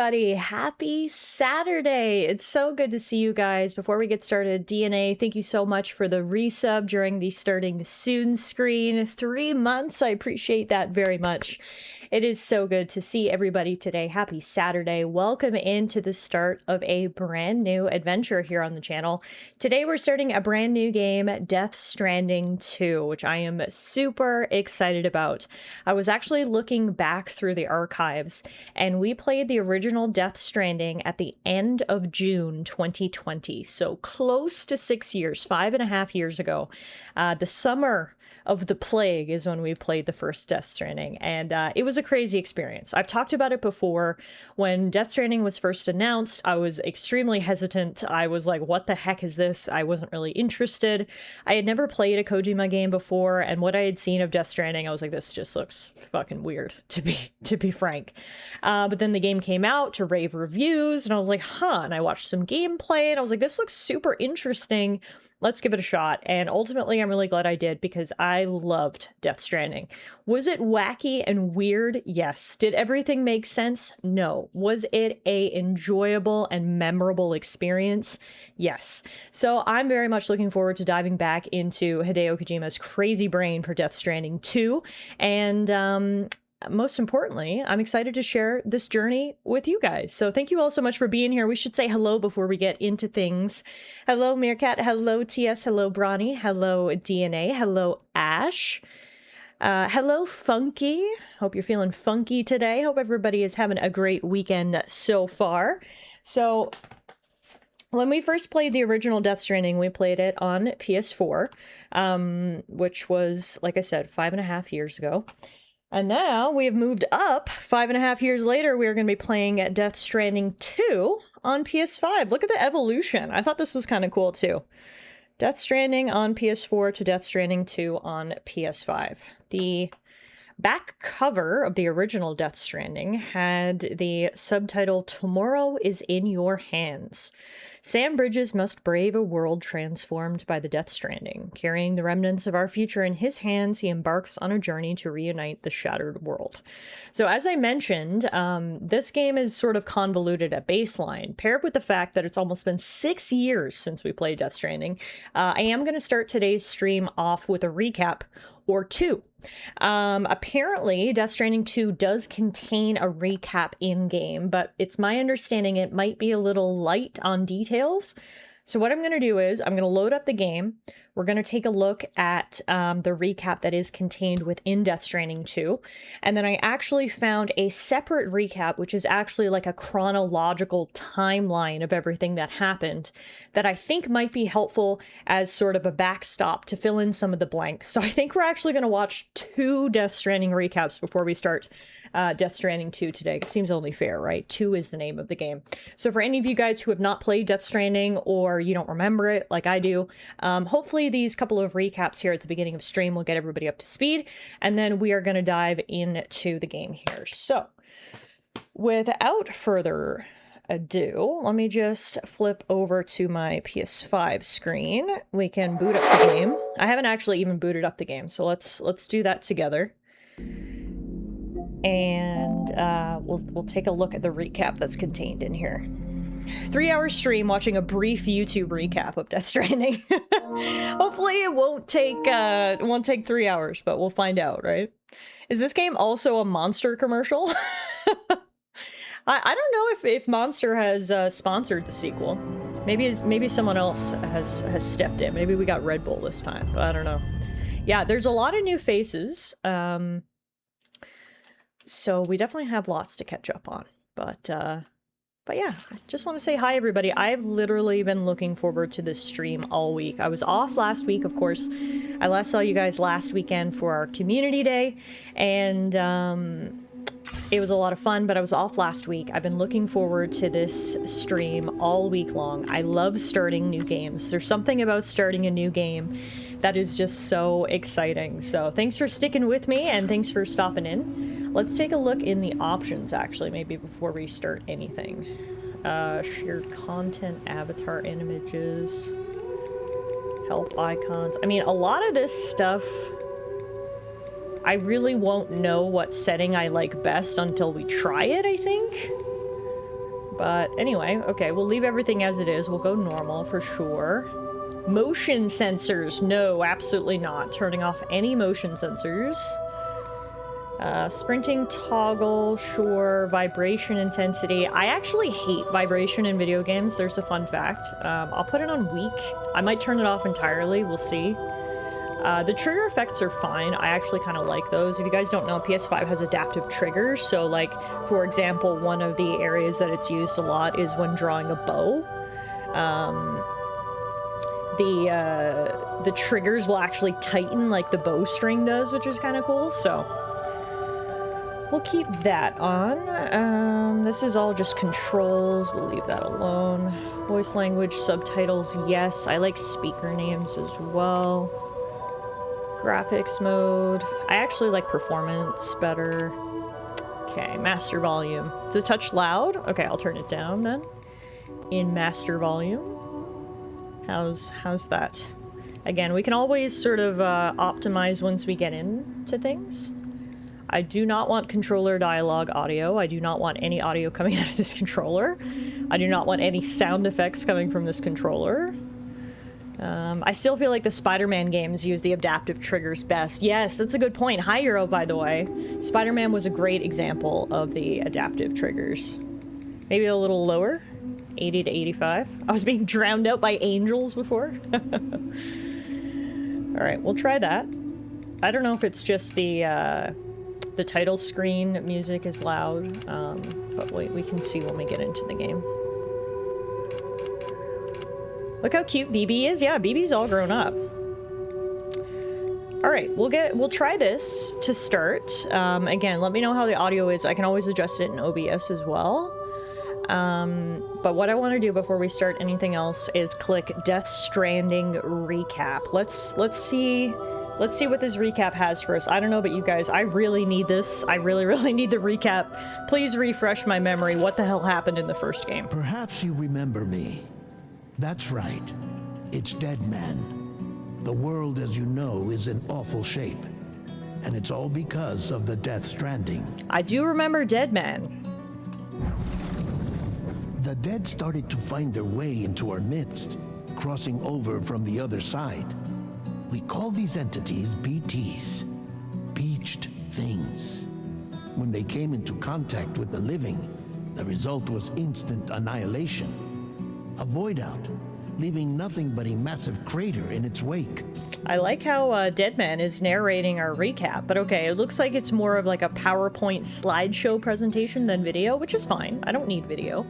Everybody, happy Saturday. It's so good to see you guys. Before we get started, DNA, thank you so much for the resub during the starting soon screen. 3 months, I appreciate that very much. It is so good to see everybody today. Happy Saturday. Welcome into the start of a brand new adventure here on the channel. Today we're starting a brand new game, Death Stranding 2, which I am super excited about. I was actually looking back through the archives, and we played the original Death Stranding at the end of June 2020, so close to 6 years, 5.5 years ago. The summer of the plague is when we played the first Death Stranding, and it was a crazy experience. I've talked about it before. When Death Stranding was first announced, I was extremely hesitant. I was like, what the heck is this? I wasn't really interested. I had never played a Kojima game before, and what I had seen of Death Stranding, I was like, this just looks fucking weird, to be frank. But then the game came out to rave reviews, and I was like, huh, and I watched some gameplay, and I was like, this looks super interesting. Let's give it a shot. And ultimately, I'm really glad I did, because I loved Death Stranding. Was it wacky and weird? Yes. Did everything make sense? No. Was it a enjoyable and memorable experience? Yes. So I'm very much looking forward to diving back into Hideo Kojima's crazy brain for Death Stranding 2. And most importantly, I'm excited to share this journey with you guys. So thank you all so much for being here. We should say hello before we get into things. Hello, Meerkat. Hello, TS. Hello, Bronny. Hello, DNA. Hello, Ash. Hello, Funky. Hope you're feeling funky today. Hope everybody is having a great weekend so far. So when we first played the original Death Stranding, we played it on PS4, which was, like I said, 5.5 years ago. And now we have moved up. 5.5 years later, we are going to be playing Death Stranding 2 on PS5. Look at the evolution. I thought this was kind of cool too. Death Stranding on PS4 to Death Stranding 2 on PS5. The back cover of the original Death Stranding had the subtitle, "Tomorrow is in your hands." Sam Bridges must brave a world transformed by the Death Stranding. Carrying the remnants of our future in his hands, he embarks on a journey to reunite the shattered world. So as I mentioned, this game is sort of convoluted at baseline, paired with the fact that it's almost been 6 years since we played Death Stranding. I am going to start today's stream off with a recap or two. Apparently, Death Stranding 2 does contain a recap in-game, but it's my understanding it might be a little light on details. So what I'm going to do is I'm going to load up the game. We're going to take a look at the recap that is contained within Death Stranding 2. And then I actually found a separate recap, which is actually like a chronological timeline of everything that happened, that I think might be helpful as sort of a backstop to fill in some of the blanks. So I think we're actually going to watch 2 Death Stranding recaps before we start Death Stranding 2 today. It seems only fair, right? 2 is the name of the game. So for any of you guys who have not played Death Stranding, or you don't remember it like I do, hopefully these couple of recaps here at the beginning of stream will get everybody up to speed, and then we are going to dive into the game here. So without further ado, let me just flip over to my PS5 screen. We can boot up the game. I haven't actually even booted up the game, so let's do that together. And we'll take a look at the recap that's contained in here. 3-hour stream watching a brief YouTube recap of Death Stranding. Hopefully it won't take 3 hours, but we'll find out, right? Is this game also a Monster commercial? I don't know if Monster has sponsored the sequel. Maybe someone else has stepped in. Maybe we got Red Bull this time, but I don't know. Yeah, there's a lot of new faces. So we definitely have lots to catch up on. But yeah, I just want to say hi, everybody. I've literally been looking forward to this stream all week. I was off last week, of course. I last saw you guys last weekend for our community day, and it was a lot of fun, but I was off last week. I've been looking forward to this stream all week long. I love starting new games. There's something about starting a new game that is just so exciting. So thanks for sticking with me, and thanks for stopping in. Let's take a look in the options, actually, maybe before we start anything. Shared content, avatar images, help icons. I mean, a lot of this stuff, I really won't know what setting I like best until we try it, I think. But anyway, okay, we'll leave everything as it is. We'll go normal for sure. Motion sensors. No, absolutely not. Turning off any motion sensors. Sprinting toggle, sure. Vibration intensity. I actually hate vibration in video games. There's a fun fact. I'll put it on weak. I might turn it off entirely. We'll see. The trigger effects are fine. I actually kind of like those. If you guys don't know, PS5 has adaptive triggers. So, like, for example, one of the areas that it's used a lot is when drawing a bow. The triggers will actually tighten like the bowstring does, which is kind of cool. So we'll keep that on. This is all just controls. We'll leave that alone. Voice language, subtitles, yes. I like speaker names as well. Graphics mode. I actually like performance better. Okay, master volume. Is it touch loud? Okay, I'll turn it down then. In master volume. How's that? Again, we can always sort of optimize once we get into things. I do not want controller dialogue audio. I do not want any audio coming out of this controller. I do not want any sound effects coming from this controller. I still feel like the Spider-Man games use the adaptive triggers best. Yes, that's a good point. Hi, Euro, by the way. Spider-Man was a great example of the adaptive triggers. Maybe a little lower? 80 to 85. I was being drowned out by angels before. Alright, we'll try that. I don't know if it's just the title screen music is loud, but we can see when we get into the game. Look how cute BB is. Yeah, BB's all grown up. All right, we'll try this to start. Again, let me know how the audio is. I can always adjust it in OBS as well. But what I want to do before we start anything else is click Death Stranding recap. Let's see what this recap has for us. I don't know about you guys. I really need this. I really need the recap. Please refresh my memory. What the hell happened in the first game? Perhaps you remember me. That's right. It's Dead Man. The world, as you know, is in awful shape. And it's all because of the Death Stranding. I do remember Dead Man. The dead started to find their way into our midst, crossing over from the other side. We call these entities BTs, beached things. When they came into contact with the living, the result was instant annihilation. A void out, leaving nothing but a massive crater in its wake. I like how Deadman is narrating our recap, but okay, it looks like it's more of like a PowerPoint slideshow presentation than video, which is fine. I don't need video.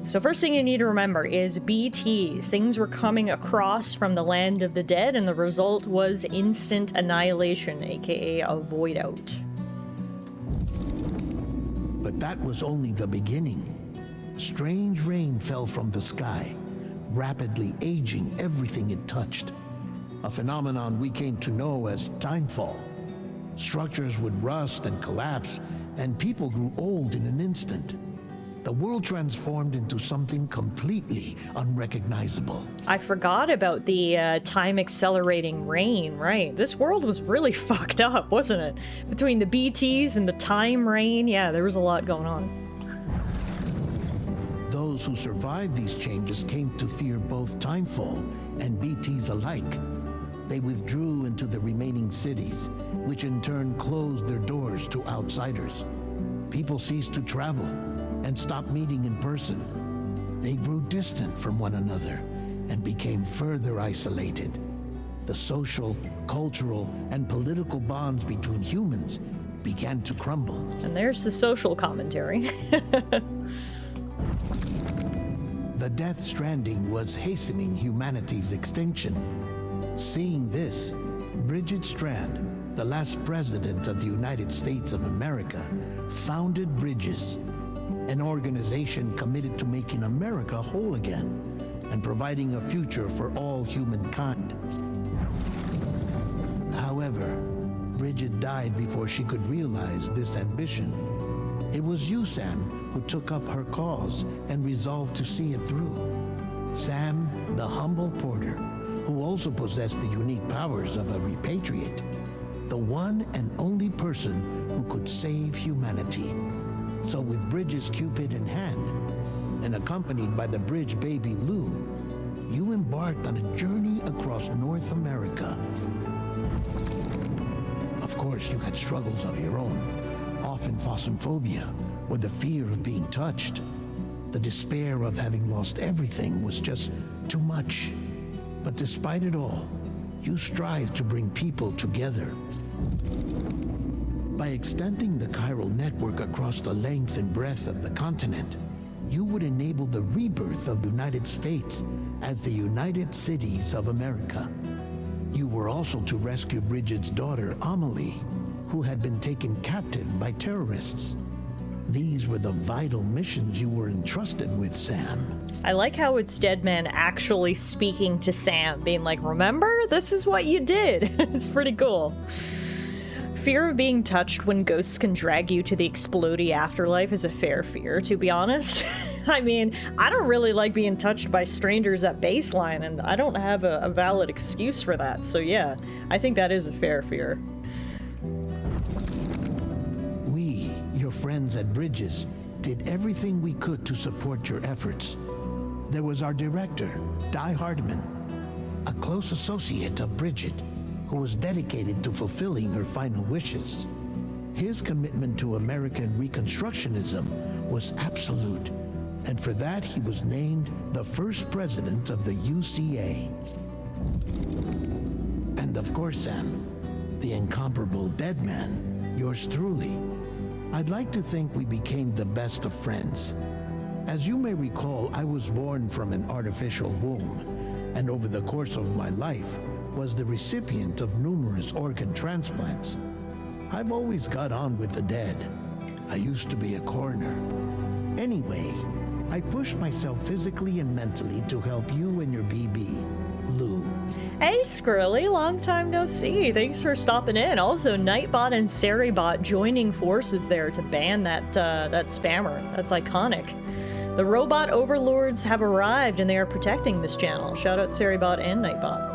So first thing you need to remember is BTs. Things were coming across from the land of the dead, and the result was instant annihilation, aka a void out. But that was only the beginning. Strange rain fell from the sky, rapidly aging everything it touched. A phenomenon we came to know as timefall. Structures would rust and collapse, and people grew old in an instant. The world transformed into something completely unrecognizable. I forgot about the time accelerating rain, right? This world was really fucked up, wasn't it? Between the BTs and the time rain, yeah, there was a lot going on. Those who survived these changes came to fear both timefall and BTs alike. They withdrew into the remaining cities, which in turn closed their doors to outsiders. People ceased to travel and stopped meeting in person. They grew distant from one another and became further isolated. The social, cultural, and political bonds between humans began to crumble. And there's the social commentary. The Death Stranding was hastening humanity's extinction. Seeing this, Bridget Strand, the last president of the United States of America, founded Bridges, an organization committed to making America whole again and providing a future for all humankind. However, Bridget died before she could realize this ambition. It was you, Sam, who took up her cause and resolved to see it through. Sam, the humble porter, who also possessed the unique powers of a repatriate, the one and only person who could save humanity. So with Bridges' Cupid in hand, and accompanied by the bridge baby Lou, you embarked on a journey across North America. Of course, you had struggles of your own, often phasmophobia, or the fear of being touched. The despair of having lost everything was just too much. But despite it all, you strive to bring people together. By extending the chiral network across the length and breadth of the continent, you would enable the rebirth of the United States as the United Cities of America. You were also to rescue Bridget's daughter, Amelie, who had been taken captive by terrorists. These were the vital missions you were entrusted with, Sam. I like how it's Deadman actually speaking to Sam, being like, remember? This is what you did. It's pretty cool. Fear of being touched when ghosts can drag you to the explodey afterlife is a fair fear, to be honest. I mean, I don't really like being touched by strangers at baseline, and I don't have a valid excuse for that. So yeah, I think that is a fair fear. We, your friends at Bridges, did everything we could to support your efforts. There was our director, Di Hardman, a close associate of Bridget, who was dedicated to fulfilling her final wishes. His commitment to American Reconstructionism was absolute, and for that he was named the first president of the UCA. And of course, Sam, the incomparable Deadman, yours truly. I'd like to think we became the best of friends. As you may recall, I was born from an artificial womb, and over the course of my life, was the recipient of numerous organ transplants. I've always got on with the dead. I used to be a coroner. Anyway, I pushed myself physically and mentally to help you and your BB, Lou. Hey Squirrely, long time no see. Thanks for stopping in. Also, Nightbot and Seribot joining forces there to ban that spammer. That's iconic. The robot overlords have arrived and they are protecting this channel. Shout out Seribot and Nightbot.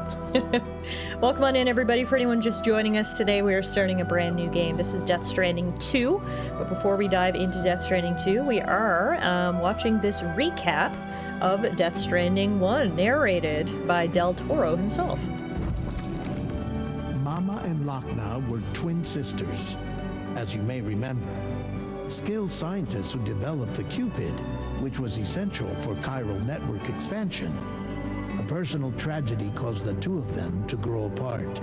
Welcome on in, everybody. For anyone just joining us today, we are starting a brand new game. This is Death Stranding 2. But before we dive into Death Stranding 2, we are watching this recap of Death Stranding 1, narrated by Del Toro himself. Mama and Lochna were twin sisters, as you may remember. Skilled scientists who developed the Cupid, which was essential for chiral network expansion. A personal tragedy caused the two of them to grow apart,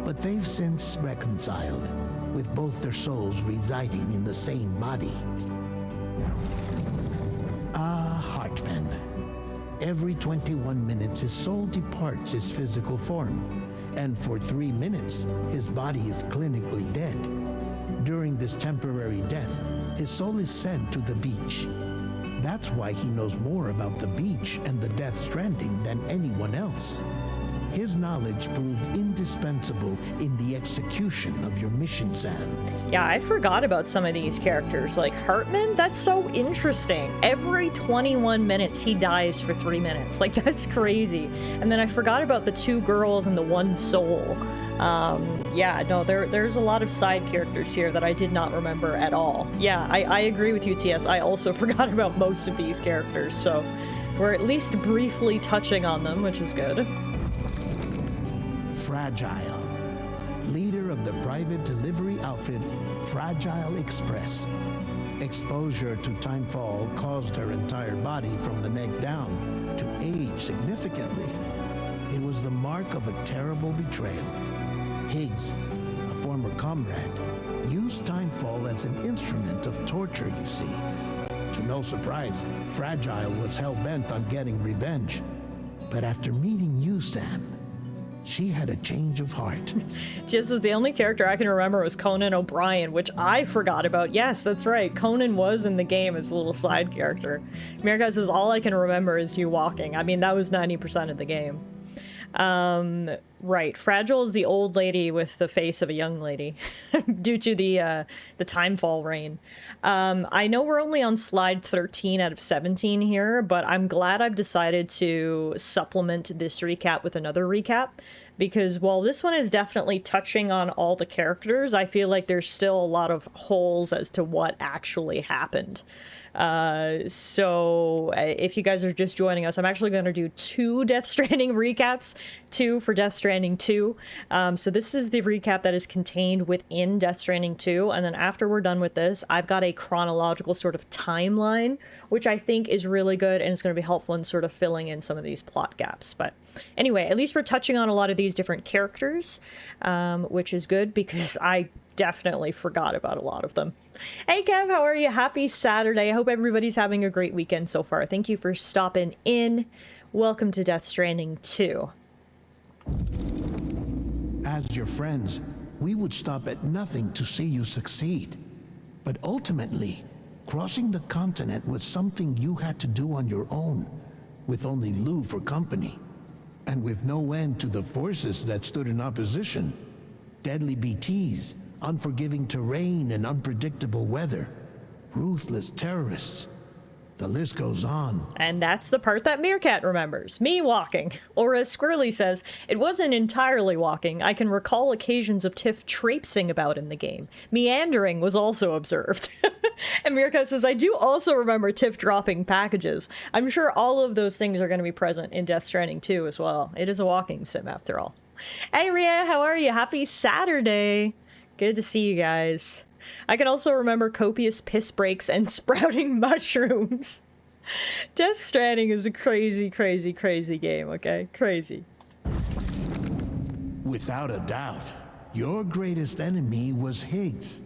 but they've since reconciled, with both their souls residing in the same body. Hartman. Every 21 minutes his soul departs his physical form, and for 3 minutes his body is clinically dead. During this temporary death, his soul is sent to the beach. That's why he knows more about the beach and the Death Stranding than anyone else. His knowledge proved indispensable in the execution of your mission, Sam. Yeah, I forgot about some of these characters. Like Hartman, that's so interesting. Every 21 minutes he dies for 3 minutes. Like, that's crazy. And then I forgot about the two girls and the one soul. Yeah, no, there's a lot of side characters here that I did not remember at all. Yeah, I agree with you, TS. I also forgot about most of these characters, so we're at least briefly touching on them, which is good. Fragile, leader of the private delivery outfit Fragile Express. Exposure to timefall caused her entire body from the neck down to age significantly. It was the mark of a terrible betrayal. Higgs, a former comrade, used timefall as an instrument of torture, you see. To no surprise, Fragile was hell-bent on getting revenge. But after meeting you, Sam, she had a change of heart. Just as the only character I can remember was Conan O'Brien, which I forgot about. Yes, that's right. Conan was in the game as a little side character. America says, all I can remember is you walking. I mean, that was 90% of the game. Right. Fragile is the old lady with the face of a young lady due to the timefall rain. I know we're only on slide 13 out of 17 here, but I'm glad I've decided to supplement this recap with another recap, because while this one is definitely touching on all the characters, I feel like there's still a lot of holes as to what actually happened. So if you guys are just joining us, I'm actually going to do 2 Death Stranding recaps, 2 for Death Stranding 2. So this is the recap that is contained within Death Stranding 2, and then after we're done with this, I've got a chronological sort of timeline, which I think is really good, and it's going to be helpful in sort of filling in some of these plot gaps. But anyway, at least we're touching on a lot of these different characters, which is good because I definitely forgot about a lot of them. Hey Kev, how are you? Happy Saturday. I hope everybody's having a great weekend so far. Thank you for stopping in. Welcome to Death Stranding 2. As your friends, we would stop at nothing to see you succeed. But ultimately, crossing the continent was something you had to do on your own, with only Lou for company, and with no end to the forces that stood in opposition. Deadly BTs, unforgiving terrain and unpredictable weather, ruthless terrorists. The list goes on. And that's the part that Meerkat remembers, me walking. Or as Squirrely says, it wasn't entirely walking. I can recall occasions of Tiff traipsing about in the game. Meandering was also observed. And Meerkat says, I do also remember Tiff dropping packages. I'm sure all of those things are going to be present in Death Stranding 2 as well. It is a walking sim after all. Hey Ria, how are you? Happy Saturday. Good to see you guys. I can also remember copious piss breaks and sprouting mushrooms. Death Stranding is a crazy, crazy, crazy game, okay? Crazy. Without a doubt, your greatest enemy was Higgs.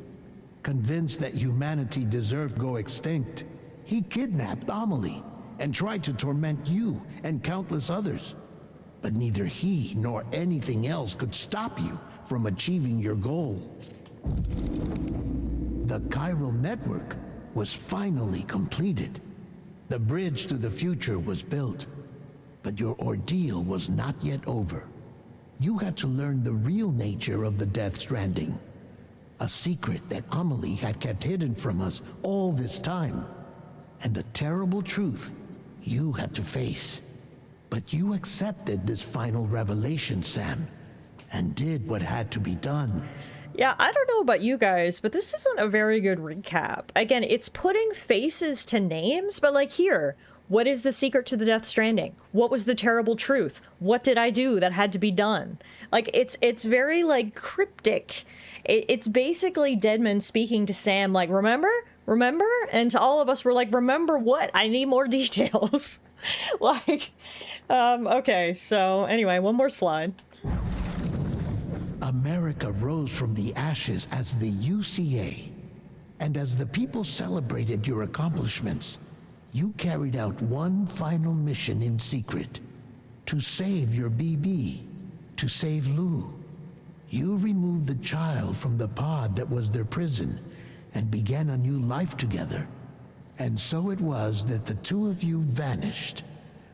Convinced that humanity deserved to go extinct, he kidnapped Amelie and tried to torment you and countless others. But neither he nor anything else could stop you from achieving your goal. The chiral network was finally completed. The bridge to the future was built, but your ordeal was not yet over. You had to learn the real nature of the Death Stranding, a secret that Amelie had kept hidden from us all this time, and a terrible truth you had to face. But you accepted this final revelation, Sam, and did what had to be done. Yeah, I don't know about you guys, but this isn't a very good recap. Again, it's putting faces to names, but like here, what is the secret to the Death Stranding? What was the terrible truth? What did I do that had to be done? Like, it's very, like, cryptic. It's basically Deadman speaking to Sam, like, remember? Remember? And to all of us, we're like, remember what? I need more details. Like, okay, so anyway, one more slide. America rose from the ashes as the UCA, and as the people celebrated your accomplishments, you carried out one final mission in secret: to save your BB, to save Lou. You removed the child from the pod that was their prison and began a new life together. And so it was that the two of you vanished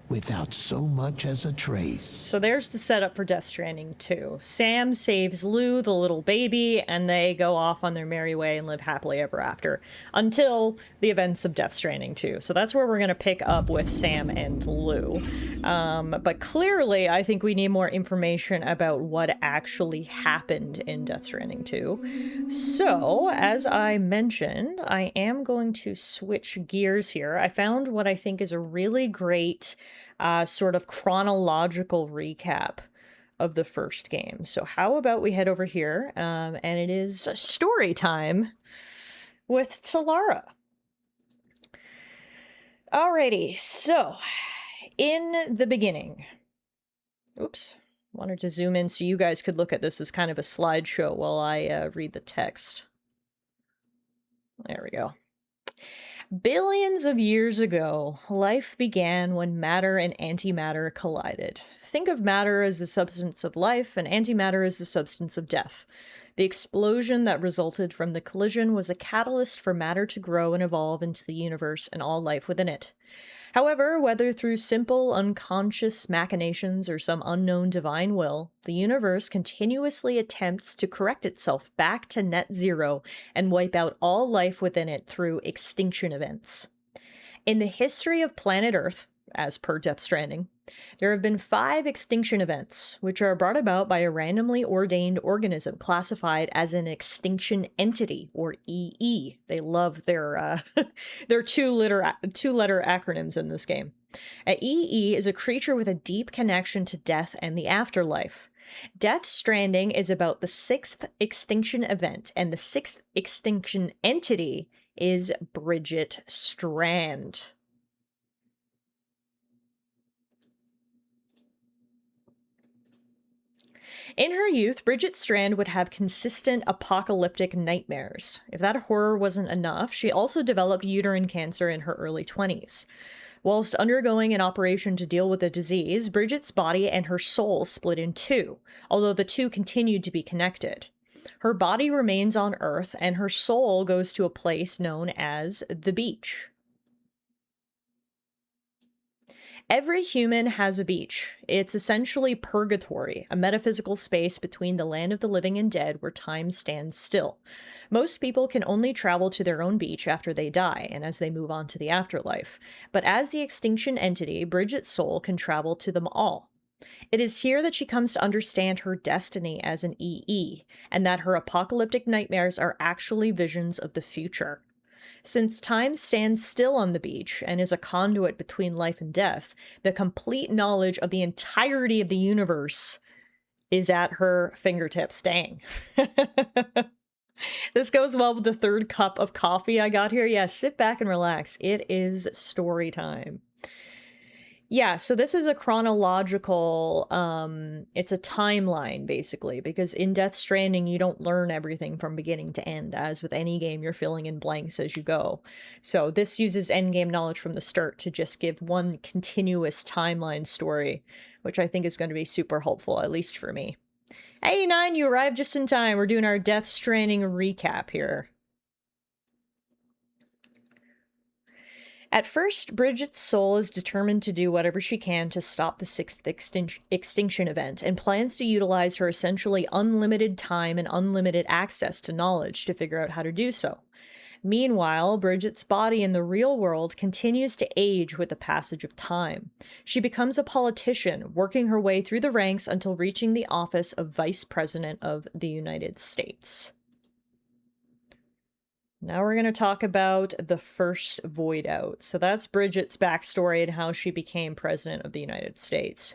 without so much as a trace. So there's the setup for Death Stranding 2. Sam saves Lou, the little baby, and they go off on their merry way and live happily ever after until the events of Death Stranding 2. So that's where we're going to pick up with Sam and Lou. But clearly, I think we need more information about what actually happened in Death Stranding 2. So, as I mentioned, I am going to switch gears here. I found what I think is a really great sort of chronological recap of the first game. So how about we head over here, and it is story time with Tallara. Alrighty, so in the beginning, oops, wanted to zoom in so you guys could look at this as kind of a slideshow while I read the text. There we go. Billions of years ago, life began when matter and antimatter collided. Think of matter as the substance of life and antimatter as the substance of death. The explosion that resulted from the collision was a catalyst for matter to grow and evolve into the universe and all life within it. However, whether through simple, unconscious machinations or some unknown divine will, the universe continuously attempts to correct itself back to net zero and wipe out all life within it through extinction events. In the history of planet Earth, as per Death Stranding, There have been 5 extinction events, which are brought about by a randomly ordained organism classified as an extinction entity, or EE. They love their two-letter acronyms in this game. A EE is a creature with a deep connection to death and the afterlife. Death Stranding is about the 6th extinction event, and the 6th extinction entity is Bridget Strand. In her youth, Bridget Strand would have consistent apocalyptic nightmares. If that horror wasn't enough, she also developed uterine cancer in her early 20s. Whilst undergoing an operation to deal with the disease, Bridget's body and her soul split in two, although the two continued to be connected. Her body remains on Earth, and her soul goes to a place known as the beach. Every human has a beach. It's essentially purgatory, a metaphysical space between the land of the living and dead where time stands still. Most people can only travel to their own beach after they die and as they move on to the afterlife. But as the extinction entity, Bridget's soul can travel to them all. It is here that she comes to understand her destiny as an EE, and that her apocalyptic nightmares are actually visions of the future. Since time stands still on the beach and is a conduit between life and death, the complete knowledge of the entirety of the universe is at her fingertips. Dang. This goes well with the 3rd cup of coffee I got here. Yeah, sit back and relax. It is story time. Yeah, so this is a chronological, it's a timeline, basically, because in Death Stranding, you don't learn everything from beginning to end. As with any game, you're filling in blanks as you go. So this uses endgame knowledge from the start to just give one continuous timeline story, which I think is going to be super helpful, at least for me. Hey, Nine, you arrived just in time. We're doing our Death Stranding recap here. At first, Bridget's soul is determined to do whatever she can to stop the 6th extinction event, and plans to utilize her essentially unlimited time and unlimited access to knowledge to figure out how to do so. Meanwhile, Bridget's body in the real world continues to age with the passage of time. She becomes a politician, working her way through the ranks until reaching the office of Vice President of the United States. Now we're going to talk about the first void out. So that's Bridget's backstory and how she became president of the United States.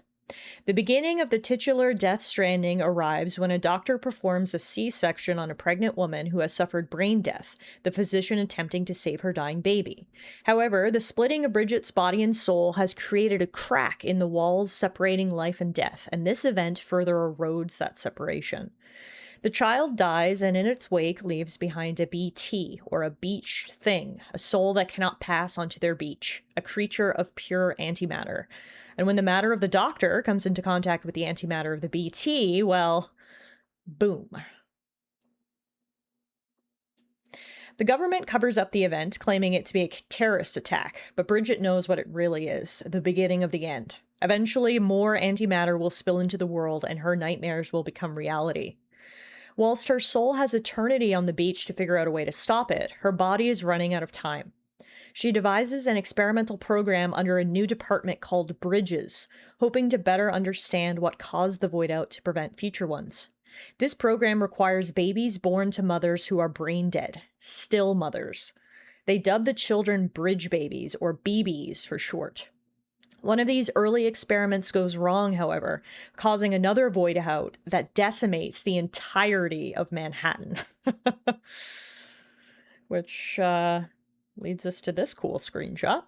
The beginning of the titular Death Stranding arrives when a doctor performs a C-section on a pregnant woman who has suffered brain death, the physician attempting to save her dying baby. However, the splitting of Bridget's body and soul has created a crack in the walls separating life and death, and this event further erodes that separation. The child dies and in its wake leaves behind a BT, or a beach thing, a soul that cannot pass onto their beach, a creature of pure antimatter. And when the matter of the doctor comes into contact with the antimatter of the BT, well, boom. The government covers up the event, claiming it to be a terrorist attack, but Bridget knows what it really is, the beginning of the end. Eventually, more antimatter will spill into the world and her nightmares will become reality. Whilst her soul has eternity on the beach to figure out a way to stop it, her body is running out of time. She devises an experimental program under a new department called Bridges, hoping to better understand what caused the void out to prevent future ones. This program requires babies born to mothers who are brain dead, still mothers. They dub the children bridge babies, or BBs for short. One of these early experiments goes wrong, however, causing another void out that decimates the entirety of Manhattan. Which leads us to this cool screenshot.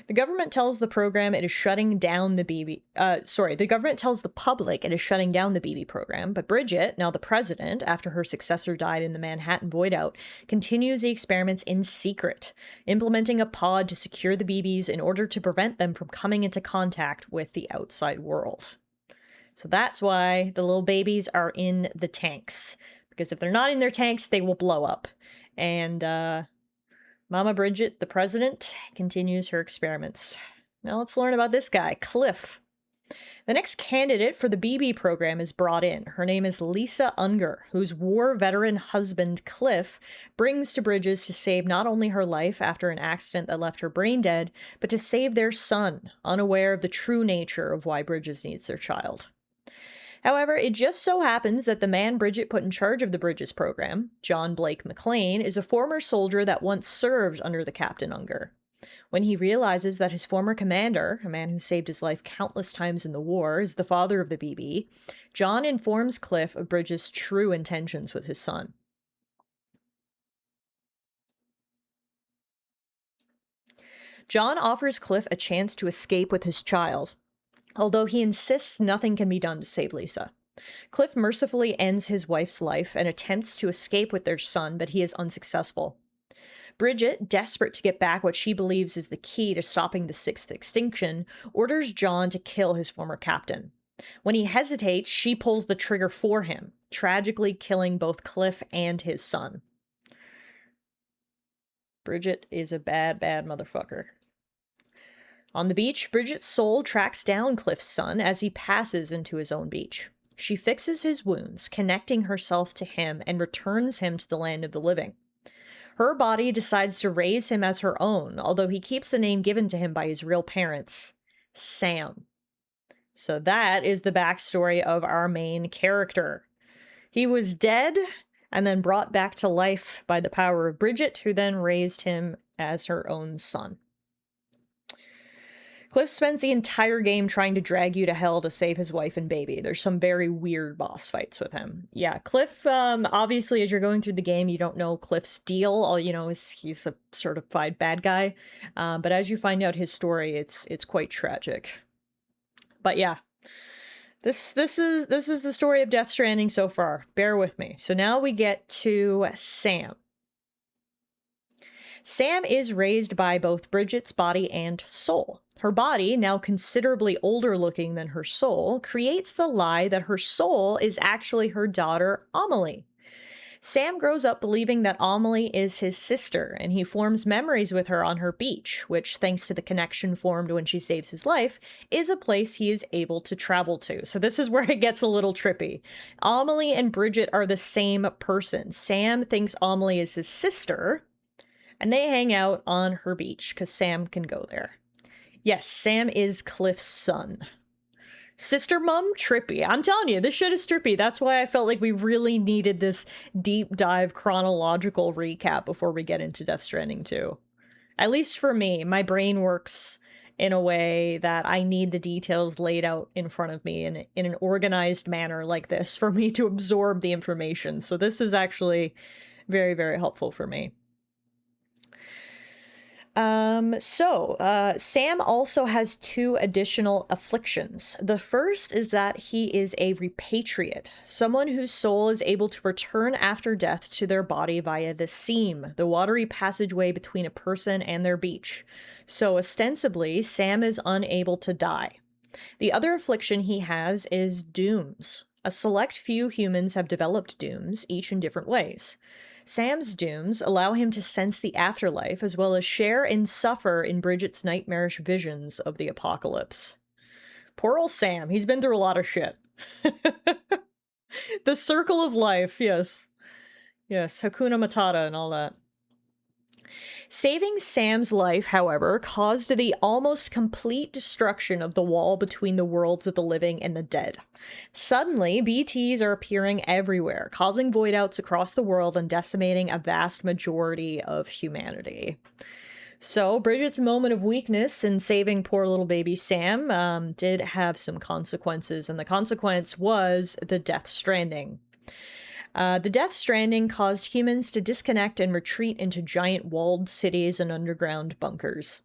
The government tells the program it is shutting down the the government tells the public it is shutting down the BB program, but Bridget, now the president, after her successor died in the Manhattan void out, continues the experiments in secret, implementing a pod to secure the BBs in order to prevent them from coming into contact with the outside world. So that's why the little babies are in the tanks, because if they're not in their tanks, they will blow up. And, Mama Bridget, the president, continues her experiments. Now let's learn about this guy, Cliff. The next candidate for the BB program is brought in. Her name is Lisa Unger, whose war veteran husband, Cliff, brings to Bridges to save not only her life after an accident that left her brain dead, but to save their son, unaware of the true nature of why Bridges needs their child. However, it just so happens that the man Bridget put in charge of the Bridges program, John Blake McLean, is a former soldier that once served under the Captain Unger. When he realizes that his former commander, a man who saved his life countless times in the war, is the father of the BB, John informs Cliff of Bridges' true intentions with his son. John offers Cliff a chance to escape with his child, although he insists nothing can be done to save Lisa. Cliff mercifully ends his wife's life and attempts to escape with their son, but he is unsuccessful. Bridget, desperate to get back what she believes is the key to stopping the sixth extinction, orders John to kill his former captain. When he hesitates, she pulls the trigger for him, tragically killing both Cliff and his son. Bridget is a bad, bad motherfucker. On the beach, Bridget's soul tracks down Cliff's son as he passes into his own beach. She fixes his wounds, connecting herself to him, and returns him to the land of the living. Her body decides to raise him as her own, although he keeps the name given to him by his real parents, Sam. So that is the backstory of our main character. He was dead and then brought back to life by the power of Bridget, who then raised him as her own son. Cliff spends the entire game trying to drag you to hell to save his wife and baby. There's some very weird boss fights with him. Yeah, Cliff, obviously, as you're going through the game, you don't know Cliff's deal. All you know is he's a certified bad guy. But as you find out his story, it's quite tragic. But yeah, this is the story of Death Stranding so far. Bear with me. So now we get to Sam. Sam is raised by both Bridget's body and soul. Her body, now considerably older looking than her soul, creates the lie that her soul is actually her daughter, Amelie. Sam grows up believing that Amelie is his sister, and he forms memories with her on her beach, which, thanks to the connection formed when she saves his life, is a place he is able to travel to. So this is where it gets a little trippy. Amelie and Bridget are the same person. Sam thinks Amelie is his sister, and they hang out on her beach, because Sam can go there. Yes, Sam is Cliff's son. Sister mom, trippy. I'm telling you, this shit is trippy. That's why I felt like we really needed this deep dive chronological recap before we get into Death Stranding 2. At least for me, my brain works in a way that I need the details laid out in front of me in an organized manner like this for me to absorb the information. So this is actually very, very helpful for me. Sam also has two additional afflictions. The first is that he is a repatriate, someone whose soul is able to return after death to their body via the seam, the watery passageway between a person and their beach. So ostensibly, Sam is unable to die. The other affliction he has is dooms. A select few humans have developed dooms, each in different ways. Sam's dooms allow him to sense the afterlife, as well as share and suffer in Bridget's nightmarish visions of the apocalypse. Poor old Sam, he's been through a lot of shit. The circle of life, yes. Yes, Hakuna Matata and all that. Saving Sam's life, however, caused the almost complete destruction of the wall between the worlds of the living and the dead. Suddenly, BTs are appearing everywhere, causing voidouts across the world and decimating a vast majority of humanity. So, Bridget's moment of weakness in saving poor little baby Sam did have some consequences, and the consequence was the Death Stranding. The Death Stranding caused humans to disconnect and retreat into giant walled cities and underground bunkers.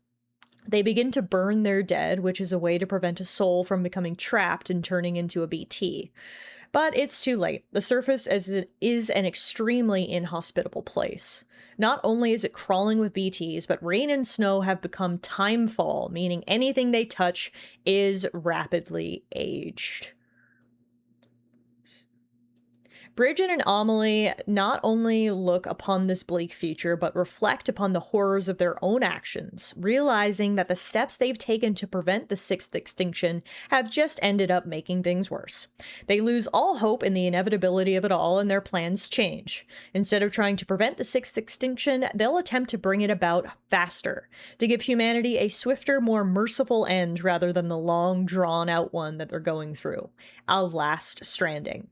They begin to burn their dead, which is a way to prevent a soul from becoming trapped and turning into a BT. But it's too late. The surface is an extremely inhospitable place. Not only is it crawling with BTs, but rain and snow have become timefall, meaning anything they touch is rapidly aged. Bridget and Amelie not only look upon this bleak future, but reflect upon the horrors of their own actions, realizing that the steps they've taken to prevent the sixth extinction have just ended up making things worse. They lose all hope in the inevitability of it all, and their plans change. Instead of trying to prevent the sixth extinction, they'll attempt to bring it about faster, to give humanity a swifter, more merciful end rather than the long, drawn-out one that they're going through. A last stranding.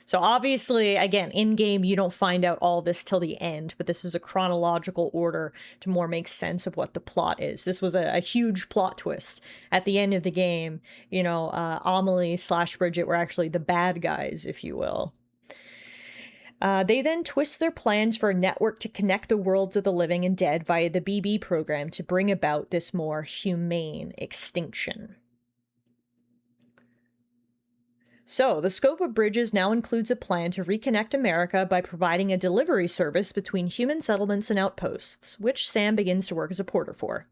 So obviously, again, in-game, you don't find out all this till the end, but this is a chronological order to more make sense of what the plot is. This was a huge plot twist. At the end of the game, you know, Amelie / Bridget were actually the bad guys, if you will. They then twist their plans for a network to connect the worlds of the living and dead via the BB program to bring about this more humane extinction. So, the scope of Bridges now includes a plan to reconnect America by providing a delivery service between human settlements and outposts, which Sam begins to work as a porter for.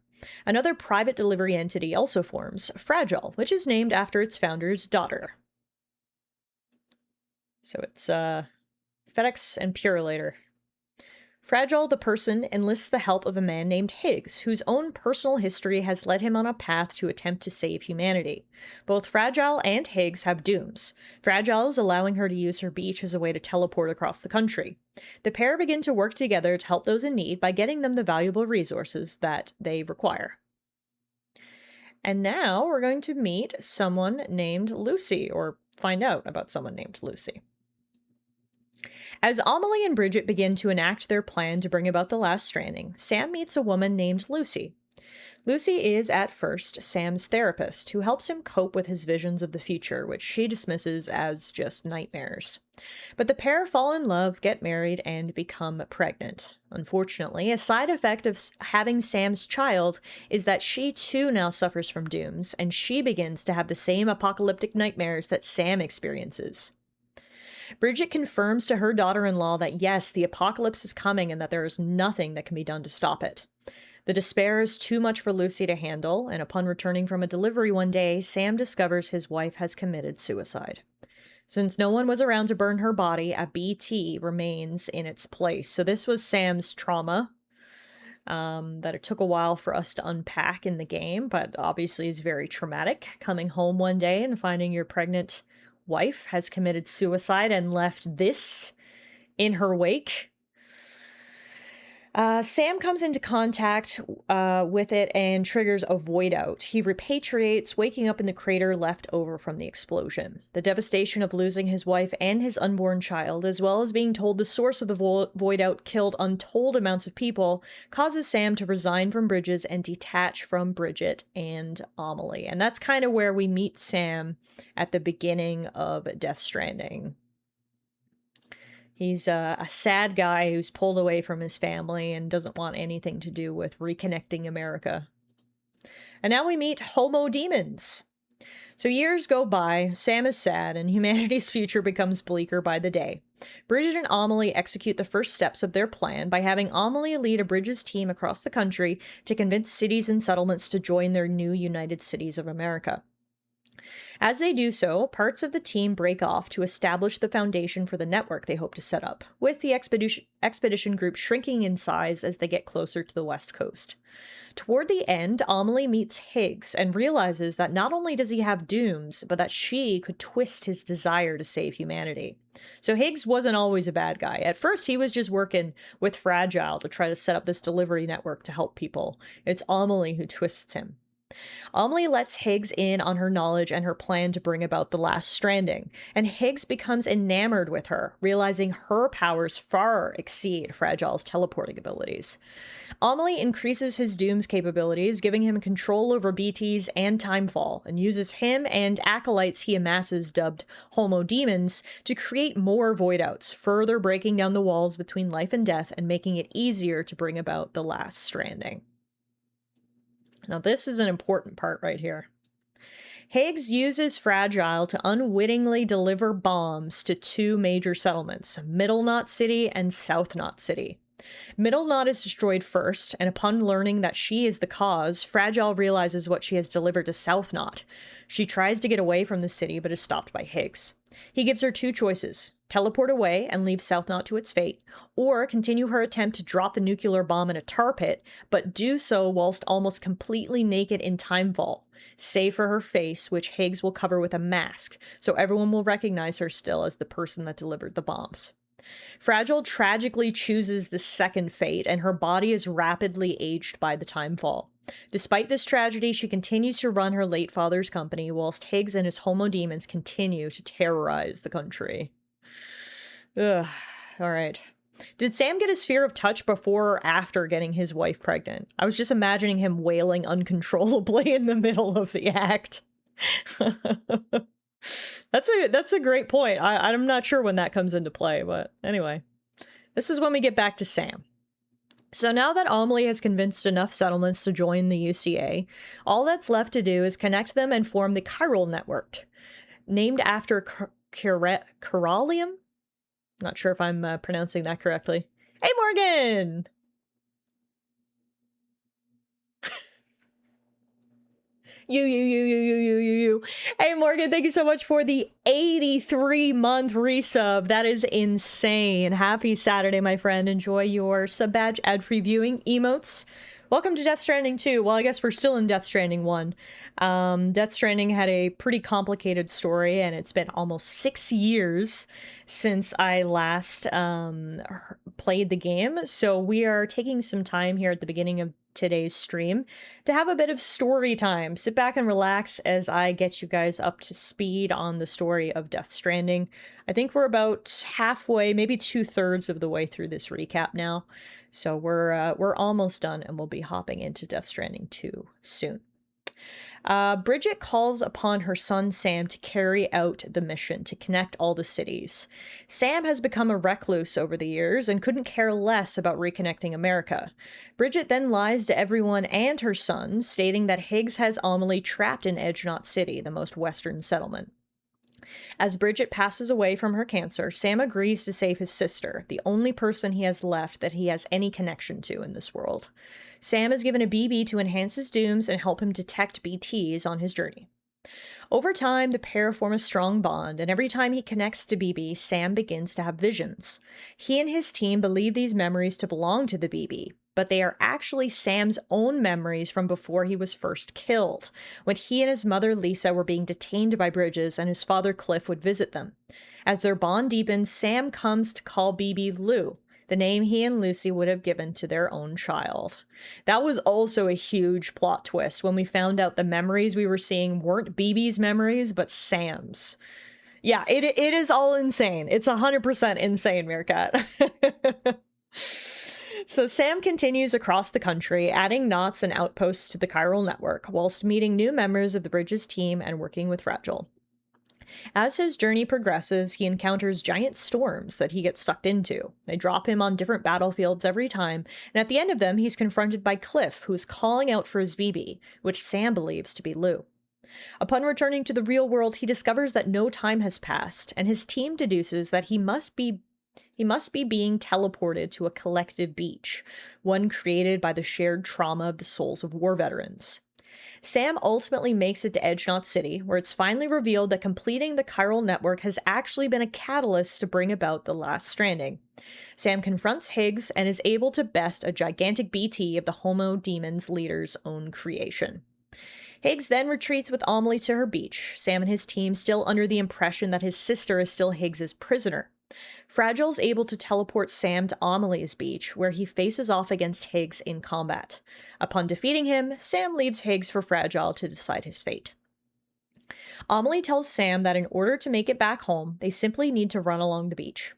Another private delivery entity also forms, Fragile, which is named after its founder's daughter. So it's FedEx and Purelator. Fragile, the person, enlists the help of a man named Higgs, whose own personal history has led him on a path to attempt to save humanity. Both Fragile and Higgs have dooms. Fragile is allowing her to use her beach as a way to teleport across the country. The pair begin to work together to help those in need by getting them the valuable resources that they require. And now we're going to meet someone named Lucy, or find out about someone named Lucy. As Amelie and Bridget begin to enact their plan to bring about the last stranding, Sam meets a woman named Lucy. Lucy is, at first, Sam's therapist, who helps him cope with his visions of the future, which she dismisses as just nightmares. But the pair fall in love, get married, and become pregnant. Unfortunately, a side effect of having Sam's child is that she too now suffers from dooms, and she begins to have the same apocalyptic nightmares that Sam experiences. Bridget confirms to her daughter-in-law that yes, the apocalypse is coming and that there is nothing that can be done to stop it. The despair is too much for Lucy to handle, and upon returning from a delivery one day, Sam discovers his wife has committed suicide. Since no one was around to burn her body, a BT remains in its place. So this was Sam's trauma that it took a while for us to unpack in the game, but obviously is very traumatic. Coming home one day and finding your pregnant wife has committed suicide and left this in her wake. Sam comes into contact with it and triggers a void out. He repatriates, waking up in the crater left over from the explosion. The devastation of losing his wife and his unborn child, as well as being told the source of the void out killed untold amounts of people, causes Sam to resign from Bridges and detach from Bridget and Amelie. And that's kind of where we meet Sam at the beginning of Death Stranding. He's a sad guy who's pulled away from his family and doesn't want anything to do with reconnecting America. And now we meet Homo Demons. So years go by, Sam is sad, and humanity's future becomes bleaker by the day. Bridget and Amelie execute the first steps of their plan by having Amelie lead a Bridges team across the country to convince cities and settlements to join their new United Cities of America. As they do so, parts of the team break off to establish the foundation for the network they hope to set up, with the expedition group shrinking in size as they get closer to the West Coast. Toward the end, Amelie meets Higgs and realizes that not only does he have dooms, but that she could twist his desire to save humanity. So Higgs wasn't always a bad guy. At first, he was just working with Fragile to try to set up this delivery network to help people. It's Amelie who twists him. Amelie lets Higgs in on her knowledge and her plan to bring about the last stranding, and Higgs becomes enamored with her, realizing her powers far exceed Fragile's teleporting abilities. Amelie increases his Doom's capabilities, giving him control over BTs and Timefall, and uses him and acolytes he amasses dubbed Homo Demons to create more voidouts, further breaking down the walls between life and death and making it easier to bring about the last stranding. Now, this is an important part right here. Higgs uses Fragile to unwittingly deliver bombs to two major settlements, Middle Knot City and South Knot City. Middle Knot is destroyed first, and upon learning that she is the cause, Fragile realizes what she has delivered to South Knot. She tries to get away from the city, but is stopped by Higgs. He gives her two choices: teleport away and leave South Knot to its fate, or continue her attempt to drop the nuclear bomb in a tar pit, but do so whilst almost completely naked in Time Vault, save for her face, which Higgs will cover with a mask, so everyone will recognize her still as the person that delivered the bombs. Fragile tragically chooses the second fate, and her body is rapidly aged by the Time Fall. Despite this tragedy, she continues to run her late father's company, whilst Higgs and his homo demons continue to terrorize the country. Ugh. Alright. Did Sam get his sphere of touch before or after getting his wife pregnant? I was just imagining him wailing uncontrollably in the middle of the act. That's a great point. I'm not sure when that comes into play, but anyway. This is when we get back to Sam. So now that Amelie has convinced enough settlements to join the UCA, all that's left to do is connect them and form the chiral network, named after chiralium? Not sure if I'm pronouncing that correctly. Hey, Morgan! You. Hey, Morgan, thank you so much for the 83-month resub. That is insane. Happy Saturday, my friend. Enjoy your sub badge ad-free viewing emotes. Welcome to Death Stranding 2. Well, I guess we're still in Death Stranding 1. Death Stranding had a pretty complicated story, and it's been almost 6 years since I last played the game. So we are taking some time here at the beginning of today's stream to have a bit of story time. Sit back and relax as I get you guys up to speed on the story of Death Stranding. I think we're about halfway, maybe 2/3 of the way through this recap now. So we're almost done, and we'll be hopping into Death Stranding 2 soon. Bridget calls upon her son Sam to carry out the mission to connect all the cities. Sam has become a recluse over the years and couldn't care less about reconnecting America. Bridget then lies to everyone and her son, stating that Higgs has Amelie trapped in Edge Knot City, the most western settlement. As Bridget passes away from her cancer, Sam agrees to save his sister, the only person he has left that he has any connection to in this world. Sam is given a BB to enhance his dooms and help him detect BTs on his journey. Over time, the pair form a strong bond, and every time he connects to BB, Sam begins to have visions. He and his team believe these memories to belong to the BB, but they are actually Sam's own memories from before he was first killed, when he and his mother Lisa were being detained by Bridges and his father Cliff would visit them. As their bond deepens, Sam comes to call BB Lou, the name he and Lucy would have given to their own child. That was also a huge plot twist when we found out the memories we were seeing weren't BB's memories, but Sam's. Yeah, it is all insane. It's 100% insane, Meerkat. So Sam continues across the country, adding knots and outposts to the chiral network, whilst meeting new members of the Bridges team and working with Fragile. As his journey progresses, he encounters giant storms that he gets sucked into. They drop him on different battlefields every time, and at the end of them, he's confronted by Cliff, who is calling out for his BB, which Sam believes to be Lou. Upon returning to the real world, he discovers that no time has passed, and his team deduces that he must be being teleported to a collective beach, one created by the shared trauma of the souls of war veterans. Sam ultimately makes it to Edge Knot City, where it's finally revealed that completing the chiral network has actually been a catalyst to bring about the last stranding. Sam confronts Higgs and is able to best a gigantic BT of the Homo Demon's leader's own creation. Higgs then retreats with Amelie to her beach, Sam and his team still under the impression that his sister is still Higgs's prisoner. Fragile's able to teleport Sam to Amelie's beach, where he faces off against Higgs in combat. Upon defeating him, Sam leaves Higgs for Fragile to decide his fate. Amelie tells Sam that in order to make it back home, they simply need to run along the beach.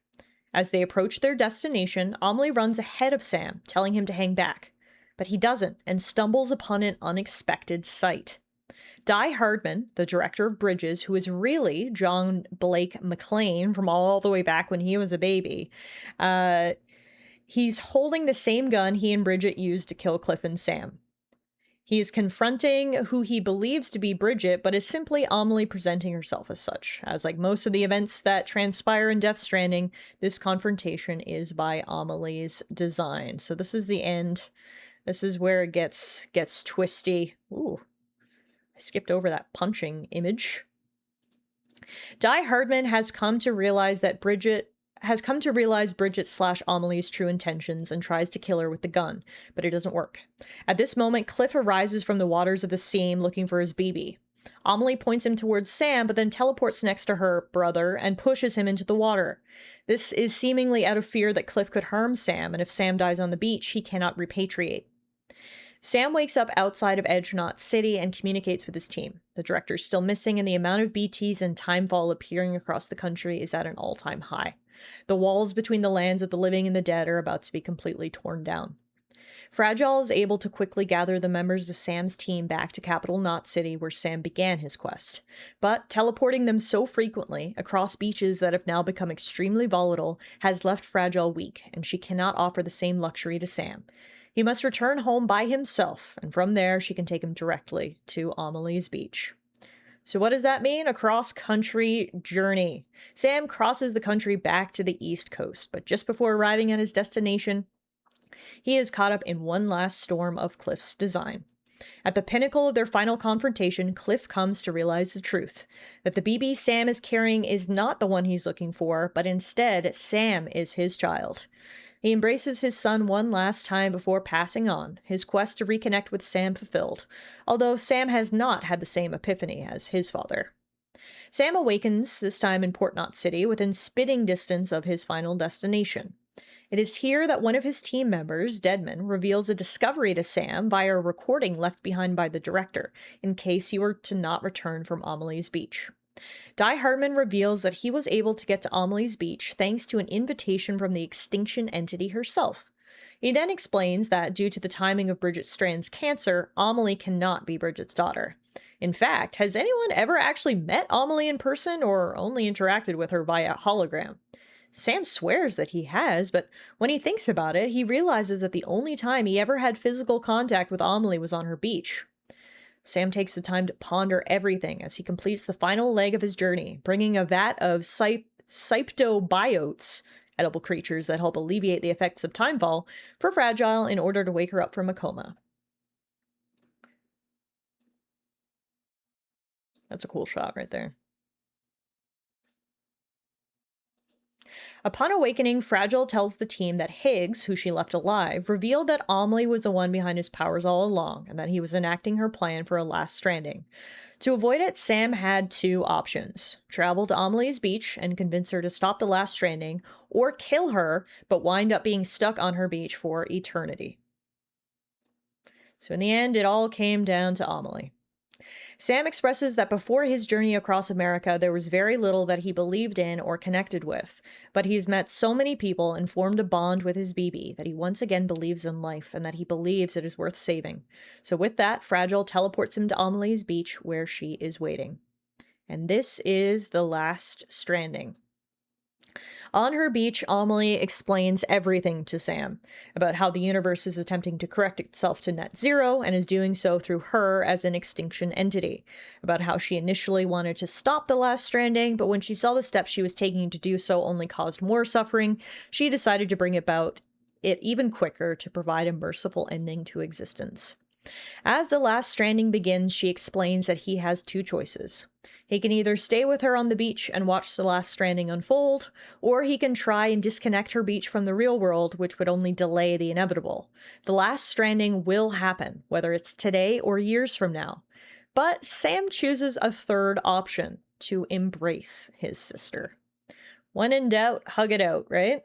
As they approach their destination, Amelie runs ahead of Sam, telling him to hang back. But he doesn't, and stumbles upon an unexpected sight. Di Hardman, the director of Bridges, who is really John Blake McClane from all the way back when he was a baby, he's holding the same gun he and Bridget used to kill Cliff and Sam. He is confronting who he believes to be Bridget, but is simply Amelie presenting herself as such. As like most of the events that transpire in Death Stranding, this confrontation is by Amelie's design. So this is the end. This is where it gets twisty. Ooh. Skipped over that punching image. Die Hardman has come to realize Bridget slash Amelie's true intentions and tries to kill her with the gun, but it doesn't work. At this moment, Cliff arises from the waters of the Seam looking for his BB. Amelie points him towards Sam, but then teleports next to her brother and pushes him into the water. This is seemingly out of fear that Cliff could harm Sam, and if Sam dies on the beach, he cannot repatriate. Sam wakes up outside of Edge Knot City and communicates with his team. The director's still missing, and the amount of BTs and timefall appearing across the country is at an all-time high. The walls between the lands of the living and the dead are about to be completely torn down. Fragile is able to quickly gather the members of Sam's team back to Capital Knot City, where Sam began his quest. But teleporting them so frequently, across beaches that have now become extremely volatile, has left Fragile weak, and she cannot offer the same luxury to Sam. He must return home by himself, and from there she can take him directly to Amelie's beach. So what does that mean? A cross-country journey. Sam crosses the country back to the East Coast, but just before arriving at his destination, he is caught up in one last storm of Cliff's design. At the pinnacle of their final confrontation, Cliff comes to realize the truth, that the BB Sam is carrying is not the one he's looking for, but instead, Sam is his child. He embraces his son one last time before passing on, his quest to reconnect with Sam fulfilled, although Sam has not had the same epiphany as his father. Sam awakens, this time in Port Knot City, within spitting distance of his final destination. It is here that one of his team members, Deadman, reveals a discovery to Sam via a recording left behind by the director, in case he were to not return from Amelie's beach. Die Hardman reveals that he was able to get to Amelie's beach thanks to an invitation from the extinction entity herself. He then explains that due to the timing of Bridget Strand's cancer, Amelie cannot be Bridget's daughter. In fact, has anyone ever actually met Amelie in person or only interacted with her via hologram? Sam swears that he has, but when he thinks about it, he realizes that the only time he ever had physical contact with Amelie was on her beach. Sam takes the time to ponder everything as he completes the final leg of his journey, bringing a vat of cyptobiotes, edible creatures that help alleviate the effects of timefall, for Fragile in order to wake her up from a coma. That's a cool shot right there. Upon awakening, Fragile tells the team that Higgs, who she left alive, revealed that Amelie was the one behind his powers all along, and that he was enacting her plan for a last stranding. To avoid it, Sam had two options: travel to Amelie's beach and convince her to stop the last stranding, or kill her, but wind up being stuck on her beach for eternity. So in the end, it all came down to Amelie. Sam expresses that before his journey across America, there was very little that he believed in or connected with, but he's met so many people and formed a bond with his BB that he once again believes in life and that he believes it is worth saving. So with that, Fragile teleports him to Amelie's beach where she is waiting. And this is the last stranding. On her beach, Amelie explains everything to Sam about how the universe is attempting to correct itself to net zero and is doing so through her as an extinction entity, about how she initially wanted to stop the last stranding, but when she saw the steps she was taking to do so only caused more suffering, she decided to bring about it even quicker to provide a merciful ending to existence. As the last stranding begins, she explains that he has two choices. He can either stay with her on the beach and watch the last stranding unfold, or he can try and disconnect her beach from the real world, which would only delay the inevitable. The last stranding will happen, whether it's today or years from now. But Sam chooses a third option: to embrace his sister. When in doubt, hug it out, right?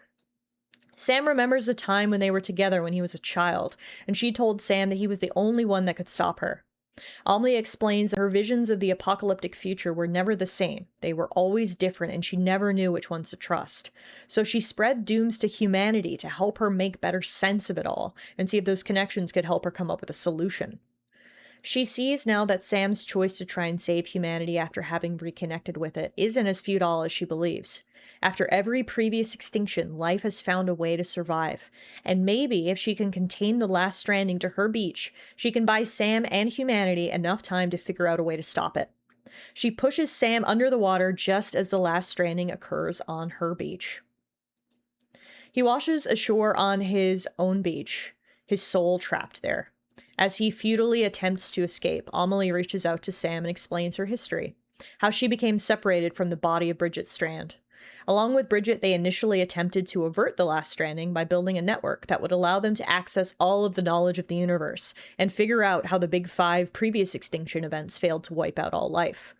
Sam remembers a time when they were together when he was a child, and she told Sam that he was the only one that could stop her. Amelie explains that her visions of the apocalyptic future were never the same. They were always different, and she never knew which ones to trust. So she spread dooms to humanity to help her make better sense of it all, and see if those connections could help her come up with a solution. She sees now that Sam's choice to try and save humanity after having reconnected with it isn't as futile as she believes. After every previous extinction, life has found a way to survive. And maybe if she can contain the last stranding to her beach, she can buy Sam and humanity enough time to figure out a way to stop it. She pushes Sam under the water just as the last stranding occurs on her beach. He washes ashore on his own beach, his soul trapped there. As he futilely attempts to escape, Amelie reaches out to Sam and explains her history. how she became separated from the body of Bridget Strand. Along with Bridget, they initially attempted to avert the last stranding by building a network that would allow them to access all of the knowledge of the universe and figure out how the Big Five previous extinction events failed to wipe out all life.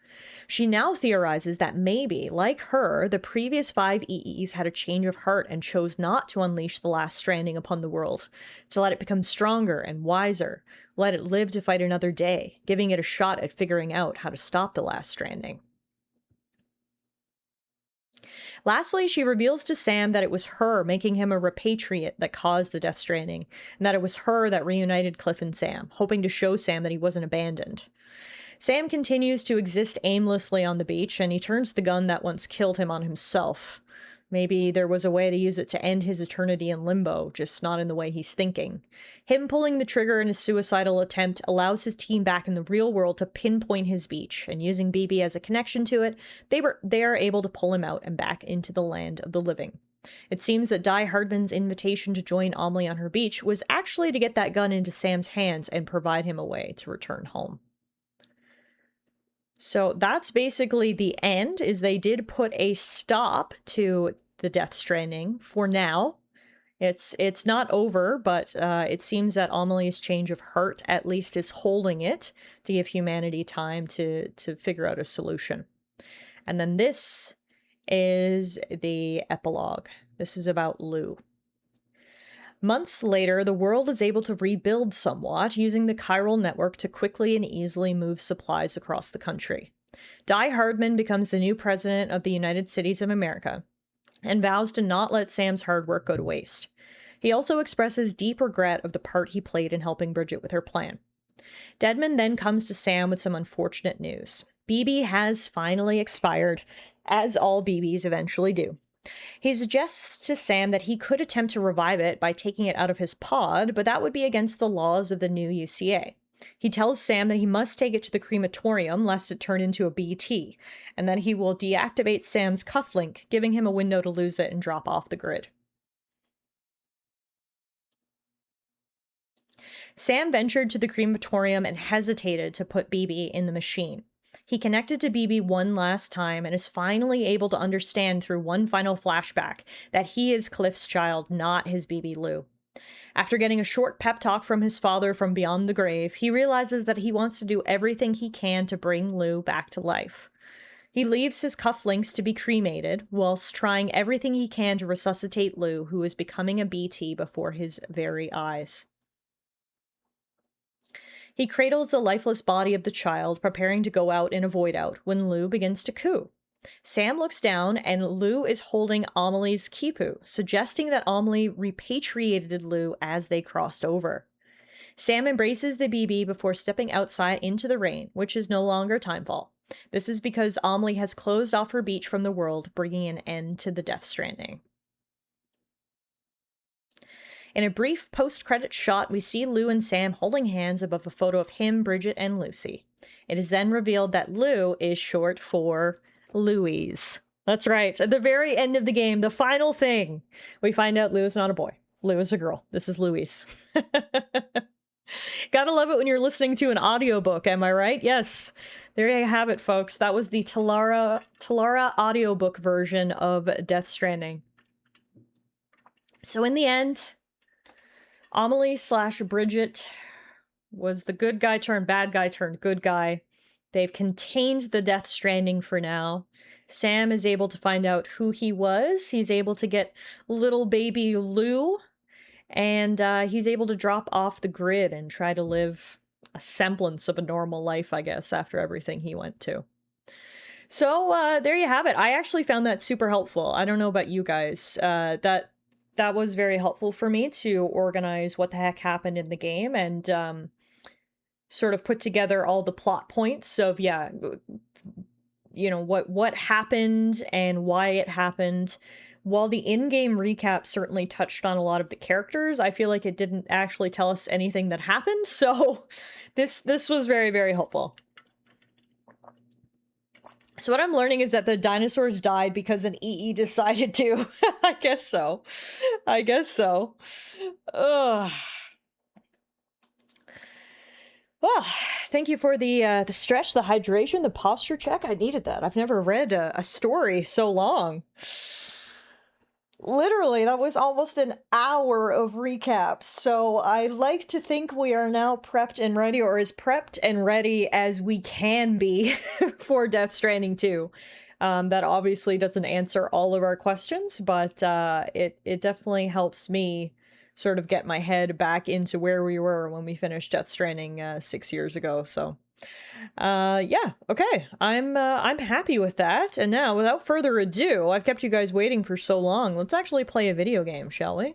She now theorizes that maybe, like her, the previous 5 EEs had a change of heart and chose not to unleash the last stranding upon the world, to let it become stronger and wiser, let it live to fight another day, giving it a shot at figuring out how to stop the last stranding. Lastly, she reveals to Sam that it was her making him a repatriate that caused the Death Stranding, and that it was her that reunited Cliff and Sam, hoping to show Sam that he wasn't abandoned. Sam continues to exist aimlessly on the beach, and he turns the gun that once killed him on himself. Maybe there was a way to use it to end his eternity in limbo, just not in the way he's thinking. Him pulling the trigger in his suicidal attempt allows his team back in the real world to pinpoint his beach, and using BB as a connection to it, they are able to pull him out and back into the land of the living. It seems that Di Hardman's invitation to join Amelie on her beach was actually to get that gun into Sam's hands and provide him a way to return home. So that's basically the end, is they did put a stop to the Death Stranding for now. It's not over, but it seems that Amelie's change of heart at least is holding it to give humanity time to figure out a solution. And then this is the epilogue. This is about Lou. Months later, the world is able to rebuild somewhat, using the chiral network to quickly and easily move supplies across the country. Di Hardman becomes the new president of the United Cities of America, and vows to not let Sam's hard work go to waste. He also expresses deep regret of the part he played in helping Bridget with her plan. Deadman then comes to Sam with some unfortunate news. BB has finally expired, as all BBs eventually do. He suggests to Sam that he could attempt to revive it by taking it out of his pod, but that would be against the laws of the new UCA. He tells Sam that he must take it to the crematorium lest it turn into a BT, and that he will deactivate Sam's cufflink, giving him a window to lose it and drop off the grid. Sam ventured to the crematorium and hesitated to put BB in the machine. He connected to BB one last time and is finally able to understand through one final flashback that he is Cliff's child, not his BB Lou. After getting a short pep talk from his father from beyond the grave, he realizes that he wants to do everything he can to bring Lou back to life. He leaves his cufflinks to be cremated, whilst trying everything he can to resuscitate Lou, who is becoming a BT before his very eyes. He cradles the lifeless body of the child, preparing to go out in a void out, when Lou begins to coo. Sam looks down, and Lou is holding Amelie's kipu, suggesting that Amelie repatriated Lou as they crossed over. Sam embraces the BB before stepping outside into the rain, which is no longer timefall. This is because Amelie has closed off her beach from the world, bringing an end to the Death Stranding. In a brief post-credit shot, we see Lou and Sam holding hands above a photo of him, Bridget, and Lucy. It is then revealed that Lou is short for Louise. That's right. At the very end of the game, the final thing, we find out Lou is not a boy. Lou is a girl. This is Louise. Gotta love it when you're listening to an audiobook, am I right? Yes. There you have it, folks. That was the Tallara audiobook version of Death Stranding. So in the end, Amelie/Bridget was the good guy turned bad guy turned good guy. They've contained the Death Stranding for now. Sam is able to find out who he was. He's able to get little baby Lou, and he's able to drop off the grid and try to live a semblance of a normal life, I guess, after everything he went to. So there you have it. I actually found that super helpful. I don't know about you guys. That was very helpful for me to organize what the heck happened in the game and sort of put together all the plot points of, yeah, you know, what happened and why it happened. While the in-game recap certainly touched on a lot of the characters, I feel like it didn't actually tell us anything that happened. So this was very, very helpful. So what I'm learning is that the dinosaurs died because an EE decided to. I guess so. Ugh. Well, thank you for the stretch, the hydration, the posture check. I needed that. I've never read a story so long. Literally, that was almost an hour of recaps. So I like to think we are now prepped and ready, or as prepped and ready as we can be for Death Stranding 2. That obviously doesn't answer all of our questions, but it definitely helps me sort of get my head back into where we were when we finished Death Stranding 6 years ago. So yeah, okay. I'm happy with that. And now, without further ado, I've kept you guys waiting for so long. Let's actually play a video game, shall we?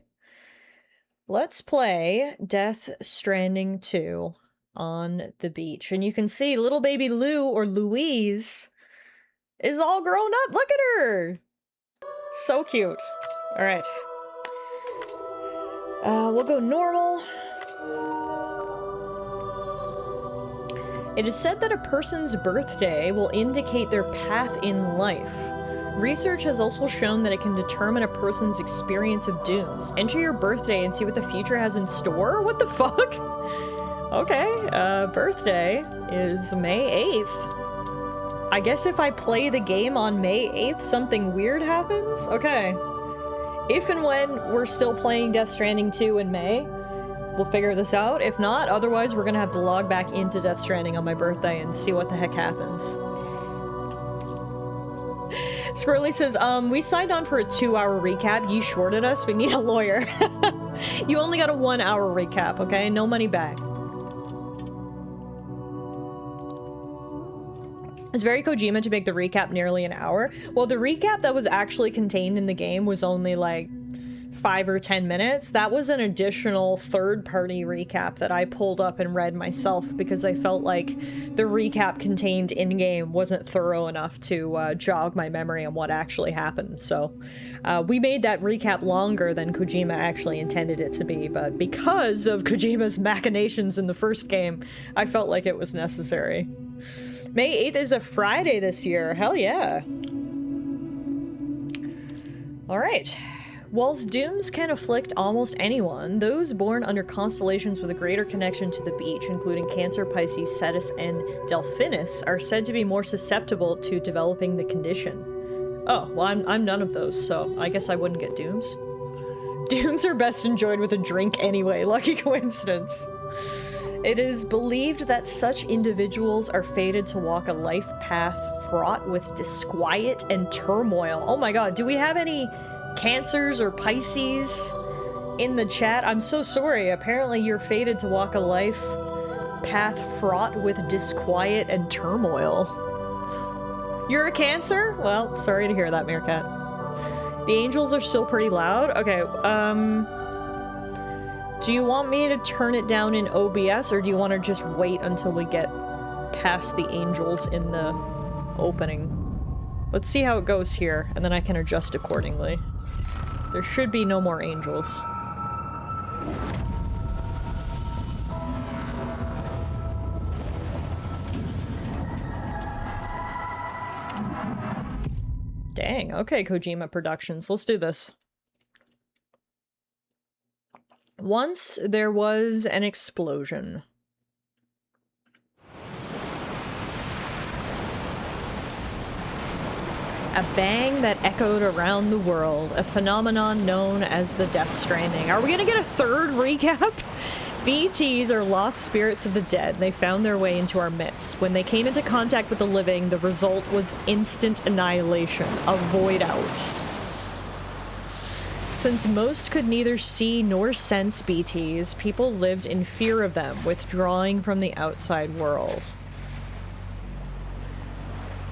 Let's play Death Stranding 2 on the beach. And you can see little baby Lou, or Louise, is all grown up. Look at her! So cute. All right. We'll go normal. It is said that a person's birthday will indicate their path in life. Research has also shown that it can determine a person's experience of dooms. Enter your birthday and see what the future has in store? What the fuck? Okay, birthday is May 8th. I guess if I play the game on May 8th, something weird happens? Okay. If and when we're still playing Death Stranding 2 in May, we'll figure this out. If not, otherwise we're gonna have to log back into Death Stranding on my birthday and see what the heck happens. Squirrely says, we signed on for a 2-hour recap. You shorted us. We need a lawyer. You only got a 1-hour recap, okay? No money back. It's very Kojima to make the recap nearly an hour. Well, the recap that was actually contained in the game was only like 5 or 10 minutes. That was an additional third-party recap that I pulled up and read myself because I felt like the recap contained in-game wasn't thorough enough to jog my memory on what actually happened. So we made that recap longer than Kojima actually intended it to be, but because of Kojima's machinations in the first game, I felt like it was necessary. May 8th is a Friday this year. Hell yeah. All right. Whilst dooms can afflict almost anyone, those born under constellations with a greater connection to the beach, including Cancer, Pisces, Cetus, and Delphinus, are said to be more susceptible to developing the condition. Oh, well, I'm none of those, so I guess I wouldn't get dooms. Dooms are best enjoyed with a drink anyway. Lucky coincidence. It is believed that such individuals are fated to walk a life path fraught with disquiet and turmoil. Oh my god, do we have any Cancers or Pisces in the chat? I'm so sorry. Apparently you're fated to walk a life path fraught with disquiet and turmoil. You're a Cancer? Well, sorry to hear that, Meerkat. The angels are still pretty loud? Okay, do you want me to turn it down in OBS, or do you want to just wait until we get past the angels in the opening? Let's see how it goes here, and then I can adjust accordingly. There should be no more angels. Dang, okay, Kojima Productions, let's do this. Once there was an explosion. A bang that echoed around the world, a phenomenon known as the Death Stranding. Are we gonna get a third recap? BTs are lost spirits of the dead. They found their way into our midst. When they came into contact with the living, the result was instant annihilation, a void out. Since most could neither see nor sense BTs, people lived in fear of them, withdrawing from the outside world.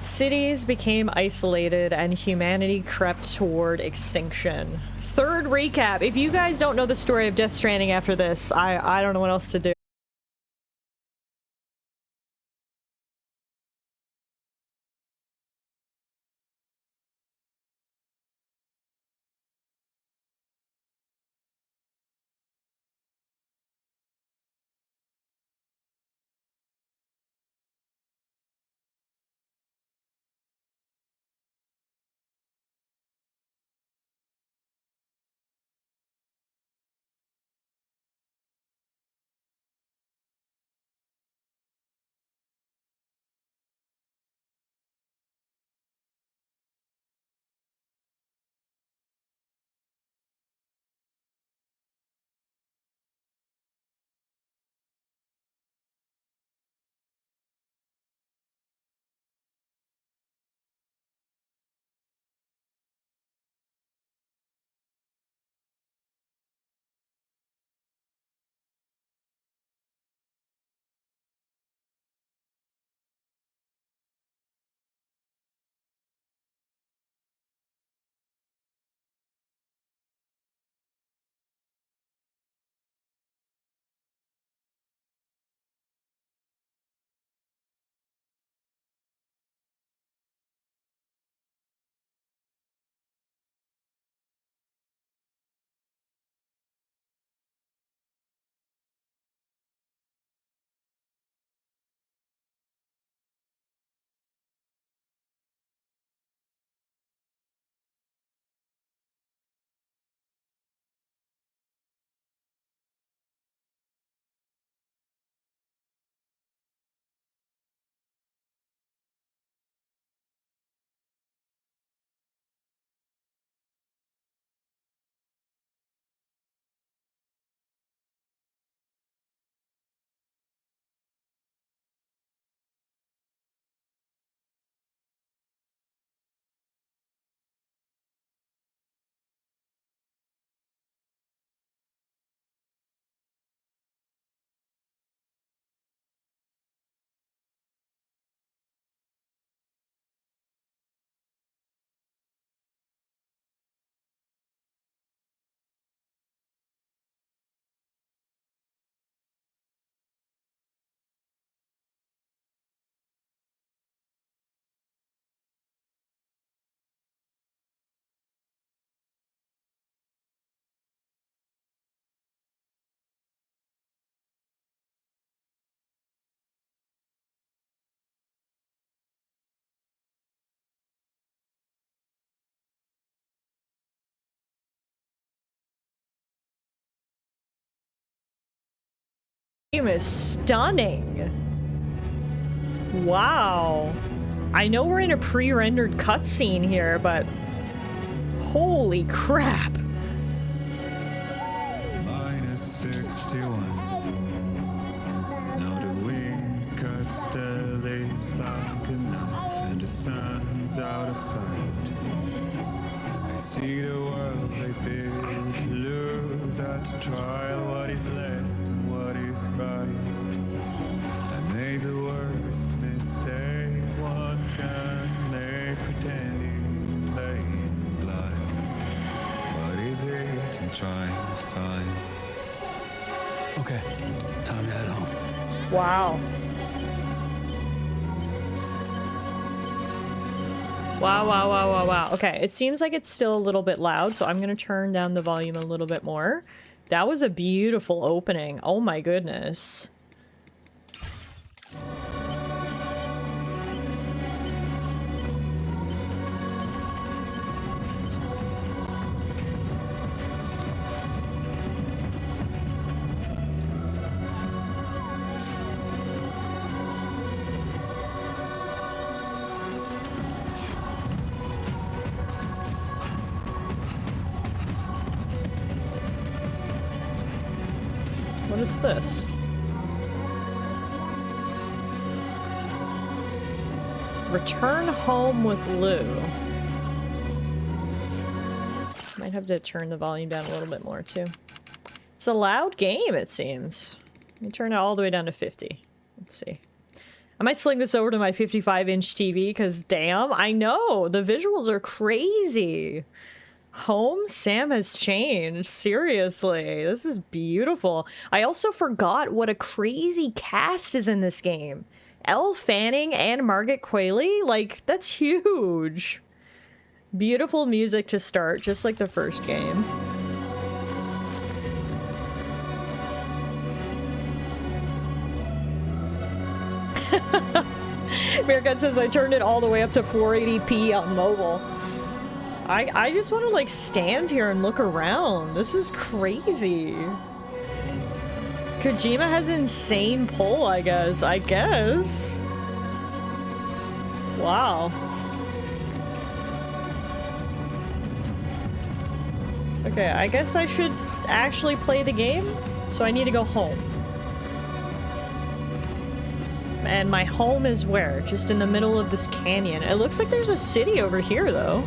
Cities became isolated and humanity crept toward extinction. Third recap. If you guys don't know the story of Death Stranding after this, I don't know what else to do. Game is stunning. Wow. I know we're in a pre-rendered cutscene here, but holy crap. -61. Now the wind cuts the leaves like a knife, and the sun's out of sight. I see the world they build to lose at the trial, what is left and what is right. I made the worst mistake one can make, pretending and playing blind. What is it I'm trying to find? Okay, time to head home. Wow. Wow. Okay, it seems like it's still a little bit loud, so I'm gonna turn down the volume a little bit more. That was a beautiful opening. Oh my goodness. What is this? Return home with Lou. Might have to turn the volume down a little bit more too. It's a loud game, it seems. Let me turn it all the way down to 50. Let's see. I might sling this over to my 55-inch TV because damn, I know, the visuals are crazy. Home? Sam has changed. Seriously. This is beautiful. I also forgot what a crazy cast is in this game. Elle Fanning and Margaret Qualley? Like, that's huge. Beautiful music to start, just like the first game. Meerkat says I turned it all the way up to 480p on mobile. I just want to, like, stand here and look around. This is crazy. Kojima has an insane pull, I guess. Wow. Okay, I guess I should actually play the game, so I need to go home. And my home is where? Just in the middle of this canyon. It looks like there's a city over here, though.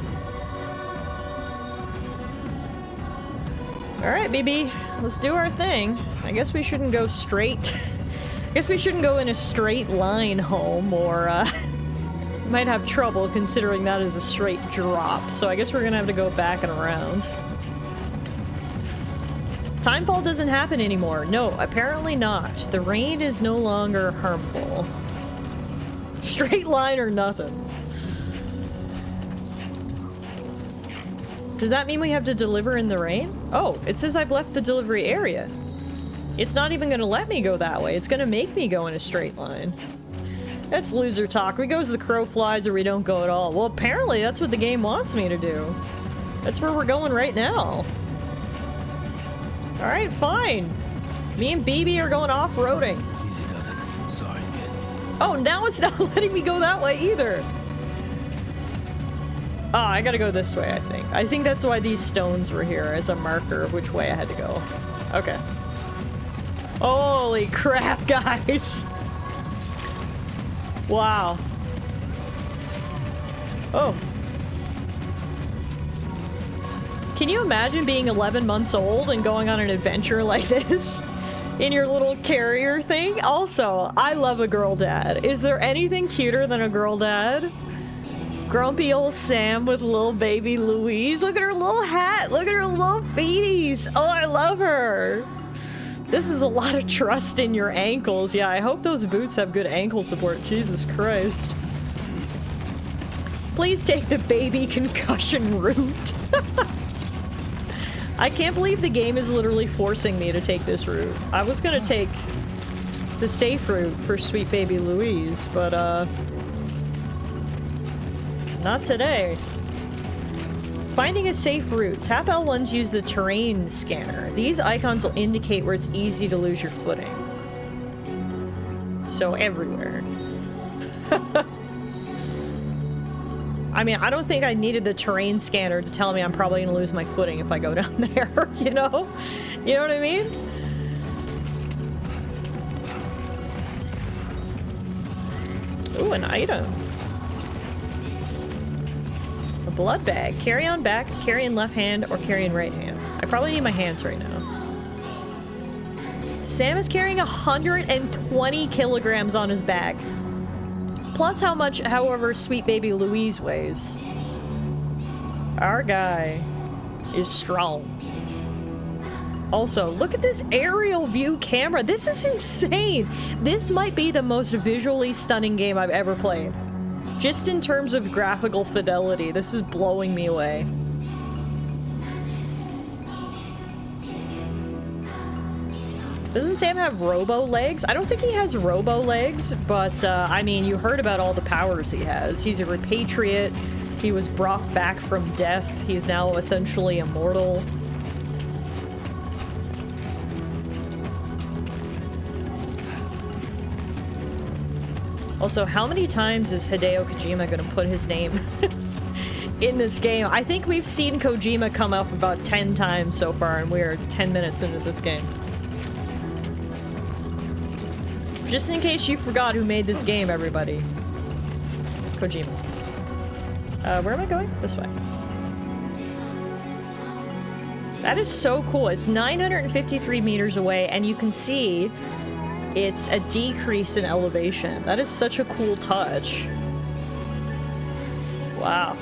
Alright, BB. Let's do our thing. I guess we shouldn't go straight. I guess we shouldn't go in a straight line home, or, might have trouble considering that is a straight drop. So I guess we're gonna have to go back and around. Timefall doesn't happen anymore. No, apparently not. The rain is no longer harmful. Straight line or nothing. Does that mean we have to deliver in the rain? Oh, it says I've left the delivery area. It's not even gonna let me go that way. It's gonna make me go in a straight line. That's loser talk. We go as the crow flies or we don't go at all. Well, apparently that's what the game wants me to do. That's where we're going right now. Alright, fine. Me and BB are going off-roading. Easy does it. Sorry, kid. Oh, now it's not letting me go that way either. Oh, I gotta go this way, I think. I think that's why these stones were here, as a marker of which way I had to go. Okay. Holy crap, guys! Wow. Oh. Can you imagine being 11 months old and going on an adventure like this? In your little carrier thing? Also, I love a girl dad. Is there anything cuter than a girl dad? Grumpy old Sam with little baby Louise. Look at her little hat. Look at her little feeties. Oh, I love her. This is a lot of trust in your ankles. Yeah, I hope those boots have good ankle support. Jesus Christ. Please take the baby concussion route. I can't believe the game is literally forcing me to take this route. I was gonna take the safe route for sweet baby Louise, but not today. Finding a safe route. Tap L1s use the terrain scanner. These icons will indicate where it's easy to lose your footing. So everywhere. I mean, I don't think I needed the terrain scanner to tell me I'm probably gonna lose my footing if I go down there, you know? You know what I mean? Ooh, an item. A blood bag. Carry on back, carry in left hand, or carry in right hand. I probably need my hands right now. Sam is carrying 120 kilograms on his back. Plus how much, however, sweet baby Louise weighs. Our guy is strong. Also, look at this aerial view camera. This is insane. This might be the most visually stunning game I've ever played. Just in terms of graphical fidelity, this is blowing me away. Doesn't Sam have robo legs? I don't think he has robo legs, but I mean, you heard about all the powers he has. He's a repatriate. He was brought back from death. He's now essentially immortal. Also, how many times is Hideo Kojima gonna put his name in this game? I think we've seen Kojima come up about 10 times so far, and we're 10 minutes into this game. Just in case you forgot who made this game, everybody. Kojima. Where am I going? This way. That is so cool. It's 953 meters away, and you can see it's a decrease in elevation. That is such a cool touch. Wow.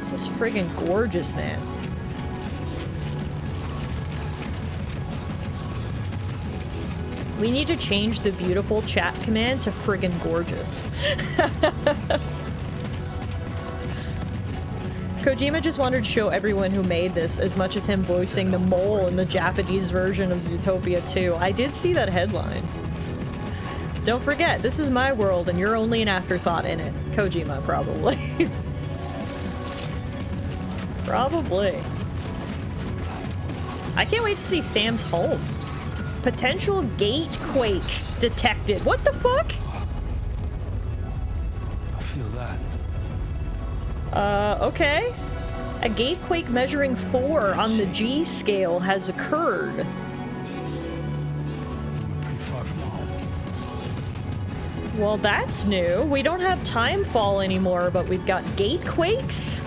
This is friggin' gorgeous, man. We need to change the beautiful chat command to friggin' gorgeous. Kojima just wanted to show everyone who made this as much as him voicing the mole in the Japanese version of Zootopia 2. I did see that headline. Don't forget, this is my world and you're only an afterthought in it. Kojima, probably. Probably. I can't wait to see Sam's home. Potential gate quake detected. What the fuck? I feel that. Okay. A gate quake measuring 4 on the G scale has occurred. Pretty far from home. Well, that's new. We don't have time fall anymore, but we've got gate quakes?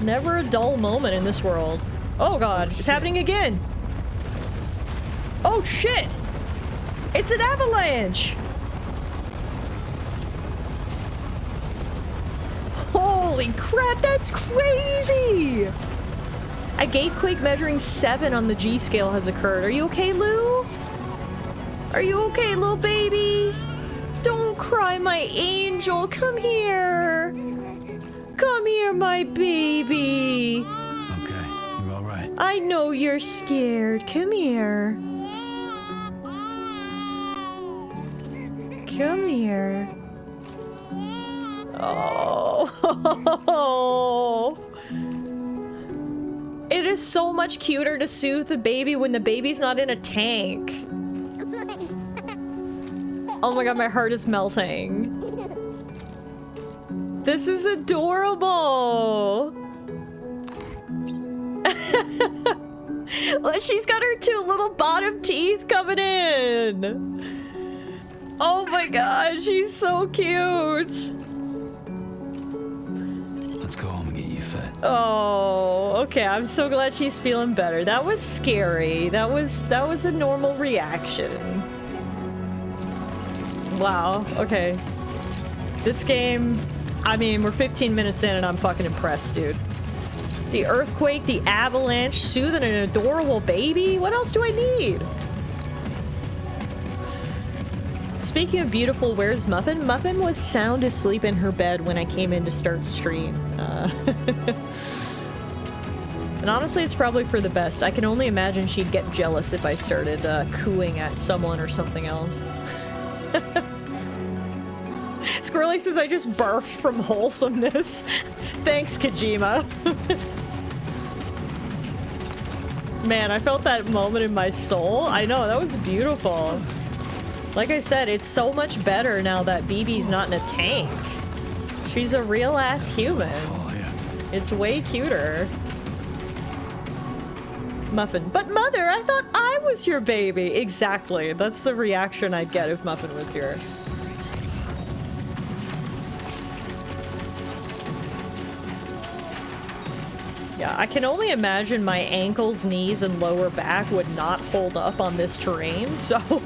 Never a dull moment in this world. Oh god, it's happening again. Oh shit! It's an avalanche! Holy crap, that's crazy! A gatequake measuring 7 on the G scale has occurred. Are you okay, Lou? Are you okay, little baby? Don't cry, my angel. Come here. Come here, my baby. Okay, you're all right. I know you're scared. Come here. Come here. Oh. It is so much cuter to soothe the baby when the baby's not in a tank. Oh my god, my heart is melting. This is adorable. She's got her 2 little bottom teeth coming in. Oh my god, she's so cute. Let's go home and get you fed. Oh, okay. I'm so glad she's feeling better. That was scary. That was a normal reaction. Wow. Okay. This game, I mean, we're 15 minutes in and I'm fucking impressed, dude. The earthquake, the avalanche, soothing an adorable baby. What else do I need? Speaking of beautiful, where's Muffin? Muffin was sound asleep in her bed when I came in to start stream. And honestly, it's probably for the best. I can only imagine she'd get jealous if I started cooing at someone or something else. Squirrely says I just barfed from wholesomeness. Thanks, Kojima. Man, I felt that moment in my soul. I know, that was beautiful. Like I said, it's so much better now that BB's not in a tank. She's a real-ass human. Oh, yeah. It's way cuter. Muffin. But Mother, I thought I was your baby. Exactly. That's the reaction I'd get if Muffin was here. Yeah, I can only imagine my ankles, knees, and lower back would not hold up on this terrain, so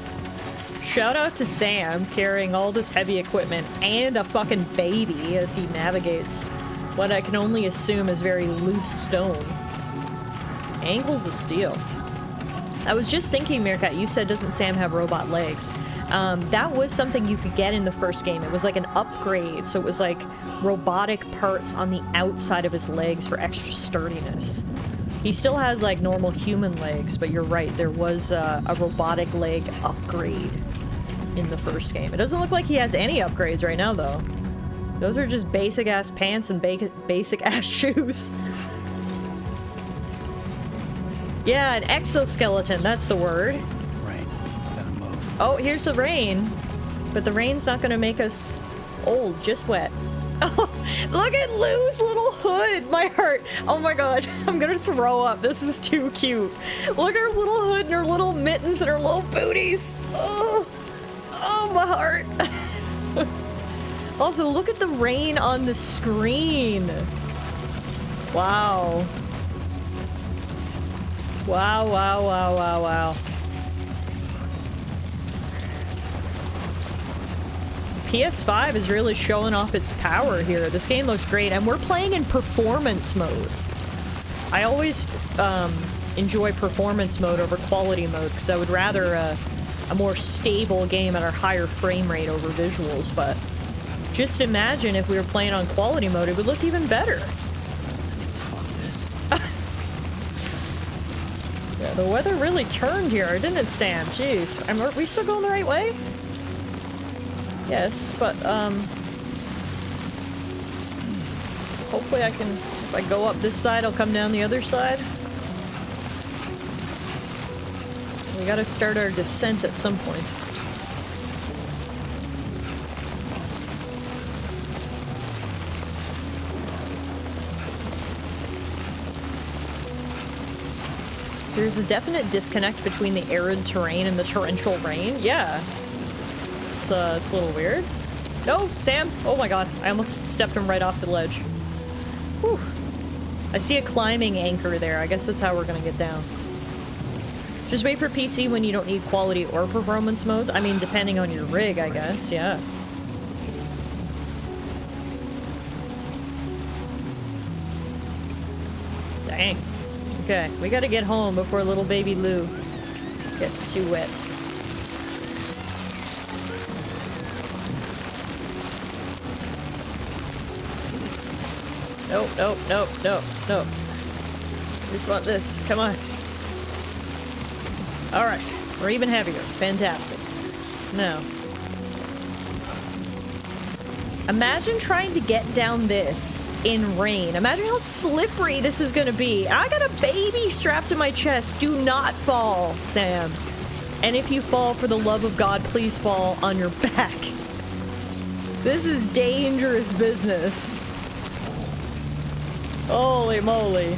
shout out to Sam carrying all this heavy equipment and a fucking baby as he navigates what I can only assume is very loose stone. Ankles of steel. I was just thinking, Meerkat, you said doesn't Sam have robot legs? That was something you could get in the first game. It was like an upgrade, so it was like robotic parts on the outside of his legs for extra sturdiness. He still has like normal human legs, but you're right, there was a robotic leg upgrade in the first game. It doesn't look like he has any upgrades right now, though. Those are just basic-ass pants and basic-ass shoes. Yeah, an exoskeleton, that's the word. Rain. Gotta move. Oh, here's the rain. But the rain's not gonna make us old, just wet. Oh, look at Lou's little hood! My heart! Oh my god, I'm gonna throw up. This is too cute. Look at her little hood and her little mittens and her little booties. Oh, oh my heart. Also, look at the rain on the screen. Wow. Wow, wow, wow, wow, wow. PS5 is really showing off its power here. This game looks great, and we're playing in performance mode. I always enjoy performance mode over quality mode, because I would rather a more stable game at a higher frame rate over visuals, but just imagine if we were playing on quality mode, it would look even better. Yeah, the weather really turned here, didn't it, Sam? Jeez. Are we still going the right way? Yes, but, hopefully I can, if I go up this side, I'll come down the other side. We gotta start our descent at some point. There's a definite disconnect between the arid terrain and the torrential rain. Yeah. It's a little weird. No, Sam! Oh my god, I almost stepped him right off the ledge. Whew. I see a climbing anchor there. I guess that's how we're gonna get down. Just wait for PC when you don't need quality or performance modes. I mean, depending on your rig, I guess, yeah. Dang. Okay, we gotta get home before little baby Lou gets too wet. Nope, nope, nope, nope, nope. Just want this. Come on. Alright, we're even heavier. Fantastic. Now. Imagine trying to get down this in rain. Imagine how slippery this is gonna be. I got a baby strapped to my chest. Do not fall, Sam. And if you fall, for the love of God, please fall on your back. This is dangerous business. Holy moly.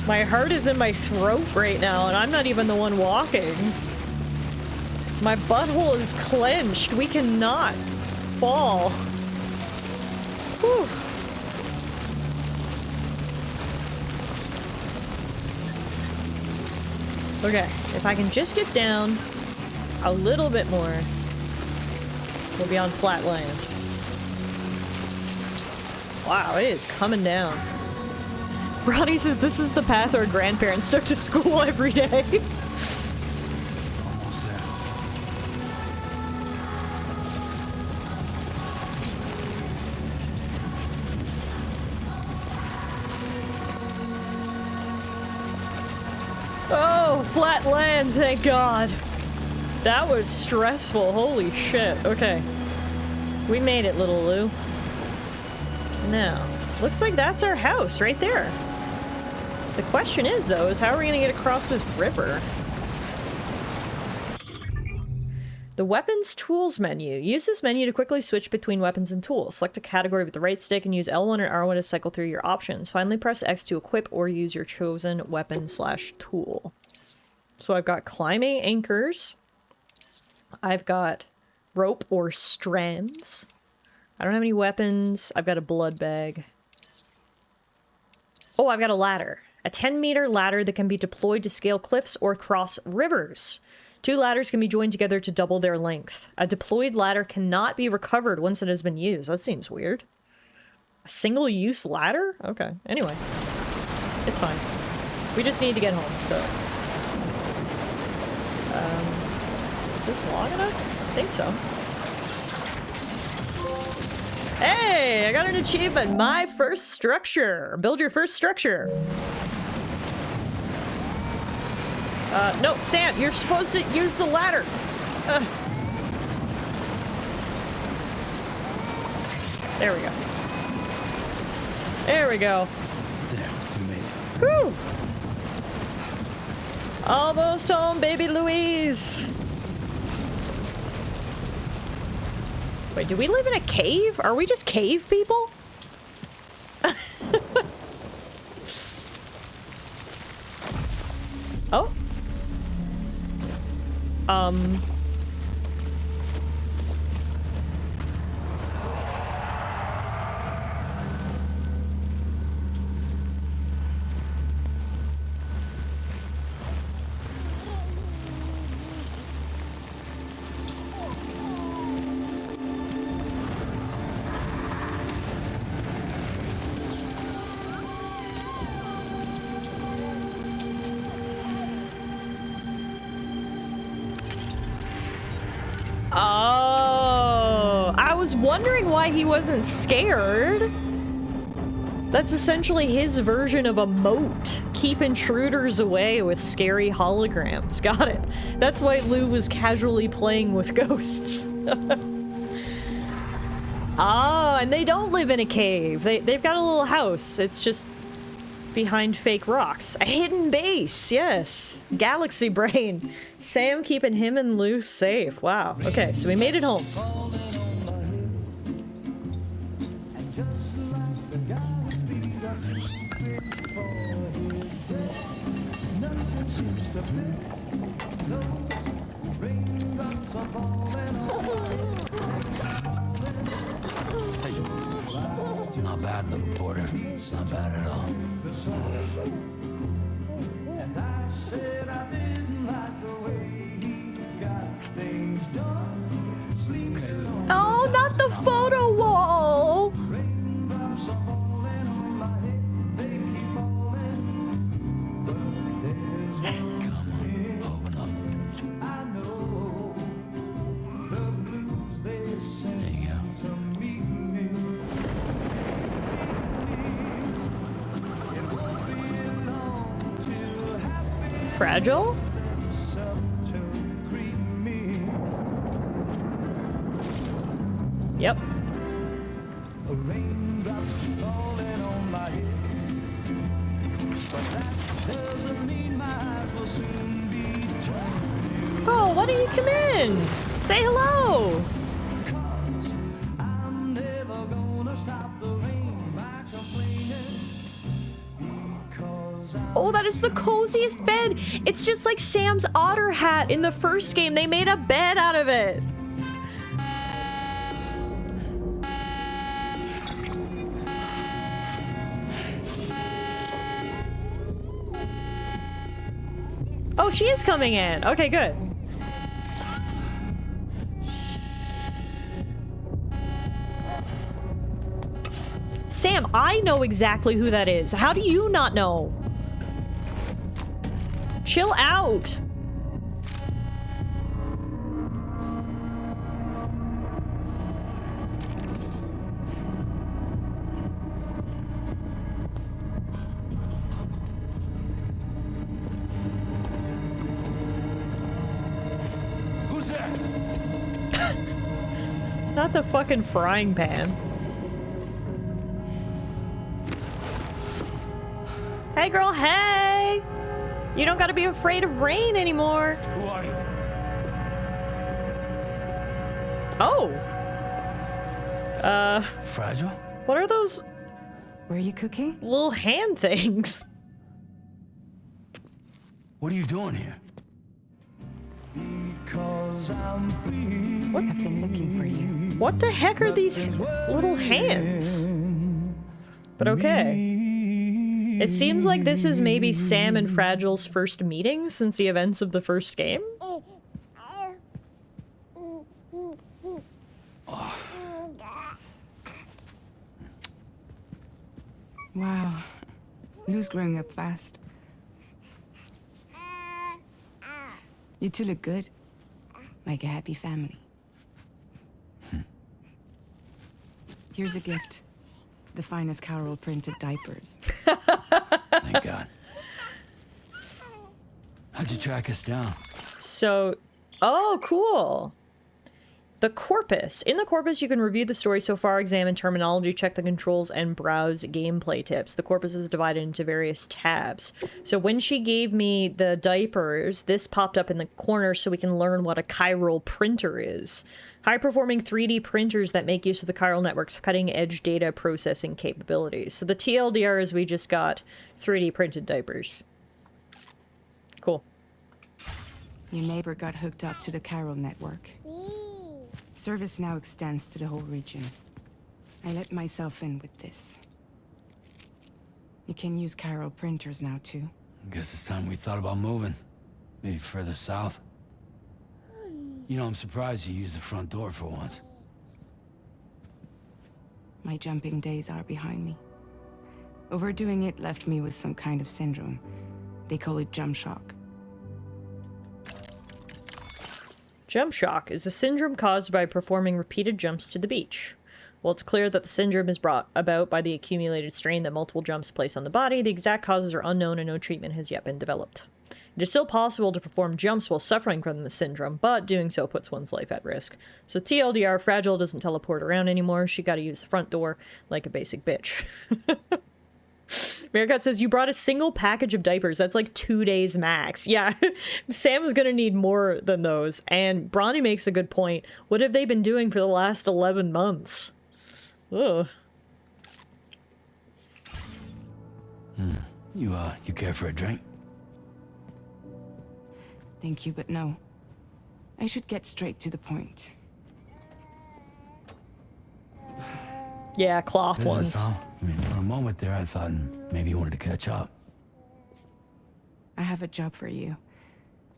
My heart is in my throat right now, and I'm not even the one walking. My butthole is clenched. We cannot fall. Whew. Okay, if I can just get down a little bit more, we'll be on flat land. Wow, it is coming down. Ronnie says this is the path our grandparents took to school every day. Almost there. Oh, flat land, thank God. That was stressful, holy shit. Okay. We made it, little Lou. Now, looks like that's our house right there. The question is, though, is how are we gonna get across this river? The weapons tools menu. Use this menu to quickly switch between weapons and tools. Select a category with the right stick and use L1 or R1 to cycle through your options. Finally, press X to equip or use your chosen weapon / tool. So I've got climbing anchors. I've got rope or strands. I don't have any weapons. I've got a blood bag. Oh, I've got a ladder. A 10-meter ladder that can be deployed to scale cliffs or cross rivers. 2 ladders can be joined together to double their length. A deployed ladder cannot be recovered once it has been used. That seems weird. A single-use ladder? Okay. Anyway. It's fine. We just need to get home, so... is this long enough? I think so. Hey! I got an achievement! My first structure! Build your first structure! No, Sam, you're supposed to use the ladder. There we go. There we go. There, we made it. Whew! Almost home, baby Louise. Wait, do we live in a cave? Are we just cave people? Oh. Oh, I was wondering why he wasn't scared. That's essentially his version of a moat. Keep intruders away with scary holograms. Got it. That's why Lou was casually playing with ghosts. Ah, and they don't live in a cave. They've got a little house. It's just behind fake rocks. A hidden base, yes. Galaxy brain. Sam keeping him and Lou safe. Wow. Okay, so we made it home. Not bad, little porter. Not bad at all. Oh, not the photo wall! Fragile? Yep. Oh, why don't you come in? Say hello! Oh, that is the coziest bed! It's just like Sam's otter hat in the first game. They made a bed out of it. Oh, she is coming in. Okay, good. Sam, I know exactly who that is. How do you not know? Chill out. Who's there? Not the fucking frying pan. Hey girl, hey! You don't gotta be afraid of rain anymore. Who are you? Oh! Fragile? What are those Were you cooking? little hand things? What are you doing here? I've been looking for you. What the heck are these little hands? But okay. It seems like this is maybe Sam and Fragile's first meeting since the events of the first game. Wow. Lou's growing up fast. You two look good. Like a happy family. Here's a gift. The finest chiral printed diapers. Thank God. How'd you track us down? So, oh, cool. The corpus. In the corpus, you can review the story so far, examine terminology, check the controls, and browse gameplay tips. The corpus is divided into various tabs. So when she gave me the diapers, this popped up in the corner so we can learn what a chiral printer is. High-performing 3D printers that make use of the chiral network's cutting-edge data processing capabilities. So the TLDR is we just got 3D printed diapers. Cool. Your neighbor got hooked up to the chiral network. Service now extends to the whole region. I let myself in with this. You can use chiral printers now too. Guess it's time we thought about moving. Maybe further south. You know, I'm surprised you used the front door for once. My jumping days are behind me. Overdoing it left me with some kind of syndrome. They call it jump shock. Jump shock is a syndrome caused by performing repeated jumps to the beach. While it's clear that the syndrome is brought about by the accumulated strain that multiple jumps place on the body, the exact causes are unknown and no treatment has yet been developed. It is still possible to perform jumps while suffering from the syndrome, but doing so puts one's life at risk. So TLDR, Fragile doesn't teleport around anymore. She gotta use the front door like a basic bitch. Meerkat says, you brought a single package of diapers. That's like 2 days max. Yeah, Sam is gonna need more than those. And Bronny makes a good point. What have they been doing for the last 11 months? Ugh. You care for a drink? Thank you, but no. I should get straight to the point. Yeah, cloth Business, ones. huh? I mean, for a moment there, I thought maybe you wanted to catch up. I have a job for you.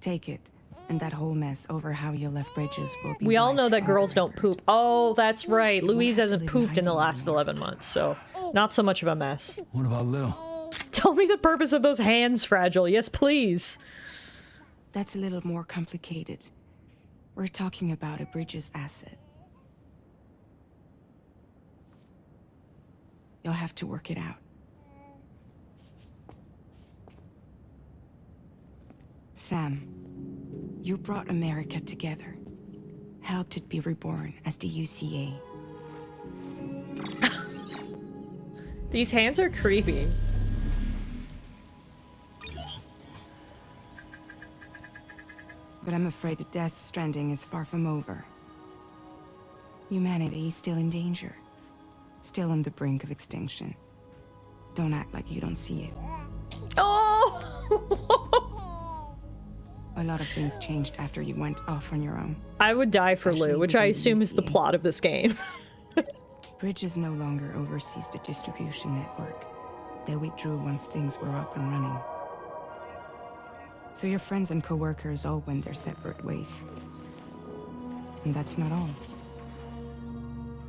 Take it, and that whole mess over how you left Bridges will be We all know wiped that from girls the don't record. poop. Oh, that's right. won't Louise have to hasn't live in pooped in the hiding last anymore. 11 months, so not so much of a mess. What about Lou? Tell me the purpose of those hands, Fragile. Yes, please. That's a little more complicated. We're talking about a Bridges asset. You'll have to work it out. Sam, you brought America together. Helped it be reborn as the UCA. These hands are creepy. But I'm afraid that Death Stranding is far from over. Humanity is still in danger. Still on the brink of extinction. Don't act like you don't see it. Oh! A lot of things changed after you went off on your own. I would die for Especially Lou, which I within the assume is the UCA. plot of this game. Bridges no longer oversees the distribution network. They withdrew once things were up and running. So your friends and co-workers all went their separate ways. And that's not all.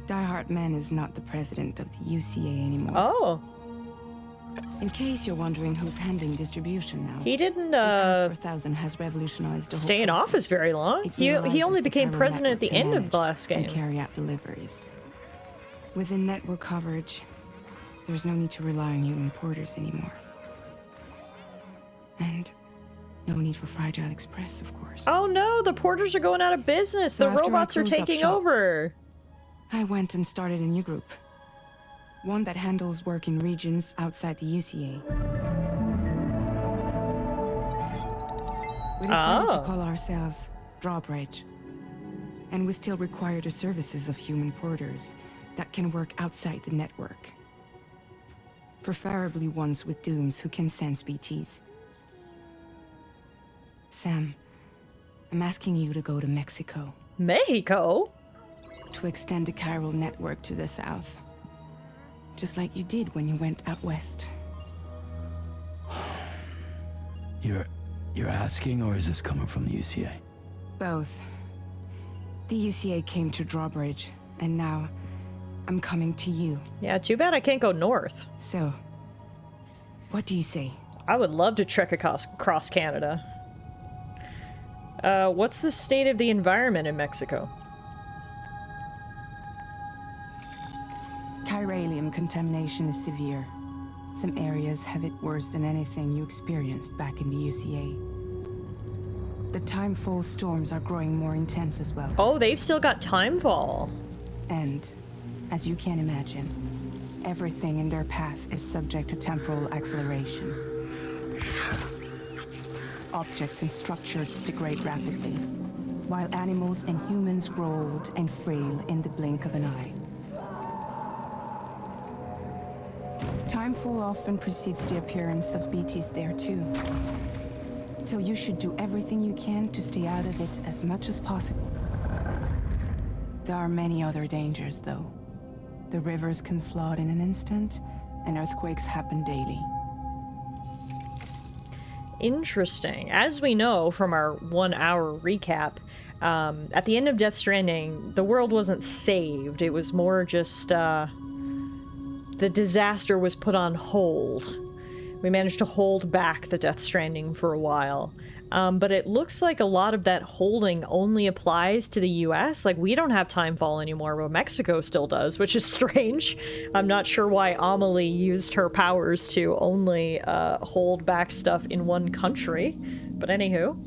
Die Hard Man is not the president of the UCA anymore. Oh, In case you're wondering who's handling distribution now. he didn't The Pass for 1000 has revolutionized the whole stay in process. office very long. It He utilizes only the became chiral president at network the to end of manage the last and game. carry out deliveries. Within network coverage, there's no need to rely on human porters anymore. And no need for Fragile Express, of course. Oh no, the porters are going out of business. So The after I robots are closed up taking shop- over. I went and started a new group. One that handles work in regions outside the UCA. We decided to Oh. call ourselves Drawbridge. And we still require the services of human porters that can work outside the network. Preferably ones with dooms who can sense BTs. Sam, I'm asking you to go to Mexico. Mexico? To extend the chiral network to the south. Just like you did when you went out west. You're asking, or is this coming from the UCA? Both. The UCA came to Drawbridge, and now I'm coming to you. Yeah, too bad I can't go north. So, what do you say? I would love to trek across Canada. What's the state of the environment in Mexico? Chiralium contamination is severe. Some areas have it worse than anything you experienced back in the UCA. The timefall storms are growing more intense as well. Oh, they've still got timefall. And, as you can imagine, everything in their path is subject to temporal acceleration. Objects and structures degrade rapidly, while animals and humans grow old and frail in the blink of an eye. Timefall often precedes the appearance of BTs there too. So you should do everything you can to stay out of it as much as possible. There are many other dangers, though. The rivers can flood in an instant, and earthquakes happen daily. Interesting. As we know from our 1 hour recap, at the end of Death Stranding, the world wasn't saved. It was more just, the disaster was put on hold. We managed to hold back the Death Stranding for a while. But it looks like a lot of that holding only applies to the US. Like, we don't have timefall anymore, but Mexico still does, which is strange. I'm not sure why Amelie used her powers to only hold back stuff in one country. But anywho,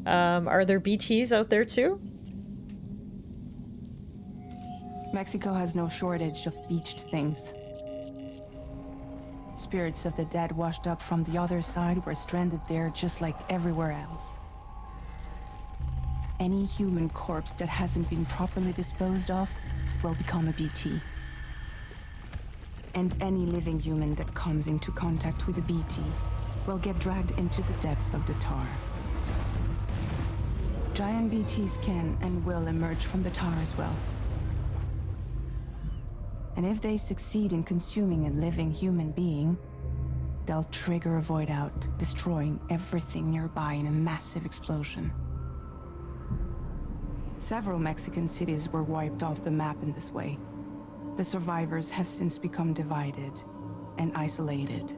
are there BTs out there too? Mexico has no shortage of beached things. Spirits of the dead washed up from the other side were stranded there just like everywhere else. Any human corpse that hasn't been properly disposed of will become a BT. And any living human that comes into contact with a BT will get dragged into the depths of the tar. Giant BTs can and will emerge from the tar as well. And if they succeed in consuming a living human being, they'll trigger a void out, destroying everything nearby in a massive explosion. Several Mexican cities were wiped off the map in this way. The survivors have since become divided and isolated.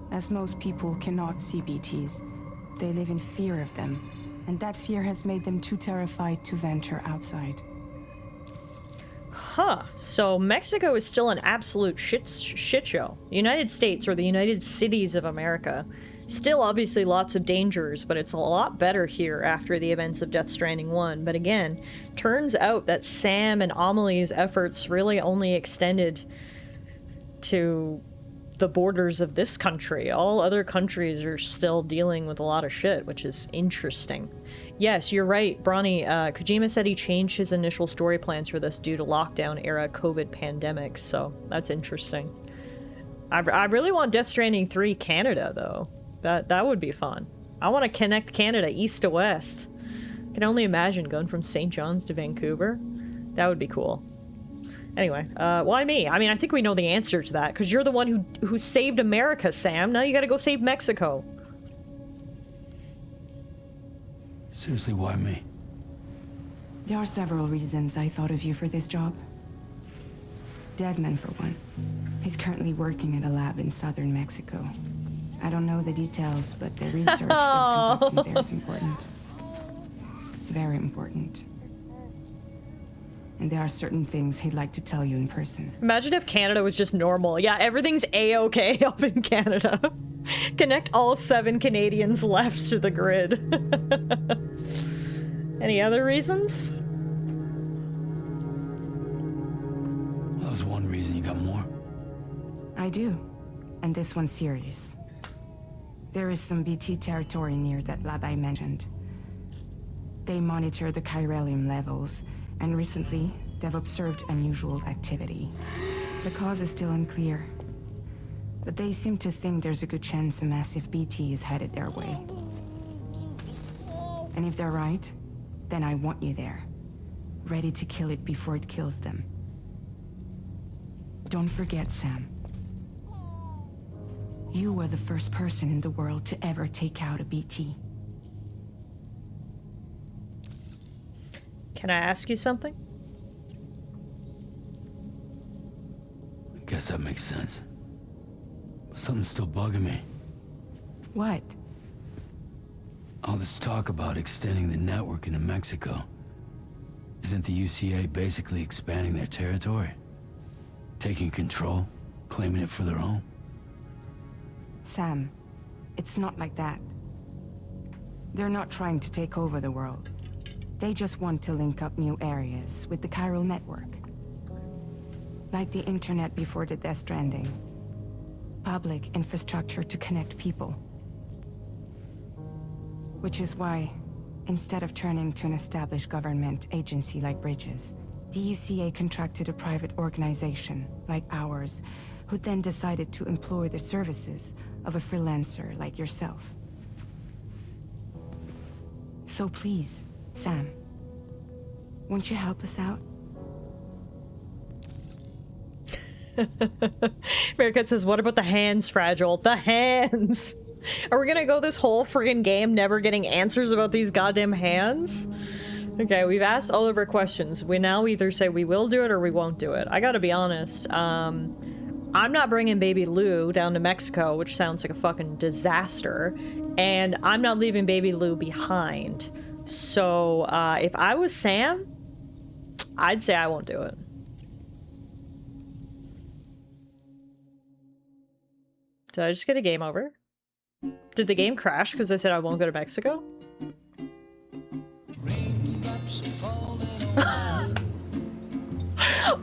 As most people cannot see BTs, they live in fear of them, and that fear has made them too terrified to venture outside. Huh. So Mexico is still an absolute shit show. The United States, or the United Cities of America, still obviously lots of dangers, but it's a lot better here after the events of Death Stranding 1. But again, turns out that Sam and Amelie's efforts really only extended to the borders of this country. All other countries are still dealing with a lot of shit, which is interesting. Yes, you're right, Bronny. Kojima said he changed his initial story plans for this due to lockdown-era COVID pandemics, so that's interesting. I really want Death Stranding 3 Canada, though. That would be fun. I want to connect Canada east to west. I can only imagine going from St. John's to Vancouver. That would be cool. Anyway, why me? I mean, I think we know the answer to that, because you're the one who saved America, Sam. Now you gotta go save Mexico. Seriously, why me? There are several reasons I thought of you for this job. Deadman, for one. He's currently working at a lab in southern Mexico. I don't know the details, but the research they're conducting there is important. Very important. And there are certain things he'd like to tell you in person. Imagine if Canada was just normal. Yeah, everything's A-okay up in Canada. Connect all 7 Canadians left to the grid. Any other reasons? That was one reason. You got more? I do. And this one's serious. There is some BT territory near that lab I mentioned. They monitor the chiralium levels, and recently, they've observed unusual activity. The cause is still unclear, but they seem to think there's a good chance a massive BT is headed their way. And if they're right, then I want you there, ready to kill it before it kills them. Don't forget, Sam. You were the first person in the world to ever take out a BT. Can I ask you something? I guess that makes sense. But something's still bugging me. What? All this talk about extending the network into Mexico. Isn't the UCA basically expanding their territory? Taking control? Claiming it for their own? Sam, it's not like that. They're not trying to take over the world. They just want to link up new areas with the chiral network. Like the internet before the Death Stranding. Public infrastructure to connect people. Which is why, instead of turning to an established government agency like Bridges, the UCA contracted a private organization, like ours, who then decided to employ the services of a freelancer like yourself. So please, Sam, won't you help us out? Meerkat says, what about the hands, Fragile? The hands! Are we gonna go this whole friggin' game never getting answers about these goddamn hands? Okay, we've asked all of our questions. We now either say we will do it or we won't do it. I gotta be honest, I'm not bringing baby Lou down to Mexico, which sounds like a fucking disaster, and I'm not leaving baby Lou behind. So, if I was Sam, I'd say I won't do it. Did I just get a game over? Did the game crash because I said I won't go to Mexico?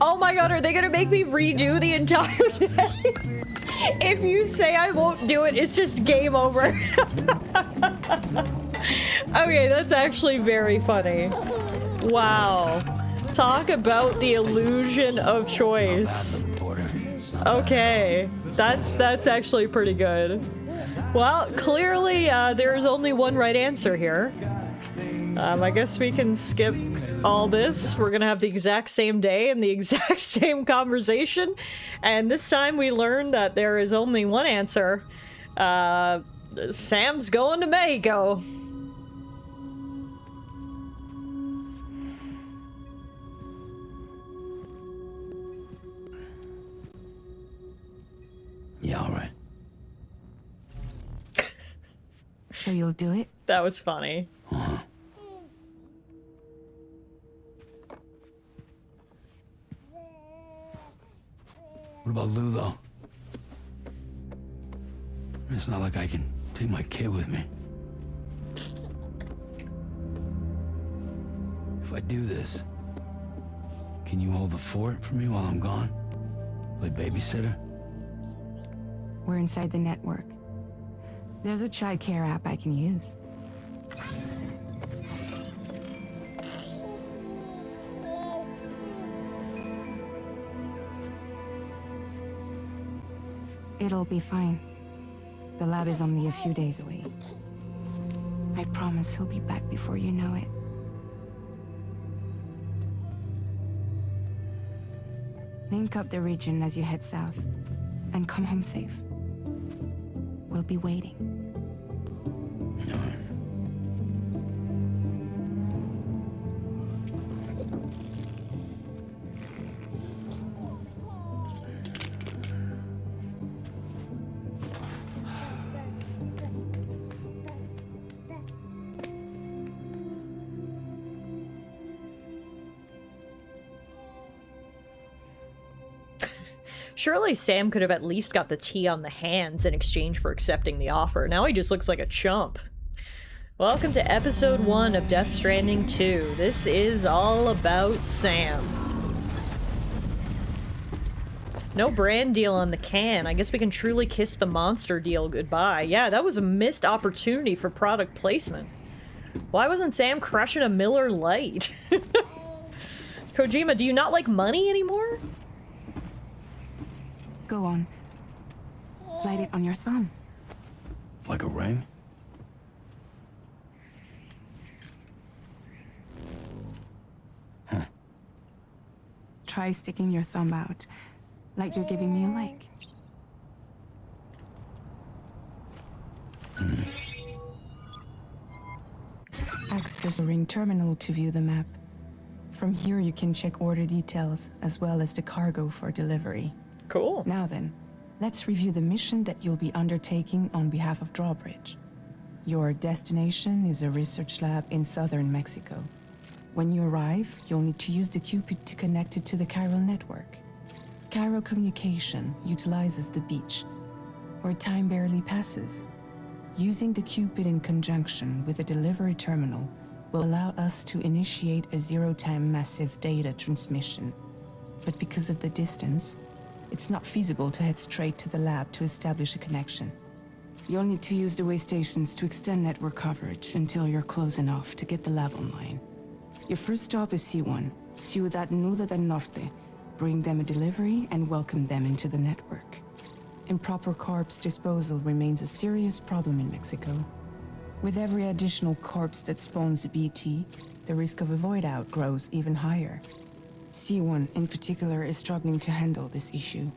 Oh my god, are they gonna make me redo the entire day? If you say I won't do it, it's just game over. Okay, that's actually very funny. Wow. Talk about the illusion of choice. Okay, that's actually pretty good. Well, clearly there is only one right answer here. I guess we can skip all this. We're gonna have the exact same day and the exact same conversation. And this time we learned that there is only one answer. Sam's going to Mexico. Yeah, all right. So you'll do it? That was funny. Uh-huh. What about Lou, though? It's not like I can take my kid with me. If I do this, can you hold the fort for me while I'm gone? Play babysitter? We're inside the network. There's a child care app I can use. It'll be fine. The lab is only a few days away. I promise he'll be back before you know it. Link up the region as you head south, and come home safe. We'll be waiting. All right. Surely Sam could have at least got the tea on the hands in exchange for accepting the offer. Now he just looks like a chump. Welcome to episode 1 of Death Stranding 2. This is all about Sam. No brand deal on the can. I guess we can truly kiss the monster deal goodbye. Yeah, that was a missed opportunity for product placement. Why wasn't Sam crushing a Miller Lite? Kojima, do you not like money anymore? Go on. Slide it on your thumb. Like a ring? Huh. Try sticking your thumb out, like you're giving me a like. Access the ring terminal to view the map. From here you can check order details as well as the cargo for delivery. Cool. Now then, let's review the mission that you'll be undertaking on behalf of Drawbridge. Your destination is a research lab in southern Mexico. When you arrive, you'll need to use the Cupid to connect it to the chiral network. Chiral communication utilizes the beach, where time barely passes. Using the Cupid in conjunction with a delivery terminal will allow us to initiate a zero-time massive data transmission. But because of the distance, it's not feasible to head straight to the lab to establish a connection. You'll need to use the way stations to extend network coverage until you're close enough to get the lab online. Your first stop is C1, Ciudad Nuda del Norte. Bring them a delivery and welcome them into the network. Improper corpse disposal remains a serious problem in Mexico. With every additional corpse that spawns a BT, the risk of a void out grows even higher. C1 in particular is struggling to handle this issue.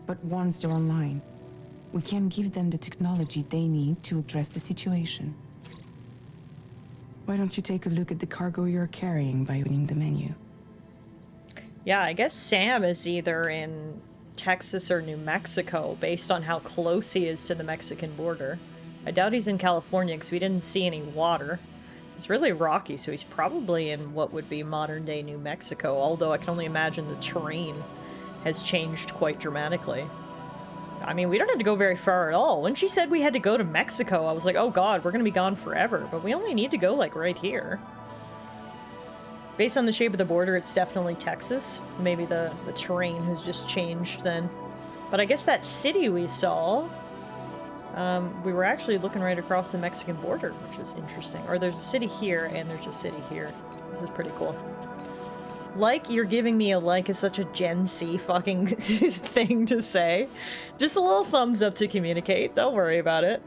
But once they're online, we can give them the technology they need to address the situation. Why don't you take a look at the cargo you're carrying by opening the menu? Yeah, I guess Sam is either in Texas or New Mexico, based on how close he is to the Mexican border. I doubt he's in California because we didn't see any water. It's really rocky, so he's probably in what would be modern-day New Mexico, although I can only imagine the terrain has changed quite dramatically. I mean, we don't have to go very far at all. When she said we had to go to Mexico, I was like, oh god, we're gonna be gone forever, but we only need to go, like, right here. Based on the shape of the border, it's definitely Texas. Maybe the terrain has just changed then. But I guess that city we saw, we were actually looking right across the Mexican border, which is interesting. Or there's a city here, and there's a city here. This is pretty cool. Like, you're giving me a like is such a Gen Z fucking thing to say. Just a little thumbs up to communicate. Don't worry about it.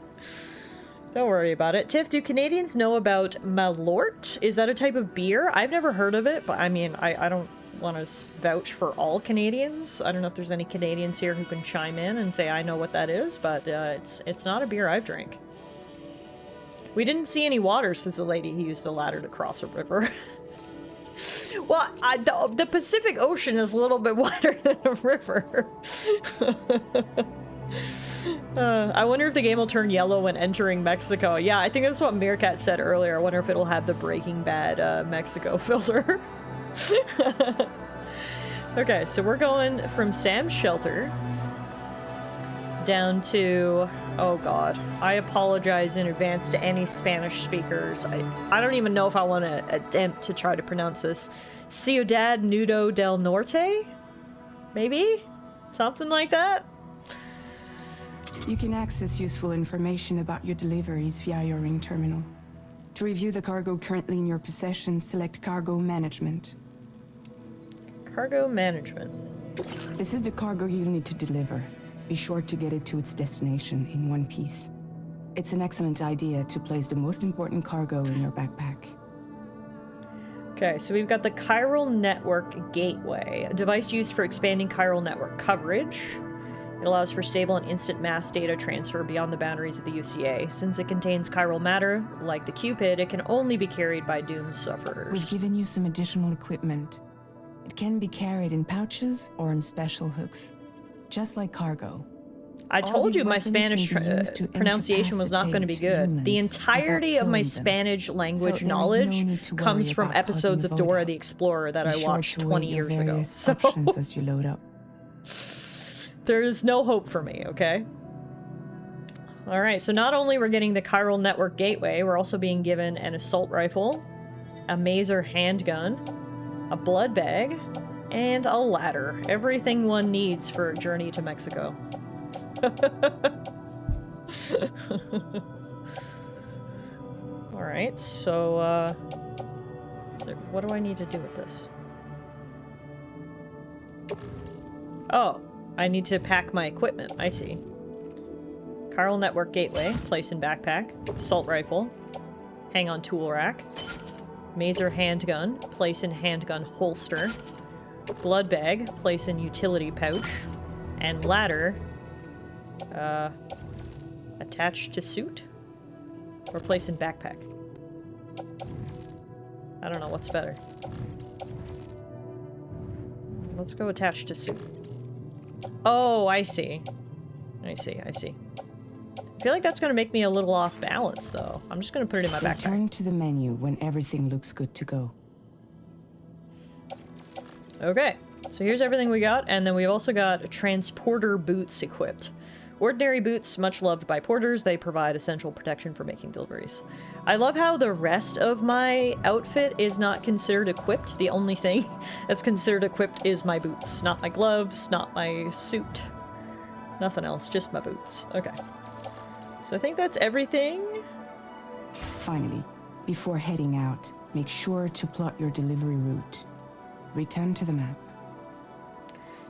Don't worry about it. Tiff, do Canadians know about Malort? Is that a type of beer? I've never heard of it, but I mean, I don't want to vouch for all Canadians. I don't know if there's any Canadians here who can chime in and say I know what that is, but it's not a beer I've drank. We didn't see any water, says the lady who used the ladder to cross a river. Well, the Pacific Ocean is a little bit wider than a river. I wonder if the game will turn yellow when entering Mexico. Yeah, I think that's what Meerkat said earlier. I wonder if it'll have the Breaking Bad Mexico filter. Okay, so we're going from Sam's shelter down to... Oh god. I apologize in advance to any Spanish speakers. I don't even know if I want to attempt to try to pronounce this. Ciudad Nudo del Norte? Maybe? Something like that? You can access useful information about your deliveries via your ring terminal. To review the cargo currently in your possession, select Cargo Management. Cargo Management. This is the cargo you'll need to deliver. Be sure to get it to its destination in one piece. It's an excellent idea to place the most important cargo in your backpack. Okay, so we've got the Chiral Network Gateway, a device used for expanding chiral network coverage. It allows for stable and instant mass data transfer beyond the boundaries of the UCA. Since it contains chiral matter, like the Cupid, it can only be carried by doomed sufferers. We've given you some additional equipment. It can be carried in pouches or in special hooks, just like cargo. I told you my Spanish pronunciation was not going to be good. The entirety of my Spanish language knowledge comes from episodes of Dora the Explorer that I watched 20 years ago. So as you load up. There is no hope for me, okay? Alright, so not only we're getting the Chiral Network Gateway, we're also being given an assault rifle, a maser handgun, a blood bag, and a ladder. Everything one needs for a journey to Mexico. Alright, so, what do I need to do with this? Oh, I need to pack my equipment. I see. Chiral network gateway, place in backpack. Assault rifle, hang on tool rack. Maser handgun, place in handgun holster. Blood bag, place in utility pouch. And ladder, attached to suit? Or place in backpack? I don't know, what's better? Let's go attached to suit. Oh, I see. I see. I feel like that's gonna make me a little off balance, though. I'm just gonna put it in my backpack. Return to the menu when everything looks good to go. Okay, so here's everything we got, and then we've also got transporter boots equipped. Ordinary boots, much loved by porters, they provide essential protection for making deliveries. I love how the rest of my outfit is not considered equipped. The only thing that's considered equipped is my boots. Not my gloves, not my suit. Nothing else, just my boots. Okay. So I think that's everything. Finally, before heading out, make sure to plot your delivery route. Return to the map.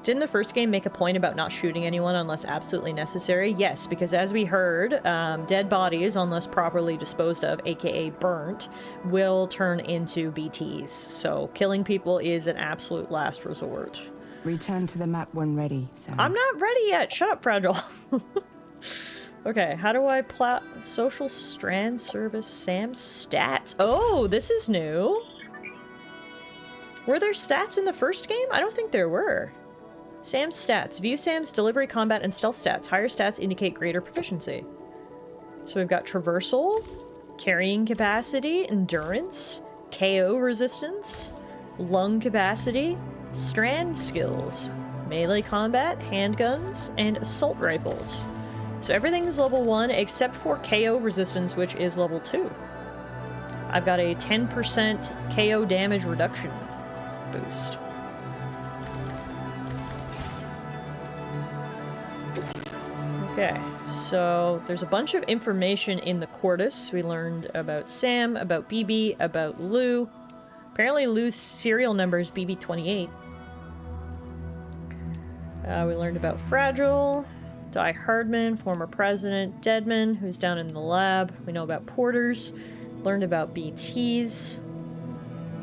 Didn't the first game make a point about not shooting anyone unless absolutely necessary? Yes, because as we heard, dead bodies, unless properly disposed of, aka burnt, will turn into BTs. So killing people is an absolute last resort. Return to the map when ready, Sam. I'm not ready yet. Shut up, Fragile. Okay, how do I plot social strand service Sam's stats? Oh, this is new. Were there stats in the first game? I don't think there were. Sam's stats. View Sam's delivery, combat, and stealth stats. Higher stats indicate greater proficiency. So we've got traversal, carrying capacity, endurance, KO resistance, lung capacity, strand skills, melee combat, handguns, and assault rifles. So everything's level 1 except for KO resistance, which is level 2. I've got a 10% KO damage reduction boost. Okay, so there's a bunch of information in the Quartus. We learned about Sam, about BB, about Lou. Apparently Lou's serial number is BB28. We learned about Fragile, Di Hardman, former president, Deadman, who's down in the lab. We know about Porters. Learned about BTs.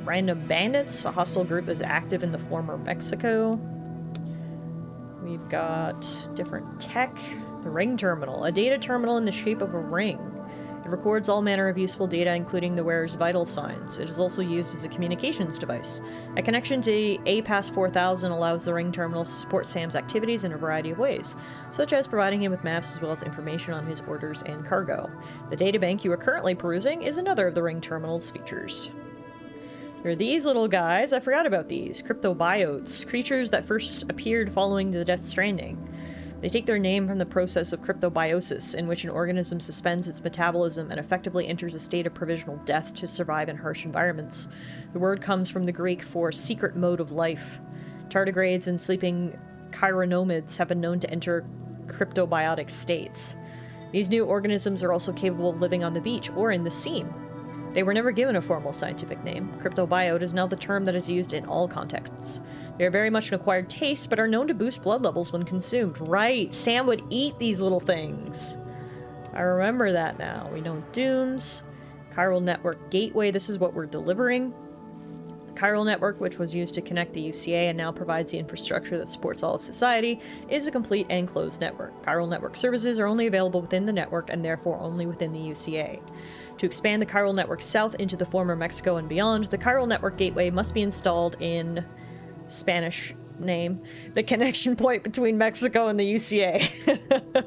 Random Bandits, a hostile group that's active in the former Mexico. We've got different tech. The ring terminal, a data terminal in the shape of a ring. It records all manner of useful data, including the wearer's vital signs. It is also used as a communications device. A connection to APAS 4000 allows the ring terminal to support Sam's activities in a variety of ways, such as providing him with maps as well as information on his orders and cargo. The databank you are currently perusing is another of the ring terminal's features. There are these little guys. I forgot about these. Cryptobiotes, creatures that first appeared following the Death Stranding. They take their name from the process of cryptobiosis, in which an organism suspends its metabolism and effectively enters a state of provisional death to survive in harsh environments. The word comes from the Greek for secret mode of life. Tardigrades and sleeping chironomids have been known to enter cryptobiotic states. These new organisms are also capable of living on the beach or in the sea. They were never given a formal scientific name. Cryptobiote is now the term that is used in all contexts. They are very much an acquired taste, but are known to boost blood levels when consumed. Right, Sam would eat these little things. I remember that now. We know Dooms. Chiral Network Gateway, this is what we're delivering. The Chiral Network, which was used to connect the UCA and now provides the infrastructure that supports all of society, is a complete and closed network. Chiral Network services are only available within the network and therefore only within the UCA. To expand the Chiral Network south into the former Mexico and beyond, the Chiral Network Gateway must be installed in Spanish name, the connection point between Mexico and the UCA.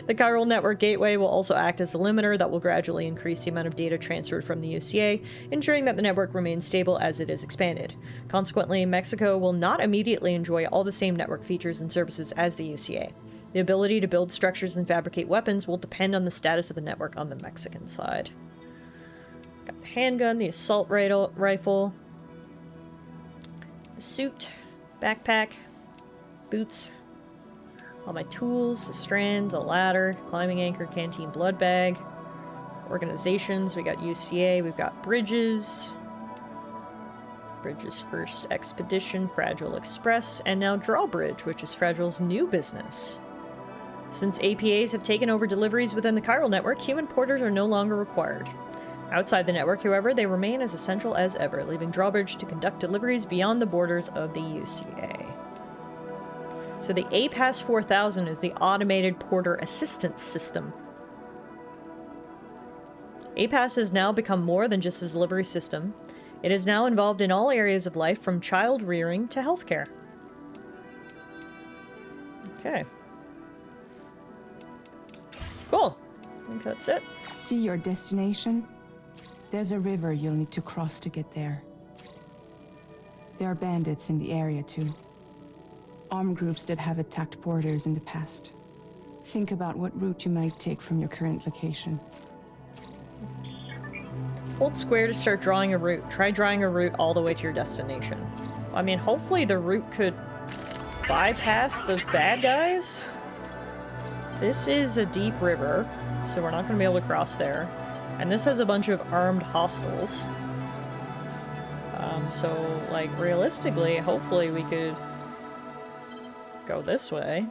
The Chiral Network Gateway will also act as the limiter that will gradually increase the amount of data transferred from the UCA, ensuring that the network remains stable as it is expanded. Consequently, Mexico will not immediately enjoy all the same network features and services as the UCA. The ability to build structures and fabricate weapons will depend on the status of the network on the Mexican side. Got the handgun, the assault rifle, the suit, backpack, boots, all my tools, the strand, the ladder, climbing anchor, canteen, blood bag, organizations. We got UCA, we've got Bridges. Bridges' first expedition, Fragile Express, and now Drawbridge, which is Fragile's new business. Since APAs have taken over deliveries within the chiral network, human porters are no longer required. Outside the network, however, they remain as essential as ever, leaving Drawbridge to conduct deliveries beyond the borders of the UCA. So the APAS 4000 is the Automated Porter Assistance System. APAS has now become more than just a delivery system. It is now involved in all areas of life, from child rearing to healthcare. Okay. Cool. I think that's it. See your destination? There's a river you'll need to cross to get there. There are bandits in the area too. Armed groups that have attacked porters in the past. Think about what route you might take from your current location. Hold square to start drawing a route. Try drawing a route all the way to your destination. I mean, hopefully the route could bypass the bad guys. This is a deep river, so we're not going to be able to cross there. And this has a bunch of armed hostiles. So, like, realistically, hopefully we could go this way.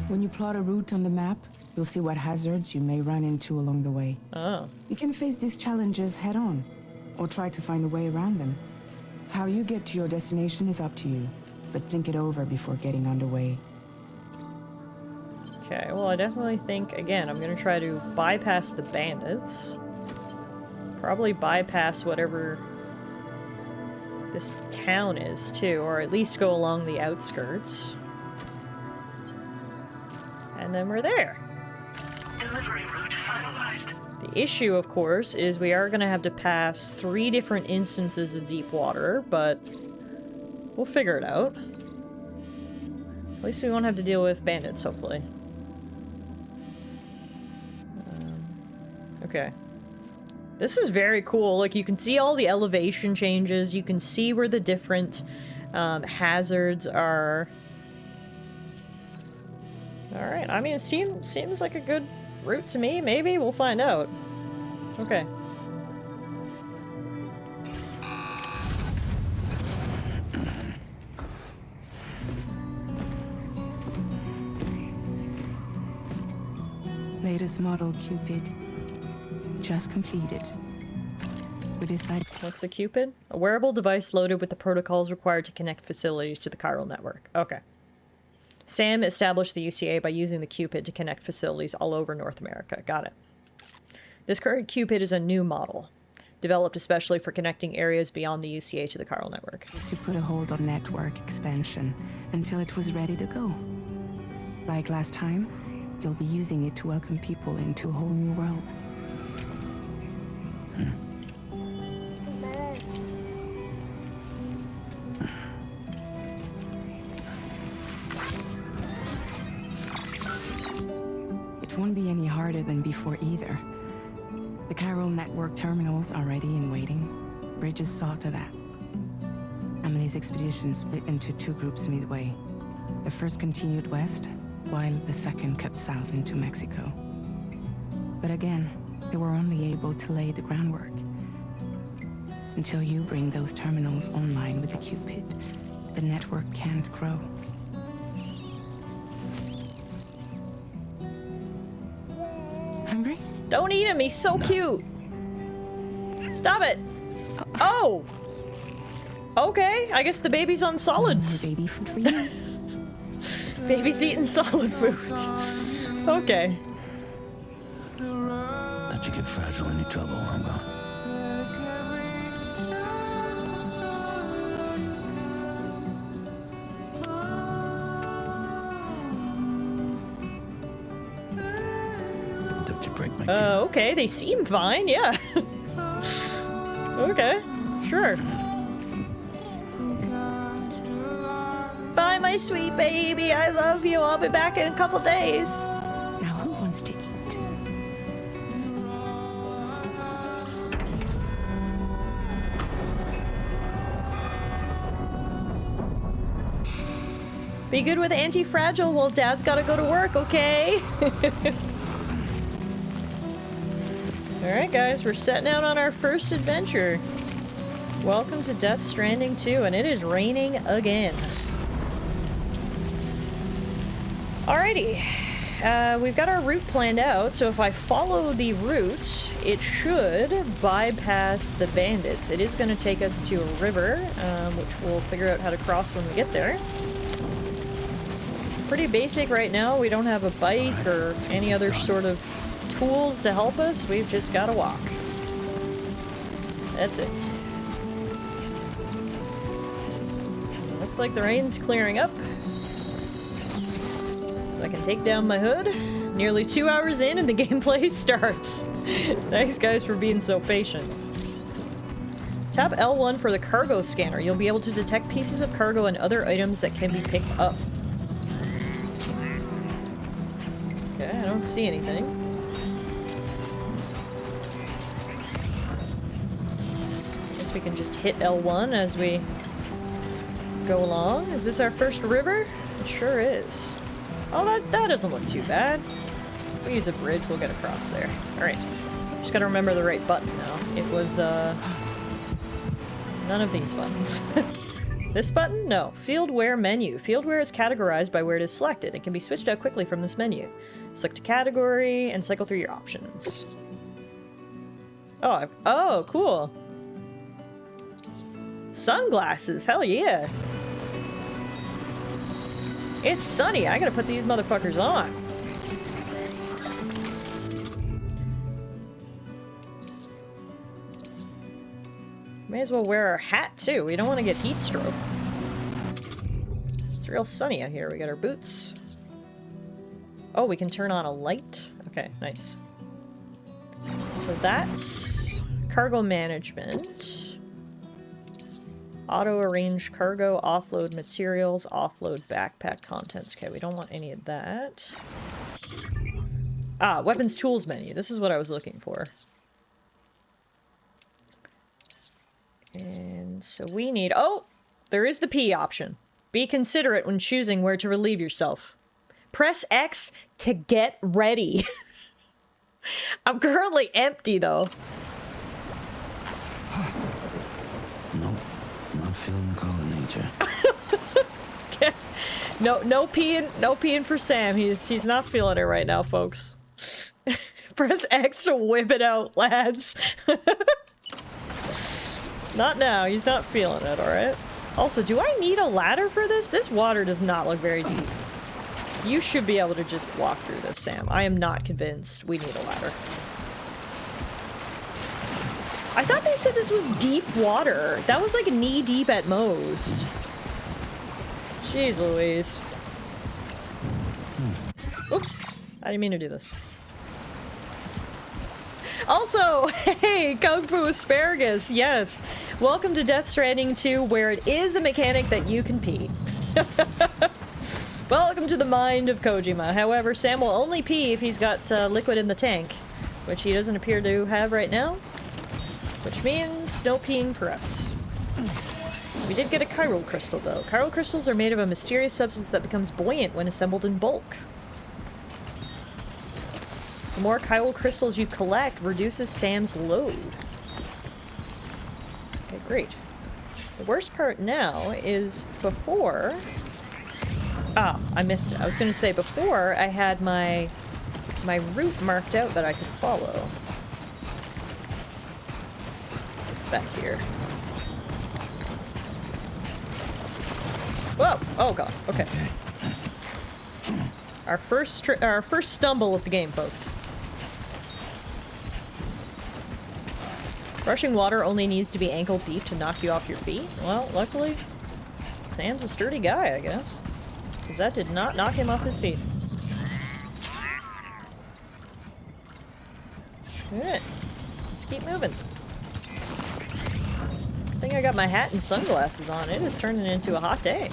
When you plot a route on the map, you'll see what hazards you may run into along the way. Oh. You can face these challenges head on, or try to find a way around them. How you get to your destination is up to you, but think it over before getting underway. Okay, well, I definitely think, again, I'm gonna try to bypass the bandits. Probably bypass whatever this town is, too, or at least go along the outskirts. And then we're there. Delivery route finalized. The issue, of course, is we are gonna have to pass 3 different instances of deep water, but we'll figure it out. At least we won't have to deal with bandits, hopefully. Okay. This is very cool. Like, you can see all the elevation changes. You can see where the different hazards are. Alright, I mean, it seems like a good route to me. Maybe? We'll find out. Okay. Latest model Cupid. Just completed. We decided... What's a Cupid? A wearable device loaded with the protocols required to connect facilities to the chiral network. Okay. Sam established the UCA by using the Cupid to connect facilities all over North America. Got it. This current Cupid is a new model, developed especially for connecting areas beyond the UCA to the chiral network. to put a hold on network expansion until it was ready to go. Like last time, you'll be using it to welcome people into a whole new world. It won't be any harder than before either. The chiral network terminals are ready and waiting. Bridges saw to that. Emily's expedition split into 2 groups midway. The first continued west, while the second cut south into Mexico. But again, they were only able to lay the groundwork. Until you bring those terminals online with the Cupid, the network can't grow. Hungry? Don't eat him, he's so cute! Stop it! Oh! Okay, I guess the baby's on solids. More baby food for you. Baby's eating solid foods. Okay. Don't you get Fragile any trouble while I'm gone. Don't you break my kid. Okay, they seem fine, yeah. Okay, sure. Bye, my sweet baby. I love you. I'll be back in a couple days. Now who wants to eat? Be good with anti-fragile while Dad's gotta go to work, okay? Alright guys, we're setting out on our first adventure. Welcome to Death Stranding 2, and it is raining again. Alrighty. We've got our route planned out, so if I follow the route, it should bypass the bandits. It is going to take us to a river, which we'll figure out how to cross when we get there. Pretty basic right now. We don't have a bike or any other sort of tools to help us. We've just got to walk. That's it. Looks like the rain's clearing up. I can take down my hood. Nearly 2 hours in and the gameplay starts. Thanks guys for being so patient. Tap L1 for the cargo scanner. You'll be able to detect pieces of cargo and other items that can be picked up. Okay, I don't see anything. Guess we can just hit L1 as we go along. Is this our first river? It sure is. Oh, that doesn't look too bad. If we use a bridge, we'll get across there. Alright. Just gotta remember the right button now. It was, none of these buttons. This button? No. Fieldware menu. Fieldware is categorized by where it is selected. It can be switched out quickly from this menu. Select a category and cycle through your options. Oh, cool. Sunglasses. Hell yeah. It's sunny. I gotta put these motherfuckers on. May as well wear our hat too. We don't want to get heat stroke. It's real sunny out here. We got our boots. Oh, we can turn on a light. Okay, nice. So that's cargo management. Auto-arrange cargo, offload materials, offload backpack contents. Okay, we don't want any of that. Ah, weapons tools menu. This is what I was looking for. And so we need... Oh! There is the P option. Be considerate when choosing where to relieve yourself. Press X to get ready. I'm currently empty, though. Feeling the call of nature. Okay. No peeing for Sam. He's not feeling it right now, folks. Press X to whip it out, lads. Not now. He's not feeling it, alright? Also, do I need a ladder for this? This water does not look very deep. You should be able to just walk through this, Sam. I am not convinced we need a ladder. I thought they said this was deep water. That was like knee deep at most. Jeez Louise. Oops. I didn't mean to do this. Also, hey, Kung Fu Asparagus, yes. Welcome to Death Stranding 2, where it is a mechanic that you can pee. Welcome to the mind of Kojima. However, Sam will only pee if he's got liquid in the tank, which he doesn't appear to have right now. Which means no peeing for us. We did get a chiral crystal, though. Chiral crystals are made of a mysterious substance that becomes buoyant when assembled in bulk. The more chiral crystals you collect reduces Sam's load. Okay, great. The worst part now is before... Ah, I missed it. I was going to say before I had my route marked out that I could follow. Back here. Whoa! Oh god. Okay. Our first stumble with the game, folks. Rushing water only needs to be ankle deep to knock you off your feet. Well, luckily, Sam's a sturdy guy, I guess, because that did not knock him off his feet. All right. Let's keep moving. I think I got my hat and sunglasses on. It is turning into a hot day.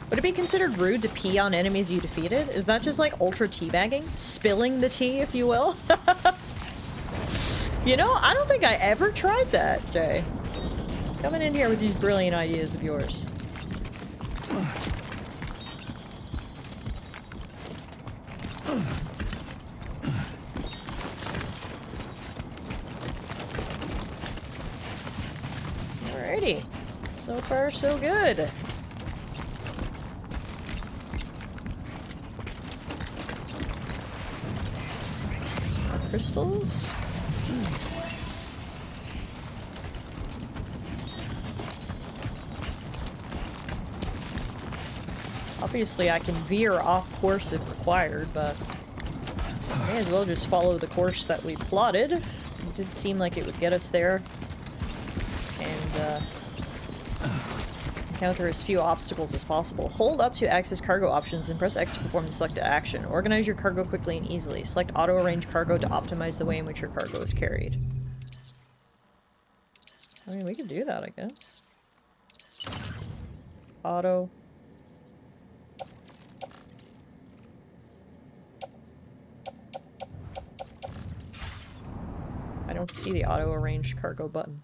Would it be considered rude to pee on enemies you defeated? Is that just like ultra teabagging? Spilling the tea, if you will? You know, I don't think I ever tried that, Jay. Coming in here with these brilliant ideas of yours. Alrighty. So far, so good. Crystals? Obviously, I can veer off course if required, but may as well just follow the course that we plotted. It did seem like it would get us there. And, encounter as few obstacles as possible. Hold up to access cargo options and press X to perform the selected action. Organize your cargo quickly and easily. Select auto-arrange cargo to optimize the way in which your cargo is carried. I mean, we could do that, I guess. Auto. I don't see the auto-arrange cargo button.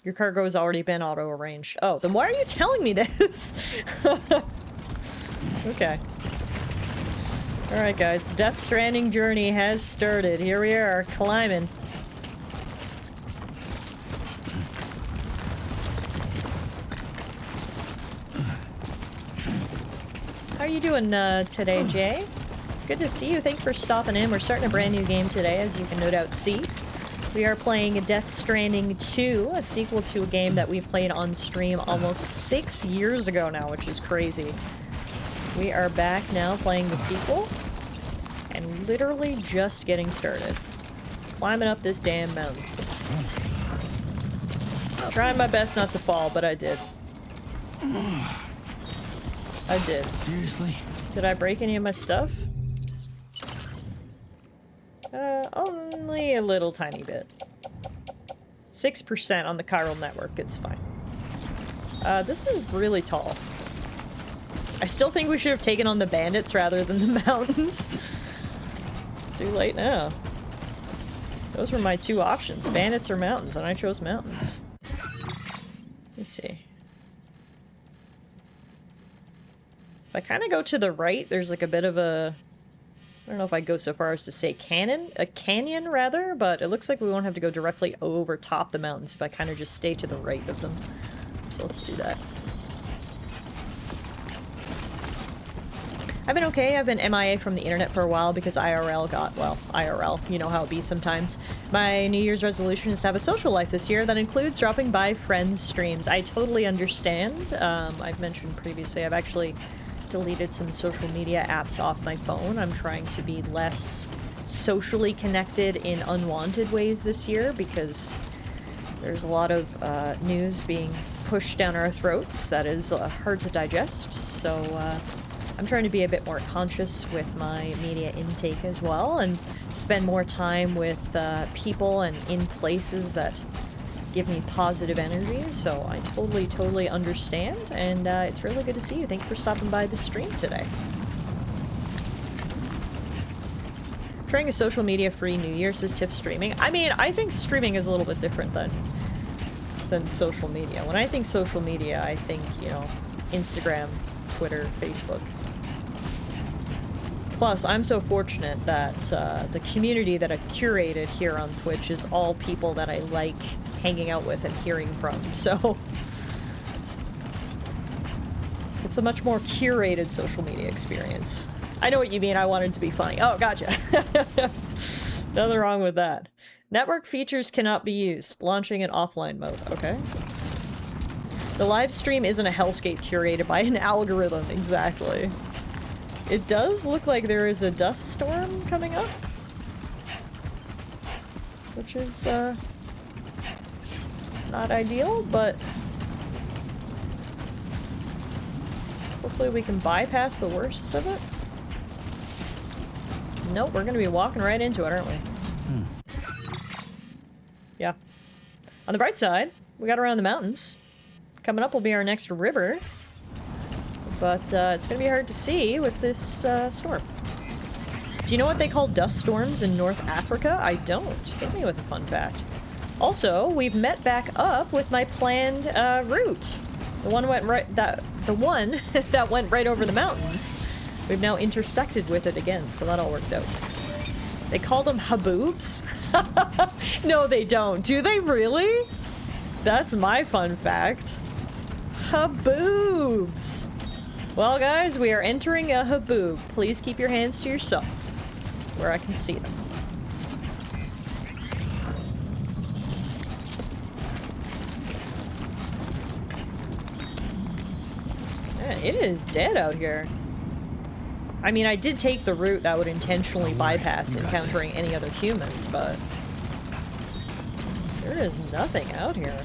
Your cargo has already been auto-arranged. Oh, then why are you telling me this? Okay. Alright guys, the Death Stranding journey has started. Here we are, climbing. How are you doing today, Jay? It's good to see you. Thanks for stopping in. We're starting a brand new game today, as you can no doubt see. We are playing Death Stranding 2, a sequel to a game that we played on stream almost 6 years ago now, which is crazy. We are back now playing the sequel, and literally just getting started. Climbing up this damn mountain. Trying my best not to fall, but I did. I did. Seriously? Did I break any of my stuff? Only a little tiny bit. 6% on the chiral network, it's fine. This is really tall. I still think we should have taken on the bandits rather than the mountains. It's too late now. Those were my two options, bandits or mountains, and I chose mountains. Let me see. If I kind of go to the right, there's like a bit of a... I don't know if I'd go so far as to say canyon rather, but it looks like we won't have to go directly over top the mountains if I kind of just stay to the right of them. So let's do that. I've been okay. I've been MIA from the internet for a while because IRL got, well, IRL, you know how it be sometimes. My New Year's resolution is to have a social life this year that includes dropping by friends' streams. I totally understand. I've mentioned previously, I've actually deleted some social media apps off my phone. I'm trying to be less socially connected in unwanted ways this year because there's a lot of news being pushed down our throats that is hard to digest. So I'm trying to be a bit more conscious with my media intake as well and spend more time with people and in places that give me positive energy, so I totally understand, and it's really good to see you. Thanks for stopping by the stream today. Trying a social media free New Year, says Tiff streaming. I mean, I think streaming is a little bit different than social media. When I think social media, I think, you know, Instagram, Twitter, Facebook. Plus, I'm so fortunate that the community that I've curated here on Twitch is all people that I like hanging out with and hearing from, so it's a much more curated social media experience. I know what you mean. I wanted to be funny. Oh, gotcha. Nothing wrong with that. Network features cannot be used. Launching in offline mode. Okay. The live stream isn't a hellscape curated by an algorithm. Exactly. It does look like there is a dust storm coming up, which is not ideal, but hopefully we can bypass the worst of it. Nope, we're gonna be walking right into it, aren't we? Yeah. On the bright side, we got around the mountains. Coming up will be our next river. But it's gonna be hard to see with this storm. Do you know what they call dust storms in North Africa? I don't. Hit me with a fun fact. Also, we've met back up with my planned route. The one that went right over the mountains. We've now intersected with it again, so that all worked out. They call them haboobs? No, they don't. Do they really? That's my fun fact. Haboobs! Well, guys, we are entering a haboob. Please keep your hands to yourself, where I can see them. Man, it is dead out here. I mean, I did take the route that would intentionally bypass encountering any other humans, but there is nothing out here.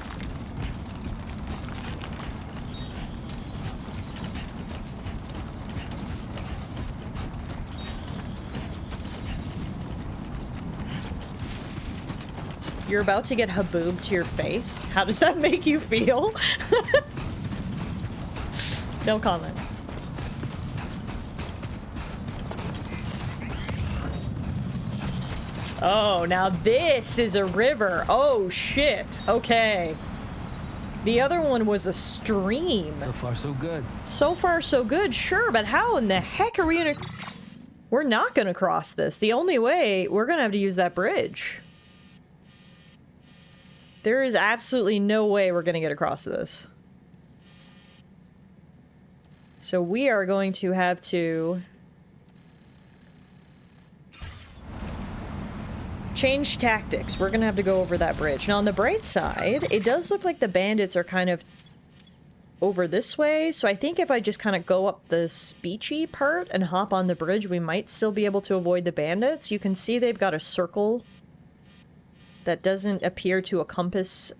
You're about to get haboob to your face. How does that make you feel? No comment. Oh, now this is a river. Oh, shit. Okay. The other one was a stream. So far, so good. So far, so good. Sure, but how in the heck are we gonna... We're not gonna cross this. The only way, we're gonna have to use that bridge. There is absolutely no way we're gonna get across this. So we are going to have to... change tactics. We're gonna have to go over that bridge. Now, on the bright side, it does look like the bandits are kind of over this way, so I think if I just kind of go up the speechy part and hop on the bridge, we might still be able to avoid the bandits. You can see they've got a circle that doesn't appear to encompass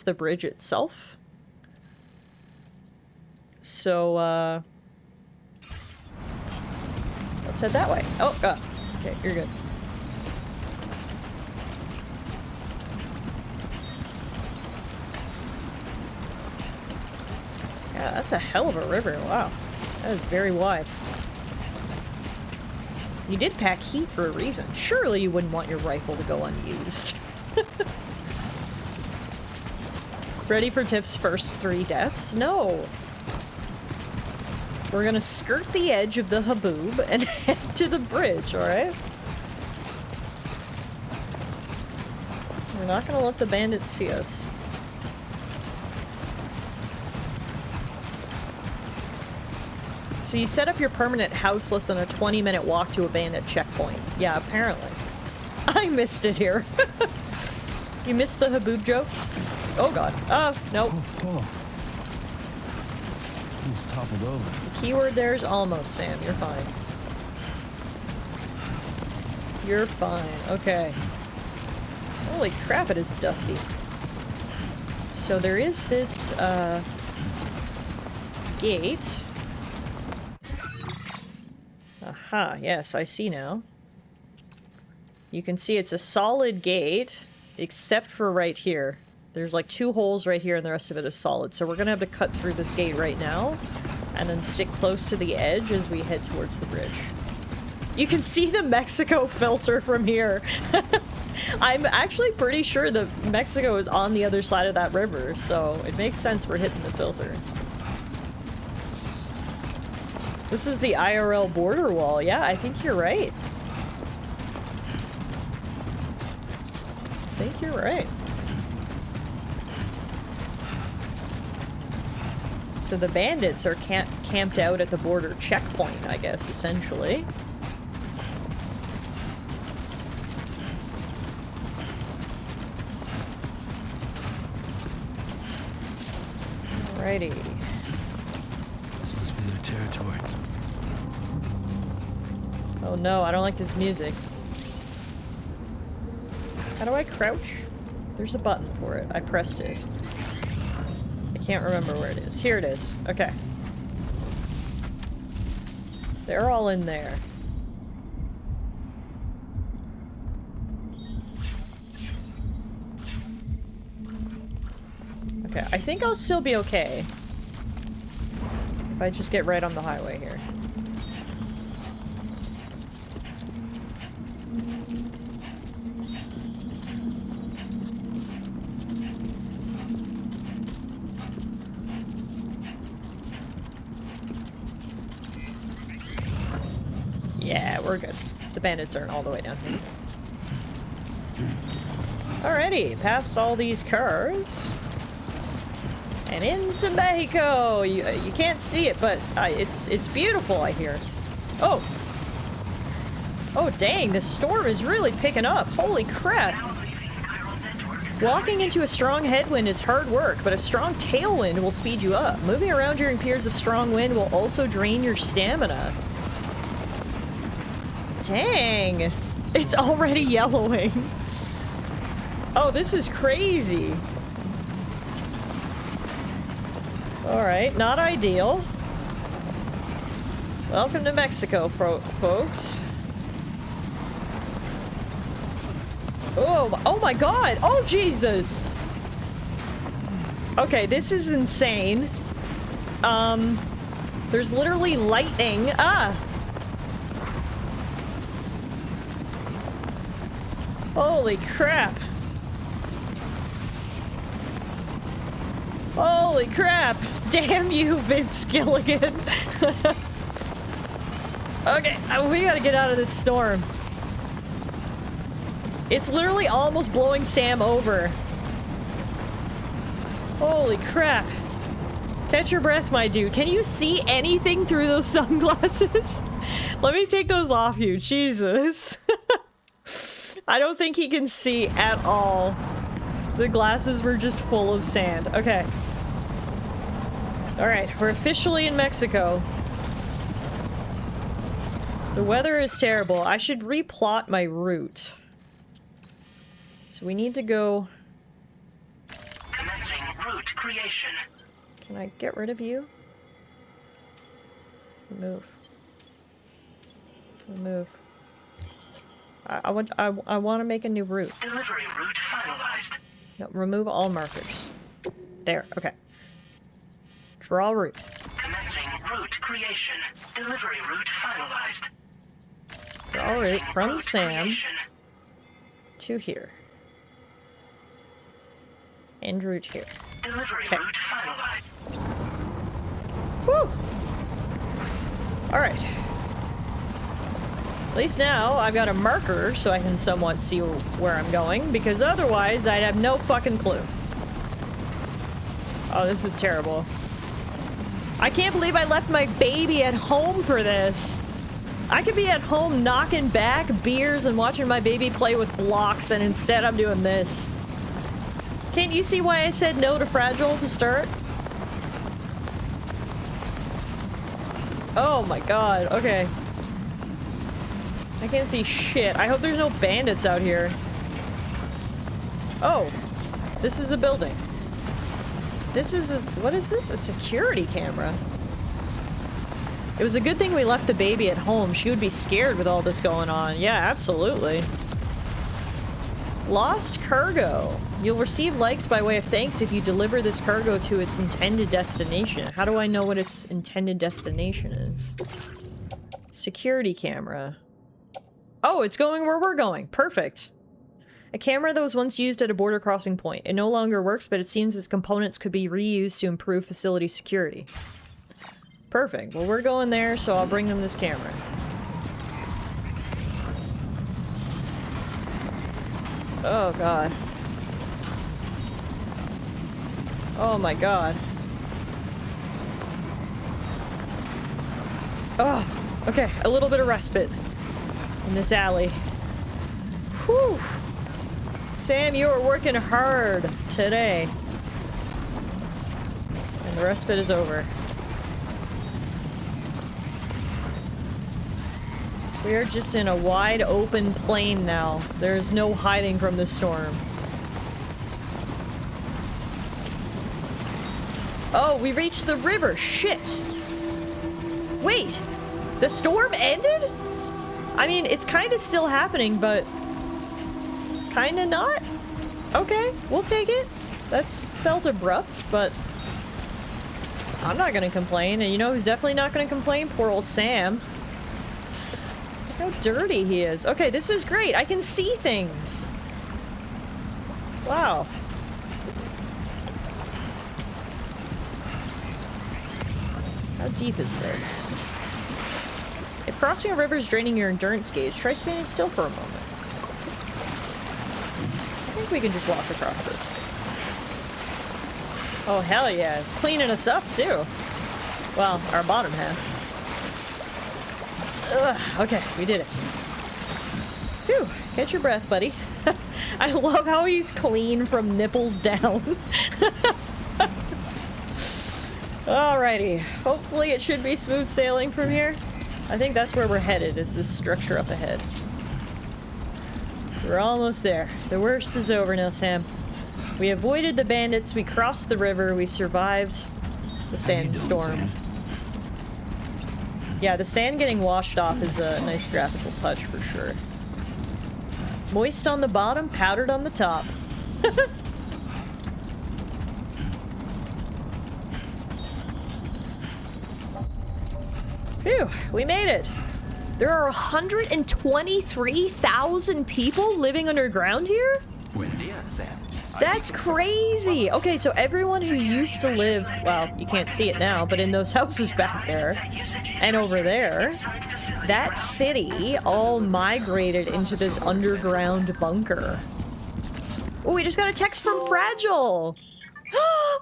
the bridge itself. So, let's head that way. Oh, okay, you're good. Yeah, that's a hell of a river. Wow. That is very wide. You did pack heat for a reason. Surely you wouldn't want your rifle to go unused. Ready for Tiff's first 3 deaths? No. We're gonna skirt the edge of the haboob and head to the bridge, alright? We're not gonna let the bandits see us. So you set up your permanent house less than a 20-minute walk to a bandit checkpoint. Yeah, apparently. I missed it here. You missed the haboob jokes? Oh god. Oh, nope. Oh. He's toppled over. The keyword there is almost, Sam. You're fine. You're fine. Okay. Holy crap, it is dusty. So there is this, gate. Aha, yes, I see now. You can see it's a solid gate, except for right here. There's like 2 holes right here and the rest of it is solid. So we're gonna have to cut through this gate right now, and then stick close to the edge as we head towards the bridge. You can see the Mexico filter from here. I'm actually pretty sure that Mexico is on the other side of that river, so it makes sense we're hitting the filter. This is the IRL border wall. Yeah, I think you're right. I think you're right. So the bandits are camped out at the border checkpoint, I guess, essentially. Alrighty. This must be their territory. Oh no, I don't like this music. How do I crouch? There's a button for it. I pressed it. I can't remember where it is. Here it is. Okay. They're all in there. Okay, I think I'll still be okay if I just get right on the highway here. Yeah, we're good. The bandits aren't all the way down here. Alrighty, past all these cars. And into Mexico! You can't see it, but it's beautiful, I hear. Oh! Oh, dang, this storm is really picking up. Holy crap! Walking into a strong headwind is hard work, but a strong tailwind will speed you up. Moving around during periods of strong wind will also drain your stamina. Dang! It's already yellowing. Oh, this is crazy. Alright, not ideal. Welcome to Mexico, folks. Oh my god! Oh, Jesus! Okay, this is insane. There's literally lightning. Ah! Holy crap! Holy crap! Damn you, Vince Gilligan! Okay, we gotta get out of this storm. It's literally almost blowing Sam over. Holy crap. Catch your breath, my dude. Can you see anything through those sunglasses? Let me take those off you. Jesus. I don't think he can see at all. The glasses were just full of sand. Okay. Alright, we're officially in Mexico. The weather is terrible. I should replot my route. So we need to go... Commencing route creation. Can I get rid of you? Remove. Remove. I want to make a new route. Delivery route finalized. No, remove all markers. There, okay. Draw route. Commencing route creation. Delivery route finalized. Draw route from Route Sam creation. to here. End route here. Delivery Okay. route finalized. Woo! Alright. At least now I've got a marker so I can somewhat see where I'm going, because otherwise I'd have no fucking clue. Oh, this is terrible. I can't believe I left my baby at home for this. I could be at home knocking back beers and watching my baby play with blocks, and instead I'm doing this. Can't you see why I said no to Fragile to start? Oh my god, okay. I can't see shit. I hope there's no bandits out here. Oh, this is a building. This is a, what is this? A security camera. It was a good thing we left the baby at home. She would be scared with all this going on. Yeah, absolutely. Lost cargo. You'll receive likes by way of thanks if you deliver this cargo to its intended destination. How do I know what its intended destination is? Security camera. Oh, it's going where we're going. Perfect. A camera that was once used at a border crossing point. It no longer works, but it seems its components could be reused to improve facility security. Perfect. Well, we're going there, so I'll bring them this camera. Oh, God. Oh, my God. Oh, okay. A little bit of respite in this alley. Whew. Sam, you are working hard today. And the respite is over. We are just in a wide open plain now. There's no hiding from the storm. Oh, we reached the river. Shit. Wait, the storm ended? I mean, it's kind of still happening, but kind of not? Okay, we'll take it. That's felt abrupt, but I'm not gonna complain. And you know who's definitely not gonna complain? Poor old Sam. Look how dirty he is. Okay, this is great. I can see things. Wow. How deep is this? If crossing a river is draining your endurance gauge, try standing still for a moment. I think we can just walk across this. Oh, hell yeah. It's cleaning us up, too. Well, our bottom half. Ugh, okay, we did it. Phew, catch your breath, buddy. I love how he's clean from nipples down. Alrighty. Hopefully it should be smooth sailing from here. I think that's where we're headed, is this structure up ahead. We're almost there. The worst is over now, Sam. We avoided the bandits, we crossed the river, we survived the sandstorm. Yeah, the sand getting washed off is a nice graphical touch for sure. Moist on the bottom, powdered on the top. Phew, we made it. There are 123,000 people living underground here? That's crazy! Okay, so everyone who used to live, well, you can't see it now, but in those houses back there, and over there, that city all migrated into this underground bunker. Oh, we just got a text from Fragile!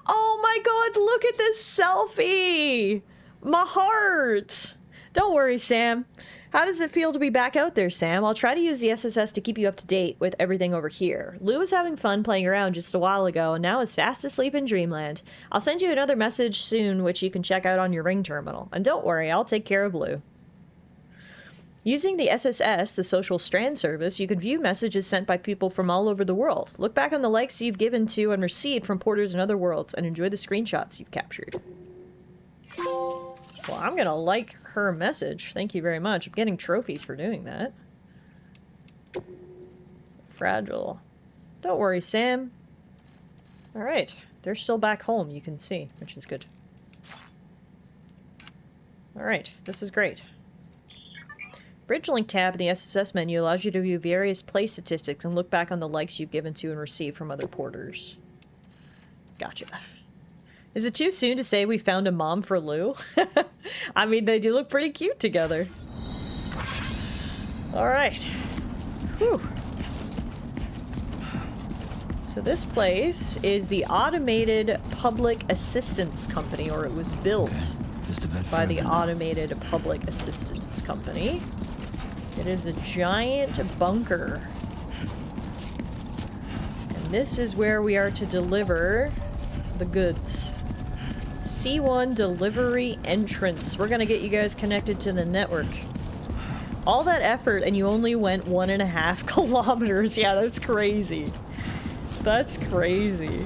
Oh my god, look at this selfie! My heart! Don't worry, Sam. How does it feel to be back out there, Sam? I'll try to use the SSS to keep you up to date with everything over here. Lou was having fun playing around just a while ago, and now is fast asleep in dreamland. I'll send you another message soon, which you can check out on your Ring terminal. And don't worry, I'll take care of Lou. Using the SSS, the Social Strand Service, you can view messages sent by people from all over the world. Look back on the likes you've given to and received from porters in other worlds, and enjoy the screenshots you've captured. Well, I'm gonna like her message. Thank you very much. I'm getting trophies for doing that. Fragile. Don't worry, Sam. Alright. They're still back home, you can see, which is good. Alright, this is great. Bridge link tab in the SSS menu allows you to view various play statistics and look back on the likes you've given to and received from other porters. Gotcha. Is it too soon to say we found a mom for Lou? I mean, they do look pretty cute together. Alright. Whew. So this place is the Automated Public Assistance Company, or it was built by the Automated Public Assistance Company. It is a giant bunker. And this is where we are to deliver the goods. C1 delivery entrance. We're gonna get you guys connected to the network. All that effort and you only went 1.5 kilometers. Yeah, that's crazy. That's crazy.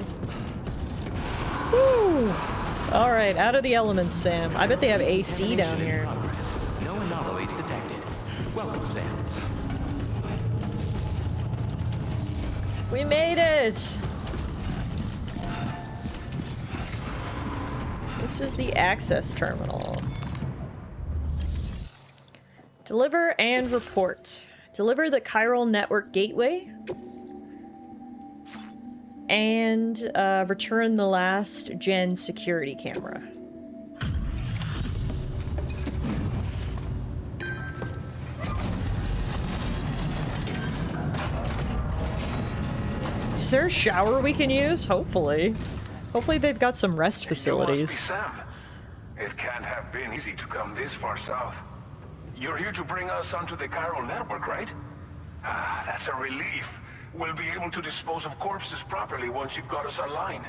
Woo! Alright, out of the elements, Sam. I bet they have AC down here. No anomalies detected. Welcome, Sam. We made it! This is the access terminal. Deliver and report. Deliver the chiral network gateway. And return the last gen security camera. Is there a shower we can use? Hopefully. Hopefully they've got some rest facilities. Sam. It can't have been easy to come this far south. You're here to bring us onto the chiral network, right? Ah, that's a relief. We'll be able to dispose of corpses properly once you've got us online.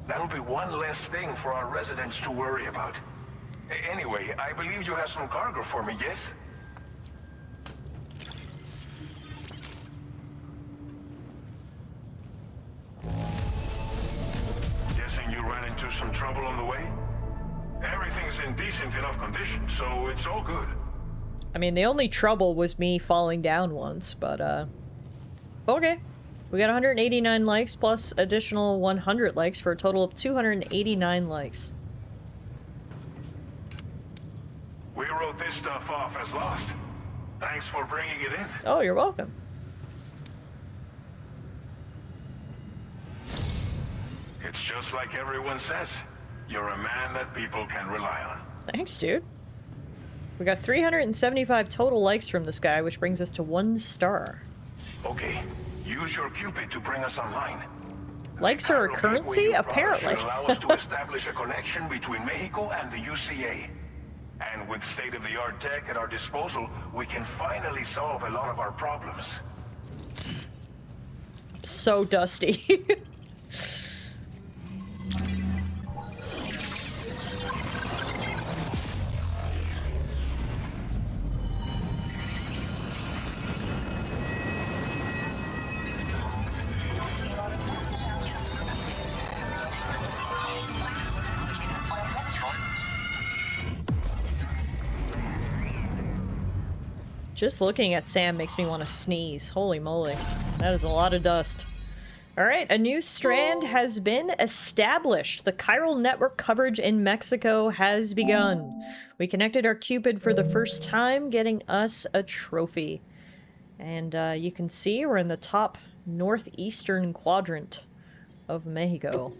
That'll be one less thing for our residents to worry about. Anyway, I believe you have some cargo for me, yes? Guessing you ran into some trouble on the way? Everything's in decent enough condition, so it's all good. I mean, the only trouble was me falling down once, but, okay. We got 189 likes plus additional 100 likes for a total of 289 likes. We wrote this stuff off as lost. Thanks for bringing it in. Oh, you're welcome. It's just like everyone says. You're a man that people can rely on. Thanks, dude. We got 375 total likes from this guy, which brings us to 1 star. Okay, use your Cupid to bring us online. Likes are a currency? Apparently. Should allow us to establish a connection between Mexico and the UCA. And with state-of-the-art tech at our disposal, we can finally solve a lot of our problems. So dusty. Just looking at Sam makes me want to sneeze. Holy moly. That is a lot of dust. Alright, a new strand has been established. The chiral network coverage in Mexico has begun. We connected our Cupid for the first time, getting us a trophy. And you can see we're in the top northeastern quadrant of Mexico.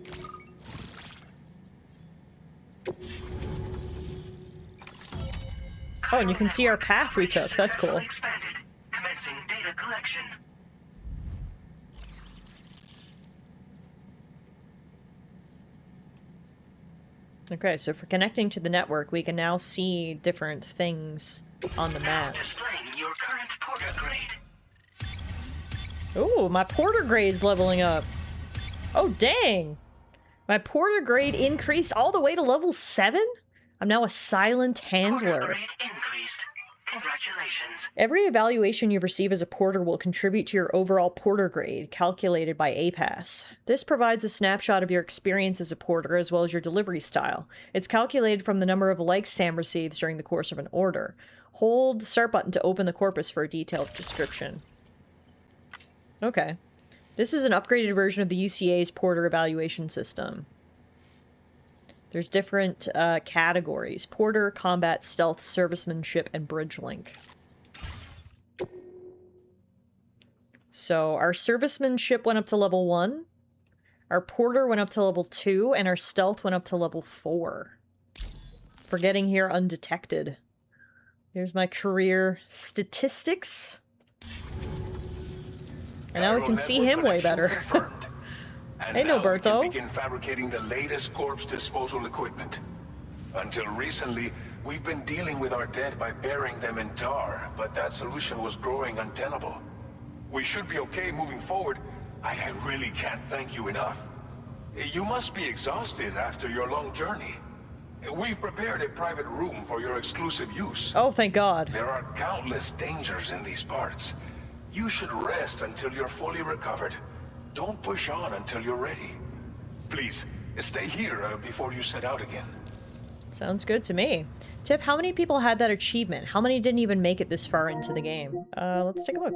Oh, and you can see our path we took. That's cool. Expanded. Commencing data collection. Okay, so for connecting to the network, we can now see different things on the map. Displaying your current porter grade. Ooh, my porter grade's leveling up. Oh, dang! My porter grade increased all the way to level 7? I'm now a silent handler. Porter grade increased. Congratulations. Every evaluation you receive as a porter will contribute to your overall porter grade, calculated by APAS. This provides a snapshot of your experience as a porter, as well as your delivery style. It's calculated from the number of likes Sam receives during the course of an order. Hold the start button to open the corpus for a detailed description. Okay. This is an upgraded version of the UCA's porter evaluation system. There's different categories. Porter, combat, stealth, servicemanship, and bridge link. So our servicemanship went up to level 1. Our porter went up to level 2. And our stealth went up to level 4. For getting here undetected. There's my career statistics. And now we can see him way better. And hey, now Noberto. we can begin fabricating the latest corpse disposal equipment. Until recently, we've been dealing with our dead by burying them in tar, but that solution was growing untenable. We should be okay moving forward. I really can't thank you enough. You must be exhausted after your long journey. We've prepared a private room for your exclusive use. Oh, thank God. There are countless dangers in these parts. You should rest until you're fully recovered. Don't push on until you're ready. Please, stay here before you set out again. Sounds good to me. Tiff, how many people had that achievement? How many didn't even make it this far into the game? Let's take a look.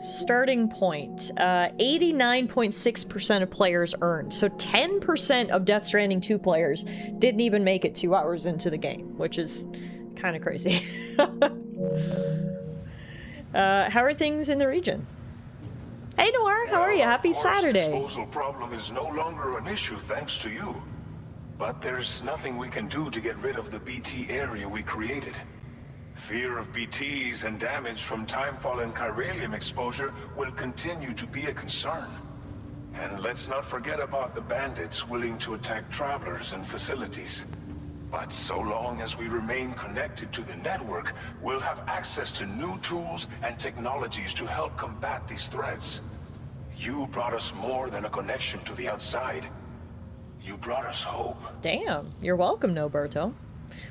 Starting point. 89.6% of players earned. So 10% of Death Stranding 2 players didn't even make it 2 hours into the game, which is kind of crazy. How are things in the region? Hey Noir, how are you? Happy Saturday. The disposal problem is no longer an issue thanks to you. But there's nothing we can do to get rid of the BT area we created. Fear of BTs and damage from timefall and chiralium exposure will continue to be a concern. And let's not forget about the bandits willing to attack travelers and facilities. But so long as we remain connected to the network, we'll have access to new tools and technologies to help combat these threats. You brought us more than a connection to the outside. You brought us hope. Damn, you're welcome, Noberto.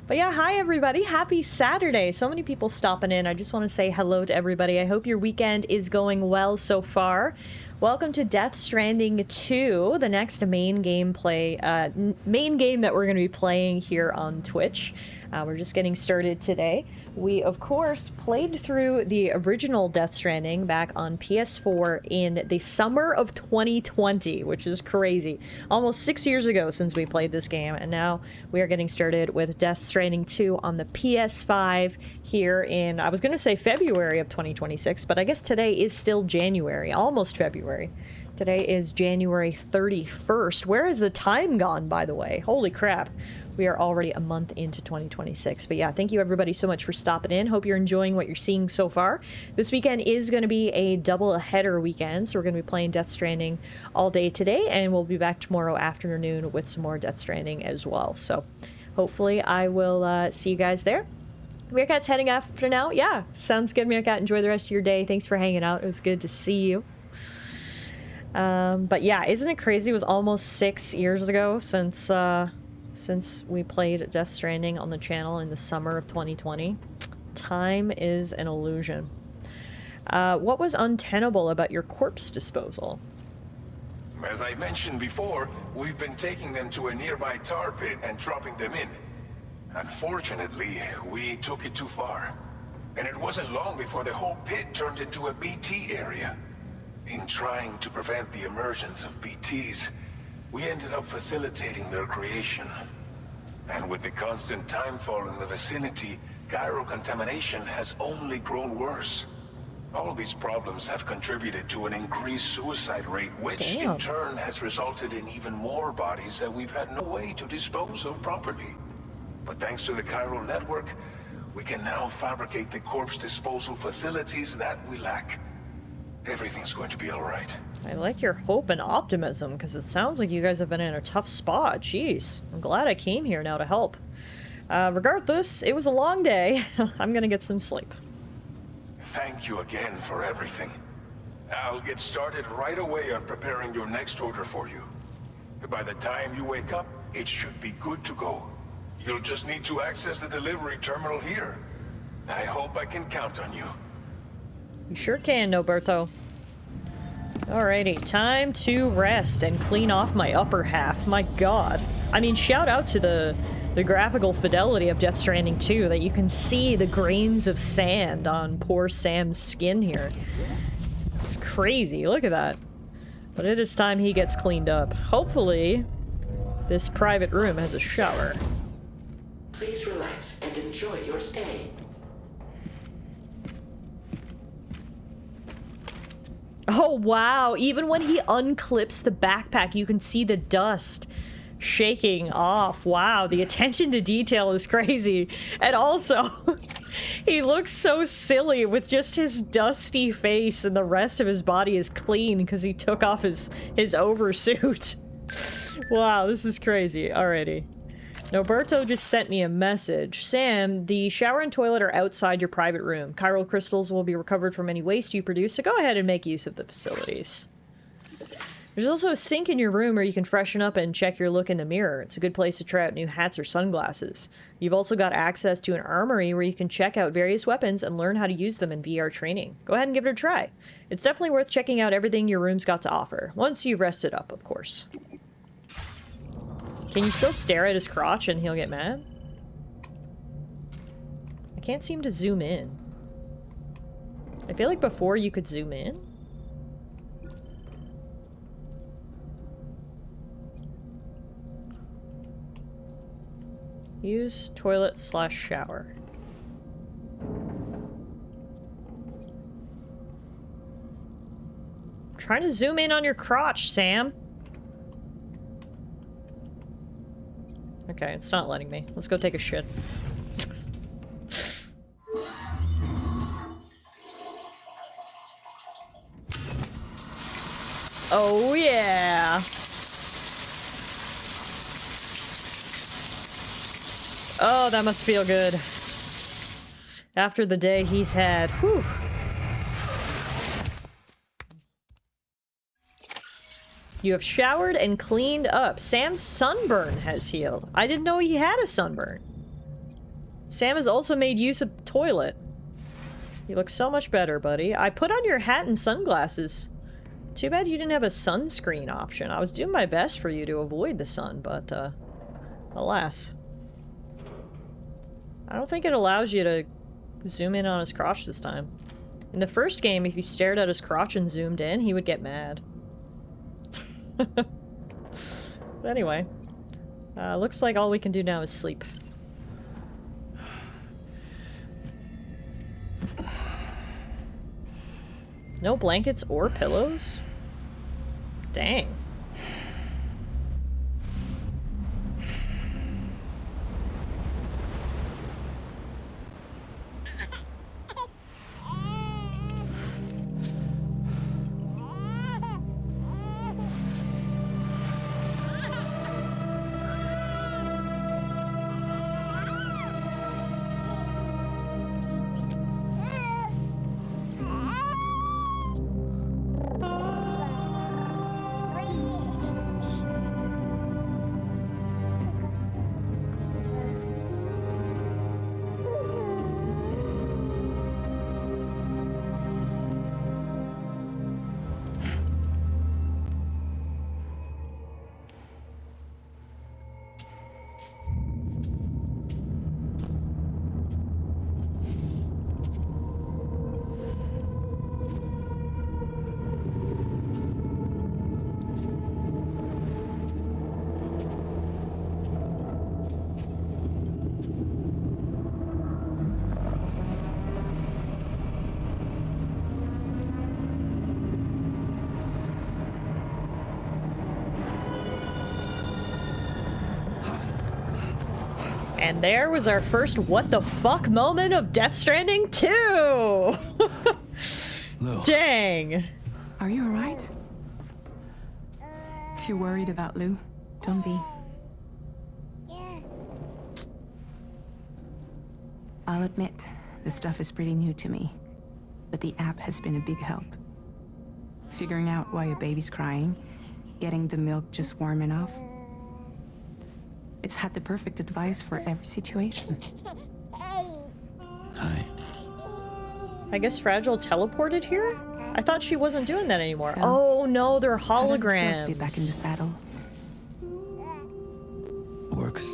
But yeah, hi everybody, happy Saturday. So many people stopping in. I just want to say hello to everybody. I hope your weekend is going well so far. Welcome to Death Stranding 2, the next main game that we're going to be playing here on Twitch. We're just getting started today. We, of course, played through the original Death Stranding back on PS4 in the summer of 2020, which is crazy. Almost 6 years ago since we played this game, and now we are getting started with Death Stranding 2 on the PS5 here in, I was going to say February of 2026, but I guess today is still January, almost February. Today is January 31st. Where has the time gone, by the way? Holy crap. We are already a month into 2026. But yeah, thank you everybody so much for stopping in. Hope you're enjoying what you're seeing so far. This weekend is going to be a double header weekend, so we're going to be playing Death Stranding all day today, and we'll be back tomorrow afternoon with some more Death Stranding as well. So hopefully I will see you guys there. Meerkat's heading off for now. Yeah, sounds good, Meerkat. Enjoy the rest of your day. Thanks for hanging out. It was good to see you. But yeah, isn't it crazy? It was almost 6 years ago since we played Death Stranding on the channel in the summer of 2020. Time is an illusion. What was untenable about your corpse disposal? As I mentioned before, we've been taking them to a nearby tar pit and dropping them in. Unfortunately, we took it too far. And it wasn't long before the whole pit turned into a BT area. In trying to prevent the emergence of BTs, we ended up facilitating their creation. And with the constant timefall in the vicinity, chiral contamination has only grown worse. All these problems have contributed to an increased suicide rate, which in turn has resulted in even more bodies that we've had no way to dispose of properly. But thanks to the chiral network, we can now fabricate the corpse disposal facilities that we lack. Everything's going to be all right. I like your hope and optimism, because it sounds like you guys have been in a tough spot. Jeez, I'm glad I came here now to help. Regardless, it was a long day. I'm gonna get some sleep. Thank you again for everything. I'll get started right away on preparing your next order for you. By the time you wake up, it should be good to go. You'll just need to access the delivery terminal here. I hope I can count on you. You sure can, Noberto. Alrighty, time to rest and clean off my upper half. My god. I mean, shout out to the graphical fidelity of Death Stranding 2, that you can see the grains of sand on poor Sam's skin here. It's crazy, look at that. But it is time he gets cleaned up. Hopefully, this private room has a shower. Please relax and enjoy your stay. Oh wow, even when he unclips the backpack, you can see the dust shaking off. Wow, the attention to detail is crazy. And also, he looks so silly with just his dusty face, and the rest of his body is clean because he took off his oversuit. Wow, this is crazy. Alrighty. Noberto just sent me a message. Sam, the shower and toilet are outside your private room. Chiral crystals will be recovered from any waste you produce, so go ahead and make use of the facilities. There's also a sink in your room where you can freshen up and check your look in the mirror. It's a good place to try out new hats or sunglasses. You've also got access to an armory where you can check out various weapons and learn how to use them in VR training. Go ahead and give it a try. It's definitely worth checking out everything your room's got to offer. Once you've rested up, of course. Can you still stare at his crotch and he'll get mad? I can't seem to zoom in. I feel like before you could zoom in. Use toilet / shower. Trying to zoom in on your crotch, Sam. Okay, it's not letting me. Let's go take a shit. Oh yeah! Oh, that must feel good. After the day he's had. Whew. You have showered and cleaned up. Sam's sunburn has healed. I didn't know he had a sunburn. Sam has also made use of toilet. You look so much better, buddy. I put on your hat and sunglasses. Too bad you didn't have a sunscreen option. I was doing my best for you to avoid the sun, but, alas. I don't think it allows you to zoom in on his crotch this time. In the first game, if you stared at his crotch and zoomed in, he would get mad. But anyway, looks like all we can do now is sleep. No blankets or pillows? Dang. And there was our first what the fuck moment of Death Stranding 2! Dang. Are you alright? If you're worried about Lou, don't be. I'll admit, this stuff is pretty new to me, but the app has been a big help. Figuring out why a baby's crying, getting the milk just warm enough. It's had the perfect advice for every situation. Hi. I guess Fragile teleported here? I thought she wasn't doing that anymore. So, oh no, they're How does it feel holograms. to be back in the saddle? Work's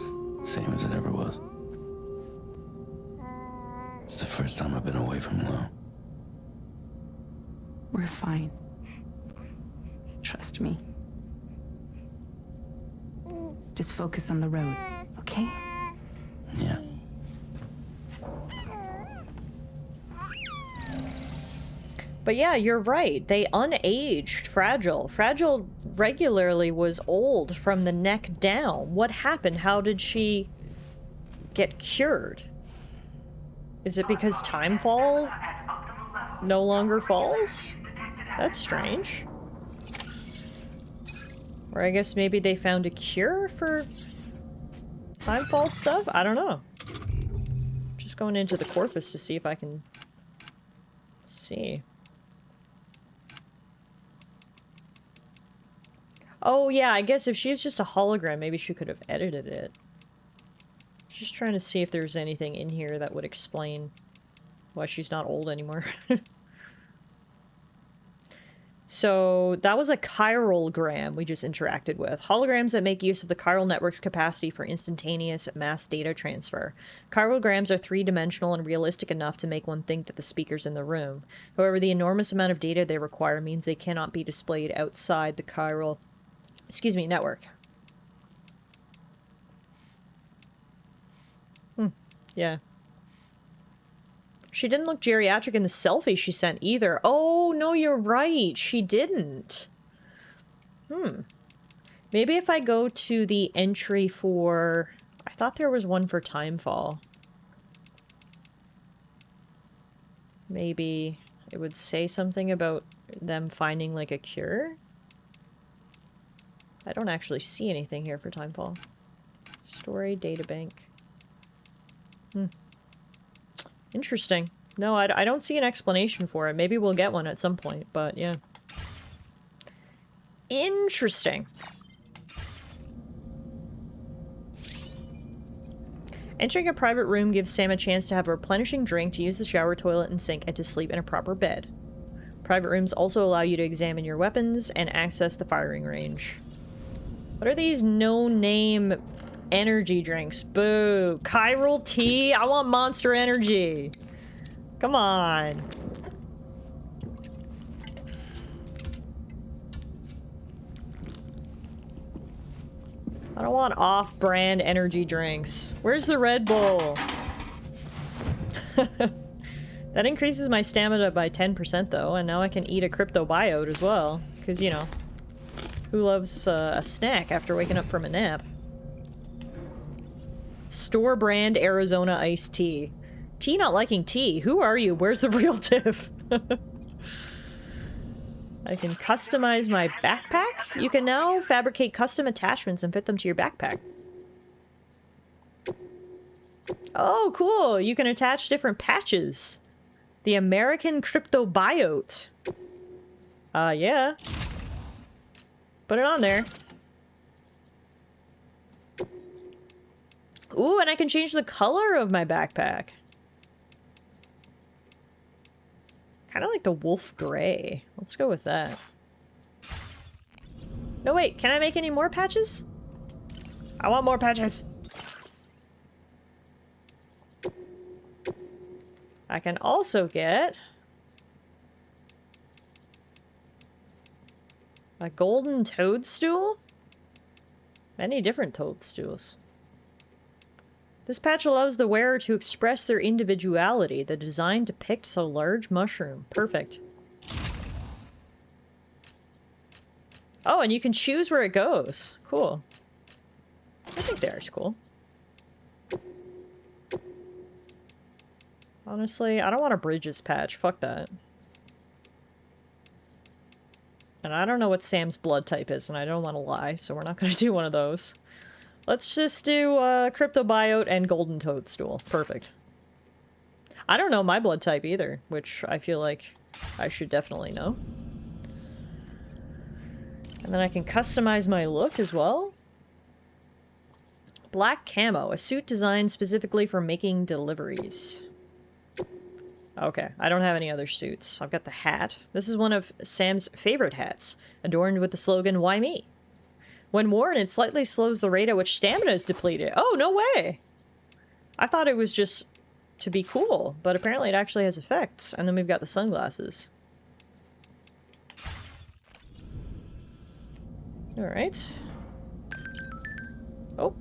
same as it ever was. It's the first time I've been away from Lou. We're fine. Trust me. Just focus on the road, okay? Yeah. But yeah, you're right. They unaged Fragile. Fragile regularly was old from the neck down. What happened? How did she get cured? Is it because Timefall no longer falls? That's strange. Or I guess maybe they found a cure for Timefall stuff? I don't know. Just going into the corpus to see if I can see. Oh yeah, I guess if she's just a hologram, maybe she could have edited it. Just trying to see if there's anything in here that would explain why she's not old anymore. So that was a chiral gram we just interacted with. Holograms that make use of the chiral network's capacity for instantaneous mass data transfer. Chiralgrams are three-dimensional and realistic enough to make one think that the speaker's in the room. However, the enormous amount of data they require means they cannot be displayed outside the chiral, network. Yeah. She didn't look geriatric in the selfie she sent either. Oh, no, you're right. She didn't. Maybe if I go to the entry for... I thought there was one for Timefall. Maybe it would say something about them finding, like, a cure? I don't actually see anything here for Timefall. Story, databank. Interesting. No, I don't see an explanation for it. Maybe we'll get one at some point, but yeah. Interesting. Entering a private room gives Sam a chance to have a replenishing drink, to use the shower, toilet, and sink, and to sleep in a proper bed. Private rooms also allow you to examine your weapons and access the firing range. What are these no-name energy drinks? Boo. Chiral tea? I want Monster Energy. Come on. I don't want off-brand energy drinks. Where's the Red Bull? That increases my stamina by 10% though, and now I can eat a cryptobiote as well. Because, you know, who loves a snack after waking up from a nap? Store brand Arizona iced tea. Tea not liking tea. Who are you? Where's the real Tiff? I can customize my backpack. You can now fabricate custom attachments and fit them to your backpack. Oh, cool. You can attach different patches. The American Cryptobiote. Yeah. Put it on there. Ooh, and I can change the color of my backpack. Kind of like the wolf gray. Let's go with that. No, wait. Can I make any more patches? I want more patches. I can also get a golden toadstool. Many different toadstools. This patch allows the wearer to express their individuality. The design depicts a large mushroom. Perfect. Oh, and you can choose where it goes. Cool. I think there's cool. Honestly, I don't want a bridges patch. Fuck that. And I don't know what Sam's blood type is, and I don't want to lie, so we're not going to do one of those. Let's just do cryptobiote and golden toadstool. Perfect. I don't know my blood type either, which I feel like I should definitely know. And then I can customize my look as well. Black camo, a suit designed specifically for making deliveries. Okay, I don't have any other suits. I've got the hat. This is one of Sam's favorite hats, adorned with the slogan, "Why me?" When worn, it slightly slows the rate at which stamina is depleted. Oh, no way! I thought it was just to be cool, but apparently it actually has effects. And then we've got the sunglasses. Alright. Oh.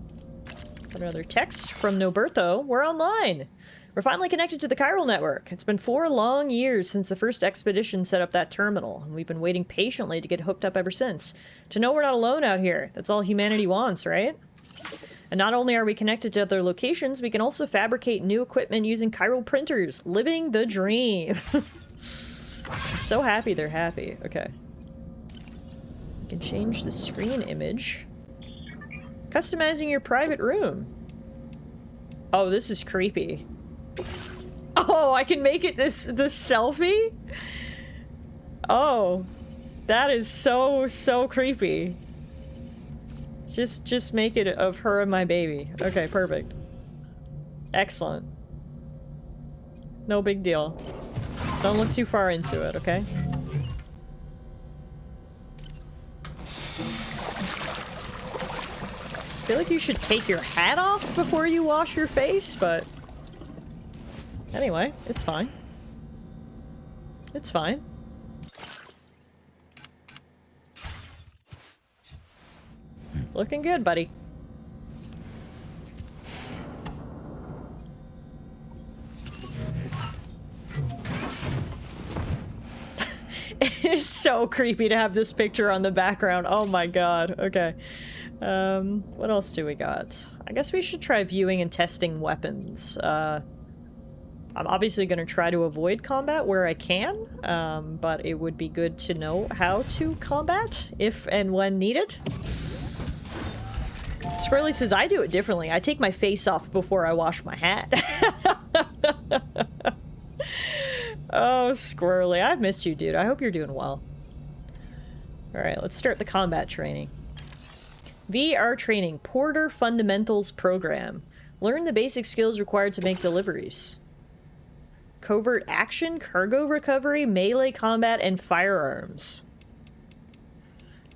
Got another text from Noberto. We're online! We're finally connected to the chiral network. It's been 4 long years since the first expedition set up that terminal, and we've been waiting patiently to get hooked up ever since. To know we're not alone out here. That's all humanity wants, right? And not only are we connected to other locations, we can also fabricate new equipment using chiral printers. Living the dream. I'm so happy they're happy. Okay. You can change the screen image. Customizing your private room. Oh, this is creepy. Oh, I can make it this selfie? Oh, that is so creepy. Just make it of her and my baby. Okay, perfect. Excellent. No big deal. Don't look too far into it, okay? I feel like you should take your hat off before you wash your face, but... Anyway, it's fine. It's fine. Looking good, buddy. It is so creepy to have this picture on the background. Oh my god. Okay. What else do we got? I guess we should try viewing and testing weapons. I'm obviously going to try to avoid combat where I can, but it would be good to know how to combat if and when needed. Squirrely says, I do it differently. I take my face off before I wash my hat. Oh, Squirrely. I've missed you, dude. I hope you're doing well. Alright, let's start the combat training. VR training. Porter Fundamentals Program. Learn the basic skills required to make deliveries. Covert action, cargo recovery, melee combat, and firearms.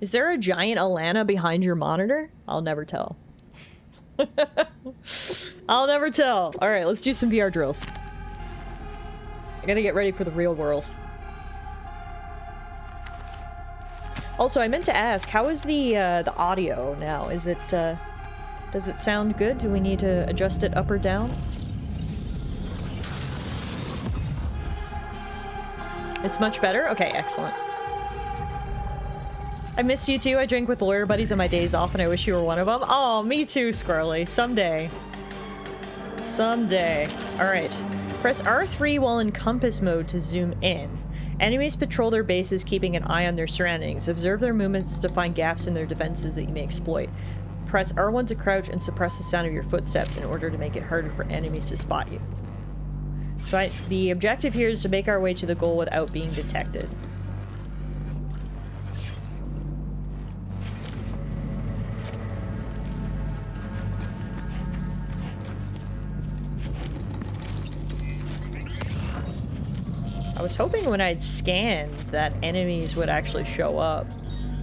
Is there a giant Alana behind your monitor? I'll never tell. I'll never tell. Alright, let's do some VR drills. I gotta get ready for the real world. Also, I meant to ask, how is the audio now? Is it, does it sound good? Do we need to adjust it up or down? It's much better? Okay, excellent. I missed you too. I drink with lawyer buddies on my days off and I wish you were one of them. Oh, me too, Squirrely. Someday. Someday. Alright. Press R3 while in compass mode to zoom in. Enemies patrol their bases, keeping an eye on their surroundings. Observe their movements to find gaps in their defenses that you may exploit. Press R1 to crouch and suppress the sound of your footsteps in order to make it harder for enemies to spot you. So the objective here is to make our way to the goal without being detected. I was hoping when I'd scanned that enemies would actually show up.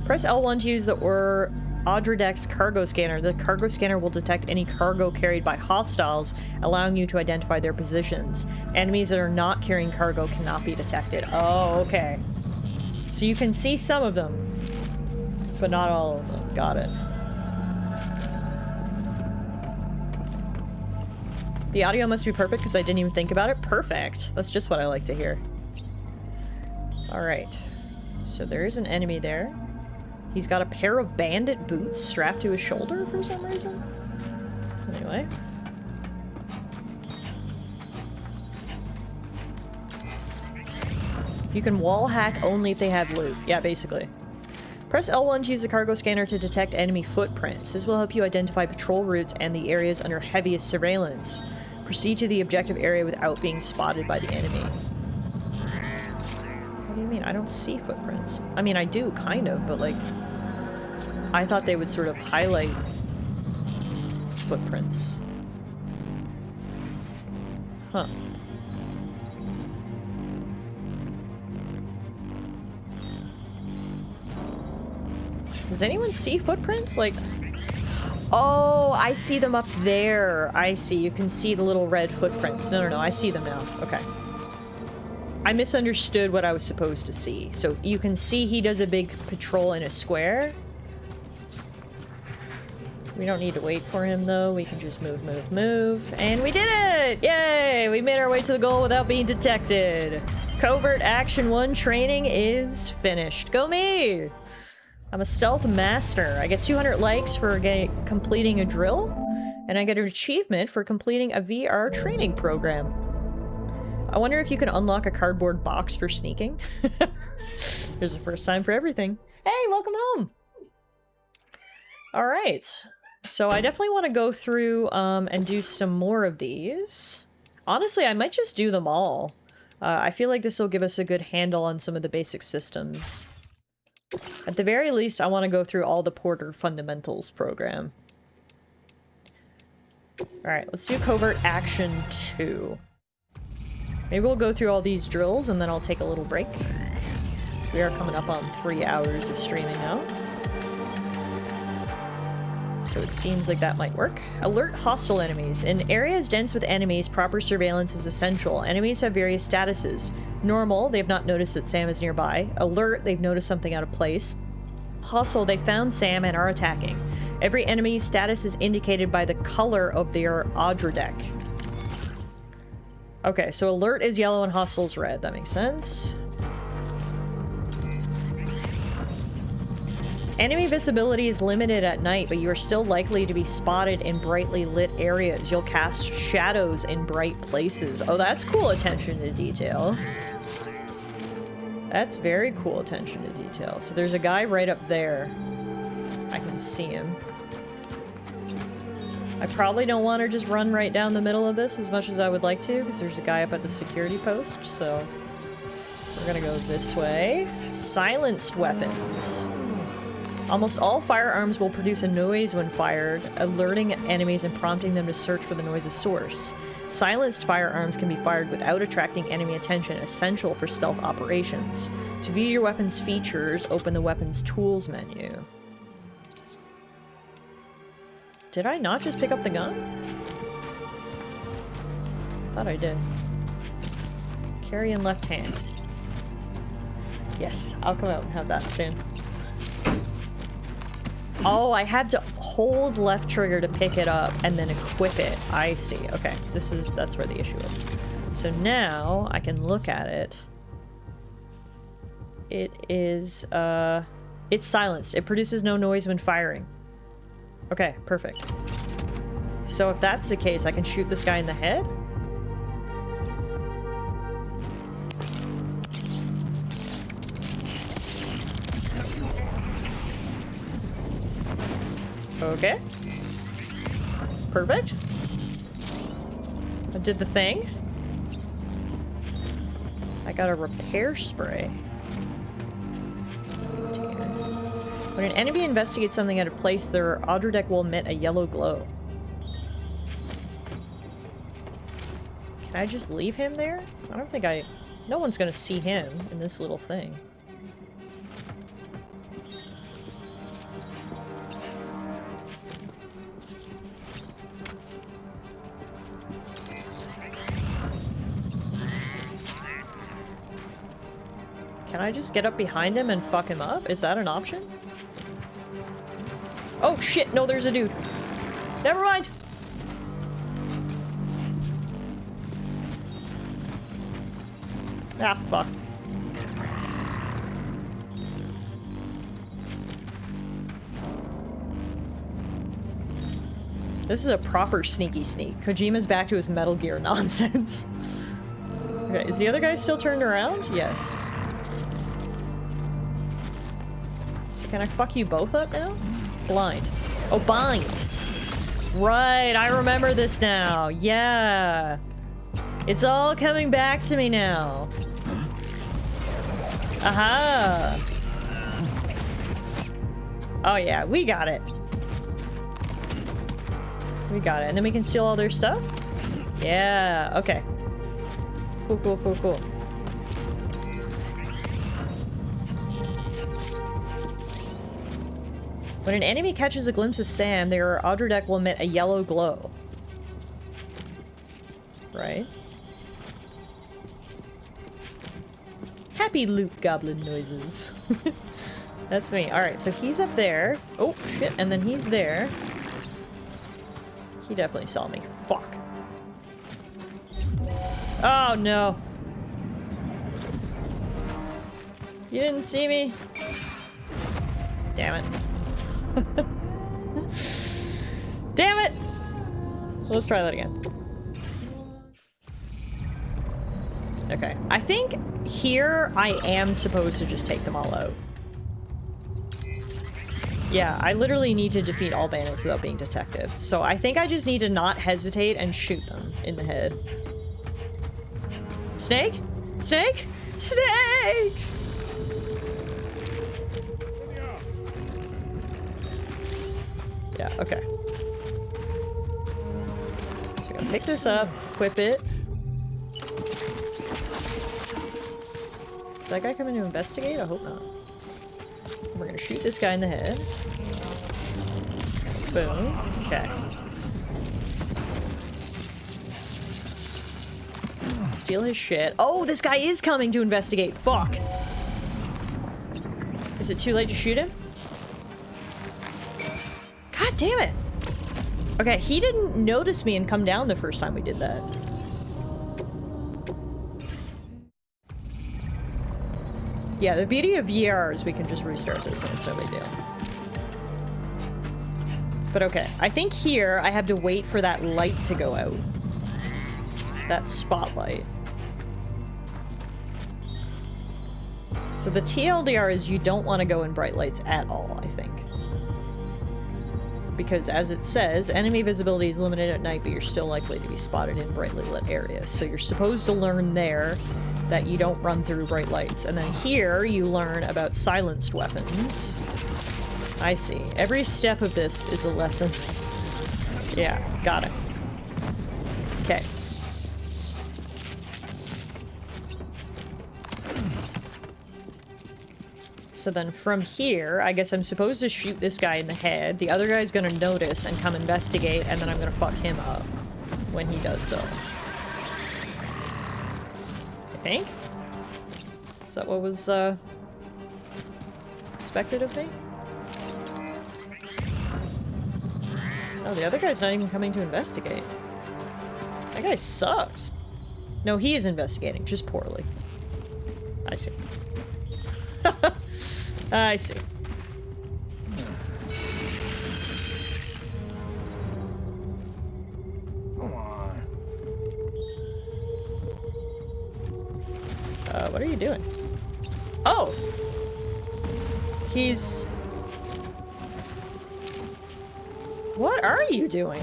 Press L1 to use the Audredex cargo scanner. The cargo scanner will detect any cargo carried by hostiles, allowing you to identify their positions. Enemies that are not carrying cargo cannot be detected. Oh, okay. So you can see some of them, but not all of them. Got it. The audio must be perfect because I didn't even think about it. Perfect. That's just what I like to hear. Alright. So there is an enemy there. He's got a pair of bandit boots strapped to his shoulder for some reason. Anyway. You can wall hack only if they have loot. Yeah, basically. Press L1 to use the cargo scanner to detect enemy footprints. This will help you identify patrol routes and the areas under heaviest surveillance. Proceed to the objective area without being spotted by the enemy. What do you mean? I don't see footprints. I mean, I do, kind of, but like... I thought they would sort of highlight footprints. Huh. Does anyone see footprints? Like... Oh, I see them up there. I see. You can see the little red footprints. No, I see them now. Okay. I misunderstood what I was supposed to see. So you can see he does a big patrol in a square. We don't need to wait for him, though. We can just move. And we did it! Yay! We made our way to the goal without being detected. Covert Action 1 training is finished. Go me! I'm a stealth master. I get 200 likes for completing a drill, and I get an achievement for completing a VR training program. I wonder if you can unlock a cardboard box for sneaking. There's a first time for everything. Hey, welcome home! Alright. So I definitely want to go through and do some more of these. Honestly, I might just do them all. I feel like this will give us a good handle on some of the basic systems. At the very least, I want to go through all the Porter Fundamentals program. Alright, let's do Covert Action 2. Maybe we'll go through all these drills and then I'll take a little break. So we are coming up on 3 hours of streaming now. So it seems like that might work. Alert hostile enemies. In areas dense with enemies, proper surveillance is essential. Enemies have various statuses. Normal, they've not noticed that Sam is nearby. Alert, they've noticed something out of place. Hostile, they found Sam and are attacking. Every enemy's status is indicated by the color of their Audra deck. Okay, so alert is yellow and hostile's red. That makes sense. Enemy visibility is limited at night, but you are still likely to be spotted in brightly lit areas. You'll cast shadows in bright places. Oh, that's cool attention to detail. That's very cool attention to detail. So there's a guy right up there. I can see him. I probably don't want to just run right down the middle of this as much as I would like to, because there's a guy up at the security post, so... We're gonna go this way. Silenced weapons. Almost all firearms will produce a noise when fired, alerting enemies and prompting them to search for the noise's source. Silenced firearms can be fired without attracting enemy attention, essential for stealth operations. To view your weapon's features, open the weapon's tools menu. Did I not just pick up the gun? I thought I did. Carry in left hand. Yes, I'll come out and have that soon. Oh, I had to hold left trigger to pick it up and then equip it. I see. Okay, that's where the issue is. So now I can look at it. It is, it's silenced. It produces no noise when firing. Okay, perfect. So if that's the case, I can shoot this guy in the head? Okay. Perfect. I did the thing. I got a repair spray. When an enemy investigates something out of place, their Audra deck will emit a yellow glow. Can I just leave him there? I don't think no one's gonna see him in this little thing. Can I just get up behind him and fuck him up? Is that an option? Oh shit, no, there's a dude. Never mind. Ah, fuck. This is a proper sneaky sneak. Kojima's back to his Metal Gear nonsense. Okay, is the other guy still turned around? Yes. Can I fuck you both up now? Blind. Oh, bind. Right, I remember this now. Yeah. It's all coming back to me now. Aha. Oh yeah, we got it. We got it. And then we can steal all their stuff? Yeah, okay. Cool, cool, cool, cool. When an enemy catches a glimpse of Sam, their Audra deck will emit a yellow glow. Right? Happy loot goblin noises. That's me. Alright, so he's up there. Oh, shit. And then he's there. He definitely saw me. Fuck. Oh, no. You didn't see me? Damn it. Damn it! Let's try that again. Okay. I think here I am supposed to just take them all out. Yeah, I literally need to defeat all bandits without being detective. So I think I just need to not hesitate and shoot them in the head. Snake? Snake? Snake! Yeah, okay. So we're gonna pick this up, equip it. Is that guy coming to investigate? I hope not. We're gonna shoot this guy in the head. Boom. Okay. Steal his shit. Oh, this guy is coming to investigate. Fuck. Is it too late to shoot him? God damn it. Okay, he didn't notice me and come down the first time we did that. Yeah, the beauty of VR is we can just restart this and it's no big deal. But okay, I think here I have to wait for that light to go out. That spotlight. So the TLDR is you don't want to go in bright lights at all, I think. Because as it says, enemy visibility is limited at night, but you're still likely to be spotted in brightly lit areas. So you're supposed to learn there that you don't run through bright lights. And then here you learn about silenced weapons. I see. Every step of this is a lesson. Yeah, got it. Okay. So then from here, I guess I'm supposed to shoot this guy in the head. The other guy's gonna notice and come investigate, and then I'm gonna fuck him up when he does so. I think? Is that what was, expected of me? Oh, the other guy's not even coming to investigate. That guy sucks. No, he is investigating, just poorly. I see. I see. Come on. What are you doing? Oh! He's... What are you doing?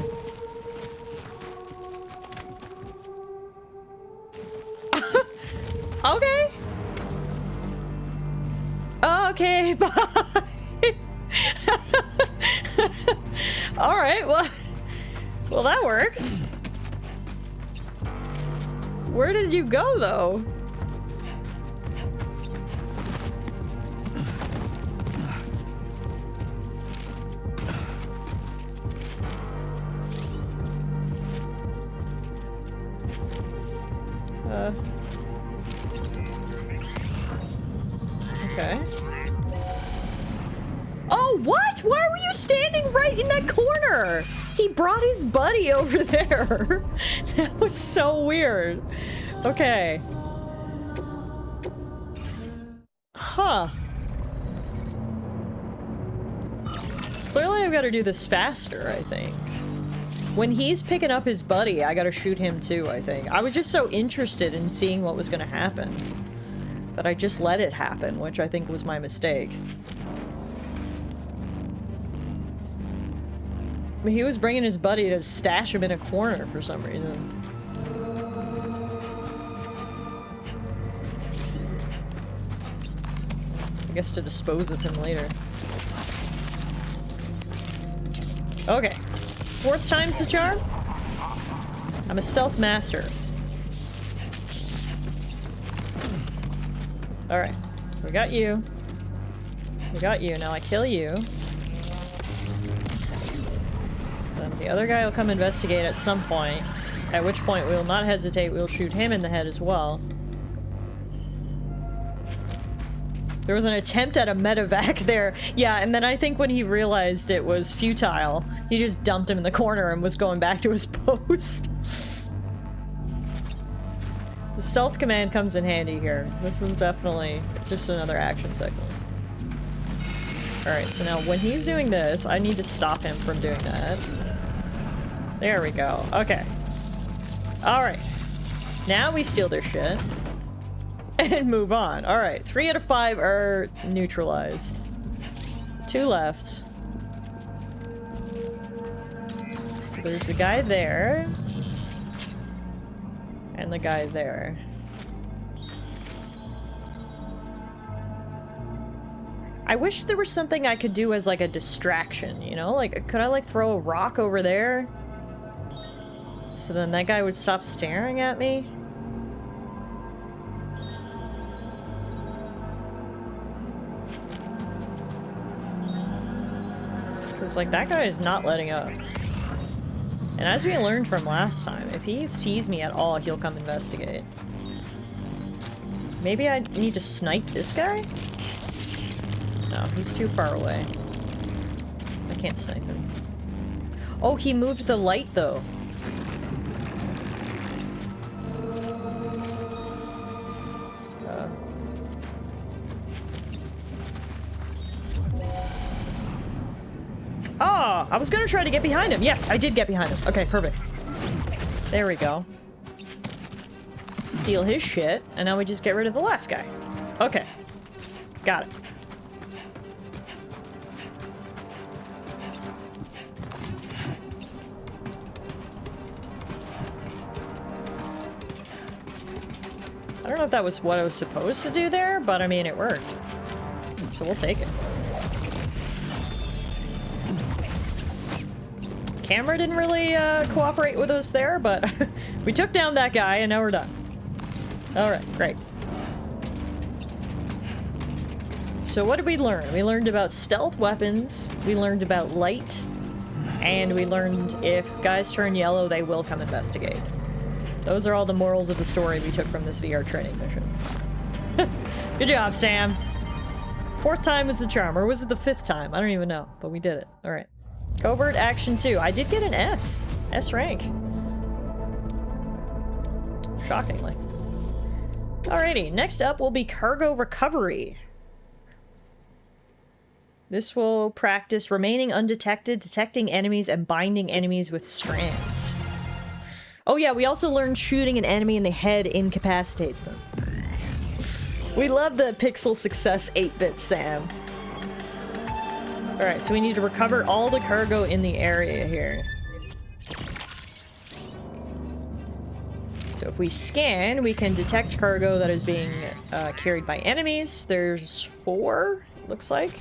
Okay. Okay, bye. All right, well, that works. Where did you go, though? Okay. Oh, what? Why were you standing right in that corner? He brought his buddy over there. That was so weird. Okay. Huh. Clearly I've got to do this faster, I think. When he's picking up his buddy, I gotta shoot him too, I think. I was just so interested in seeing what was gonna happen that I just let it happen, which I think was my mistake. He was bringing his buddy to stash him in a corner for some reason. I guess to dispose of him later. Okay. 4th time's the charm? I'm a stealth master. Alright. So we got you. We got you. Now I kill you. Then the other guy will come investigate at some point. At which point we will not hesitate. We'll shoot him in the head as well. There was an attempt at a medevac there. Yeah, and then I think when he realized it was futile, he just dumped him in the corner and was going back to his post. The stealth command comes in handy here. This is definitely just another action segment. Alright, so now when he's doing this, I need to stop him from doing that. There we go. Okay. Alright. Now we steal their shit. And move on. Alright, 3 out of 5 are neutralized. 2 left. So there's the guy there. And the guy there. I wish there was something I could do as like a distraction, you know? Like, could I like throw a rock over there? So then that guy would stop staring at me? Because, like, that guy is not letting up. And as we learned from last time, if he sees me at all, he'll come investigate. Maybe I need to snipe this guy? No, he's too far away. I can't snipe him. Oh, he moved the light, though. Oh, I was gonna try to get behind him. Yes, I did get behind him. Okay, perfect. There we go. Steal his shit, and now we just get rid of the last guy. Okay. Got it. I don't know if that was what I was supposed to do there, but I mean, it worked. So we'll take it. Camera didn't really cooperate with us there, but we took down that guy and now we're done. Alright, great. So what did we learn? We learned about stealth weapons, we learned about light, and we learned if guys turn yellow, they will come investigate. Those are all the morals of the story we took from this VR training mission. Good job, Sam. 4th time was the charm, or was it the 5th time? I don't even know, but we did it. Alright. Covert Action 2. I did get an S. S rank. Shockingly. Alrighty, next up will be cargo recovery. This will practice remaining undetected, detecting enemies, and binding enemies with strands. Oh yeah, we also learned shooting an enemy in the head incapacitates them. We love the pixel success 8-bit Sam. Alright, so we need to recover all the cargo in the area here. So if we scan, we can detect cargo that is being carried by enemies. There's 4, looks like.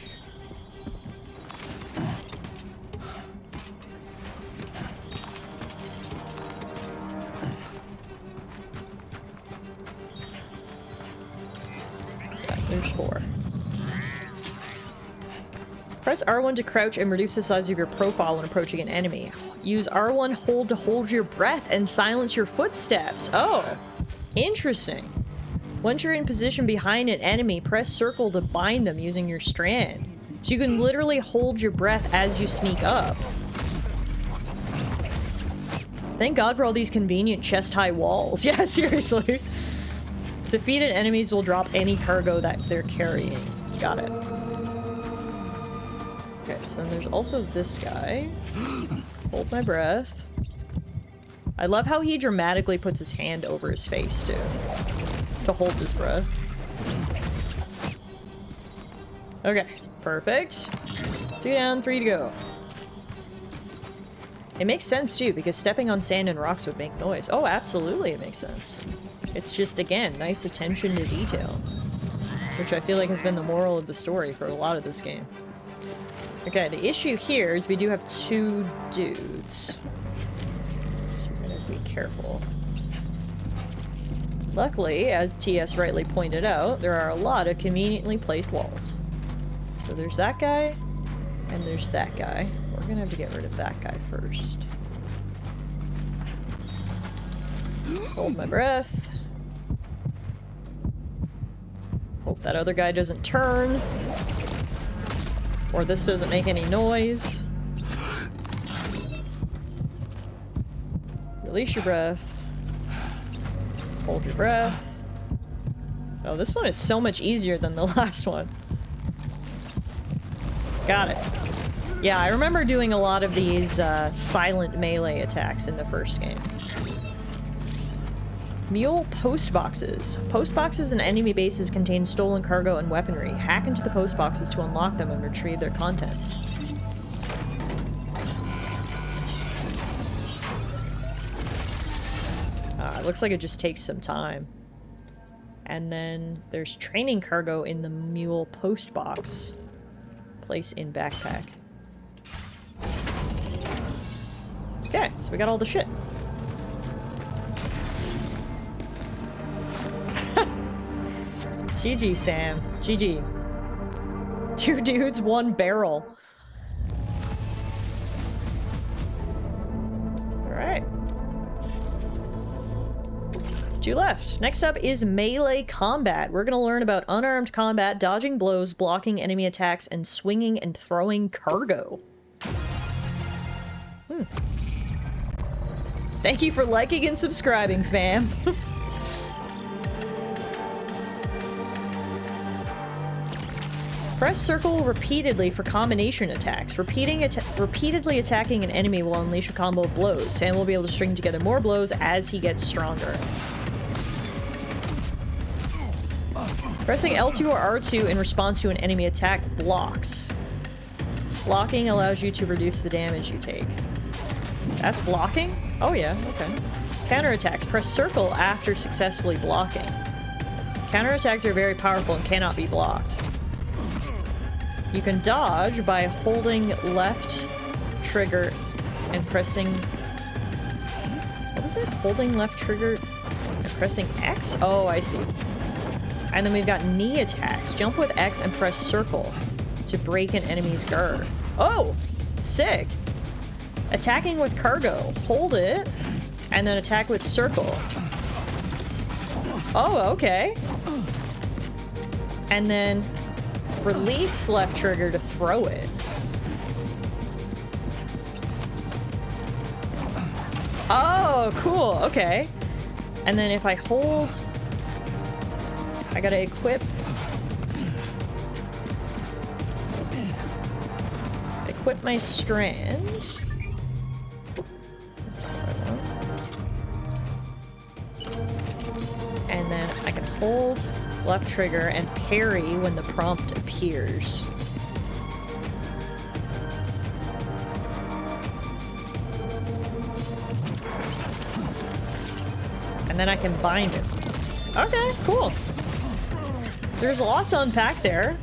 Yeah, there's 4. Press R1 to crouch and reduce the size of your profile when approaching an enemy. Use R1 hold to hold your breath and silence your footsteps. Oh, interesting. Once you're in position behind an enemy, press circle to bind them using your strand. So you can literally hold your breath as you sneak up. Thank God for all these convenient chest-high walls. Yeah, seriously. Defeated enemies will drop any cargo that they're carrying. Got it. Okay, so then there's also this guy. Hold my breath. I love how he dramatically puts his hand over his face, too. To hold his breath. Okay, perfect. 2 down, 3 to go. It makes sense too, because stepping on sand and rocks would make noise. Oh, absolutely it makes sense. It's just, again, nice attention to detail. Which I feel like has been the moral of the story for a lot of this game. Okay, the issue here is we do have 2 dudes. So we're gonna be careful. Luckily, as TS rightly pointed out, there are a lot of conveniently placed walls. So there's that guy, and there's that guy. We're gonna have to get rid of that guy first. Hold my breath. Hope that other guy doesn't turn. Or this doesn't make any noise. Release your breath. Hold your breath. Oh, this one is so much easier than the last one. Got it. Yeah, I remember doing a lot of these silent melee attacks in the first game. Mule post boxes. Post boxes and enemy bases contain stolen cargo and weaponry. Hack into the post boxes to unlock them and retrieve their contents. It looks like it just takes some time. And then there's training cargo in the mule post box. Place in backpack. Okay, so we got all the shit. GG, Sam. GG. 2 dudes, 1 barrel. Alright. 2 left. Next up is melee combat. We're gonna learn about unarmed combat, dodging blows, blocking enemy attacks, and swinging and throwing cargo. Thank you for liking and subscribing, fam. Press circle repeatedly for combination attacks. Repeatedly attacking an enemy will unleash a combo of blows. Sam will be able to string together more blows as he gets stronger. Pressing L2 or R2 in response to an enemy attack blocks. Blocking allows you to reduce the damage you take. That's blocking? Oh yeah, okay. Counterattacks. Press circle after successfully blocking. Counterattacks are very powerful and cannot be blocked. You can dodge by holding left trigger and pressing... What is it? Holding left trigger and pressing X? Oh, I see. And then we've got knee attacks. Jump with X and press circle to break an enemy's guard. Oh! Sick! Attacking with cargo. Hold it, and then attack with circle. Oh, okay. And then release left trigger to throw it. Oh, cool. Okay. And then if I hold... I gotta equip my strand. That's not what I want. And then I can hold left trigger and parry when the prompt appears. And then I can bind it. Okay, cool. There's a lot to unpack there.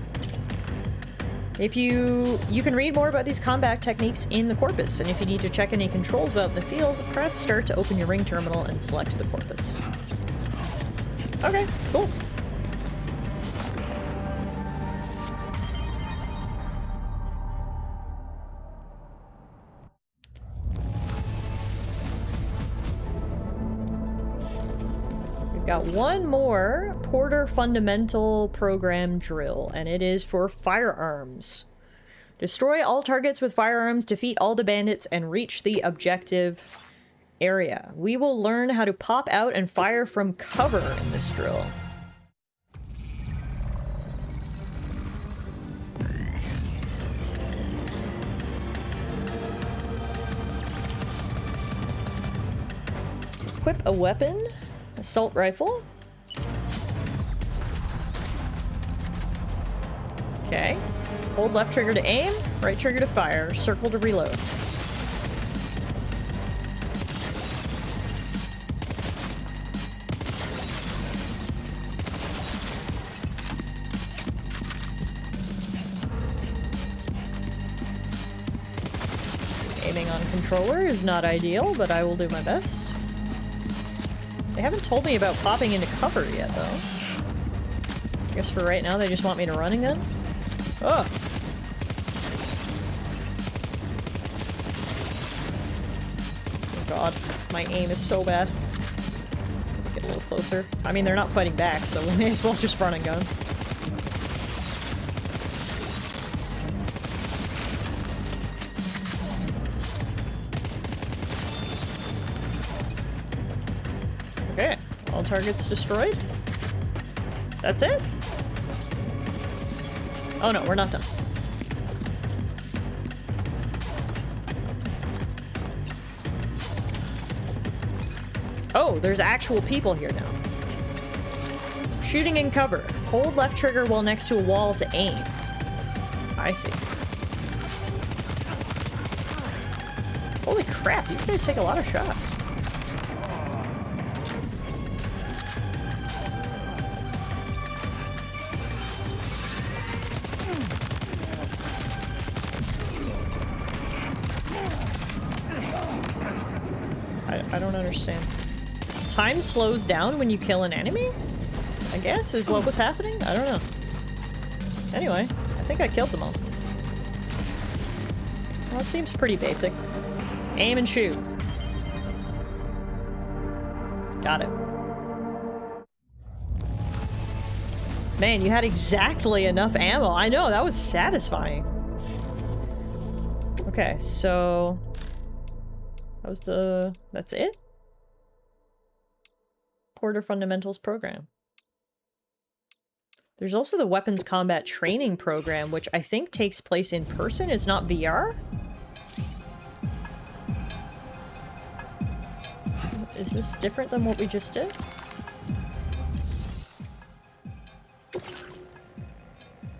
If you can read more about these combat techniques in the corpus, and if you need to check any controls about in the field, press start to open your ring terminal and select the corpus. Okay, cool. Got one more Porter Fundamental Program drill, and it is for firearms. Destroy all targets with firearms, defeat all the bandits, and reach the objective area. We will learn how to pop out and fire from cover in this drill. Equip a weapon. Assault rifle. Okay. Hold left trigger to aim, right trigger to fire, circle to reload. Aiming on controller is not ideal, but I will do my best. They haven't told me about popping into cover yet, though. I guess for right now they just want me to run again? Oh! Oh god, my aim is so bad. Get a little closer. I mean, they're not fighting back, so we may as well just run and gun. Okay, all targets destroyed. That's it? Oh no, we're not done. Oh, there's actual people here now. Shooting in cover. Hold left trigger while next to a wall to aim. I see. Holy crap, these guys take a lot of shots. I don't understand. Time slows down when you kill an enemy? I guess is what was happening? I don't know. Anyway, I think I killed them all. Well, it seems pretty basic. Aim and shoot. Got it. Man, you had exactly enough ammo. I know, that was satisfying. Okay, so... That's it? Porter Fundamentals program. There's also the Weapons Combat Training program, which I think takes place in person. It's not VR? Is this different than what we just did?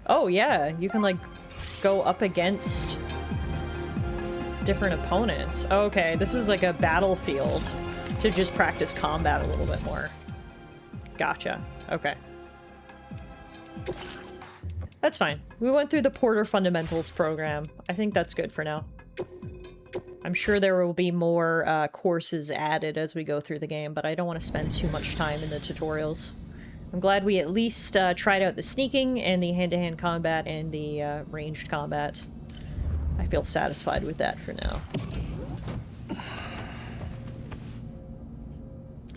Oh yeah, you can like go up against different opponents. Okay, this is like a battlefield to just practice combat a little bit more. Gotcha. Okay. That's fine. We went through the Porter Fundamentals program. I think that's good for now. I'm sure there will be more courses added as we go through the game, but I don't want to spend too much time in the tutorials. I'm glad we at least tried out the sneaking and the hand-to-hand combat and the ranged combat. I feel satisfied with that for now.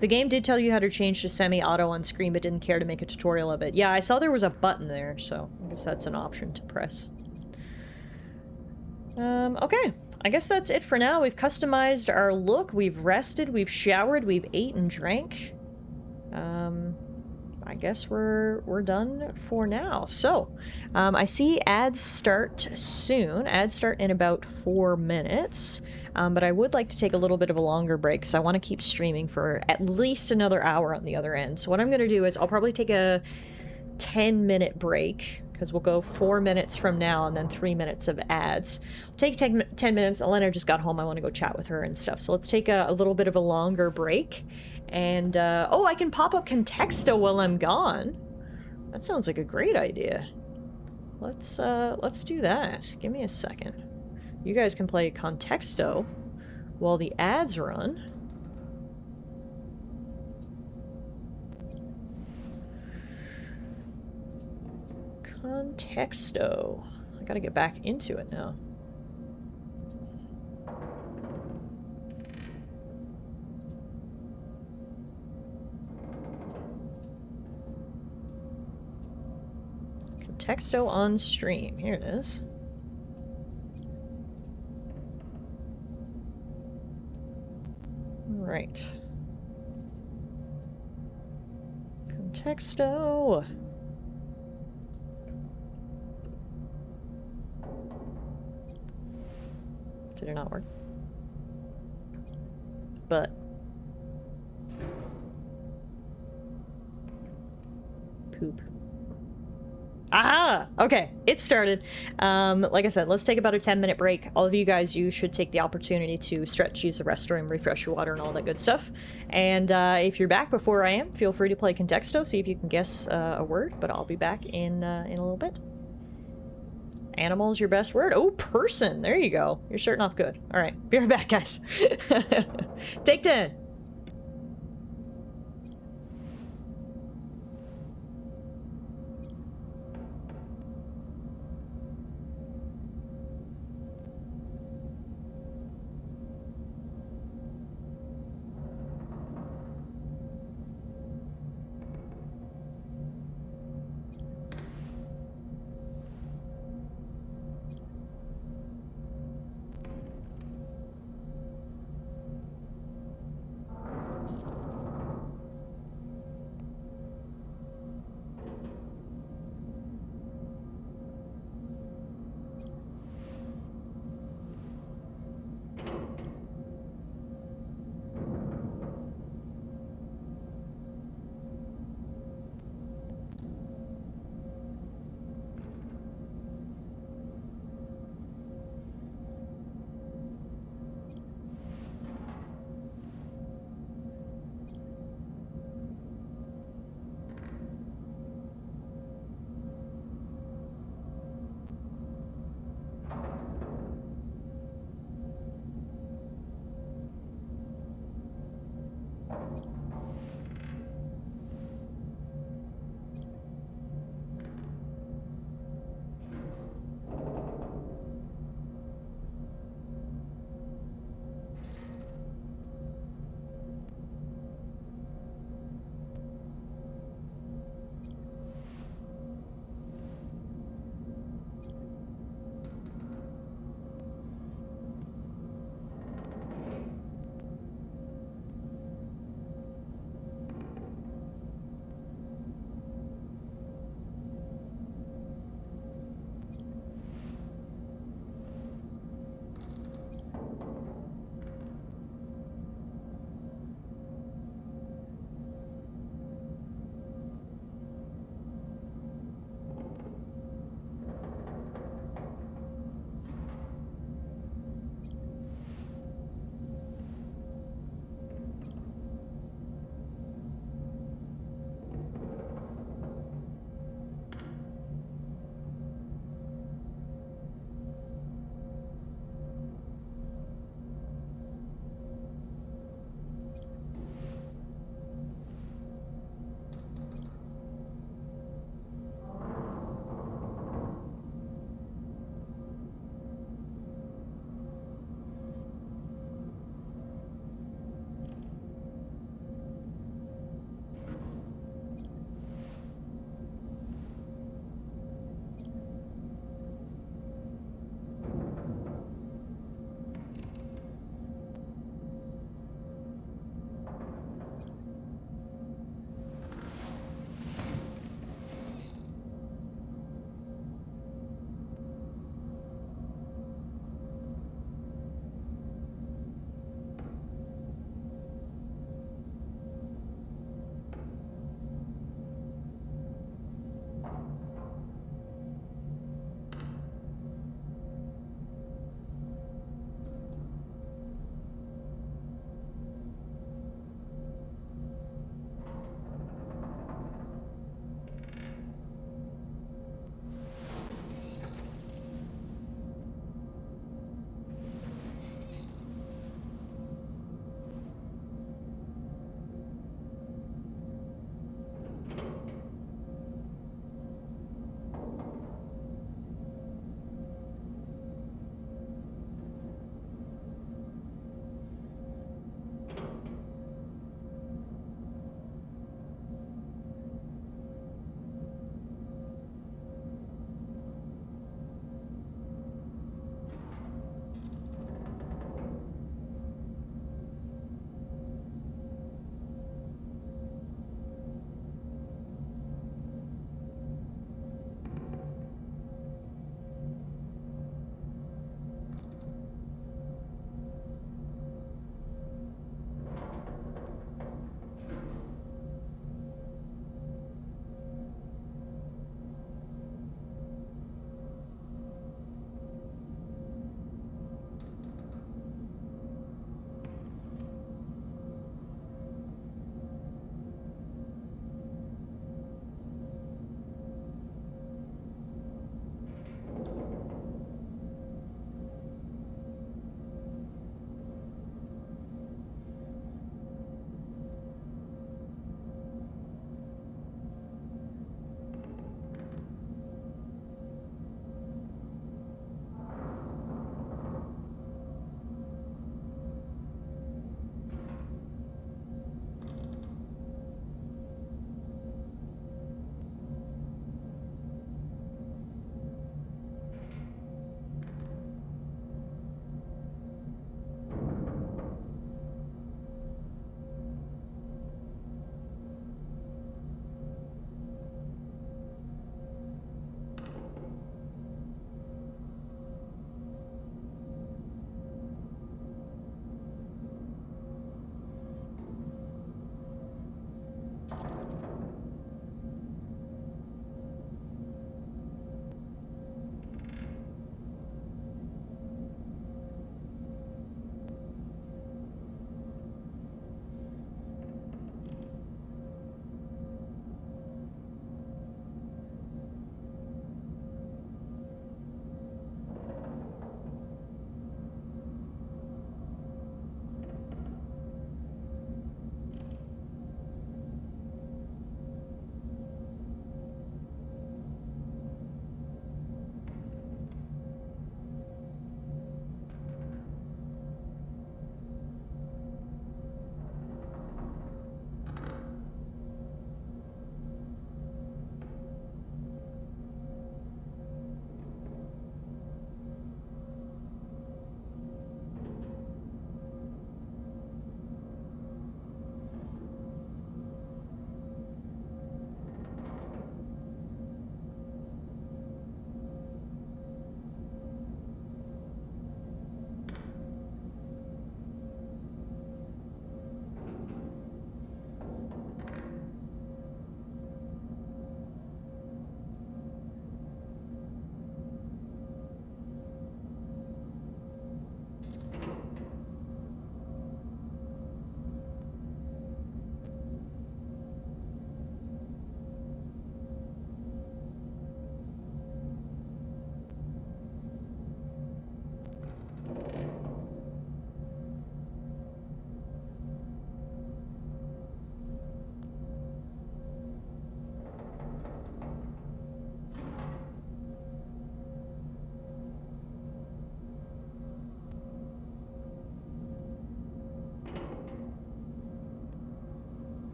The game did tell you how to change to semi-auto on screen, but didn't care to make a tutorial of it. Yeah, I saw there was a button there, so I guess that's an option to press. Okay. I guess that's it for now. We've customized our look, we've rested, we've showered, we've ate and drank. I guess we're done for now. So, I see ads start soon. Ads start in about 4 minutes. But I would like to take a little bit of a longer break because I want to keep streaming for at least another hour on the other end. So what I'm going to do is I'll probably take a 10-minute break because we'll go 4 minutes from now and then 3 minutes of ads. I'll take 10 minutes. Elena just got home. I want to go chat with her and stuff. So let's take a little bit of a longer break. And, oh, I can pop up Contexto while I'm gone. That sounds like a great idea. Let's do that. Give me a second. You guys can play Contexto while the ads run. Contexto. I gotta get back into it now. Contexto on stream. Here it is. Right. Contexto. Did it not work? But poop. Aha! Okay, it started. Like I said, let's take about a 10-minute break. All of you guys, you should take the opportunity to stretch, use the restroom, refresh your water, and all that good stuff. And if you're back before I am, feel free to play Contexto, see if you can guess a word, but I'll be back in a little bit. Animal's your best word. Oh, person. There you go. You're starting off good. All right. Be right back, guys. Take 10.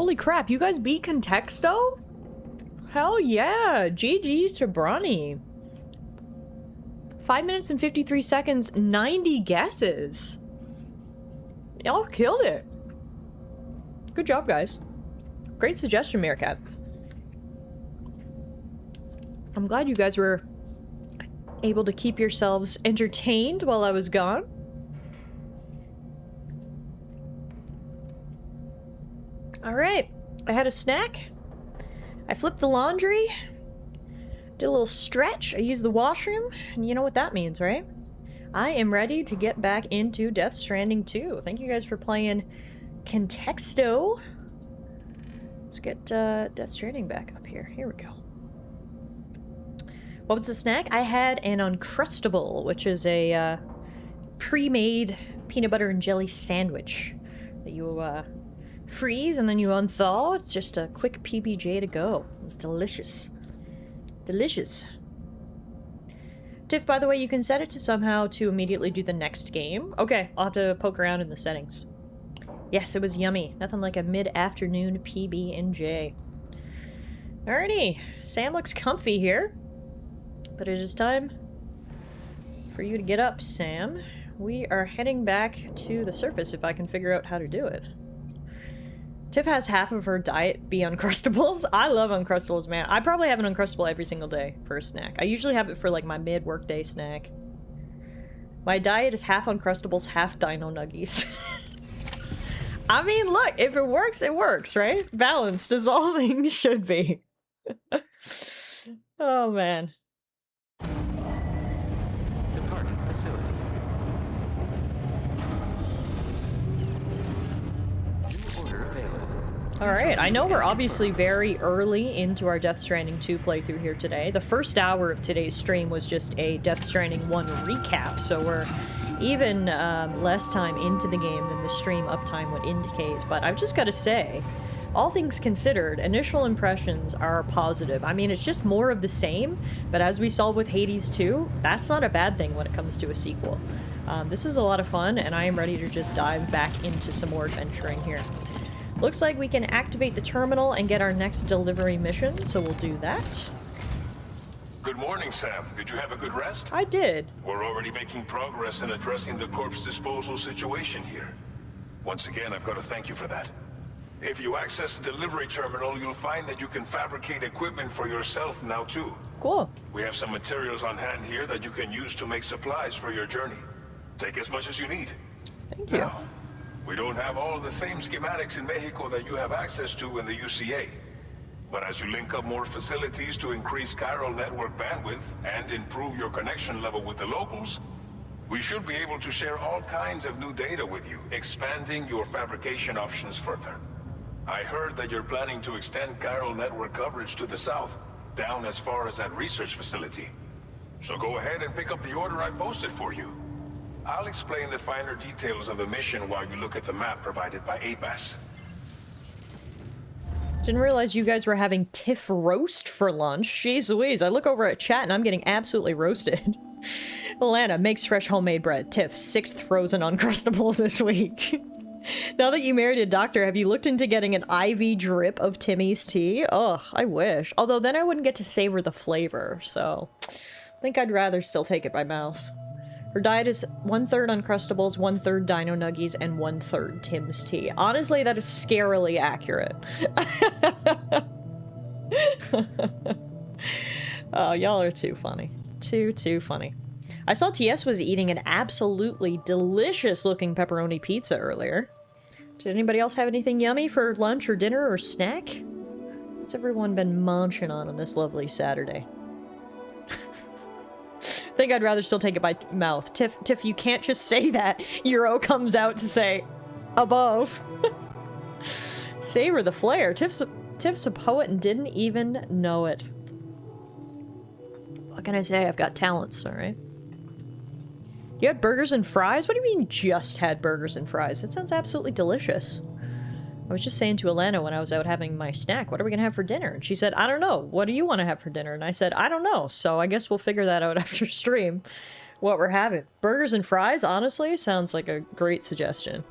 Holy crap, you guys beat Contexto? Hell yeah! GG's to Bronny. 5 minutes and 53 seconds, 90 guesses. Y'all killed it. Good job, guys. Great suggestion, Meerkat. I'm glad you guys were able to keep yourselves entertained while I was gone. Alright, I had a snack. I flipped the laundry. Did a little stretch. I used the washroom. And you know what that means, right? I am ready to get back into Death Stranding 2. Thank you guys for playing Contexto. Let's get Death Stranding back up here. Here we go. What was the snack? I had an Uncrustable, which is a pre-made peanut butter and jelly sandwich that you freeze and then you unthaw. It's just a quick PBJ to go. It was delicious. Delicious. Tiff, by the way, you can set it to somehow to immediately do the next game. Okay, I'll have to poke around in the settings. Yes, it was yummy. Nothing like a mid-afternoon PB&J. Alrighty, Sam looks comfy here. But it is time for you to get up, Sam. We are heading back to the surface if I can figure out how to do it. Tiff has half of her diet be Uncrustables. I love Uncrustables, man. I probably have an Uncrustable every single day for a snack. I usually have it for like my mid-workday snack. My diet is half Uncrustables, half Dino Nuggies. I mean, look, if it works, right? Balanced as all things should be. Oh, man. Departing facility. New order available. Alright, I know we're obviously very early into our Death Stranding 2 playthrough here today. The first hour of today's stream was just a Death Stranding 1 recap, so we're even less time into the game than the stream uptime would indicate. But I've just got to say, all things considered, initial impressions are positive. I mean, it's just more of the same, but as we saw with Hades 2, that's not a bad thing when it comes to a sequel. This is a lot of fun, and I am ready to just dive back into some more adventuring here. Looks like we can activate the terminal and get our next delivery mission, so we'll do that. Good morning, Sam. Did you have a good rest? I did. We're already making progress in addressing the corpse disposal situation here. Once again, I've got to thank you for that. If you access the delivery terminal, you'll find that you can fabricate equipment for yourself now too. Cool. We have some materials on hand here that you can use to make supplies for your journey. Take as much as you need. Thank you. Now, we don't have all the same schematics in Mexico that you have access to in the UCA. But as you link up more facilities to increase chiral network bandwidth and improve your connection level with the locals, we should be able to share all kinds of new data with you, expanding your fabrication options further. I heard that you're planning to extend chiral network coverage to the south, down as far as that research facility. So go ahead and pick up the order I posted for you. I'll explain the finer details of the mission while you look at the map provided by ABAS. Didn't realize you guys were having Tiff roast for lunch. Jeez Louise, I look over at chat and I'm getting absolutely roasted. Alana makes fresh homemade bread. Tiff, 6th frozen Uncrustable this week. Now that you married a doctor, have you looked into getting an IV drip of Timmy's tea? Ugh, I wish. Although then I wouldn't get to savor the flavor, so I think I'd rather still take it by mouth. Her diet is 1/3 Uncrustables, 1/3 Dino Nuggies, and 1/3 Tim's tea. Honestly, that is scarily accurate. Oh, y'all are too funny. Too funny. I saw TS was eating an absolutely delicious-looking pepperoni pizza earlier. Did anybody else have anything yummy for lunch or dinner or snack? What's everyone been munching on this lovely Saturday? I think I'd rather still take it by mouth. Tiff, you can't just say that. Euro comes out to say, above. Savor the flair. Tiff's a poet and didn't even know it. What can I say? I've got talents, alright? You had burgers and fries? What do you mean just had burgers and fries? That sounds absolutely delicious. I was just saying to Alana when I was out having my snack, what are we gonna have for dinner? And she said, I don't know. What do you want to have for dinner? And I said, I don't know. So I guess we'll figure that out after stream, what we're having. Burgers and fries, honestly, sounds like a great suggestion.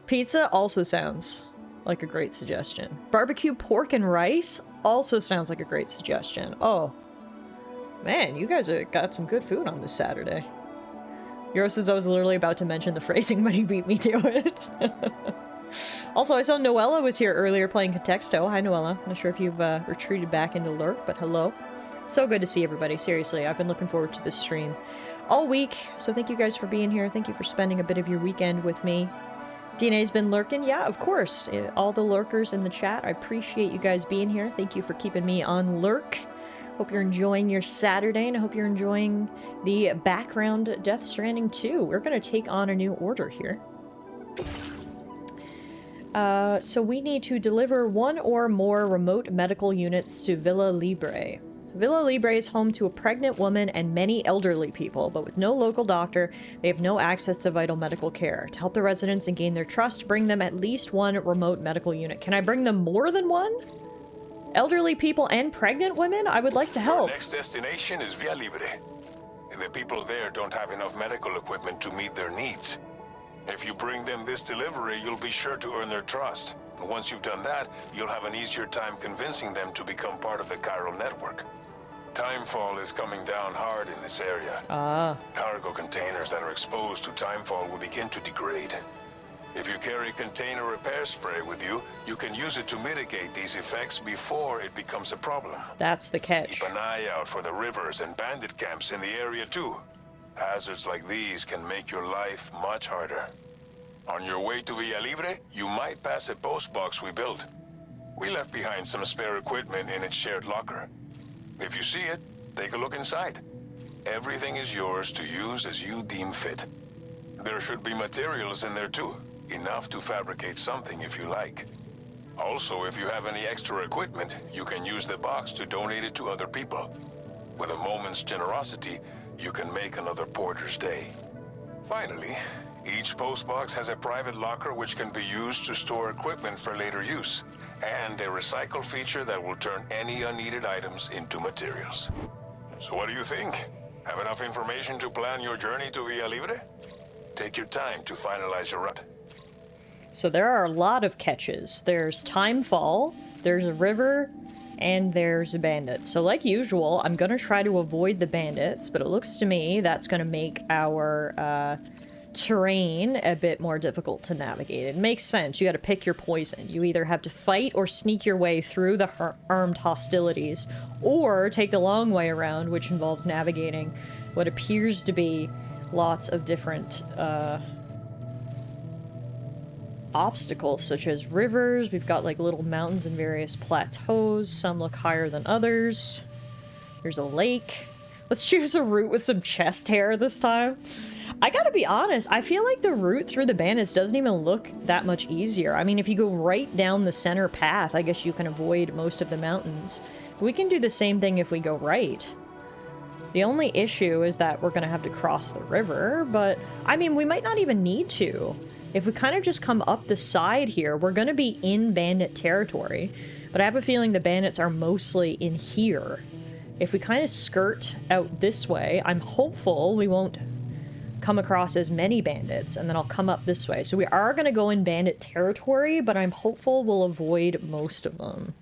Pizza also sounds like a great suggestion. Barbecue pork and rice also sounds like a great suggestion. Oh, man, you guys have got some good food on this Saturday. Euro says I was literally about to mention the phrasing, but he beat me to it. Also, I saw Noella was here earlier playing Contexto. Hi, Noella. Not sure if you've retreated back into Lurk, but hello. So good to see everybody. Seriously, I've been looking forward to this stream all week, so thank you guys for being here. Thank you for spending a bit of your weekend with me. DNA's been lurking? Yeah, of course. All the lurkers in the chat, I appreciate you guys being here. Thank you for keeping me on Lurk. Hope you're enjoying your Saturday, and I hope you're enjoying the background Death Stranding 2. We're going to take on a new order here. So we need to deliver one or more remote medical units to Villa Libre. Villa Libre is home to a pregnant woman and many elderly people, but with no local doctor, they have no access to vital medical care. To help the residents and gain their trust, bring them at least one remote medical unit. Can I bring them more than one? Elderly people and pregnant women? I would like to help. Our next destination is Villa Libre. The people there don't have enough medical equipment to meet their needs. If you bring them this delivery, you'll be sure to earn their trust. And once you've done that, you'll have an easier time convincing them to become part of the chiral network. Timefall is coming down hard in this area. Cargo containers that are exposed to timefall will begin to degrade. If you carry container repair spray with you, you can use it to mitigate these effects before it becomes a problem. That's the catch. Keep an eye out for the rivers and bandit camps in the area too. Hazards like these can make your life much harder. On your way to Villa Libre, you might pass a post box we built. We left behind some spare equipment in its shared locker. If you see it, take a look inside. Everything is yours to use as you deem fit. There should be materials in there too, enough to fabricate something if you like. Also, if you have any extra equipment, you can use the box to donate it to other people. With a moment's generosity, you can make another porter's day. Finally, each postbox has a private locker which can be used to store equipment for later use, and a recycle feature that will turn any unneeded items into materials. So what do you think? Have enough information to plan your journey to Villa Libre? Take your time to finalize your route. So there are a lot of catches. There's Timefall, there's a river, and there's bandits. So like usual, I'm gonna try to avoid the bandits, but it looks to me that's gonna make our terrain a bit more difficult to navigate. It makes sense. You gotta pick your poison. You either have to fight or sneak your way through the armed hostilities, or take the long way around, which involves navigating what appears to be lots of different obstacles, such as rivers. We've got like little mountains and various plateaus. Some look higher than others. There's a lake. Let's choose a route with some chest hair this time. I gotta be honest, I feel like the route through the bandits doesn't even look that much easier. I mean, if you go right down the center path, I guess you can avoid most of the mountains. We can do the same thing if we go right. The only issue is that we're gonna have to cross the river, but I mean, we might not even need to. If we kind of just come up the side here, we're gonna be in bandit territory, but I have a feeling the bandits are mostly in here. If we kind of skirt out this way, I'm hopeful we won't come across as many bandits, and then I'll come up this way. So we are gonna go in bandit territory, but I'm hopeful we'll avoid most of them.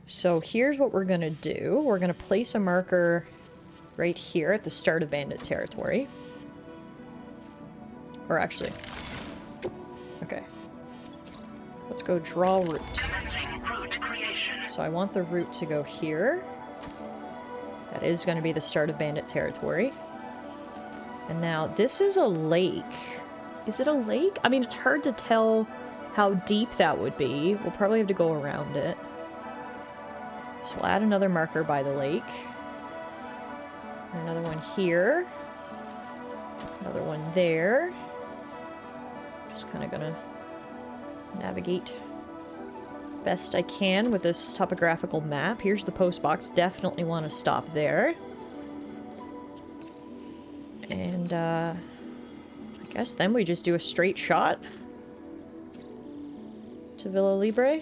So here's what we're gonna do. We're gonna place a marker right here at the start of bandit territory. Or actually, okay. Let's go draw route. Commencing route creation. So I want the route to go here. That is going to be the start of bandit territory. And now this is a lake. Is it a lake? I mean, it's hard to tell how deep that would be. We'll probably have to go around it. So we'll add another marker by the lake. And another one here. Another one there. Just kind of gonna navigate best I can with this topographical map. Here's the post box. Definitely want to stop there. And I guess then we just do a straight shot to Villa Libre.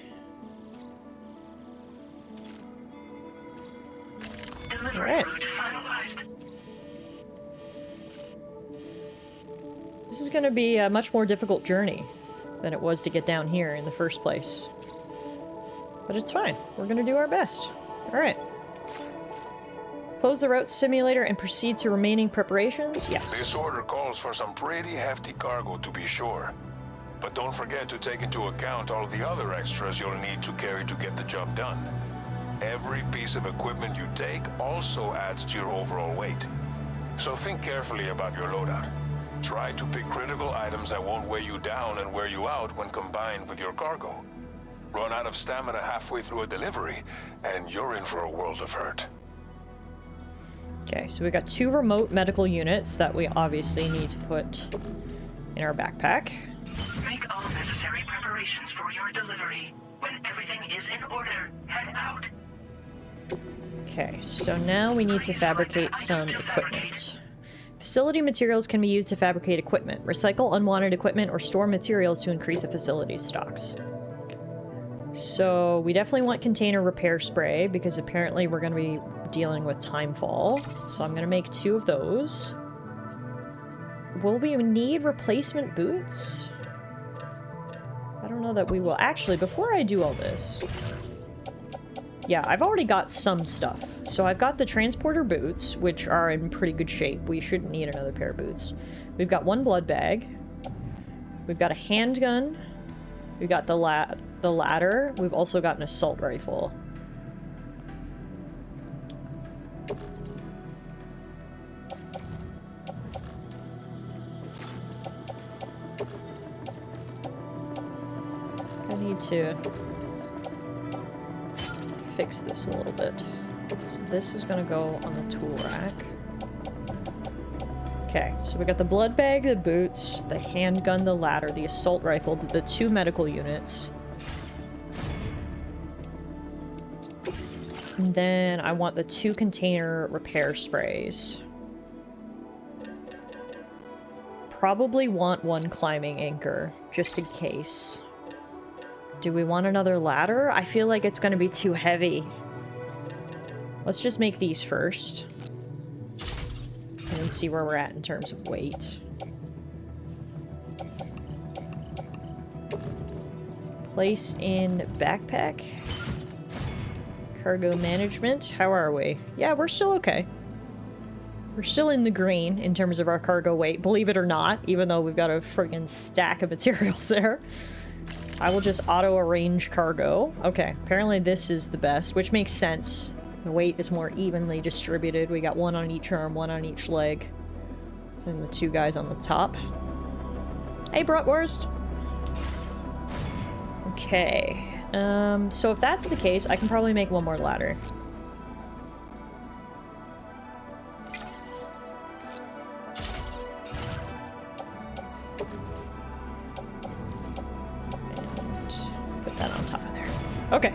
Delivery Alright. route finalized. This is going to be a much more difficult journey. than it was to get down here in the first place. But it's fine. We're gonna do our best. Alright. Close the route simulator and proceed to remaining preparations? Yes. This order calls for some pretty hefty cargo, to be sure. But don't forget to take into account all the other extras you'll need to carry to get the job done. Every piece of equipment you take also adds to your overall weight. So think carefully about your loadout. Try to pick critical items that won't weigh you down and wear you out when combined with your cargo. Run out of stamina halfway through a delivery, and you're in for a world of hurt. Okay, so we got 2 remote medical units that we obviously need to put in our backpack. Make all necessary preparations for your delivery. When everything is in order, head out. Okay, so now we need to fabricate some equipment. Facility materials can be used to fabricate equipment. Recycle unwanted equipment or store materials to increase a facility's stocks. So we definitely want container repair spray because apparently we're going to be dealing with timefall. So I'm going to make 2 of those. Will we need replacement boots? I don't know that we will. Actually, before I do all this... Yeah, I've already got some stuff. So I've got the transporter boots, which are in pretty good shape. We shouldn't need another pair of boots. We've got 1 blood bag. We've got a handgun. We've got the ladder. We've also got an assault rifle. I need to fix this a little bit. So this is gonna go on the tool rack. Okay, so we got the blood bag, the boots, the handgun, the ladder, the assault rifle, the 2 medical units. And then I want the 2 container repair sprays. Probably want 1 climbing anchor, just in case. Do we want another ladder? I feel like it's gonna be too heavy. Let's just make these first. And then see where we're at in terms of weight. Place in backpack. Cargo management. How are we? Yeah, we're still okay. We're still in the green in terms of our cargo weight, believe it or not, even though we've got a friggin' stack of materials there. I will just auto-arrange cargo. Okay, apparently this is the best, which makes sense. The weight is more evenly distributed. We got 1 on each arm, 1 on each leg. And the 2 guys on the top. Hey, Bratwurst! Okay. So if that's the case, I can probably make 1 more ladder. Okay.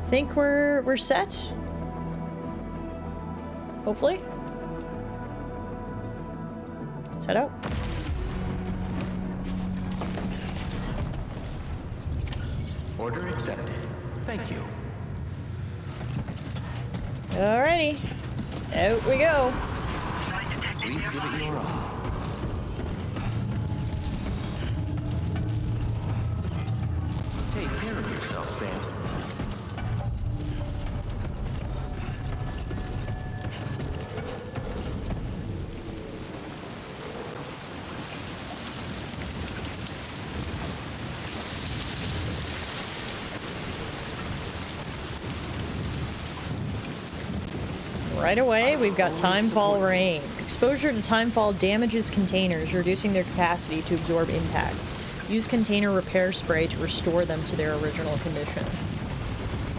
Think we're set? Hopefully. Let's head out. Order accepted. Thank you. Alrighty. Out we go. Please give it your all. Take care of yourself, Sam. Right away, we've got Timefall Rain. Exposure to Timefall damages containers, reducing their capacity to absorb impacts. Use container repair spray to restore them to their original condition.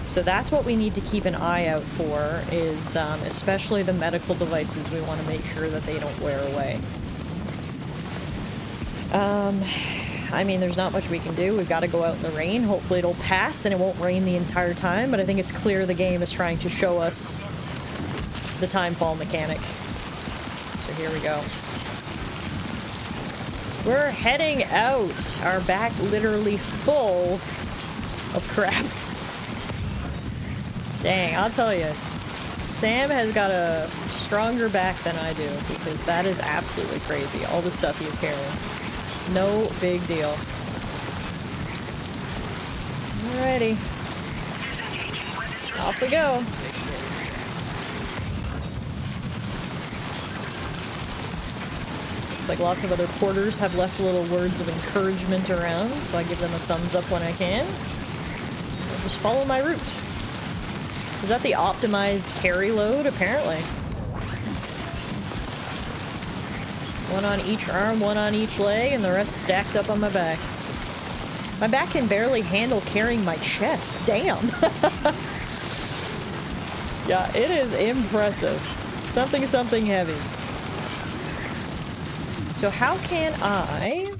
So that's what we need to keep an eye out for, is especially the medical devices. We want to make sure that they don't wear away. I mean, there's not much we can do. We've got to go out in the rain. Hopefully it'll pass and it won't rain the entire time, but I think it's clear the game is trying to show us the timefall mechanic. So here we go. We're heading out. Our back literally full of crap. Dang, I'll tell you. Sam has got a stronger back than I do, because that is absolutely crazy. All the stuff he's carrying. No big deal. Alrighty. Off we go. Looks like lots of other porters have left little words of encouragement around, so I give them a thumbs up when I can. I'll just follow my route. Is that the optimized carry load? Apparently. One on each arm, one on each leg, and the rest stacked up on my back. My back can barely handle carrying my chest. Damn. Yeah, it is impressive. Something heavy. So how can I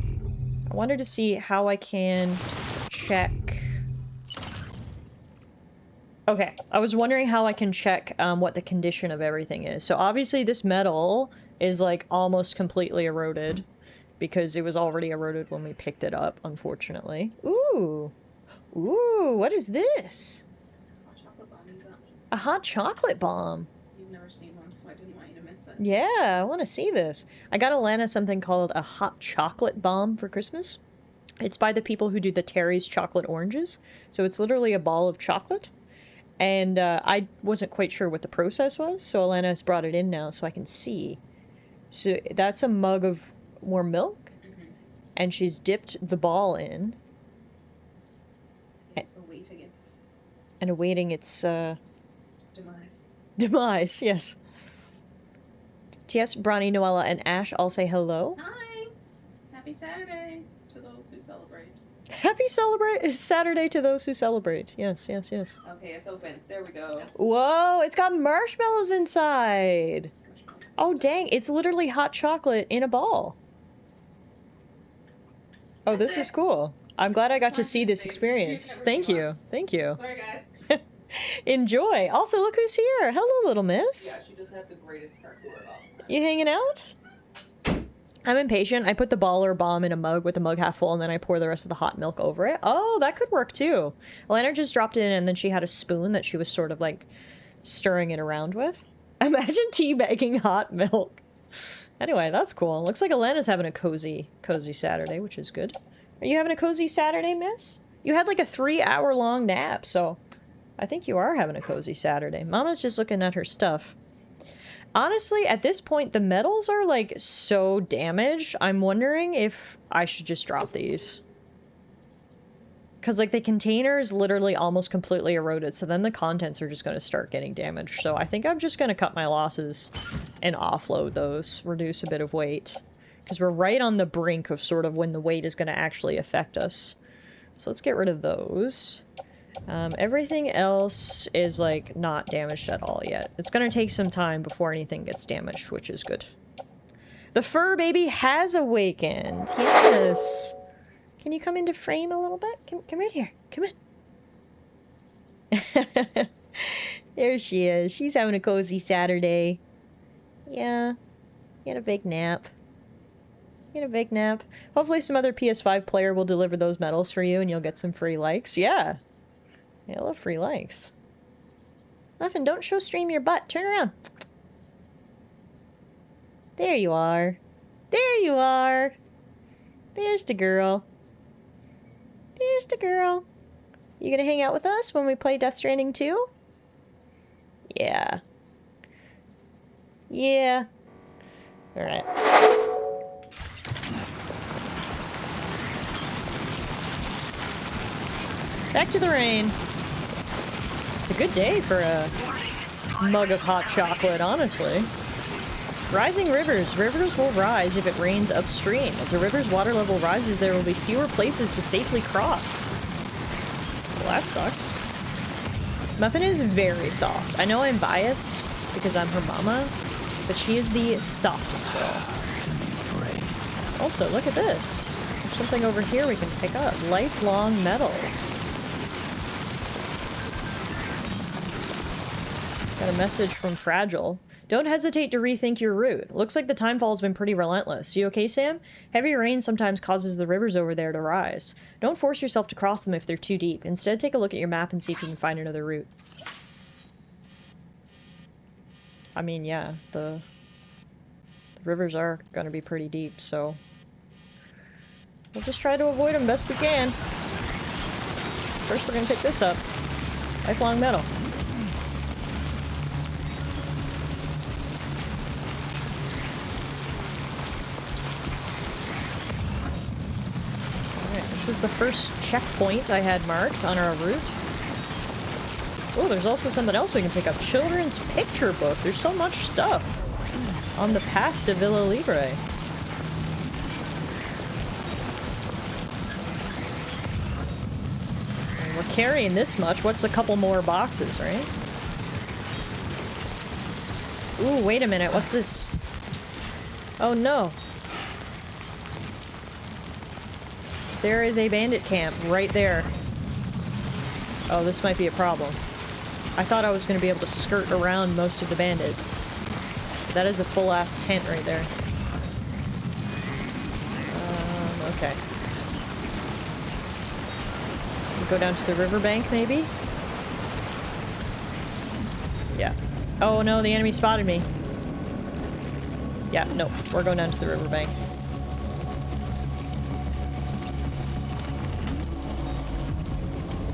wanted to see how I can check. Okay, I was wondering how I can check what the condition of everything is. So obviously this metal is like almost completely eroded because it was already eroded when we picked it up, unfortunately. Ooh. Ooh, what is this? A hot chocolate bomb. You've never seen one, so I didn't want you to miss it. Yeah, I want to see this. I got Alana something called a hot chocolate bomb for Christmas. It's by the people who do the Terry's chocolate oranges. So it's literally a ball of chocolate. And I wasn't quite sure what the process was, so Alana has brought it in now so I can see. So that's a mug of warm milk, and she's dipped the ball in. Awaiting its demise. Demise, yes. T.S., Bronny, Noella, and Ash all say hello. Hi! Happy Saturday to those who celebrate. Happy Saturday to those who celebrate. Yes, yes, yes. Okay, it's open. There we go. Whoa, it's got marshmallows inside. Oh, dang. It's literally hot chocolate in a ball. Oh, this is cool. I'm glad I got to see this experience. Thank you. Thank you. Sorry, guys. Enjoy. Also, look who's here. Hello, little miss. Yeah, she just had the greatest parkour of all time. You hanging out? I'm impatient. I put the ball or bomb in a mug with the mug half full, and then I pour the rest of the hot milk over it. Oh, that could work too. Elena just dropped it in, and then she had a spoon that she was sort of like stirring it around with. Imagine teabagging hot milk. Anyway, that's cool. Looks like Elena's having a cozy Saturday, which is good. Are you having a cozy Saturday, miss? You had like a 3-hour-long nap, so I think you are having a cozy Saturday. Mama's just looking at her stuff. Honestly, at this point, the metals are, like, so damaged, I'm wondering if I should just drop these. Because, like, the container is literally almost completely eroded, so then the contents are just going to start getting damaged. So I think I'm just going to cut my losses and offload those, reduce a bit of weight. Because we're right on the brink of sort of when the weight is going to actually affect us. So let's get rid of those. Everything else is, like, not damaged at all yet. It's gonna take some time before anything gets damaged, which is good. The fur baby has awakened! Yes! Can you come into frame a little bit? Come right here. Come on. There she is. She's having a cozy Saturday. Yeah. You had a big nap. You had a big nap. Hopefully some other PS5 player will deliver those medals for you and you'll get some free likes. Yeah. Yeah, I love free likes. Muffin, don't show stream your butt. Turn around. There you are. There you are. There's the girl. There's the girl. You gonna hang out with us when we play Death Stranding 2? Yeah. Yeah. Alright. Back to the rain. It's a good day for a mug of hot chocolate, honestly. Rising rivers. Rivers will rise if it rains upstream. As a river's water level rises, there will be fewer places to safely cross. Well, that sucks. Muffin is very soft. I know I'm biased because I'm her mama, but she is the softest girl. Also, look at this. There's something over here we can pick up. Lifelong metals. Got a message from Fragile. Don't hesitate to rethink your route. Looks like the timefall's been pretty relentless. You okay, Sam? Heavy rain sometimes causes the rivers over there to rise. Don't force yourself to cross them if they're too deep. Instead, take a look at your map and see if you can find another route. I mean, yeah, the rivers are gonna be pretty deep, so... We'll just try to avoid them best we can. First, we're gonna pick this up. Lifelong metal. Alright, this was the first checkpoint I had marked on our route. Oh, there's also something else we can pick up. Children's picture book. There's so much stuff on the path to Villa Libre. And we're carrying this much. What's a couple more boxes, right? Ooh, wait a minute. What's this? Oh, no. There is a bandit camp right there. Oh, this might be a problem. I thought I was going to be able to skirt around most of the bandits. That is a full-ass tent right there. Okay. We go down to the riverbank, maybe? Yeah. Oh no, the enemy spotted me. Yeah, no, we're going down to the riverbank.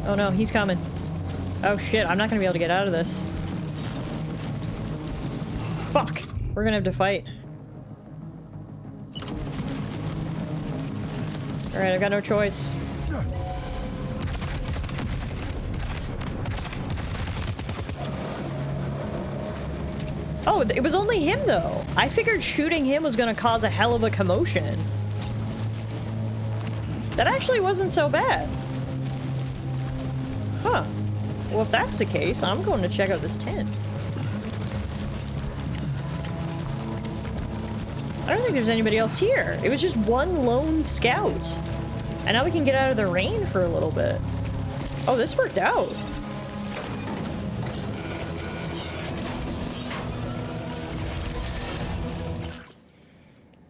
Oh no, he's coming. Oh shit, I'm not gonna be able to get out of this. Fuck! We're gonna have to fight. Alright, I've got no choice. Oh, it was only him though! I figured shooting him was gonna cause a hell of a commotion. That actually wasn't so bad. Huh. Well, if that's the case, I'm going to check out this tent. I don't think there's anybody else here. It was just one lone scout. And now we can get out of the rain for a little bit. Oh, this worked out.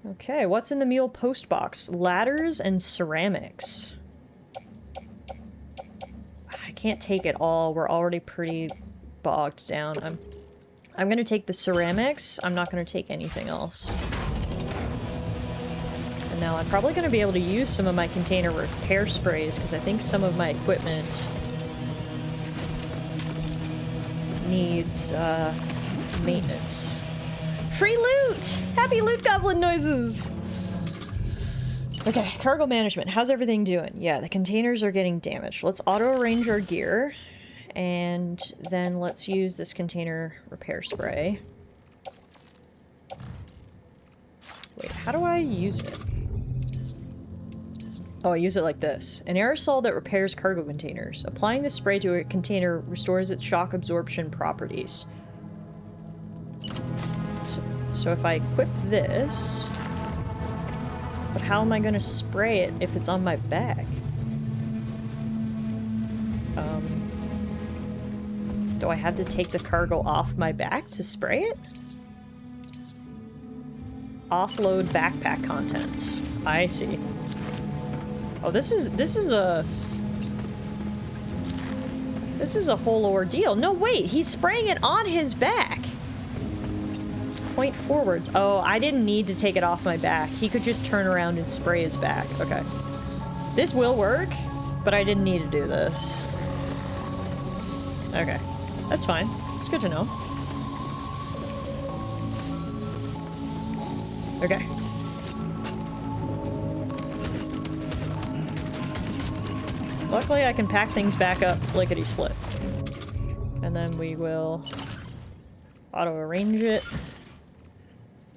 Okay, what's in the mule post box? Ladders and ceramics. I can't take it all. We're already pretty bogged down. I'm gonna take the ceramics. I'm not gonna take anything else. And now I'm probably gonna be able to use some of my container repair sprays because I think some of my equipment needs maintenance. Free loot! Happy loot goblin noises! Okay, cargo management. How's everything doing? Yeah, the containers are getting damaged. Let's auto-arrange our gear, and then let's use this container repair spray. Wait, how do I use it? Oh, I use it like this. An aerosol that repairs cargo containers. Applying the spray to a container restores its shock absorption properties. So if I equip this... But how am I gonna spray it if it's on my back? Do I have to take the cargo off my back to spray it? Offload backpack contents. I see. Oh, this is a whole ordeal. No, wait, he's spraying it on his back. Point forwards. Oh, I didn't need to take it off my back. He could just turn around and spray his back. Okay. This will work, but I didn't need to do this. Okay. That's fine. It's good to know. Okay. Luckily, I can pack things back up lickety-split. And then we will auto-arrange it.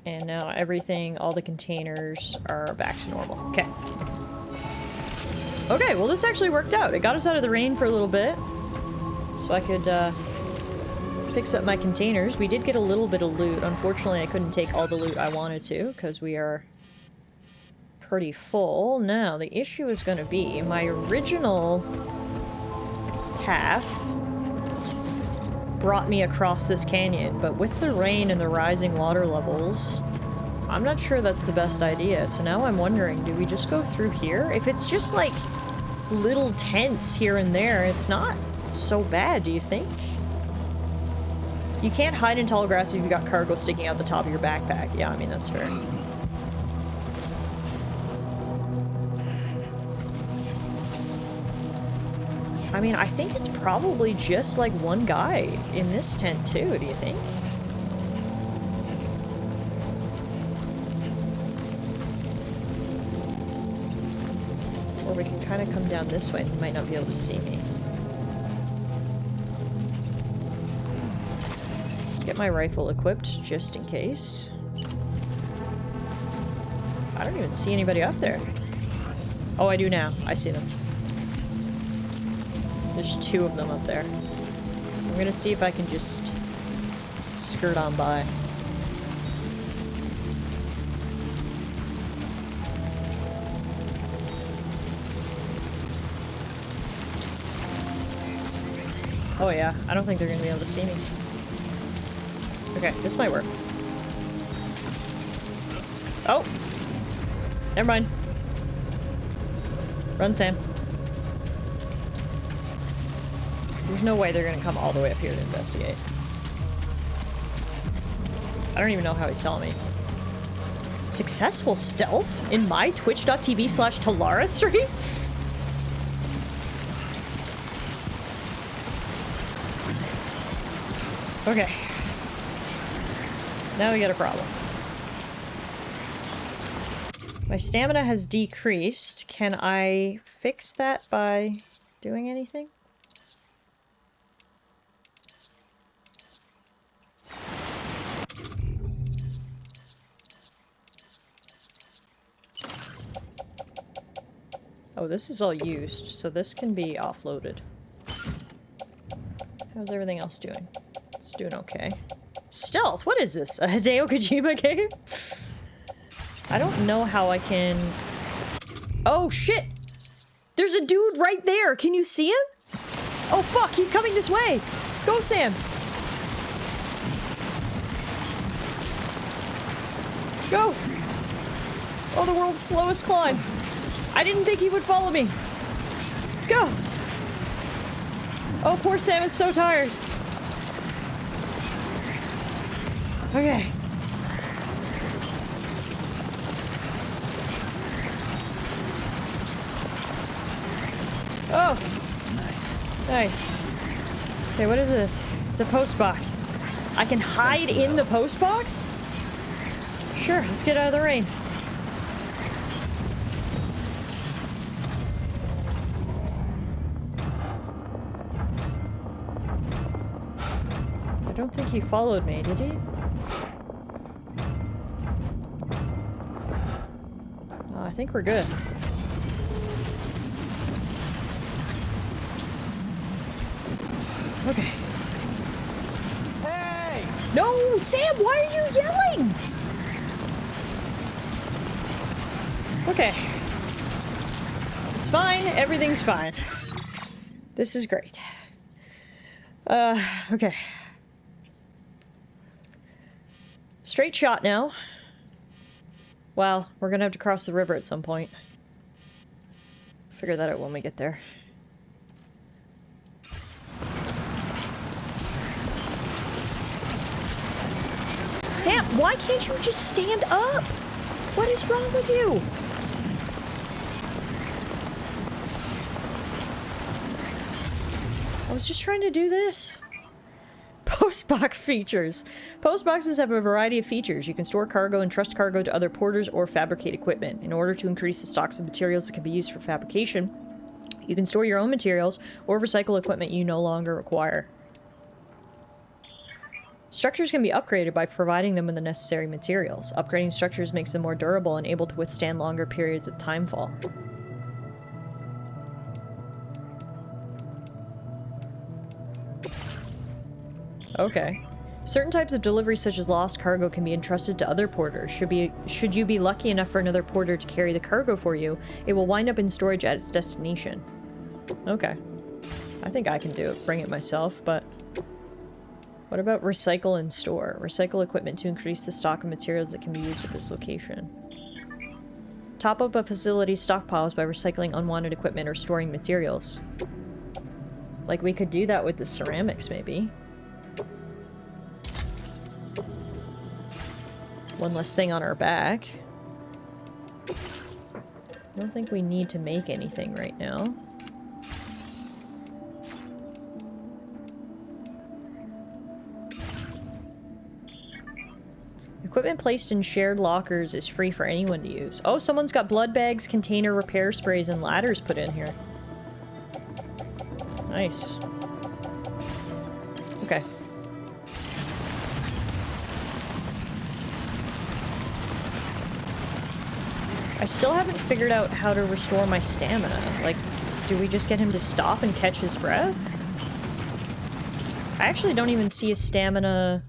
And now everything, all the containers are back to normal. Okay. Okay, well this actually worked out. It got us out of the rain for a little bit. So I could fix up my containers. We did get a little bit of loot. Unfortunately, I couldn't take all the loot I wanted to, because we are pretty full. Now, the issue is going to be my original path brought me across this canyon, but with the rain and the rising water levels, I'm not sure that's the best idea. So now I'm wondering, do we just go through here? If it's just like little tents here and there, it's not so bad, do you think? You can't hide in tall grass if you've got cargo sticking out the top of your backpack. Yeah, I mean, that's fair. I mean, I think it's probably just like one guy in this tent too, do you think? Or we can kind of come down this way and he might not be able to see me. Let's get my rifle equipped just in case. I don't even see anybody up there. Oh, I do now. I see them. There's 2 of them up there. I'm gonna see if I can just skirt on by. Oh yeah, I don't think they're gonna be able to see me. Okay, this might work. Oh! Never mind. Run, Sam. There's no way they're gonna come all the way up here to investigate. I don't even know how he saw me. Successful stealth in my twitch.tv/Tallara stream? Okay. Now we got a problem. My stamina has decreased. Can I fix that by doing anything? Oh, this is all used, so this can be offloaded. How's everything else doing? It's doing okay. Stealth? What is this? A Hideo Kojima game? I don't know how I can... Oh, shit! There's a dude right there! Can you see him? Oh, fuck! He's coming this way! Go, Sam! Go! Oh, the world's slowest climb. I didn't think he would follow me. Go! Oh, poor Sam is so tired. Okay. Oh! Nice. Okay, what is this? It's a post box. I can hide in the post box? Sure, let's get out of the rain. I don't think he followed me, did he? I think we're good. Okay. Hey! No, Sam, why are you yelling? Okay. It's fine. Everything's fine. This is great. Okay. Straight shot now. Well, we're gonna have to cross the river at some point. Figure that out when we get there. Sam, why can't you just stand up? What is wrong with you? I was just trying to do this. Postbox features. Postboxes have a variety of features. You can store cargo and trust cargo to other porters or fabricate equipment. In order to increase the stocks of materials that can be used for fabrication, you can store your own materials or recycle equipment you no longer require. Structures can be upgraded by providing them with the necessary materials. Upgrading structures makes them more durable and able to withstand longer periods of timefall. Okay. Certain types of deliveries such as lost cargo can be entrusted to other porters. Should you be lucky enough for another porter to carry the cargo for you, it will wind up in storage at its destination. Okay. I think I can do it, bring it myself, but... What about recycle and store? Recycle equipment to increase the stock of materials that can be used at this location. Top up a facility's stockpiles by recycling unwanted equipment or storing materials. Like, we could do that with the ceramics, maybe. One less thing on our back. I don't think we need to make anything right now. Equipment placed in shared lockers is free for anyone to use. Oh, someone's got blood bags, container repair sprays, and ladders put in here. Nice. Okay. I still haven't figured out how to restore my stamina. Like, do we just get him to stop and catch his breath? I actually don't even see a stamina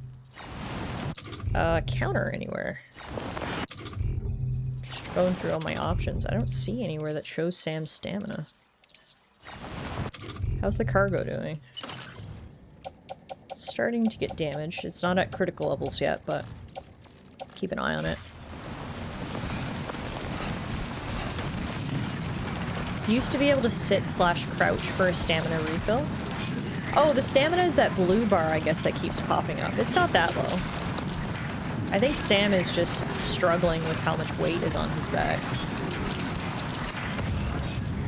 counter anywhere. Just going through all my options. I don't see anywhere that shows Sam's stamina. How's the cargo doing? It's starting to get damaged. It's not at critical levels yet, but keep an eye on it. Used to be able to sit/crouch for a stamina refill. Oh, the stamina is that blue bar, I guess, that keeps popping up. It's not that low. I think Sam is just struggling with how much weight is on his back.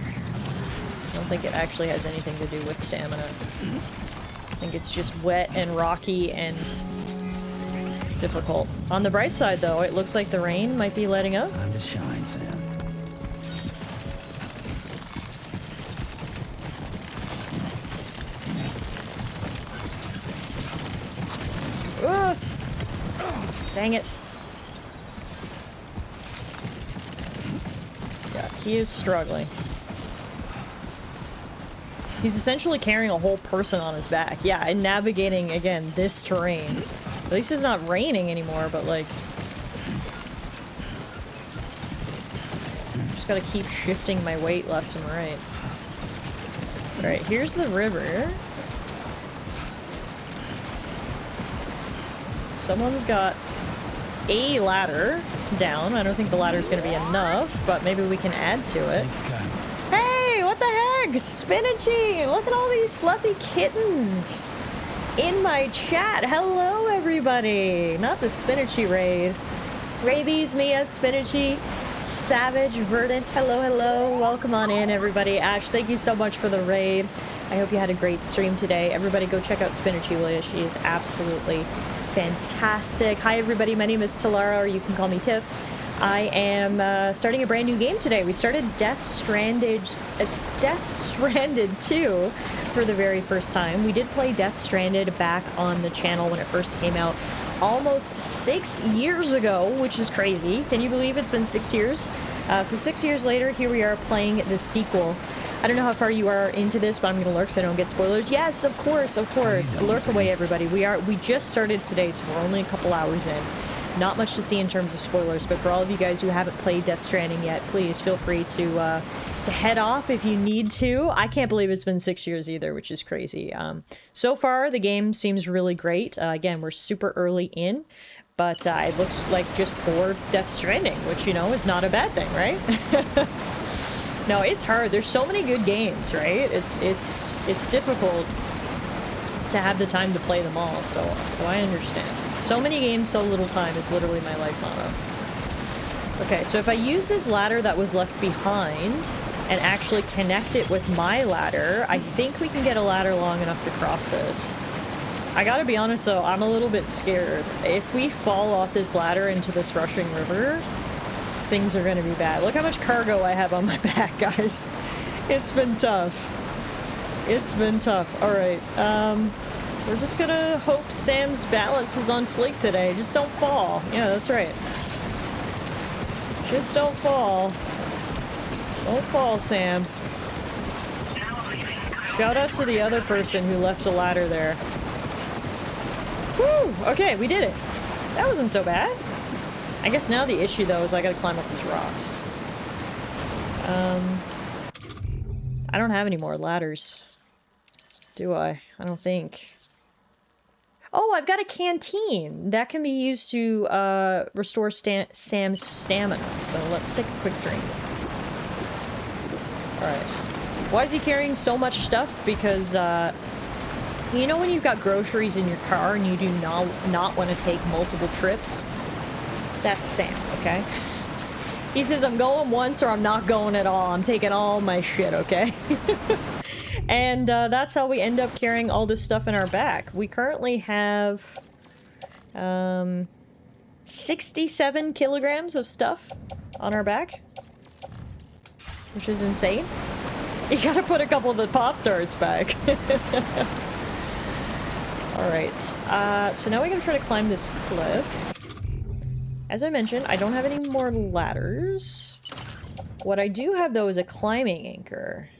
I don't think it actually has anything to do with stamina. I think it's just wet and rocky and difficult. On the bright side, though, it looks like the rain might be letting up. Time to shine, Sam. Ugh. Dang it. Yeah, he is struggling. He's essentially carrying a whole person on his back. Yeah, and navigating, again, this terrain. At least it's not raining anymore, but like... just gotta keep shifting my weight left and right. Alright, here's the river. Someone's got a ladder down. I don't think the ladder's gonna be enough, but maybe we can add to it. Hey, what the heck? Spinachy! Look at all these fluffy kittens in my chat. Hello, everybody! Not the Spinachy raid. Rabies, Mia, Spinachy, Savage, Verdant. Hello, hello. Welcome on in, everybody. Ash, thank you so much for the raid. I hope you had a great stream today. Everybody go check out Spinachy, will you? She is absolutely fantastic. Hi everybody, my name is Tallara, or you can call me Tiff. I am starting a brand new game today. We started Death Stranded 2 for the very first time. We did play Death Stranded back on the channel when it first came out almost 6 years ago, which is crazy. Can you believe it's been 6 years? So 6 years later, here we are playing the sequel. I don't know how far you are into this, but I'm gonna lurk so I don't get spoilers. Yes, of course, of course. Lurk away, everybody. We just started today, so we're only a couple hours in. Not much to see in terms of spoilers, but for all of you guys who haven't played Death Stranding yet, please feel free to head off if you need to. I can't believe it's been 6 years either, which is crazy. So far, the game seems really great. Again, we're super early in, but it looks like just poor Death Stranding, which, you know, is not a bad thing, right? No, it's hard. There's so many good games, right? It's difficult to have the time to play them all, so I understand. So many games, so little time is literally my life motto. Okay, so if I use this ladder that was left behind and actually connect it with my ladder, I think we can get a ladder long enough to cross this. I gotta be honest though, I'm a little bit scared. If we fall off this ladder into this rushing river, things are gonna be bad. Look how much cargo I have on my back, guys. It's been tough. It's been tough. Alright, we're just gonna hope Sam's balance is on fleek today. Just don't fall. Yeah, that's right. Just don't fall. Don't fall, Sam. Shout out to the other person who left a ladder there. Woo! Okay, we did it. That wasn't so bad. I guess now the issue, though, is I gotta climb up these rocks. I don't have any more ladders. Do I? I don't think. Oh, I've got a canteen! That can be used to, restore Sam's stamina. So let's take a quick drink. Alright. Why is he carrying so much stuff? Because, you know when you've got groceries in your car and you do not want to take multiple trips? That's Sam, okay? He says, I'm going once or I'm not going at all. I'm taking all my shit, okay? And that's how we end up carrying all this stuff in our back. We currently have 67 kilograms of stuff on our back, which is insane. You gotta put a couple of the Pop-Tarts back. Alright, so now we gotta try to climb this cliff. As I mentioned, I don't have any more ladders. What I do have, though, is a climbing anchor.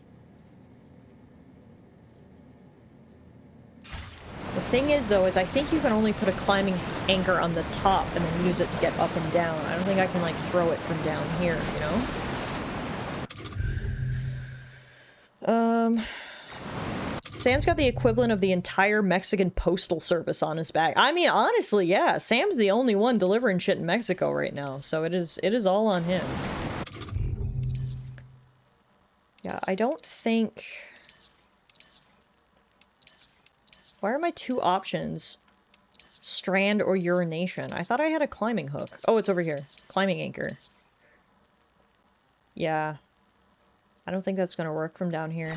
The thing is, though, is I think you can only put a climbing anchor on the top and then use it to get up and down. I don't think I can, like, throw it from down here, you know? Sam's got the equivalent of the entire Mexican postal service on his back. I mean, honestly, yeah, Sam's the only one delivering shit in Mexico right now, so it is all on him. Yeah, I don't think... Why are my two options strand or urination? I thought I had a climbing hook. Oh, it's over here. Climbing anchor. Yeah. I don't think that's gonna work from down here.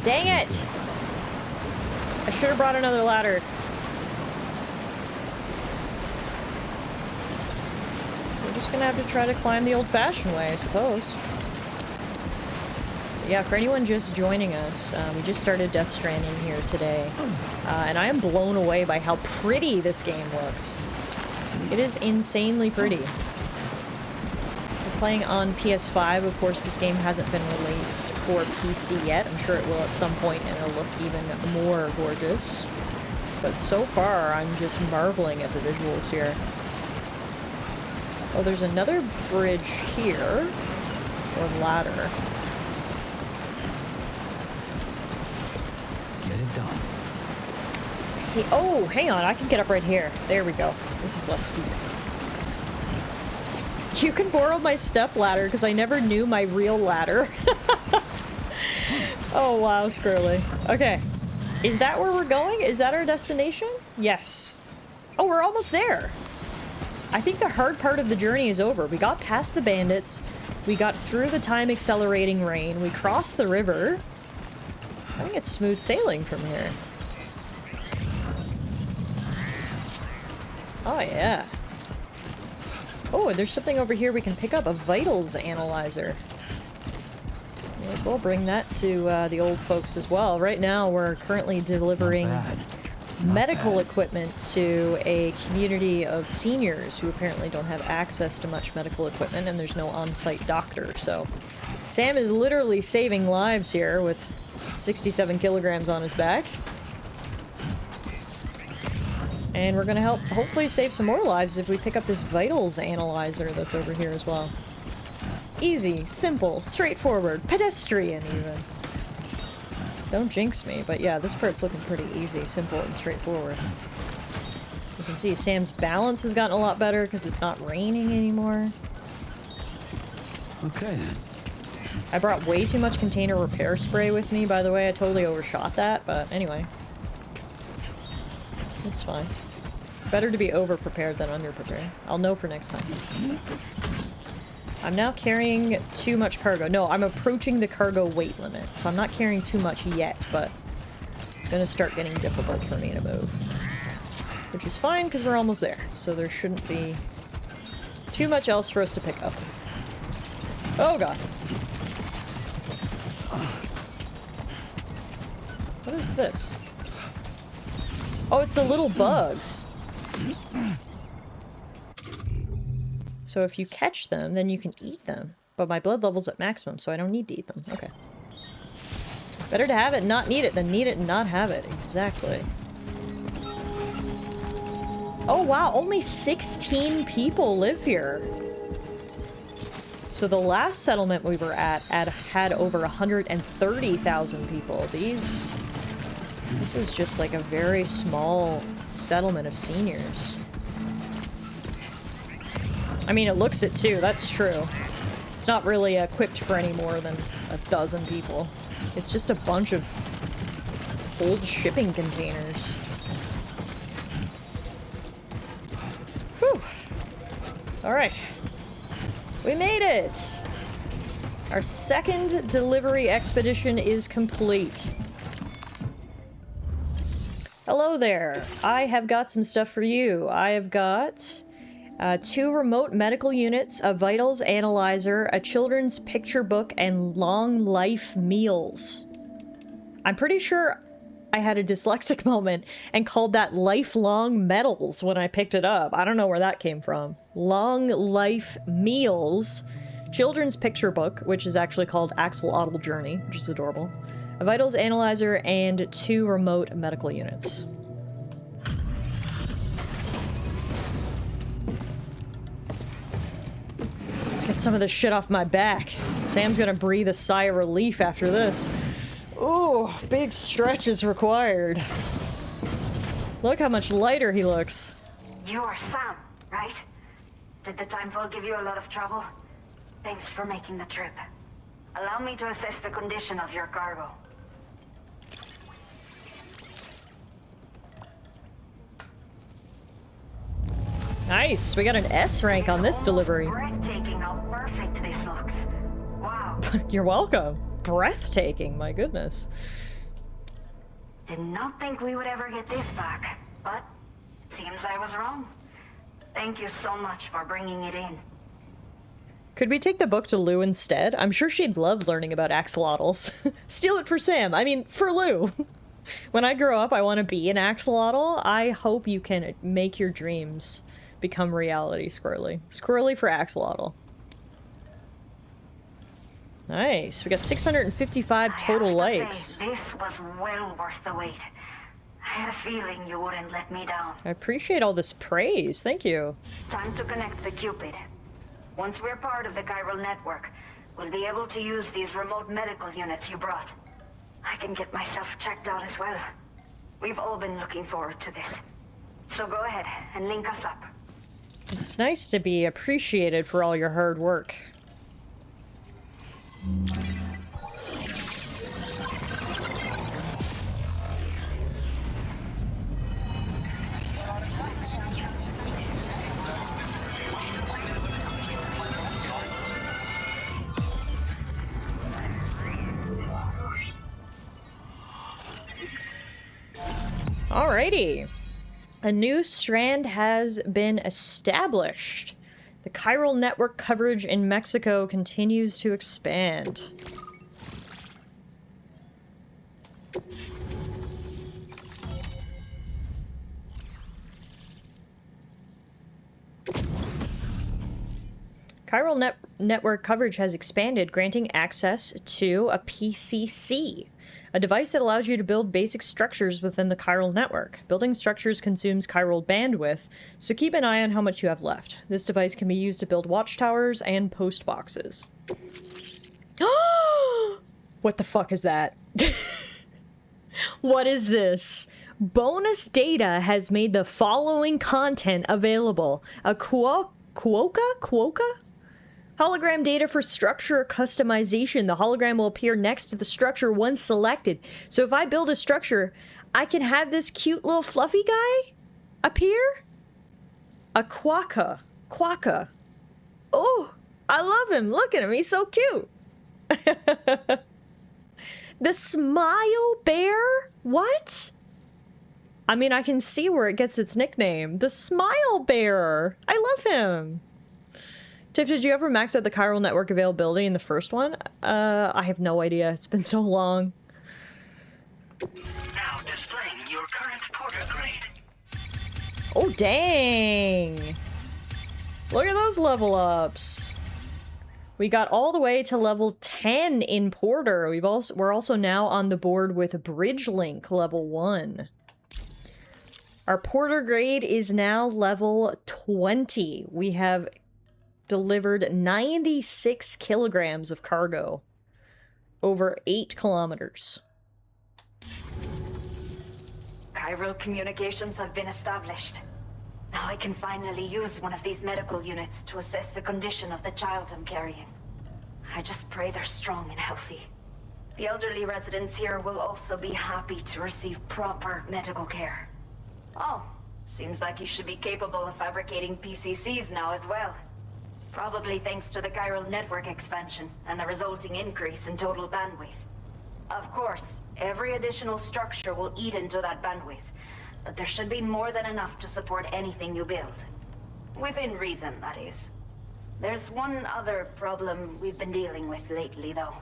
Dang it! I should have brought another ladder. We're just gonna have to try to climb the old-fashioned way, I suppose. Yeah, for anyone just joining us, we just started Death Stranding here today, and I am blown away by how pretty this game looks. It is insanely pretty. We're playing on PS5, of course this game hasn't been released for PC yet. I'm sure it will at some point and it'll look even more gorgeous. But so far, I'm just marveling at the visuals here. Oh, there's another bridge here, or ladder. Get it done. Hey, oh, hang on, I can get up right here. There we go. This is less steep. You can borrow my step ladder because I never knew my real ladder. Oh, wow, Squirrely. Okay. Is that where we're going? Is that our destination? Yes. Oh, we're almost there. I think the hard part of the journey is over. We got past the bandits. We got through the time-accelerating rain. We crossed the river. I think it's smooth sailing from here. Oh, yeah. Oh, there's something over here we can pick up. A vitals analyzer. May as well bring that to the old folks as well. Right now, we're currently delivering medical equipment to a community of seniors who apparently don't have access to much medical equipment, and there's no on-site doctor. So Sam is literally saving lives here with 67 kilograms on his back. And we're gonna help hopefully save some more lives if we pick up this vitals analyzer that's over here as well. Easy, simple, straightforward, pedestrian even. Don't jinx me, but yeah, this part's looking pretty easy, simple, and straightforward. You can see Sam's balance has gotten a lot better because it's not raining anymore. Okay then. I brought way too much container repair spray with me, by the way. I totally overshot that, but anyway. It's fine. Better to be over-prepared than under-prepared. I'll know for next time. I'm now carrying too much cargo. No, I'm approaching the cargo weight limit, so I'm not carrying too much yet, but it's gonna start getting difficult for me to move. Which is fine, because we're almost there, so there shouldn't be too much else for us to pick up. Oh god. What is this? Oh, it's the little bugs. So if you catch them, then you can eat them. But my blood level's at maximum, so I don't need to eat them. Okay. Better to have it and not need it than need it and not have it. Exactly. Oh wow, only 16 people live here. So the last settlement we were at had over 130,000 people. This is just like a very small settlement of seniors. I mean, it looks it too, that's true. It's not really equipped for any more than a dozen people. It's just a bunch of old shipping containers. Whew. Alright. We made it! Our second delivery expedition is complete. Hello there. I have got some stuff for you. I have got 2 remote medical units, a vitals analyzer, a children's picture book, and long life meals. I'm pretty sure I had a dyslexic moment and called that lifelong metals when I picked it up. I don't know where that came from. Long life meals, children's picture book, which is actually called Axolotl Journey, which is adorable, a vitals analyzer, and 2 remote medical units. Let's get some of this shit off my back. Sam's gonna breathe a sigh of relief after this. Ooh, big stretches required. Look how much lighter he looks. You're Sam, right? Did the timefall give you a lot of trouble? Thanks for making the trip. Allow me to assess the condition of your cargo. Nice, we got an S rank on this delivery. Breathtaking how perfect this looks. Wow. You're welcome. Breathtaking, my goodness. Did not think we would ever get this back, but seems I was wrong. Thank you so much for bringing it in. Could we take the book to Lou instead? I'm sure she'd love learning about axolotls. Steal it for Sam. I mean, for Lou. When I grow up, I want to be an axolotl. I hope you can make your dreams become reality, Squirrely. Squirrely for axolotl. Nice. We got 655 total likes. This was well worth the wait. I had a feeling you wouldn't let me down. I appreciate all this praise. Thank you. Time to connect the Cupid. Once we're part of the chiral network, we'll be able to use these remote medical units you brought. I can get myself checked out as well. We've all been looking forward to this. So go ahead and link us up. It's nice to be appreciated for all your hard work. Alrighty. A new strand has been established. The chiral network coverage in Mexico continues to expand. Chiral network coverage has expanded, granting access to a PCC, a device that allows you to build basic structures within the chiral network. Building structures consumes chiral bandwidth, so keep an eye on how much you have left. This device can be used to build watchtowers and post boxes. What the fuck is that? What is this? Bonus data has made the following content available. A Quokka? Hologram data for structure customization. The hologram will appear next to the structure once selected. So if I build a structure, I can have this cute little fluffy guy appear? A Quokka. Quokka. Oh, I love him. Look at him. He's so cute. The smile bear? What? I mean, I can see where it gets its nickname. The smile bear. I love him. Tiff, did you ever max out the chiral network availability in the first one? I have no idea. It's been so long. Now displaying your current porter grade. Oh, dang. Look at those level ups. We got all the way to level 10 in Porter. We're also now on the board with Bridge Link level 1. Our Porter grade is now level 20. We have delivered 96 kilograms of cargo over 8 kilometers. Chiral communications have been established. Now I can finally use one of these medical units to assess the condition of the child I'm carrying. I just pray they're strong and healthy. The elderly residents here will also be happy to receive proper medical care. Oh, seems like you should be capable of fabricating PCCs now as well. Probably thanks to the chiral network expansion and the resulting increase in total bandwidth. Of course, every additional structure will eat into that bandwidth, but there should be more than enough to support anything you build. Within reason, that is. There's one other problem we've been dealing with lately, though.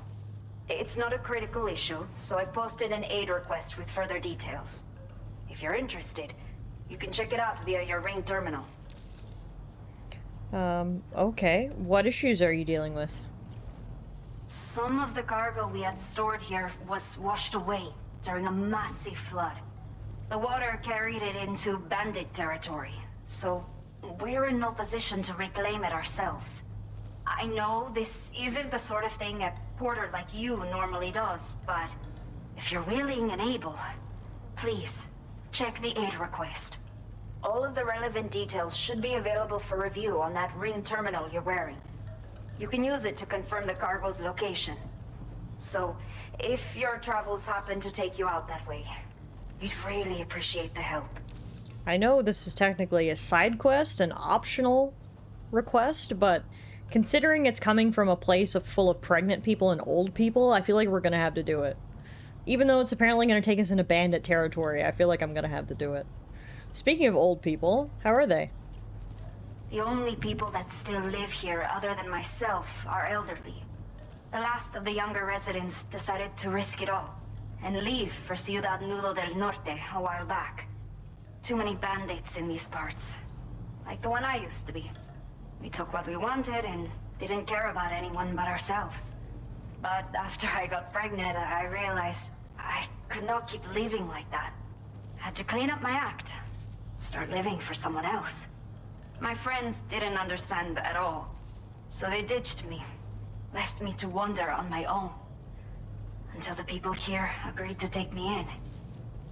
It's not a critical issue, so I've posted an aid request with further details. If you're interested, you can check it out via your ring terminal. Okay. What issues are you dealing with? Some of the cargo we had stored here was washed away during a massive flood. The water carried it into bandit territory, so we're in no position to reclaim it ourselves. I know this isn't the sort of thing a porter like you normally does, but if you're willing and able, please, check the aid request. All of the relevant details should be available for review on that ring terminal you're wearing. You can use it to confirm the cargo's location. So, if your travels happen to take you out that way, we'd really appreciate the help. I know this is technically a side quest, an optional request, but considering it's coming from a place full of pregnant people and old people, I feel like we're gonna have to do it. Even though it's apparently gonna take us into bandit territory, I feel like I'm gonna have to do it. Speaking of old people, how are they? The only people that still live here other than myself are elderly. The last of the younger residents decided to risk it all and leave for Ciudad Nudo del Norte a while back. Too many bandits in these parts. Like the one I used to be. We took what we wanted and didn't care about anyone but ourselves. But after I got pregnant, I realized I could not keep living like that. Had to clean up my act. Start living for someone else. My friends didn't understand at all. So they ditched me. Left me to wander on my own. Until the people here agreed to take me in.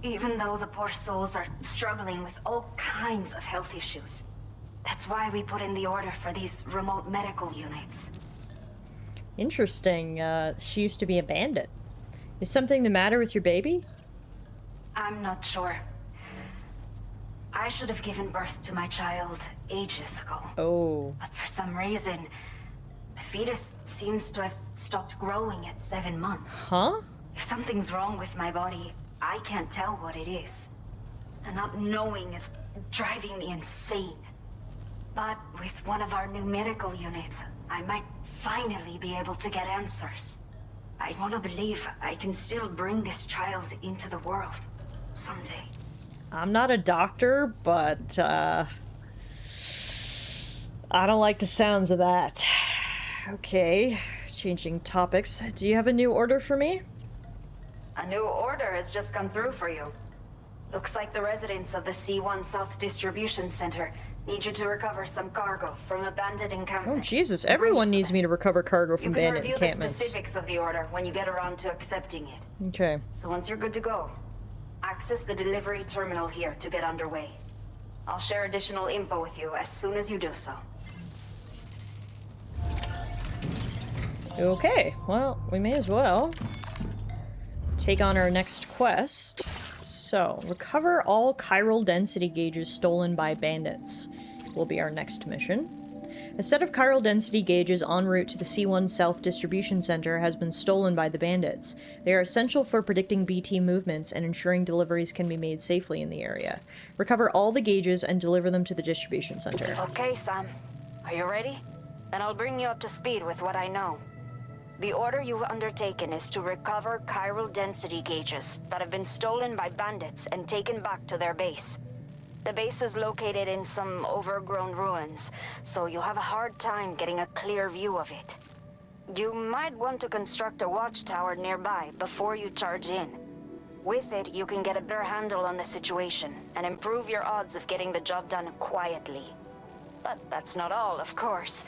Even though the poor souls are struggling with all kinds of health issues. That's why we put in the order for these remote medical units. Interesting. She used to be a bandit. Is something the matter with your baby? I'm not sure. I should have given birth to my child ages ago. Oh. But for some reason, the fetus seems to have stopped growing at 7 months. Huh? If something's wrong with my body, I can't tell what it is. And not knowing is driving me insane. But with one of our new medical units, I might finally be able to get answers. I want to believe I can still bring this child into the world someday. I'm not a doctor, but, I don't like the sounds of that. Okay, changing topics. Do you have a new order for me? A new order has just come through for you. Looks like the residents of the C1 South Distribution Center need you to recover some cargo from a bandit encampment. Oh, Jesus, everyone needs me to recover cargo from bandit You can review encampments. the specifics of the order when you get around to accepting it. Okay. So once you're good to go, access the delivery terminal here to get underway. I'll share additional info with you as soon as you do so. Okay, well, we may as well take on our next quest. So, recover all chiral density gauges stolen by bandits will be our next mission. A set of chiral density gauges en route to the C1 South Distribution Center has been stolen by the bandits. They are essential for predicting BT movements and ensuring deliveries can be made safely in the area. Recover all the gauges and deliver them to the distribution center. Okay, Sam. Are you ready? Then I'll bring you up to speed with what I know. The order you've undertaken is to recover chiral density gauges that have been stolen by bandits and taken back to their base. The base is located in some overgrown ruins, so you'll have a hard time getting a clear view of it. You might want to construct a watchtower nearby before you charge in. With it, you can get a better handle on the situation and improve your odds of getting the job done quietly. But that's not all, of course.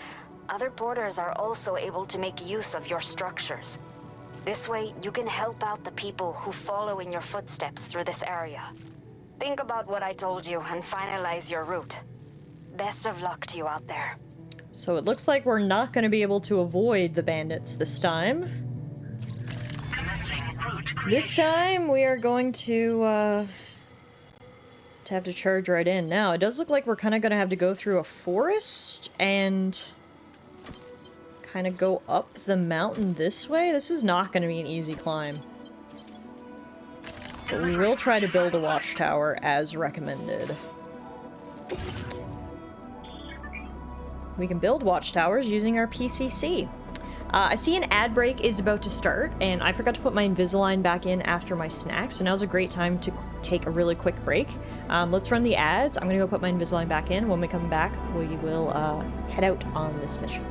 Other porters are also able to make use of your structures. This way, you can help out the people who follow in your footsteps through this area. Think about what I told you and finalize your route. Best of luck to you out there. So it looks like we're not going to be able to avoid the bandits this time. This time we are going to have to charge right in. Now, it does look like we're kind of going to have to go through a forest and kind of go up the mountain this way. This is not going to be an easy climb. but we will try to build a watchtower as recommended. We can build watchtowers using our PCC. I see an ad break is about to start, and I forgot to put my Invisalign back in after my snack, so now's a great time to take a really quick break. Let's run the ads. I'm gonna go put my Invisalign back in. When we come back, we will head out on this mission.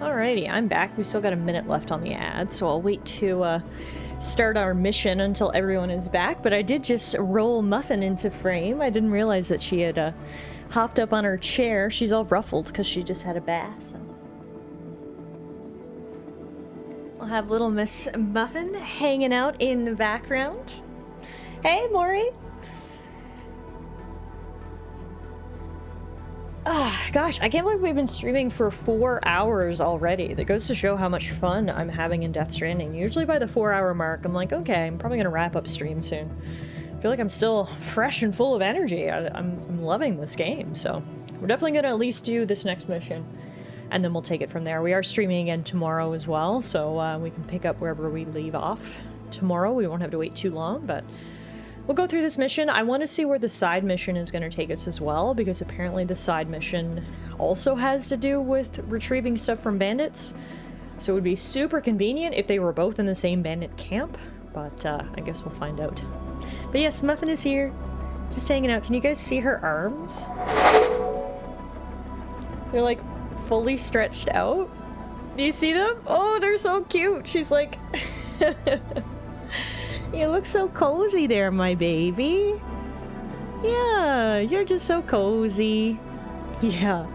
Alrighty, I'm back. We still got a minute left on the ad, so I'll wait to start our mission until everyone is back. But I did just roll Muffin into frame. I didn't realize that she had hopped up on her chair. She's all ruffled because she just had a bath. So. We'll have little Miss Muffin hanging out in the background. Hey, Maury. Gosh, I can't believe we've been streaming for 4 hours already. That goes to show how much fun I'm having in Death Stranding. Usually by the 4-hour mark, I'm like, okay, I'm probably gonna wrap up stream soon. I feel like I'm still fresh and full of energy. I'm loving this game, so we're definitely gonna at least do this next mission, and then we'll take it from there. We are streaming again tomorrow as well, so we can pick up wherever we leave off tomorrow. We won't have to wait too long, but we'll go through this mission. I want to see where the side mission is going to take us as well, because apparently the side mission also has to do with retrieving stuff from bandits. So it would be super convenient if they were both in the same bandit camp, but I guess we'll find out. But yes, Muffin is here, just hanging out. Can you guys see her arms? They're like fully stretched out. Do you see them? Oh, they're so cute. She's like... You look so cozy there, my baby. Yeah, you're just so cozy. Yeah.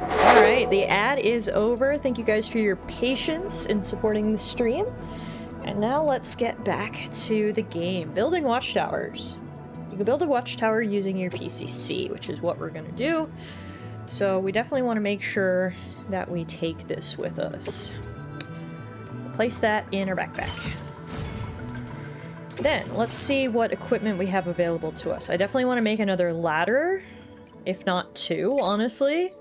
Alright, the ad is over. Thank you guys for your patience in supporting the stream. And now let's get back to the game. Building watchtowers. You can build a watchtower using your PCC, which is what we're going to do. So we definitely want to make sure that we take this with us. Place that in our backpack. Then, let's see what equipment we have available to us. I definitely want to make another ladder, if not 2, honestly.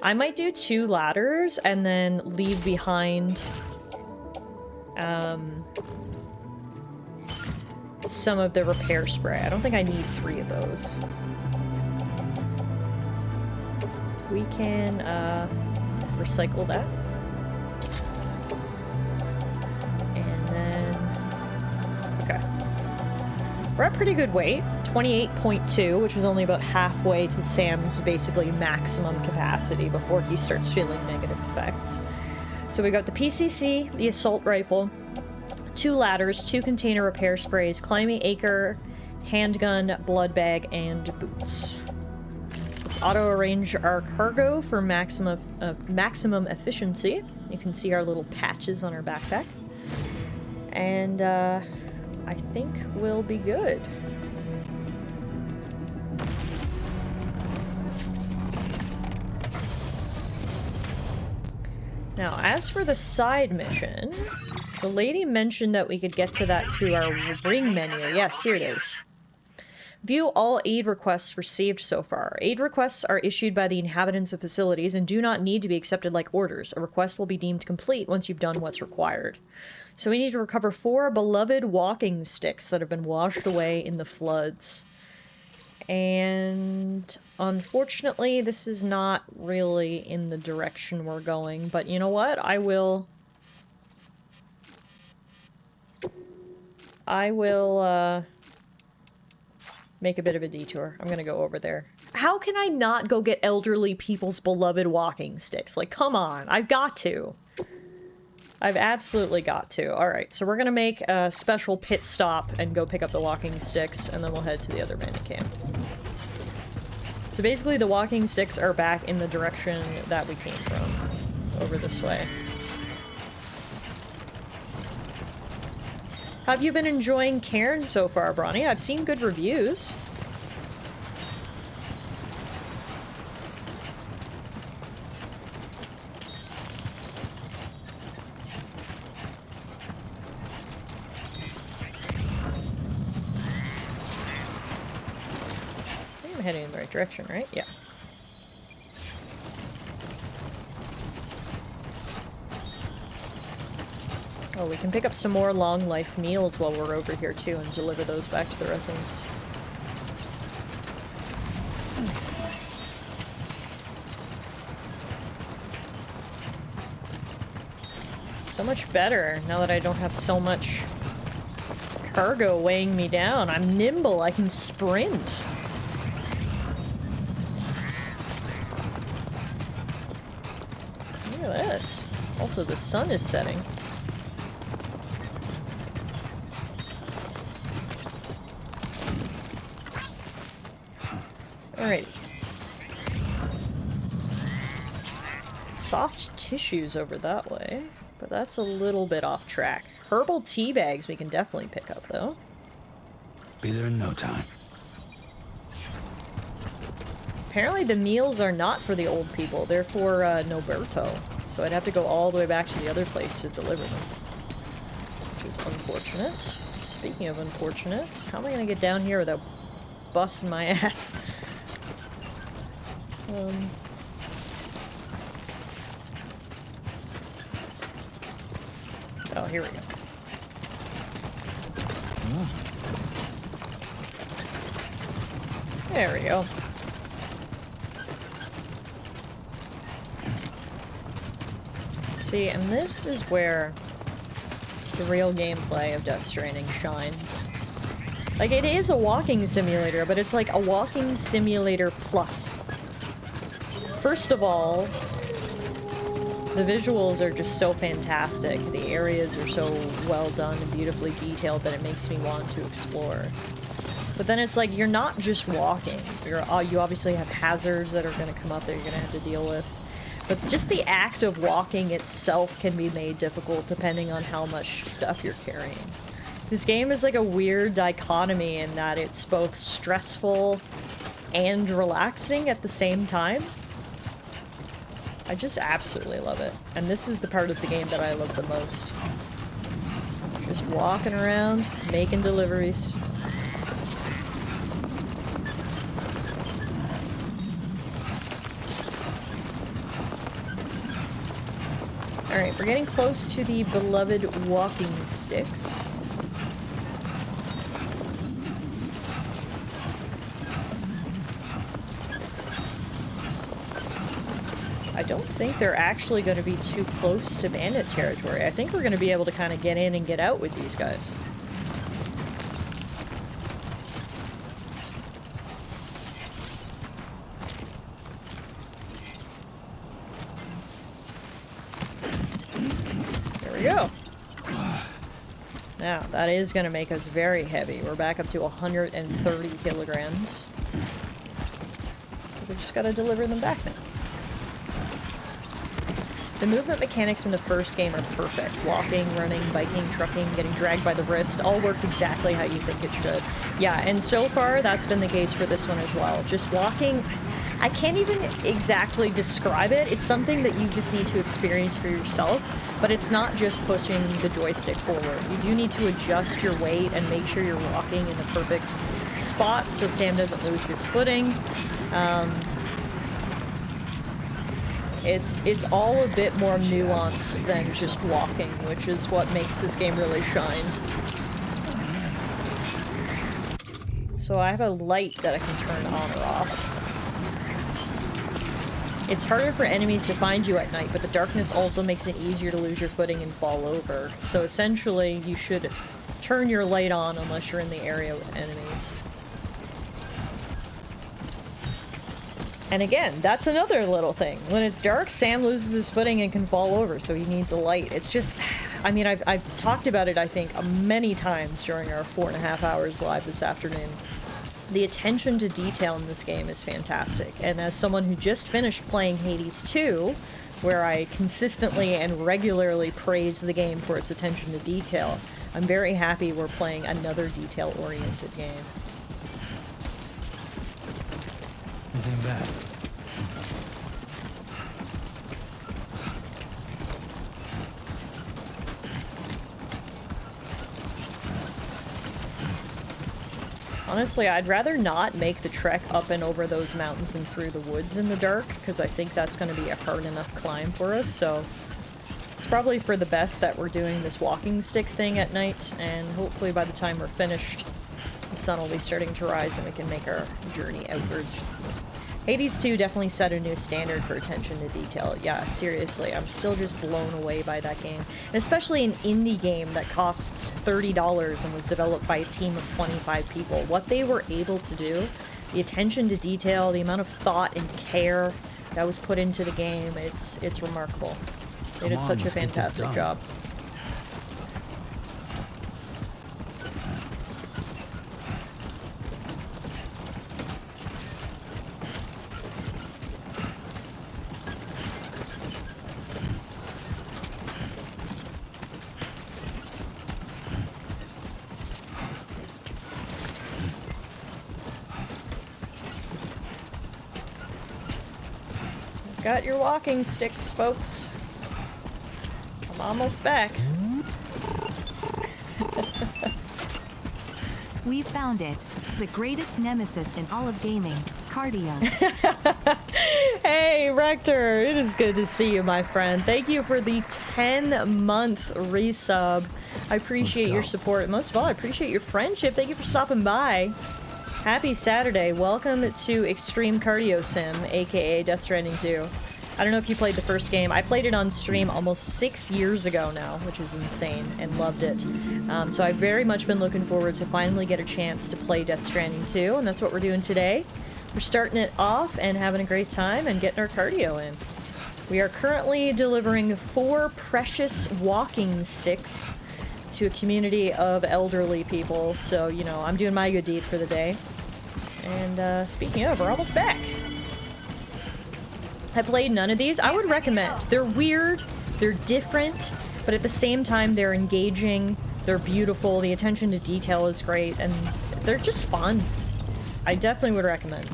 I might do 2 ladders and then leave some of the repair spray. I don't think I need 3 of those. We can recycle that. And then, okay. We're at pretty good weight, 28.2, which is only about halfway to Sam's basically maximum capacity before he starts feeling negative effects. So we got the PCC, the assault rifle, 2 ladders, 2 container repair sprays, climbing acre, handgun, blood bag, and boots. Let's auto-arrange our cargo for maximum efficiency. You can see our little patches on our backpack. And I think we'll be good. Now, as for the side mission, the lady mentioned that we could get to that through our ring menu. Yes, here it is. View all aid requests received so far. Aid requests are issued by the inhabitants of facilities and do not need to be accepted like orders. A request will be deemed complete once you've done what's required. So we need to recover 4 beloved walking sticks that have been washed away in the floods. And unfortunately, this is not really in the direction we're going, but you know what? I will make a bit of a detour. I'm gonna go over there. How can I not go get elderly people's beloved walking sticks? Like, come on. I've got to. I've absolutely got to. Alright, so we're gonna make a special pit stop and go pick up the walking sticks, and then we'll head to the other bandit camp. So basically the walking sticks are back in the direction that we came from. Over this way. Have you been enjoying Cairn so far, Bronny? I've seen good reviews. I think I'm heading in the right direction, right? Yeah. Oh, we can pick up some more long life meals while we're over here too and deliver those back to the residents. So much better now that I don't have so much cargo weighing me down. I'm nimble, I can sprint. Look at this. Also, the sun is setting. Alrighty. Soft tissues over that way, but that's a little bit off track. Herbal tea bags we can definitely pick up, though. Be there in no time. Apparently the meals are not for the old people, they're for Noberto. So I'd have to go all the way back to the other place to deliver them. Which is unfortunate. Speaking of unfortunate, how am I gonna get down here without busting my ass? Oh, here we go. There we go. See, and this is where the real gameplay of Death Stranding shines. Like, it is a walking simulator, but it's like a walking simulator plus. First of all, the visuals are just so fantastic. The areas are so well done and beautifully detailed that it makes me want to explore. But then it's like, you're not just walking. You obviously have hazards that are going to come up that you're going to have to deal with. But just the act of walking itself can be made difficult depending on how much stuff you're carrying. This game is like a weird dichotomy in that it's both stressful and relaxing at the same time. I just absolutely love it. And this is the part of the game that I love the most. Just walking around, making deliveries. Alright, we're getting close to the beloved walking sticks. think they're actually going to be too close to bandit territory. I think we're going to be able to kind of get in and get out with these guys. There we go. Now, that is going to make us very heavy. We're back up to 130 kilograms. We just got to deliver them back now. The movement mechanics in the first game are perfect. Walking, running, biking, trucking, getting dragged by the wrist, all work exactly how you think it should. Yeah, and so far, that's been the case for this one as well. Just walking, I can't even exactly describe it. It's something that you just need to experience for yourself, but it's not just pushing the joystick forward. You do need to adjust your weight and make sure you're walking in the perfect spot so Sam doesn't lose his footing. It's all a bit more nuanced than just walking, which is what makes this game really shine. So I have a light that I can turn on or off. It's harder for enemies to find you at night, but the darkness also makes it easier to lose your footing and fall over. So essentially, you should turn your light on unless you're in the area with enemies. And again, that's another little thing. When it's dark, Sam loses his footing and can fall over, so he needs a light. It's just, I mean, I've talked about it, I think, many times during our 4.5 hours live this afternoon. The attention to detail in this game is fantastic. And as someone who just finished playing Hades 2, where I consistently and regularly praise the game for its attention to detail, I'm very happy we're playing another detail-oriented game. Anything bad? Honestly, I'd rather not make the trek up and over those mountains and through the woods in the dark, because I think that's going to be a hard enough climb for us, so it's probably for the best that we're doing this walking stick thing at night, and hopefully by the time we're finished, the sun will be starting to rise and we can make our journey outwards. Hades 2 definitely set a new standard for attention to detail. Yeah, seriously, I'm still just blown away by that game. And especially an indie game that costs $30 and was developed by a team of 25 people. What they were able to do, the attention to detail, the amount of thought and care that was put into the game, it's remarkable. They did such a fantastic job. Got your walking sticks, folks. I'm almost back. We found it. The greatest nemesis in all of gaming. Cardio. Hey, Rector! It is good to see you, my friend. Thank you for the 10-month resub. I appreciate your support. And most of all, I appreciate your friendship. Thank you for stopping by. Happy Saturday. Welcome to Extreme Cardio Sim, aka Death Stranding 2. I don't know if you played the first game. I played it on stream almost 6 years ago now, which is insane, and loved it. So I've very much been looking forward to finally get a chance to play Death Stranding 2, and that's what we're doing today. We're starting it off and having a great time and getting our cardio in. We are currently delivering 4 precious walking sticks to a community of elderly people, so, you know, I'm doing my good deed for the day. And speaking of, we're almost back. I played none of these. I would recommend. They're weird, they're different, but at the same time they're engaging, they're beautiful, the attention to detail is great, and they're just fun. I definitely would recommend.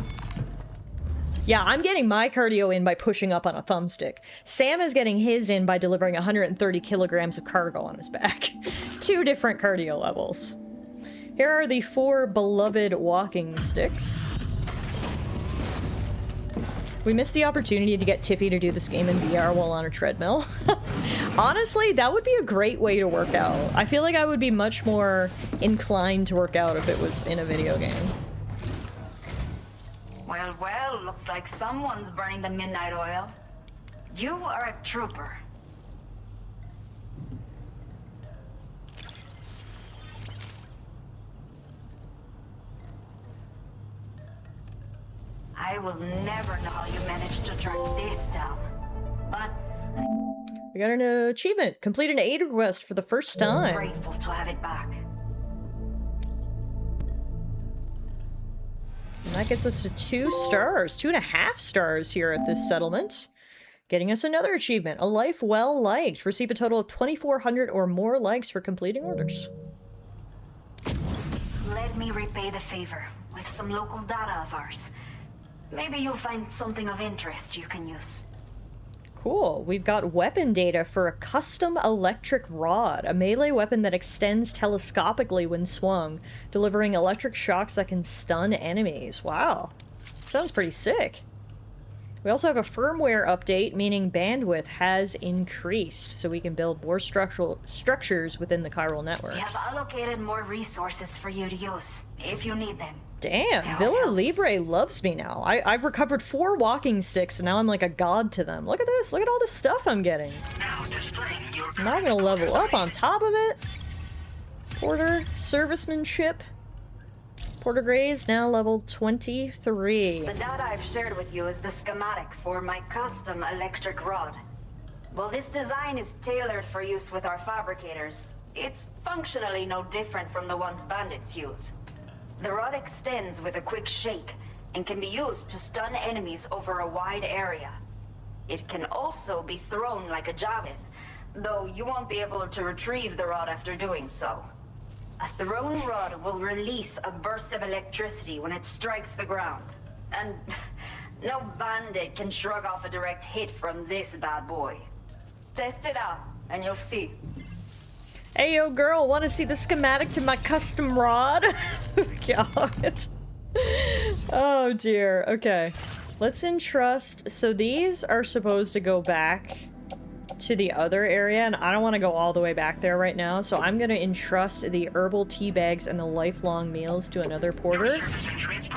Yeah, I'm getting my cardio in by pushing up on a thumbstick. Sam is getting his in by delivering 130 kilograms of cargo on his back. 2 different cardio levels. Here are the 4 beloved walking sticks. We missed the opportunity to get Tippy to do this game in VR while on a treadmill. Honestly, that would be a great way to work out. I feel like I would be much more inclined to work out if it was in a video game. Well, looks like someone's burning the midnight oil. You are a trooper. I will never know how you managed to track this down. But I got an achievement. Complete an aid request for the first time. I'm grateful to have it back. And that gets us to 2 stars, 2.5 stars here at this settlement. Getting us another achievement, a life well liked. Receive a total of 2,400 or more likes for completing orders. Let me repay the favor with some local data of ours. Maybe you'll find something of interest you can use. Cool. We've got weapon data for a custom electric rod, a melee weapon that extends telescopically when swung, delivering electric shocks that can stun enemies. Wow. Sounds pretty sick. We also have a firmware update, meaning bandwidth has increased, so we can build more structures within the chiral network. We have allocated more resources for you to use, if you need them. Damn, Villa Libre loves me now. I've recovered 4 walking sticks, and now I'm like a god to them. Look at this. Look at all the stuff I'm getting. Now displaying your I'm not gonna level up on top of it. Porter, servicemanship. Porter Gray's now level 23. The data I've shared with you is the schematic for my custom electric rod. While this design is tailored for use with our fabricators, it's functionally no different from the ones bandits use. The rod extends with a quick shake and can be used to stun enemies over a wide area. It can also be thrown like a javelin, though you won't be able to retrieve the rod after doing so. A thrown rod will release a burst of electricity when it strikes the ground. And no bandit can shrug off a direct hit from this bad boy. Test it out, and you'll see. Hey, yo, girl, want to see the schematic to my custom rod? God. Oh, dear. Okay. Let's entrust. So these are supposed to go back to the other area, and I don't want to go all the way back there right now, so I'm going to entrust the herbal tea bags and the lifelong meals to another porter,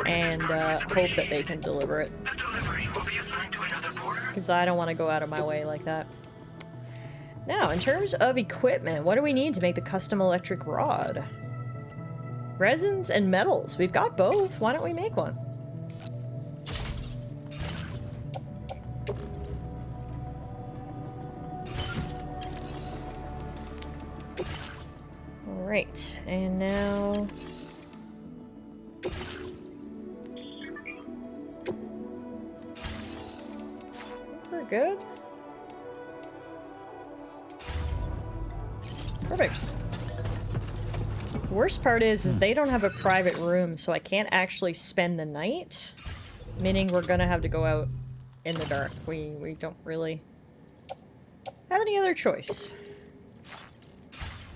and hope that they can deliver it. Because I don't want to go out of my way like that. Now, in terms of equipment, what do we need to make the custom electric rod? Resins and metals. We've got both. Why don't we make one? Alright, and now... we're good. Perfect. Worst part is they don't have a private room, so I can't actually spend the night. Meaning we're gonna have to go out in the dark. We don't really have any other choice.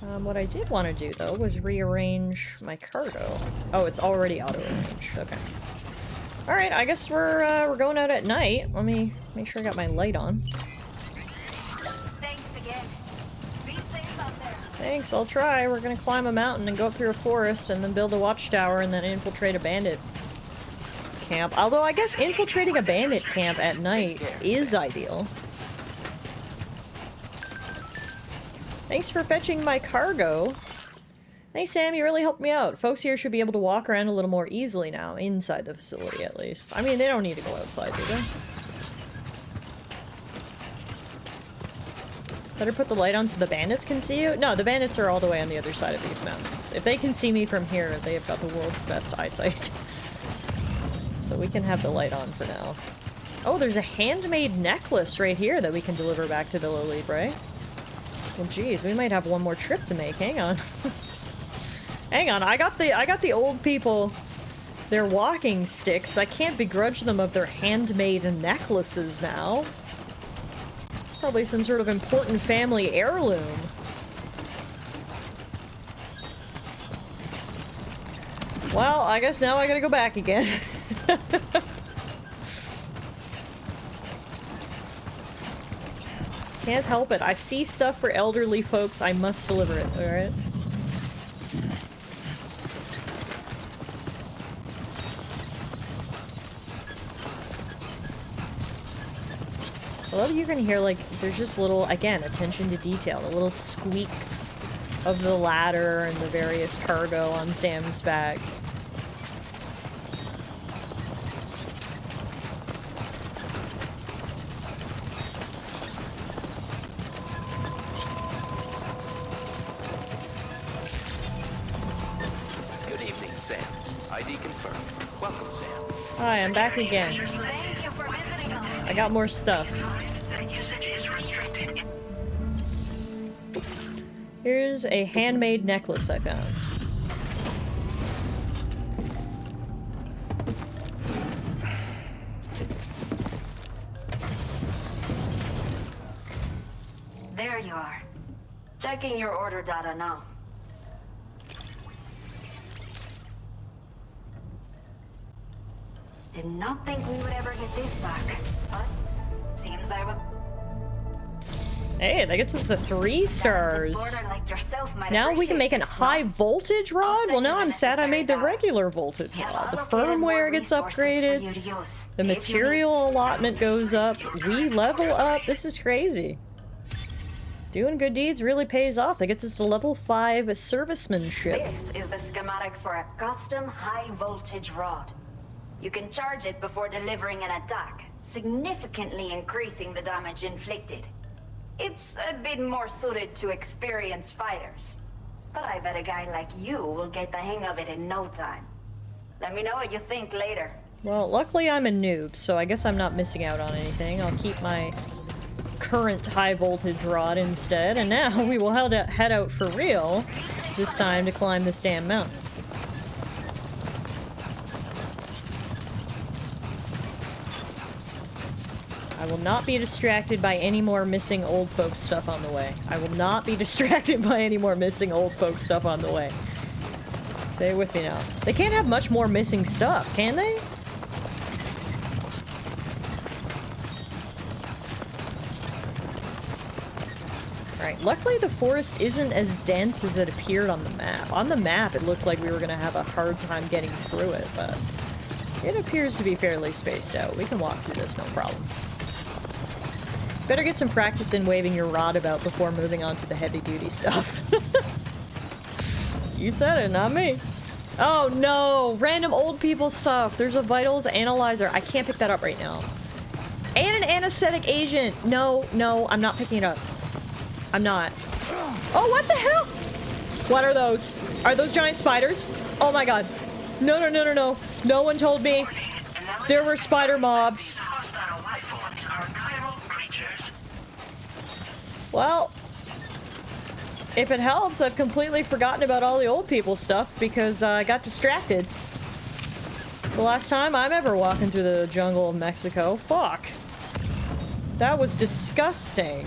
What I did want to do, though, was rearrange my cargo. Oh, it's already auto-arranged. Okay. Alright, I guess we're going out at night. Let me make sure I got my light on. Thanks again. Be safe out there. Thanks, I'll try. We're gonna climb a mountain and go up through a forest and then build a watchtower and then infiltrate a bandit camp. Although I guess infiltrating a bandit camp at night is ideal. Thanks for fetching my cargo. Thanks, Sam, you really helped me out. Folks here should be able to walk around a little more easily now, inside the facility at least. I mean, they don't need to go outside, do they? Better put the light on so the bandits can see you? No, the bandits are all the way on the other side of these mountains. If they can see me from here, they have got the world's best eyesight. So we can have the light on for now. Oh, there's a handmade necklace right here that we can deliver back to Villa Libre. Well, geez, we might have one more trip to make. Hang on. Hang on, I got the old people their walking sticks. I can't begrudge them of their handmade necklaces now. It's probably some sort of important family heirloom. Well, I guess now I gotta go back again. Can't help it. I see stuff for elderly folks. I must deliver it, alright? I love you're gonna hear, like, there's just little, again, attention to detail, the little squeaks of the ladder and the various cargo on Sam's back. Good evening, Sam. ID confirmed. Welcome, Sam. Hi, I'm back again. Thank you for visiting us. I got more stuff. Usage is restricted. Here's a handmade necklace I found. There you are. Checking your order data now. Did not think we would ever get this back, but seems I was. Hey, that gets us to 3 stars. Now we can make a high voltage rod? Well, now I'm sad I made the regular voltage rod. The firmware gets upgraded. The material allotment goes up. We level up. This is crazy. Doing good deeds really pays off. That gets us to level 5 servicemanship. This is the schematic for a custom high voltage rod. You can charge it before delivering an attack, significantly increasing the damage inflicted. It's a bit more suited to experienced fighters. But I bet a guy like you will get the hang of it in no time. Let me know what you think later. Well, luckily I'm a noob, so I guess I'm not missing out on anything. I'll keep my current high voltage rod instead, and now we will head out for real, this time to climb this damn mountain. I will not be distracted by any more missing old folks stuff on the way. I will not be distracted by any more missing old folks stuff on the way. Say it with me now. They can't have much more missing stuff, can they? Alright, luckily the forest isn't as dense as it appeared on the map. On the map, it looked like we were gonna have a hard time getting through it, but it appears to be fairly spaced out. We can walk through this, no problem. Better get some practice in waving your rod about before moving on to the heavy-duty stuff. You said it, not me. Oh no! Random old people stuff! There's a vitals analyzer. I can't pick that up right now. And an anesthetic agent! No, no, I'm not picking it up. I'm not. Oh, what the hell? What are those? Are those giant spiders? Oh my god. No, no, no, no, no. No one told me there were spider mobs. Well, if it helps, I've completely forgotten about all the old people stuff because I got distracted. It's the last time I'm ever walking through the jungle of Mexico. Fuck. That was disgusting.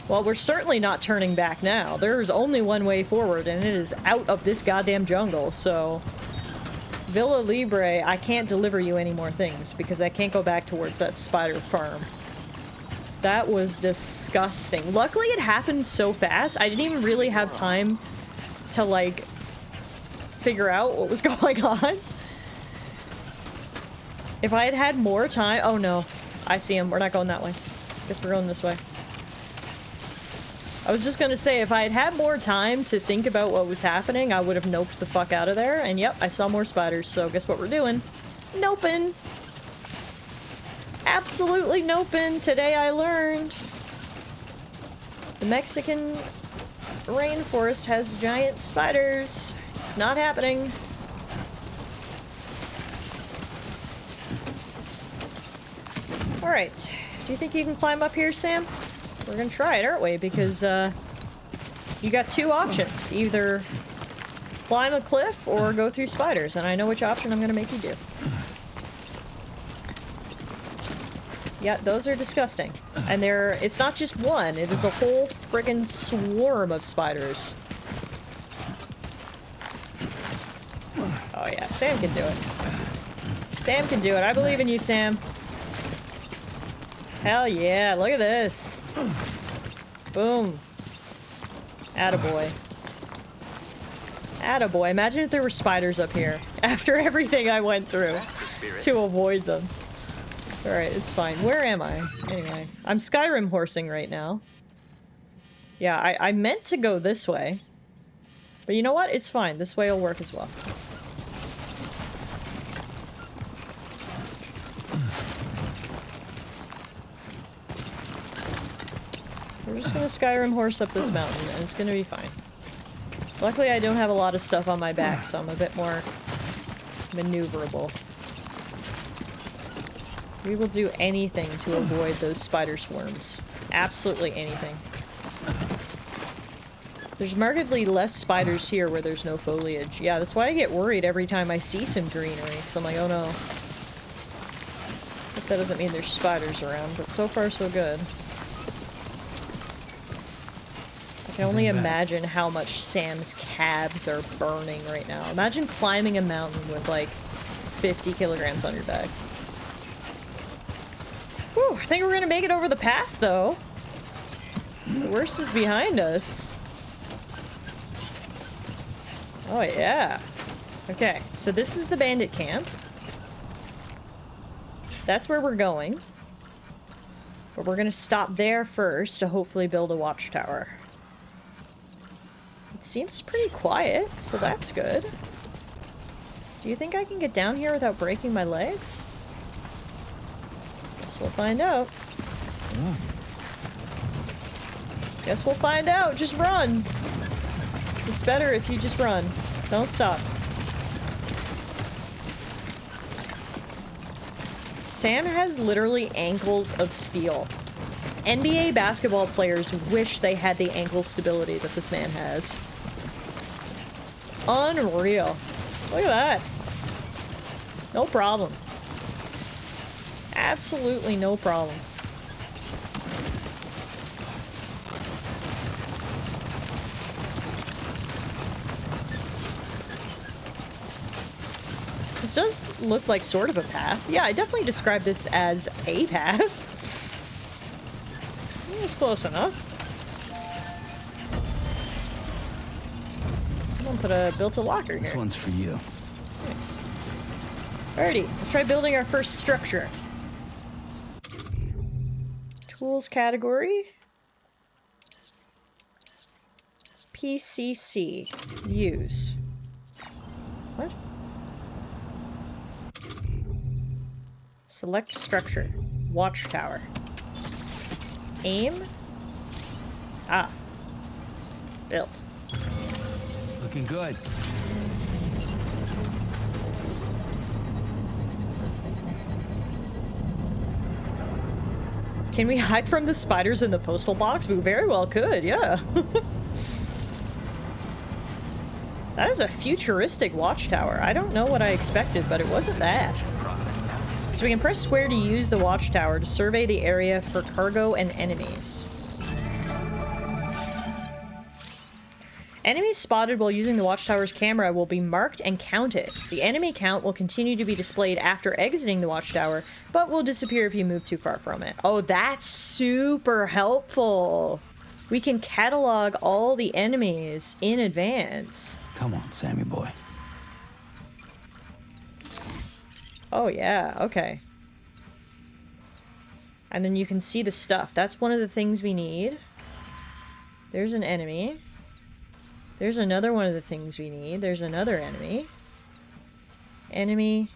Well, we're certainly not turning back now. There's only one way forward, and it is out of this goddamn jungle, so... Villa Libre, I can't deliver you any more things, because I can't go back towards that spider farm. That was disgusting. Luckily, it happened so fast, I didn't even really have time to, like, figure out what was going on. If I had had more time... Oh, no. I see him. We're not going that way. Guess we're going this way. I was just gonna say, if I had had more time to think about what was happening, I would have noped the fuck out of there. And yep, I saw more spiders, so guess what we're doing? Noping! Absolutely noping! Today I learned! The Mexican rainforest has giant spiders. It's not happening. Alright. Do you think you can climb up here, Sam? We're gonna try it, aren't we? Because, you got 2 options. Either climb a cliff or go through spiders, and I know which option I'm gonna make you do. Yeah, those are disgusting. And it's not just one, it is a whole friggin' swarm of spiders. Oh yeah, Sam can do it. Sam can do it. I believe in you, Sam. Hell yeah, look at this. Boom. Attaboy. Attaboy. Imagine if there were spiders up here after everything I went through to avoid them. Alright, it's fine. Where am I? Anyway, I'm Skyrim horsing right now. Yeah, I meant to go this way. But you know what? It's fine. This way will work as well. We're just gonna Skyrim horse up this mountain, and it's gonna be fine. Luckily, I don't have a lot of stuff on my back, so I'm a bit more maneuverable. We will do anything to avoid those spider swarms. Absolutely anything. There's markedly less spiders here where there's no foliage. Yeah, that's why I get worried every time I see some greenery, because I'm like, oh no. But that doesn't mean there's spiders around, but so far so good. I can only imagine how much Sam's calves are burning right now. Imagine climbing a mountain with like 50 kilograms on your back. Whew, I think we're gonna make it over the pass though. The worst is behind us. Oh yeah. Okay, so this is the bandit camp. That's where we're going. But we're gonna stop there first to hopefully build a watchtower. It seems pretty quiet, so that's good. Do you think I can get down here without breaking my legs? Guess we'll find out. Guess we'll find out. Just run. It's better if you just run. Don't stop. Sam has literally ankles of steel. NBA basketball players wish they had the ankle stability that this man has. It's unreal. Look at that. No problem. Absolutely no problem. This does look like sort of a path. Yeah, I definitely describe this as a path. It's close enough. Someone built a locker here. This one's for you. Nice. Alrighty, let's try building our first structure. Tools category. PCC. Use. What? Select structure. Watchtower. Aim. Ah. Built. Looking good. Can we hide from the spiders in the postal box? We very well could, yeah. That is a futuristic watchtower. I don't know what I expected, but it wasn't that. So we can press square to use the watchtower to survey the area for cargo and enemies. Enemies spotted while using the watchtower's camera will be marked and counted. The enemy count will continue to be displayed after exiting the watchtower, but will disappear if you move too far from it. Oh, that's super helpful. We can catalog all the enemies in advance. Come on, Sammy boy. Oh yeah, okay. And then you can see the stuff. That's one of the things we need. There's an enemy. There's another one of the things we need. There's another enemy. Enemy.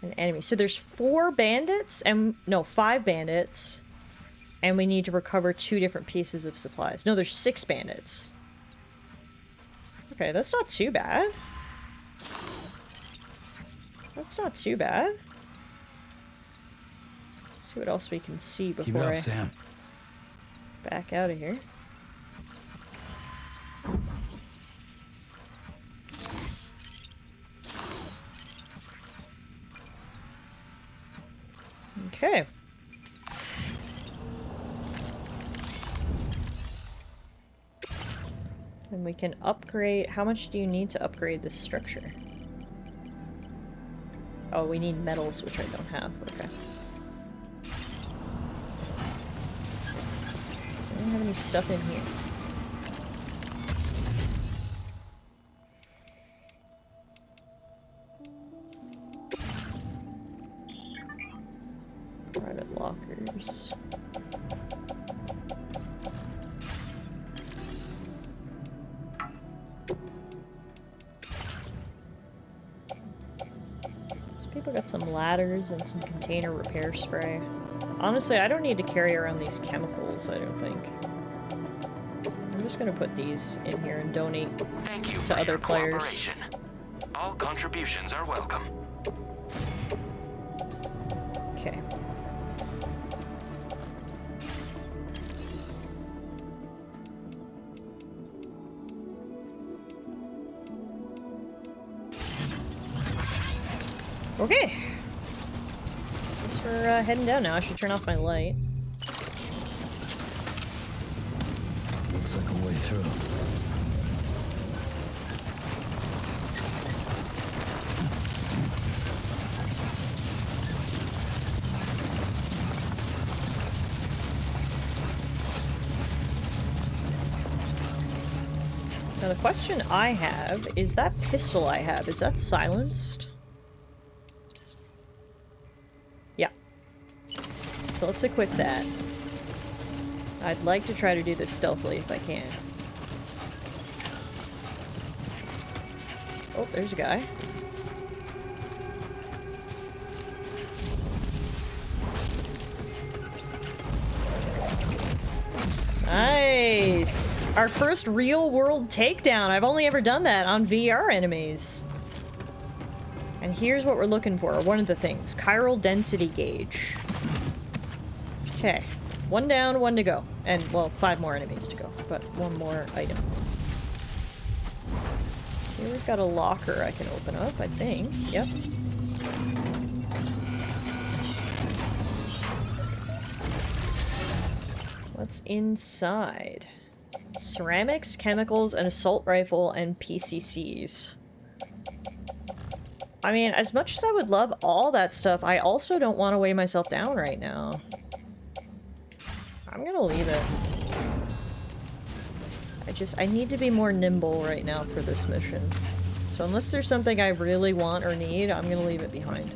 An enemy. So there's 4 bandits and... no, 5 bandits. And we need to recover 2 different pieces of supplies. No, there's 6 bandits. Okay, that's not too bad. That's not too bad. Let's see what else we can see before Keep it up, Sam. Back out of here. Okay. And we can upgrade... how much do you need to upgrade this structure? Oh, we need metals, which I don't have. Okay. So I don't have any stuff in here. we got some ladders and some container repair spray. Honestly, I don't need to carry around these chemicals, I don't think. I'm just gonna put these in here and donate to other players. All contributions are welcome. Okay. Okay. Guess we're heading down now. I should turn off my light. Looks like a way through. Now the question I have is that pistol I have, is that silenced? Yeah. So let's equip that. I'd like to try to do this stealthily if I can. Oh, there's a guy. Nice! Our first real-world takedown. I've only ever done that on VR enemies. And here's what we're looking for. One of the things. Chiral density gauge. Okay. One down, one to go. And, well, 5 more enemies to go. But one more item. Here we've got a locker I can open up, I think. Yep. What's inside? Ceramics, chemicals, an assault rifle, and PCCs. I mean, as much as I would love all that stuff, I also don't want to weigh myself down right now. I'm gonna leave it. I need to be more nimble right now for this mission. So unless there's something I really want or need, I'm gonna leave it behind.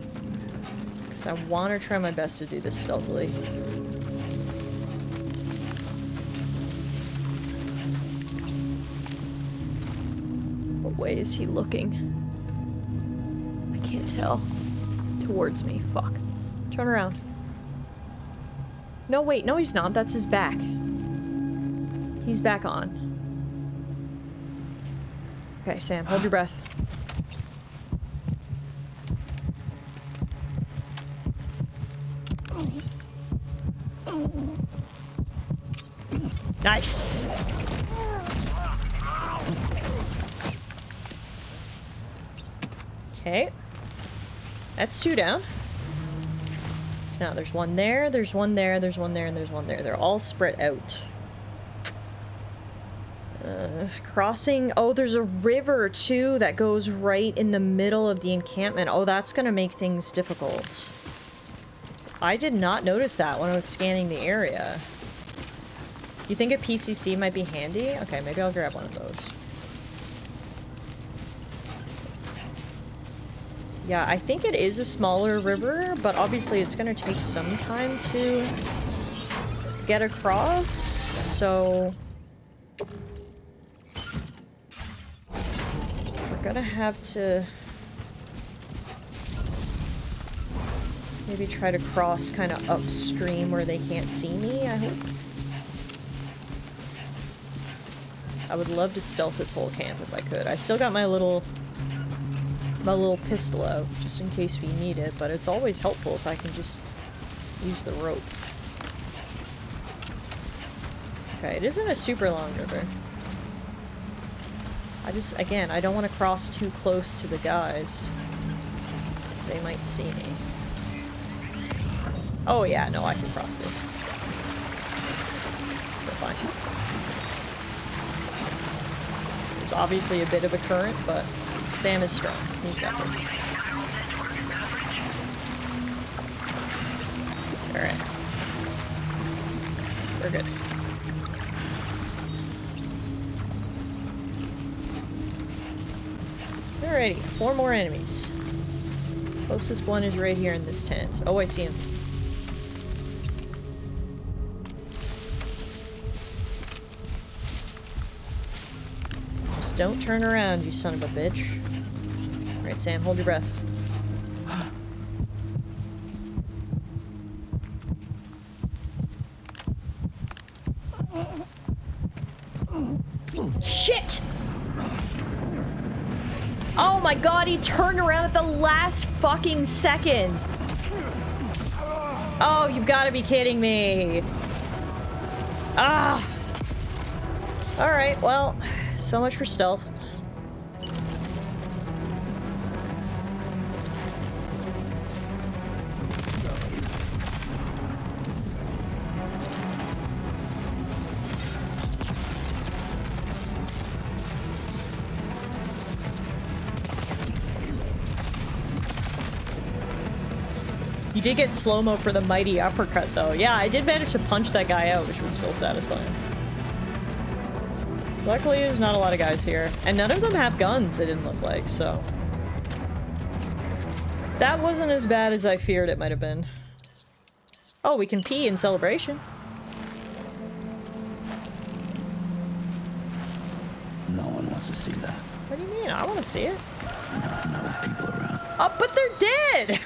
Because I want to try my best to do this stealthily. What way is he looking? I can't tell. Towards me. Fuck. Turn around. No, wait. No, he's not. That's his back. He's back on. Okay, Sam, hold your breath. Nice! Okay. That's 2 down. So now there's one there, there's one there, there's one there, and there's one there. They're all spread out. Crossing. Oh, there's a river too that goes right in the middle of the encampment. Oh, that's gonna make things difficult. I did not notice that when I was scanning the area. You think a PCC might be handy? Okay, maybe I'll grab one of those. Yeah, I think it is a smaller river, but obviously it's gonna take some time to get across, so we're gonna have to maybe try to cross kind of upstream where they can't see me, I hope. I would love to stealth this whole camp if I could. I still got my little pistol out, just in case we need it, but it's always helpful if I can just use the rope. Okay, it isn't a super long river. Again, I don't want to cross too close to the guys. They might see me. Oh yeah, no, I can cross this. We're fine. There's obviously a bit of a current, but Sam is strong. He's got this. Alright. We're good. Alrighty, 4 more enemies. Closest one is right here in this tent. Oh, I see him. Just don't turn around, you son of a bitch. Alright, Sam, hold your breath. Shit! Oh my god, he turned around at the last fucking second. Oh, you've got to be kidding me. Ah. Alright, well, so much for stealth. You did get slow-mo for the mighty uppercut, though. Yeah, I did manage to punch that guy out, which was still satisfying. Luckily, there's not a lot of guys here. And none of them have guns, it didn't look like, so... That wasn't as bad as I feared it might have been. Oh, we can pee in celebration. No one wants to see that. What do you mean? I want to see it. Not with people around. Oh, but they're dead!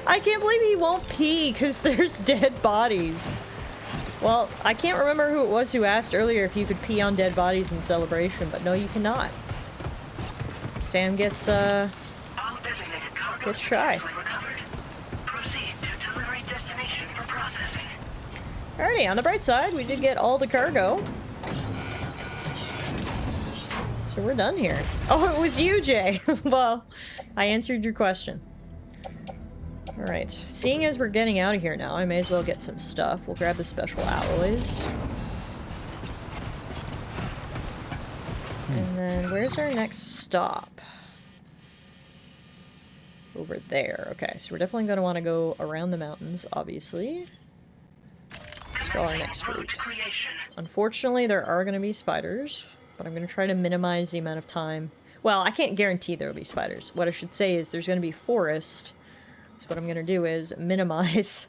I can't believe he won't pee because there's dead bodies. Well, I can't remember who it was who asked earlier if you could pee on dead bodies in celebration, but no, you cannot. Sam gets shy. Alrighty, on the bright side, we did get all the cargo. So we're done here. Oh, it was you, Jay! Well, I answered your question. Alright, seeing as we're getting out of here now, I may as well get some stuff. We'll grab the special alloys. And then, where's our next stop? Over there. Okay, so we're definitely going to want to go around the mountains, obviously. Let's draw our next route. Unfortunately, there are going to be spiders, but I'm going to try to minimize the amount of time. Well, I can't guarantee there will be spiders. What I should say is there's going to be forest. So what I'm going to do is minimize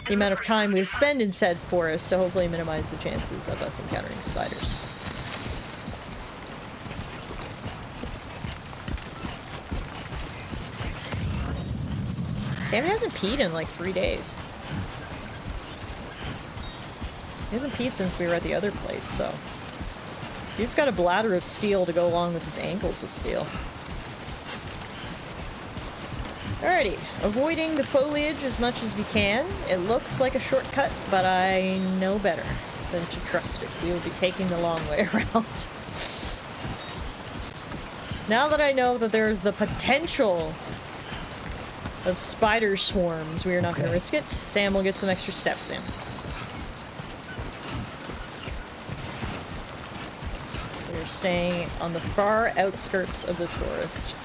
the amount of time we spend in said forest to hopefully minimize the chances of us encountering spiders. Sam hasn't peed in like 3 days. He hasn't peed since we were at the other place, so... Dude's got a bladder of steel to go along with his ankles of steel. Alrighty, avoiding the foliage as much as we can. It looks like a shortcut, but I know better than to trust it. We will be taking the long way around. Now that I know that there's the potential of spider swarms, we are not going to risk it. Sam will get some extra steps in. We are staying on the far outskirts of this forest.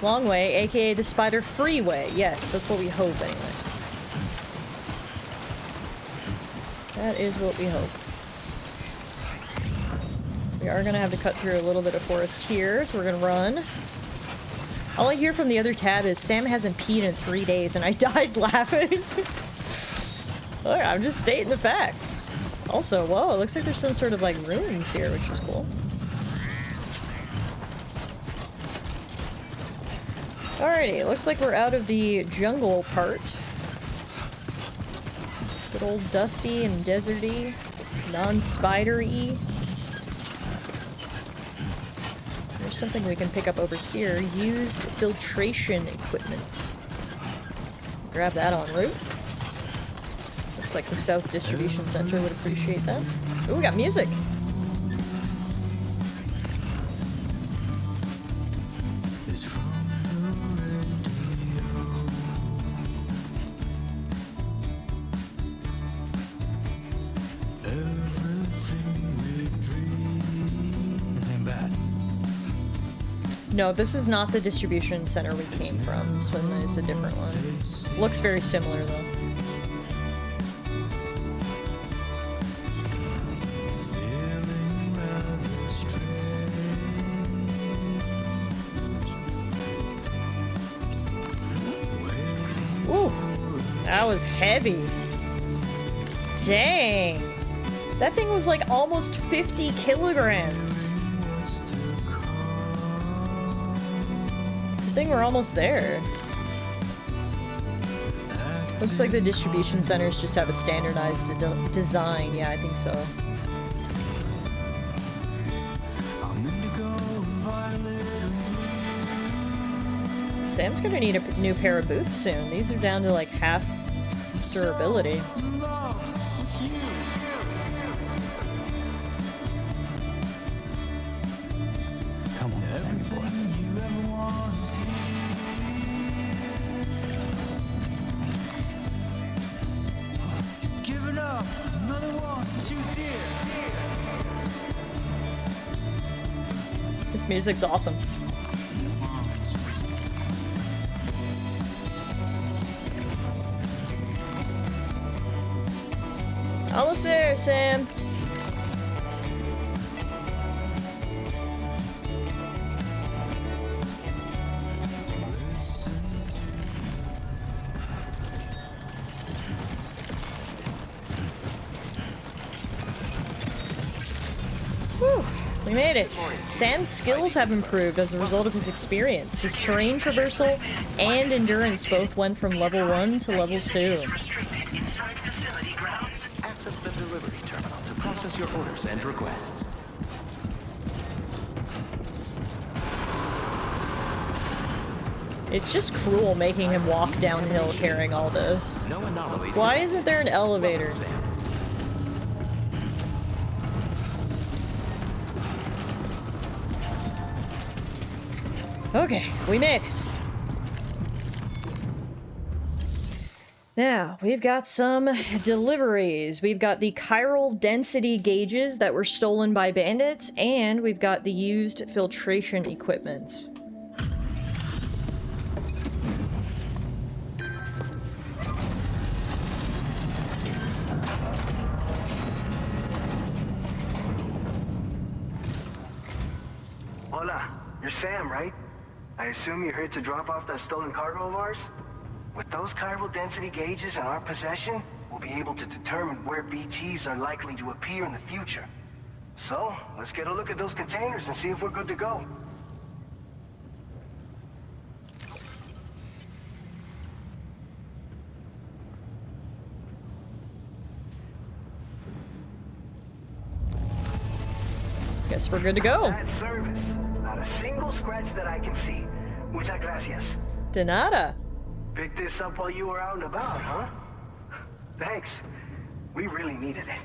Long way, aka the spider freeway. Yes, that's what we hope anyway. That is what we hope. We are gonna have to cut through a little bit of forest here, so we're gonna run. All I hear from the other tab is Sam hasn't peed in 3 days, and I died laughing. Look, I'm just stating the facts. Also, whoa, it looks like there's some sort of like ruins here, which is cool. Alrighty, looks like we're out of the jungle part. Good old dusty and deserty, non-spidery. There's something we can pick up over here. Use filtration equipment. Grab that en route. Looks like the South Distribution Center would appreciate that. Oh, we got music! No, this is not the distribution center we came from. This one is a different one. Looks very similar, though. Ooh, that was heavy. Dang. That thing was like almost 50 kilograms. I think we're almost there. Looks like the distribution centers just have a standardized design. Yeah, I think so. Sam's gonna need a new pair of boots soon. These are down to like half durability. Come on, Sammy boy. Giving up, another one too dear. This music's awesome. Almost there, Sam. Whew, we made it. Sam's skills have improved as a result of his experience. His terrain traversal and endurance both went from level 1 to level 2. Access the delivery terminal to process your orders and requests. It's just cruel making him walk downhill carrying all this. No anomalies. Why isn't there an elevator? Okay, we made it. Now, we've got some deliveries. We've got the chiral density gauges that were stolen by bandits, and we've got the used filtration equipment. Hola, you're Sam, right? I assume you're here to drop off that stolen cargo of ours? With those chiral density gauges in our possession, we'll be able to determine where BTs are likely to appear in the future. So, let's get a look at those containers and see if we're good to go. Guess we're good to go. That service. Not a single scratch that I can see. Muchas gracias. De nada. Picked this up while you were out and about, huh? Thanks. We really needed it.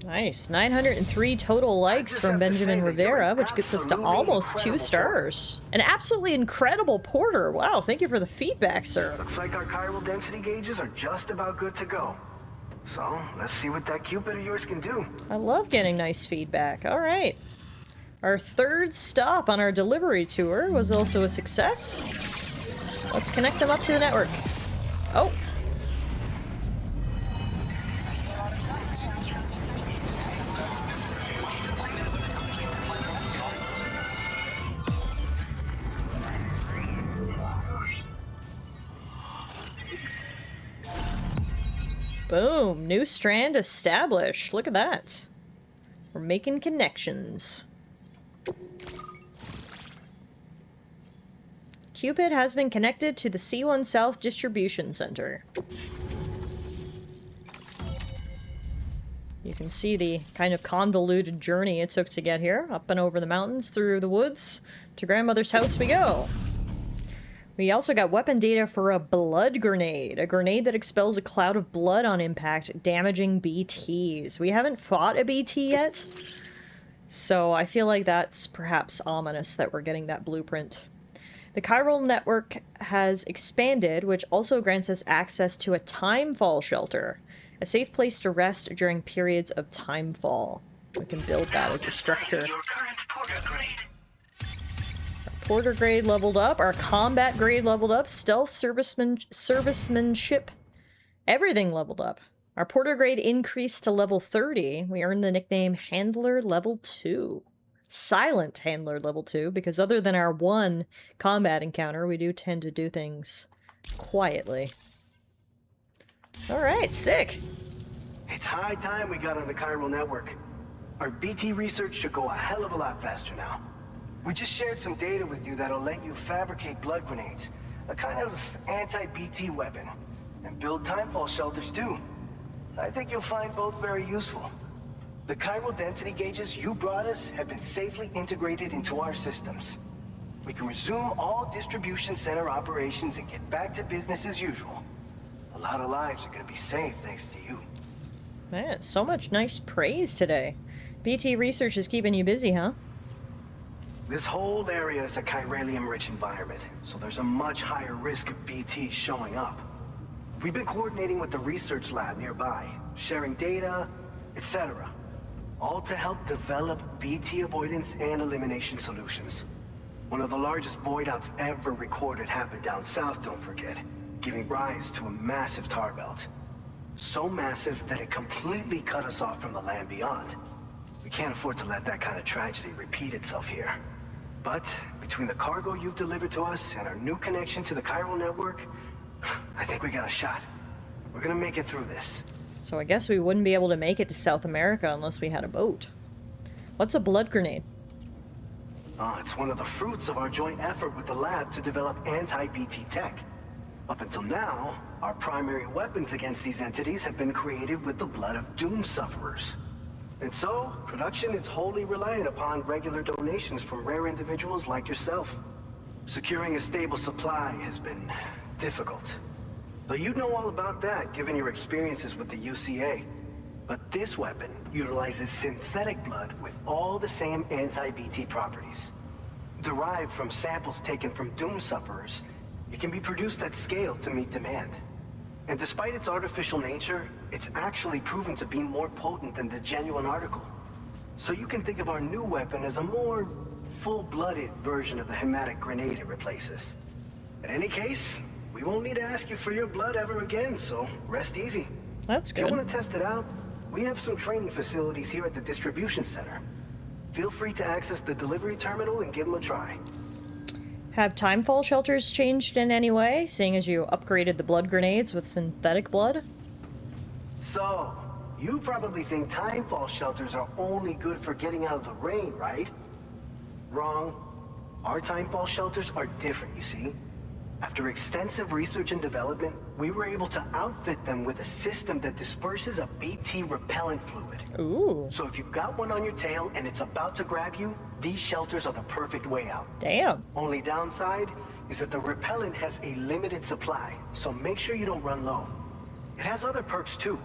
Nice. 903 total likes from Benjamin Rivera, which gets us to almost 2 stars. An absolutely incredible porter. Wow, thank you for the feedback, sir. Looks like our chiral density gauges are just about good to go. So, let's see what that Cupid of yours can do. I love getting nice feedback. All right. Our third stop on our delivery tour was also a success. Let's connect them up to the network. Oh. Boom. New strand established. Look at that. We're making connections. Cupid has been connected to the C1 South Distribution Center. You can see the kind of convoluted journey it took to get here. Up and over the mountains, through the woods, to grandmother's house we go. We also got weapon data for a blood grenade. A grenade that expels a cloud of blood on impact, damaging BTs. We haven't fought a BT yet, so I feel like that's perhaps ominous that we're getting that blueprint. The chiral network has expanded, which also grants us access to a timefall shelter, a safe place to rest during periods of timefall. We can build that as a structure. Our porter grade leveled up, our combat grade leveled up, stealth servicemanship, everything leveled up. Our porter grade increased to level 30. We earned the nickname Handler Level 2. Silent Handler Level 2, because other than our one combat encounter, we do tend to do things quietly. Alright, sick. It's high time we got on the chiral network. Our BT research should go a hell of a lot faster now. We just shared some data with you that'll let you fabricate blood grenades. A kind of anti-BT weapon. And build timefall shelters too. I think you'll find both very useful. The chiral density gauges you brought us have been safely integrated into our systems. We can resume all distribution center operations and get back to business as usual. A lot of lives are gonna be saved thanks to you. Man, so much nice praise today. BT research is keeping you busy, huh? This whole area is a chiralium-rich environment, so there's a much higher risk of BTs showing up. We've been coordinating with the research lab nearby, sharing data, etc. All to help develop BT avoidance and elimination solutions. One of the largest void-outs ever recorded happened down south, don't forget, giving rise to a massive tar belt. So massive that it completely cut us off from the land beyond. We can't afford to let that kind of tragedy repeat itself here. But between the cargo you've delivered to us and our new connection to the chiral network, I think we got a shot. We're gonna make it through this. So I guess we wouldn't be able to make it to South America unless we had a boat. What's a blood grenade? It's one of the fruits of our joint effort with the lab to develop anti-BT tech. Up until now, our primary weapons against these entities have been created with the blood of doom sufferers. And so, production is wholly reliant upon regular donations from rare individuals like yourself. Securing a stable supply has been difficult. Though you'd know all about that, given your experiences with the UCA. But this weapon utilizes synthetic blood with all the same anti-BT properties. Derived from samples taken from doom sufferers, it can be produced at scale to meet demand. And despite its artificial nature, it's actually proven to be more potent than the genuine article. So you can think of our new weapon as a more full-blooded version of the hematic grenade it replaces. In any case, we won't need to ask you for your blood ever again, so rest easy. That's good. If you want to test it out, we have some training facilities here at the distribution center. Feel free to access the delivery terminal and give them a try. Have timefall shelters changed in any way, seeing as you upgraded the blood grenades with synthetic blood? So, you probably think timefall shelters are only good for getting out of the rain, right? Wrong. Our timefall shelters are different, you see. After extensive research and development, we were able to outfit them with a system that disperses a BT repellent fluid. Ooh. So if you've got one on your tail and it's about to grab you, these shelters are the perfect way out. Damn. Only downside is that the repellent has a limited supply, so make sure you don't run low. It has other perks too.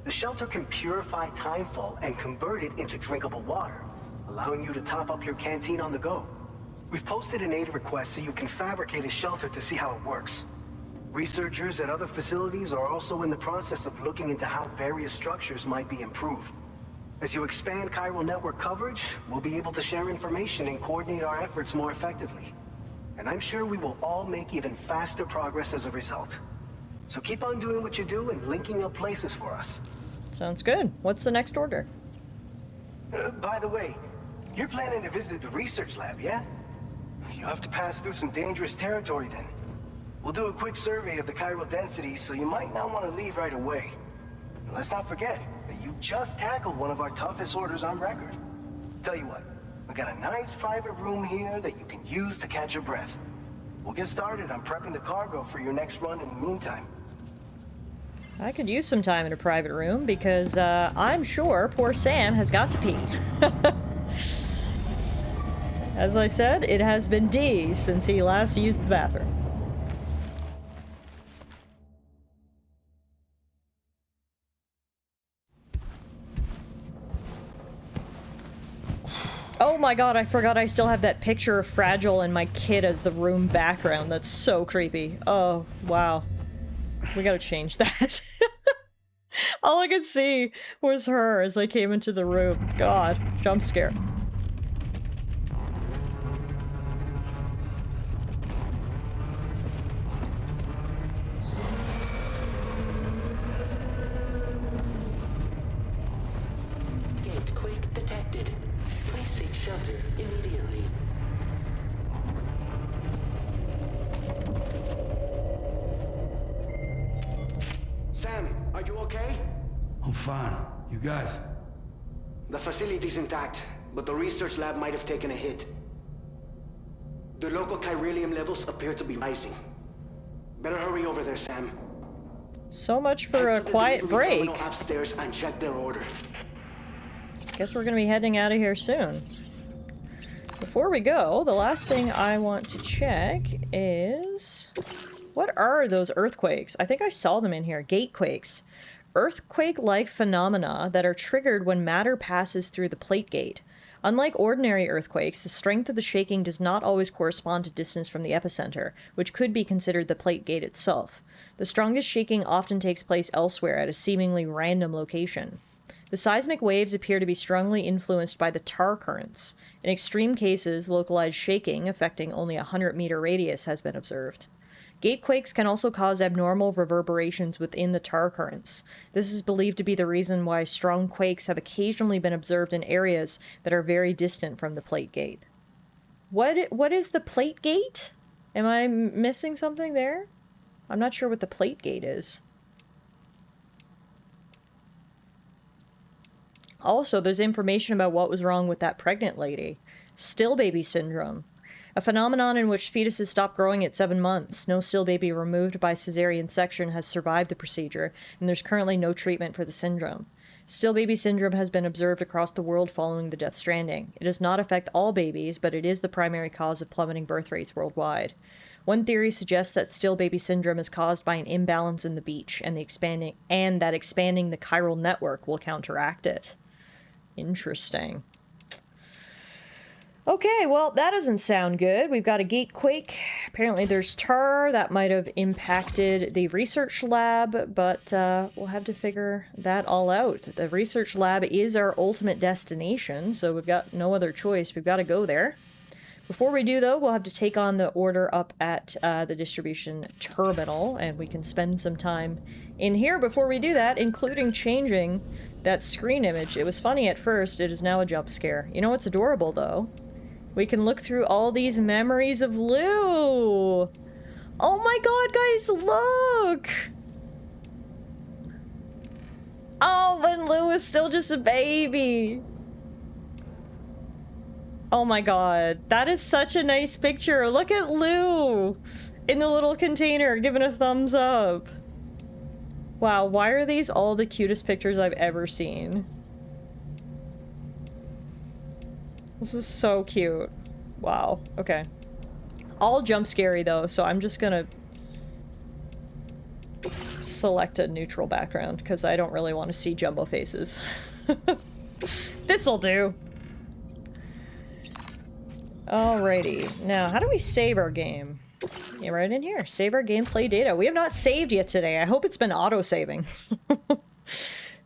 The shelter can purify timefall and convert it into drinkable water, allowing you to top up your canteen on the go. We've posted an aid request so you can fabricate a shelter to see how it works. Researchers at other facilities are also in the process of looking into how various structures might be improved. As you expand chiral network coverage, we'll be able to share information and coordinate our efforts more effectively. And I'm sure we will all make even faster progress as a result. So keep on doing what you do and linking up places for us. Sounds good. What's the next order? By the way, you're planning to visit the research lab, yeah? You have to pass through some dangerous territory then. We'll do a quick survey of the chiral density, so you might not want to leave right away. And let's not forget that you just tackled one of our toughest orders on record. Tell you what, we got a nice private room here that you can use to catch your breath. We'll get started on prepping the cargo for your next run in the meantime. I could use some time in a private room because I'm sure poor Sam has got to pee. As I said, it has been days since he last used the bathroom. Oh my god, I forgot I still have that picture of Fragile and my kid as the room background. That's so creepy. Oh, wow. We gotta change that. All I could see was her as I came into the room. God, jump scare. Gate quake detected. Please seek shelter immediately. Sam, are you okay? I'm fine. You guys? The facility's intact, but the research lab might have taken a hit. The local chiralium levels appear to be rising. Better hurry over there, Sam. So much for a quiet break. Upstairs and check their order. Guess we're gonna be heading out of here soon. Before we go, the last thing I want to check is... what are those earthquakes? I think I saw them in here. Gatequakes. Earthquake-like phenomena that are triggered when matter passes through the plate gate. Unlike ordinary earthquakes, the strength of the shaking does not always correspond to distance from the epicenter, which could be considered the plate gate itself. The strongest shaking often takes place elsewhere at a seemingly random location. The seismic waves appear to be strongly influenced by the tar currents. In extreme cases, localized shaking affecting only a 100-meter radius has been observed. Gatequakes can also cause abnormal reverberations within the tar currents. This is believed to be the reason why strong quakes have occasionally been observed in areas that are very distant from the plate gate. What is the plate gate? Am I missing something there? I'm not sure what the plate gate is. Also, there's information about what was wrong with that pregnant lady. Still baby syndrome. A phenomenon in which fetuses stop growing at 7 months. No still baby removed by cesarean section has survived the procedure, and there's currently no treatment for the syndrome. Still baby syndrome has been observed across the world following the Death Stranding. It does not affect all babies, but it is the primary cause of plummeting birth rates worldwide. One theory suggests that still baby syndrome is caused by an imbalance in the beach, and that expanding the chiral network will counteract it. Interesting. Okay, well, that doesn't sound good. We've got a gatequake. Apparently there's tar that might have impacted the research lab, but we'll have to figure that all out. The research lab is our ultimate destination, so we've got no other choice. We've got to go there. Before we do, though, we'll have to take on the order up at the distribution terminal, and we can spend some time in here before we do that, including changing that screen image. It was funny at first, it is now a jump scare. You know what's adorable, though? We can look through all these memories of Lou! Oh my god, guys, look! Oh, when Lou was still just a baby! Oh my god, that is such a nice picture. Look at Lou in the little container giving a thumbs up. Wow, why are these all the cutest pictures I've ever seen? This is so cute. Wow, okay. All jump scary though, so I'm just gonna select a neutral background because I don't really want to see jumbo faces. This'll do. Alrighty, now how do we save our game? Yeah, right in here. Save our gameplay data. We have not saved yet today. I hope it's been auto-saving.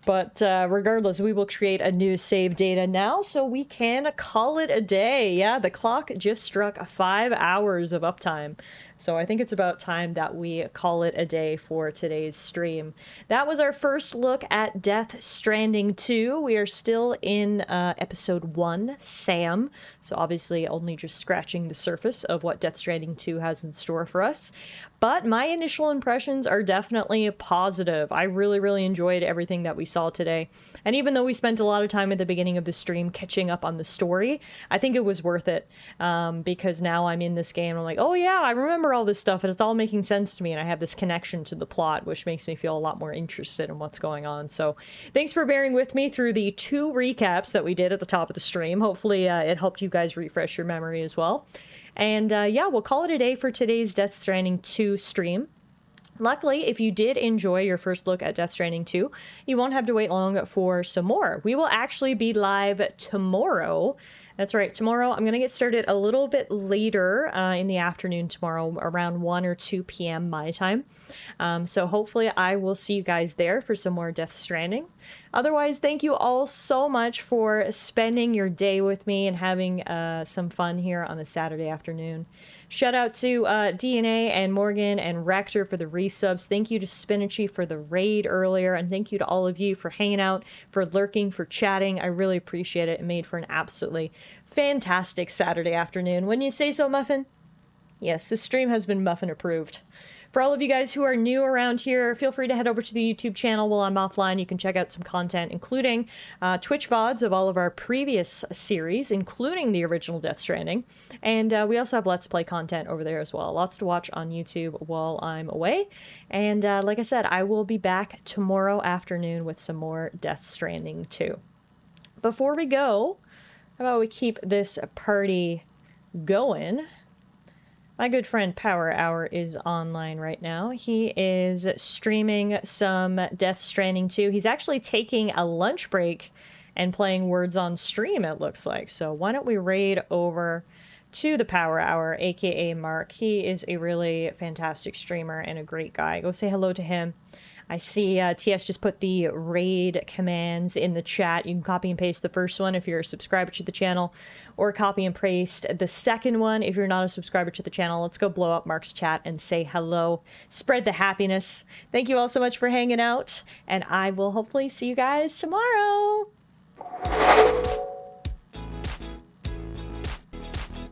But regardless, we will create a new save data now so we can call it a day. Yeah, the clock just struck 5 hours of uptime. So I think it's about time that we call it a day for today's stream. That was our first look at Death Stranding 2. We are still in episode 1, Sam. So obviously only just scratching the surface of what Death Stranding 2 has in store for us. But my initial impressions are definitely positive. I really, really enjoyed everything that we saw today. And even though we spent a lot of time at the beginning of the stream catching up on the story, I think it was worth it. Because now I'm in this game and I'm like, oh yeah, I remember all this stuff and it's all making sense to me and I have this connection to the plot, which makes me feel a lot more interested in what's going on. So thanks for bearing with me through the 2 recaps that we did at the top of the stream. Hopefully it helped you guys refresh your memory as well. And yeah, we'll call it a day for today's Death Stranding 2 stream. Luckily, if you did enjoy your first look at Death Stranding 2, you won't have to wait long for some more. We will actually be live tomorrow. That's right, tomorrow I'm going to get started a little bit later in the afternoon tomorrow, around 1 or 2 p.m. my time. So hopefully I will see you guys there for some more Death Stranding. Otherwise, thank you all so much for spending your day with me and having some fun here on a Saturday afternoon. Shout out to DNA and Morgan and Rector for the resubs. Thank you to Spinachy for the raid earlier. And thank you to all of you for hanging out, for lurking, for chatting. I really appreciate it. It made for an absolutely fantastic Saturday afternoon. Wouldn't you say so, Muffin? Yes, this stream has been Muffin approved For all of you guys who are new around here, feel free to head over to the YouTube channel while I'm offline. You can check out some content, including Twitch VODs of all of our previous series, including the original Death Stranding. And we also have Let's Play content over there as well. Lots to watch on YouTube while I'm away. And like I said, I will be back tomorrow afternoon with some more Death Stranding 2. Before we go, how about we keep this party going? My good friend Power Hour is online right now. He is streaming some Death Stranding 2. He's actually taking a lunch break and playing Words on stream, it looks like. So why don't we raid over to the Power Hour, aka Mark. He is a really fantastic streamer and a great guy. Go say hello to him. I see TS just put the raid commands in the chat. You can copy and paste the first one if you're a subscriber to the channel, or copy and paste the second one if you're not a subscriber to the channel. Let's go blow up Mark's chat and say hello. Spread the happiness. Thank you all so much for hanging out, and I will hopefully see you guys tomorrow.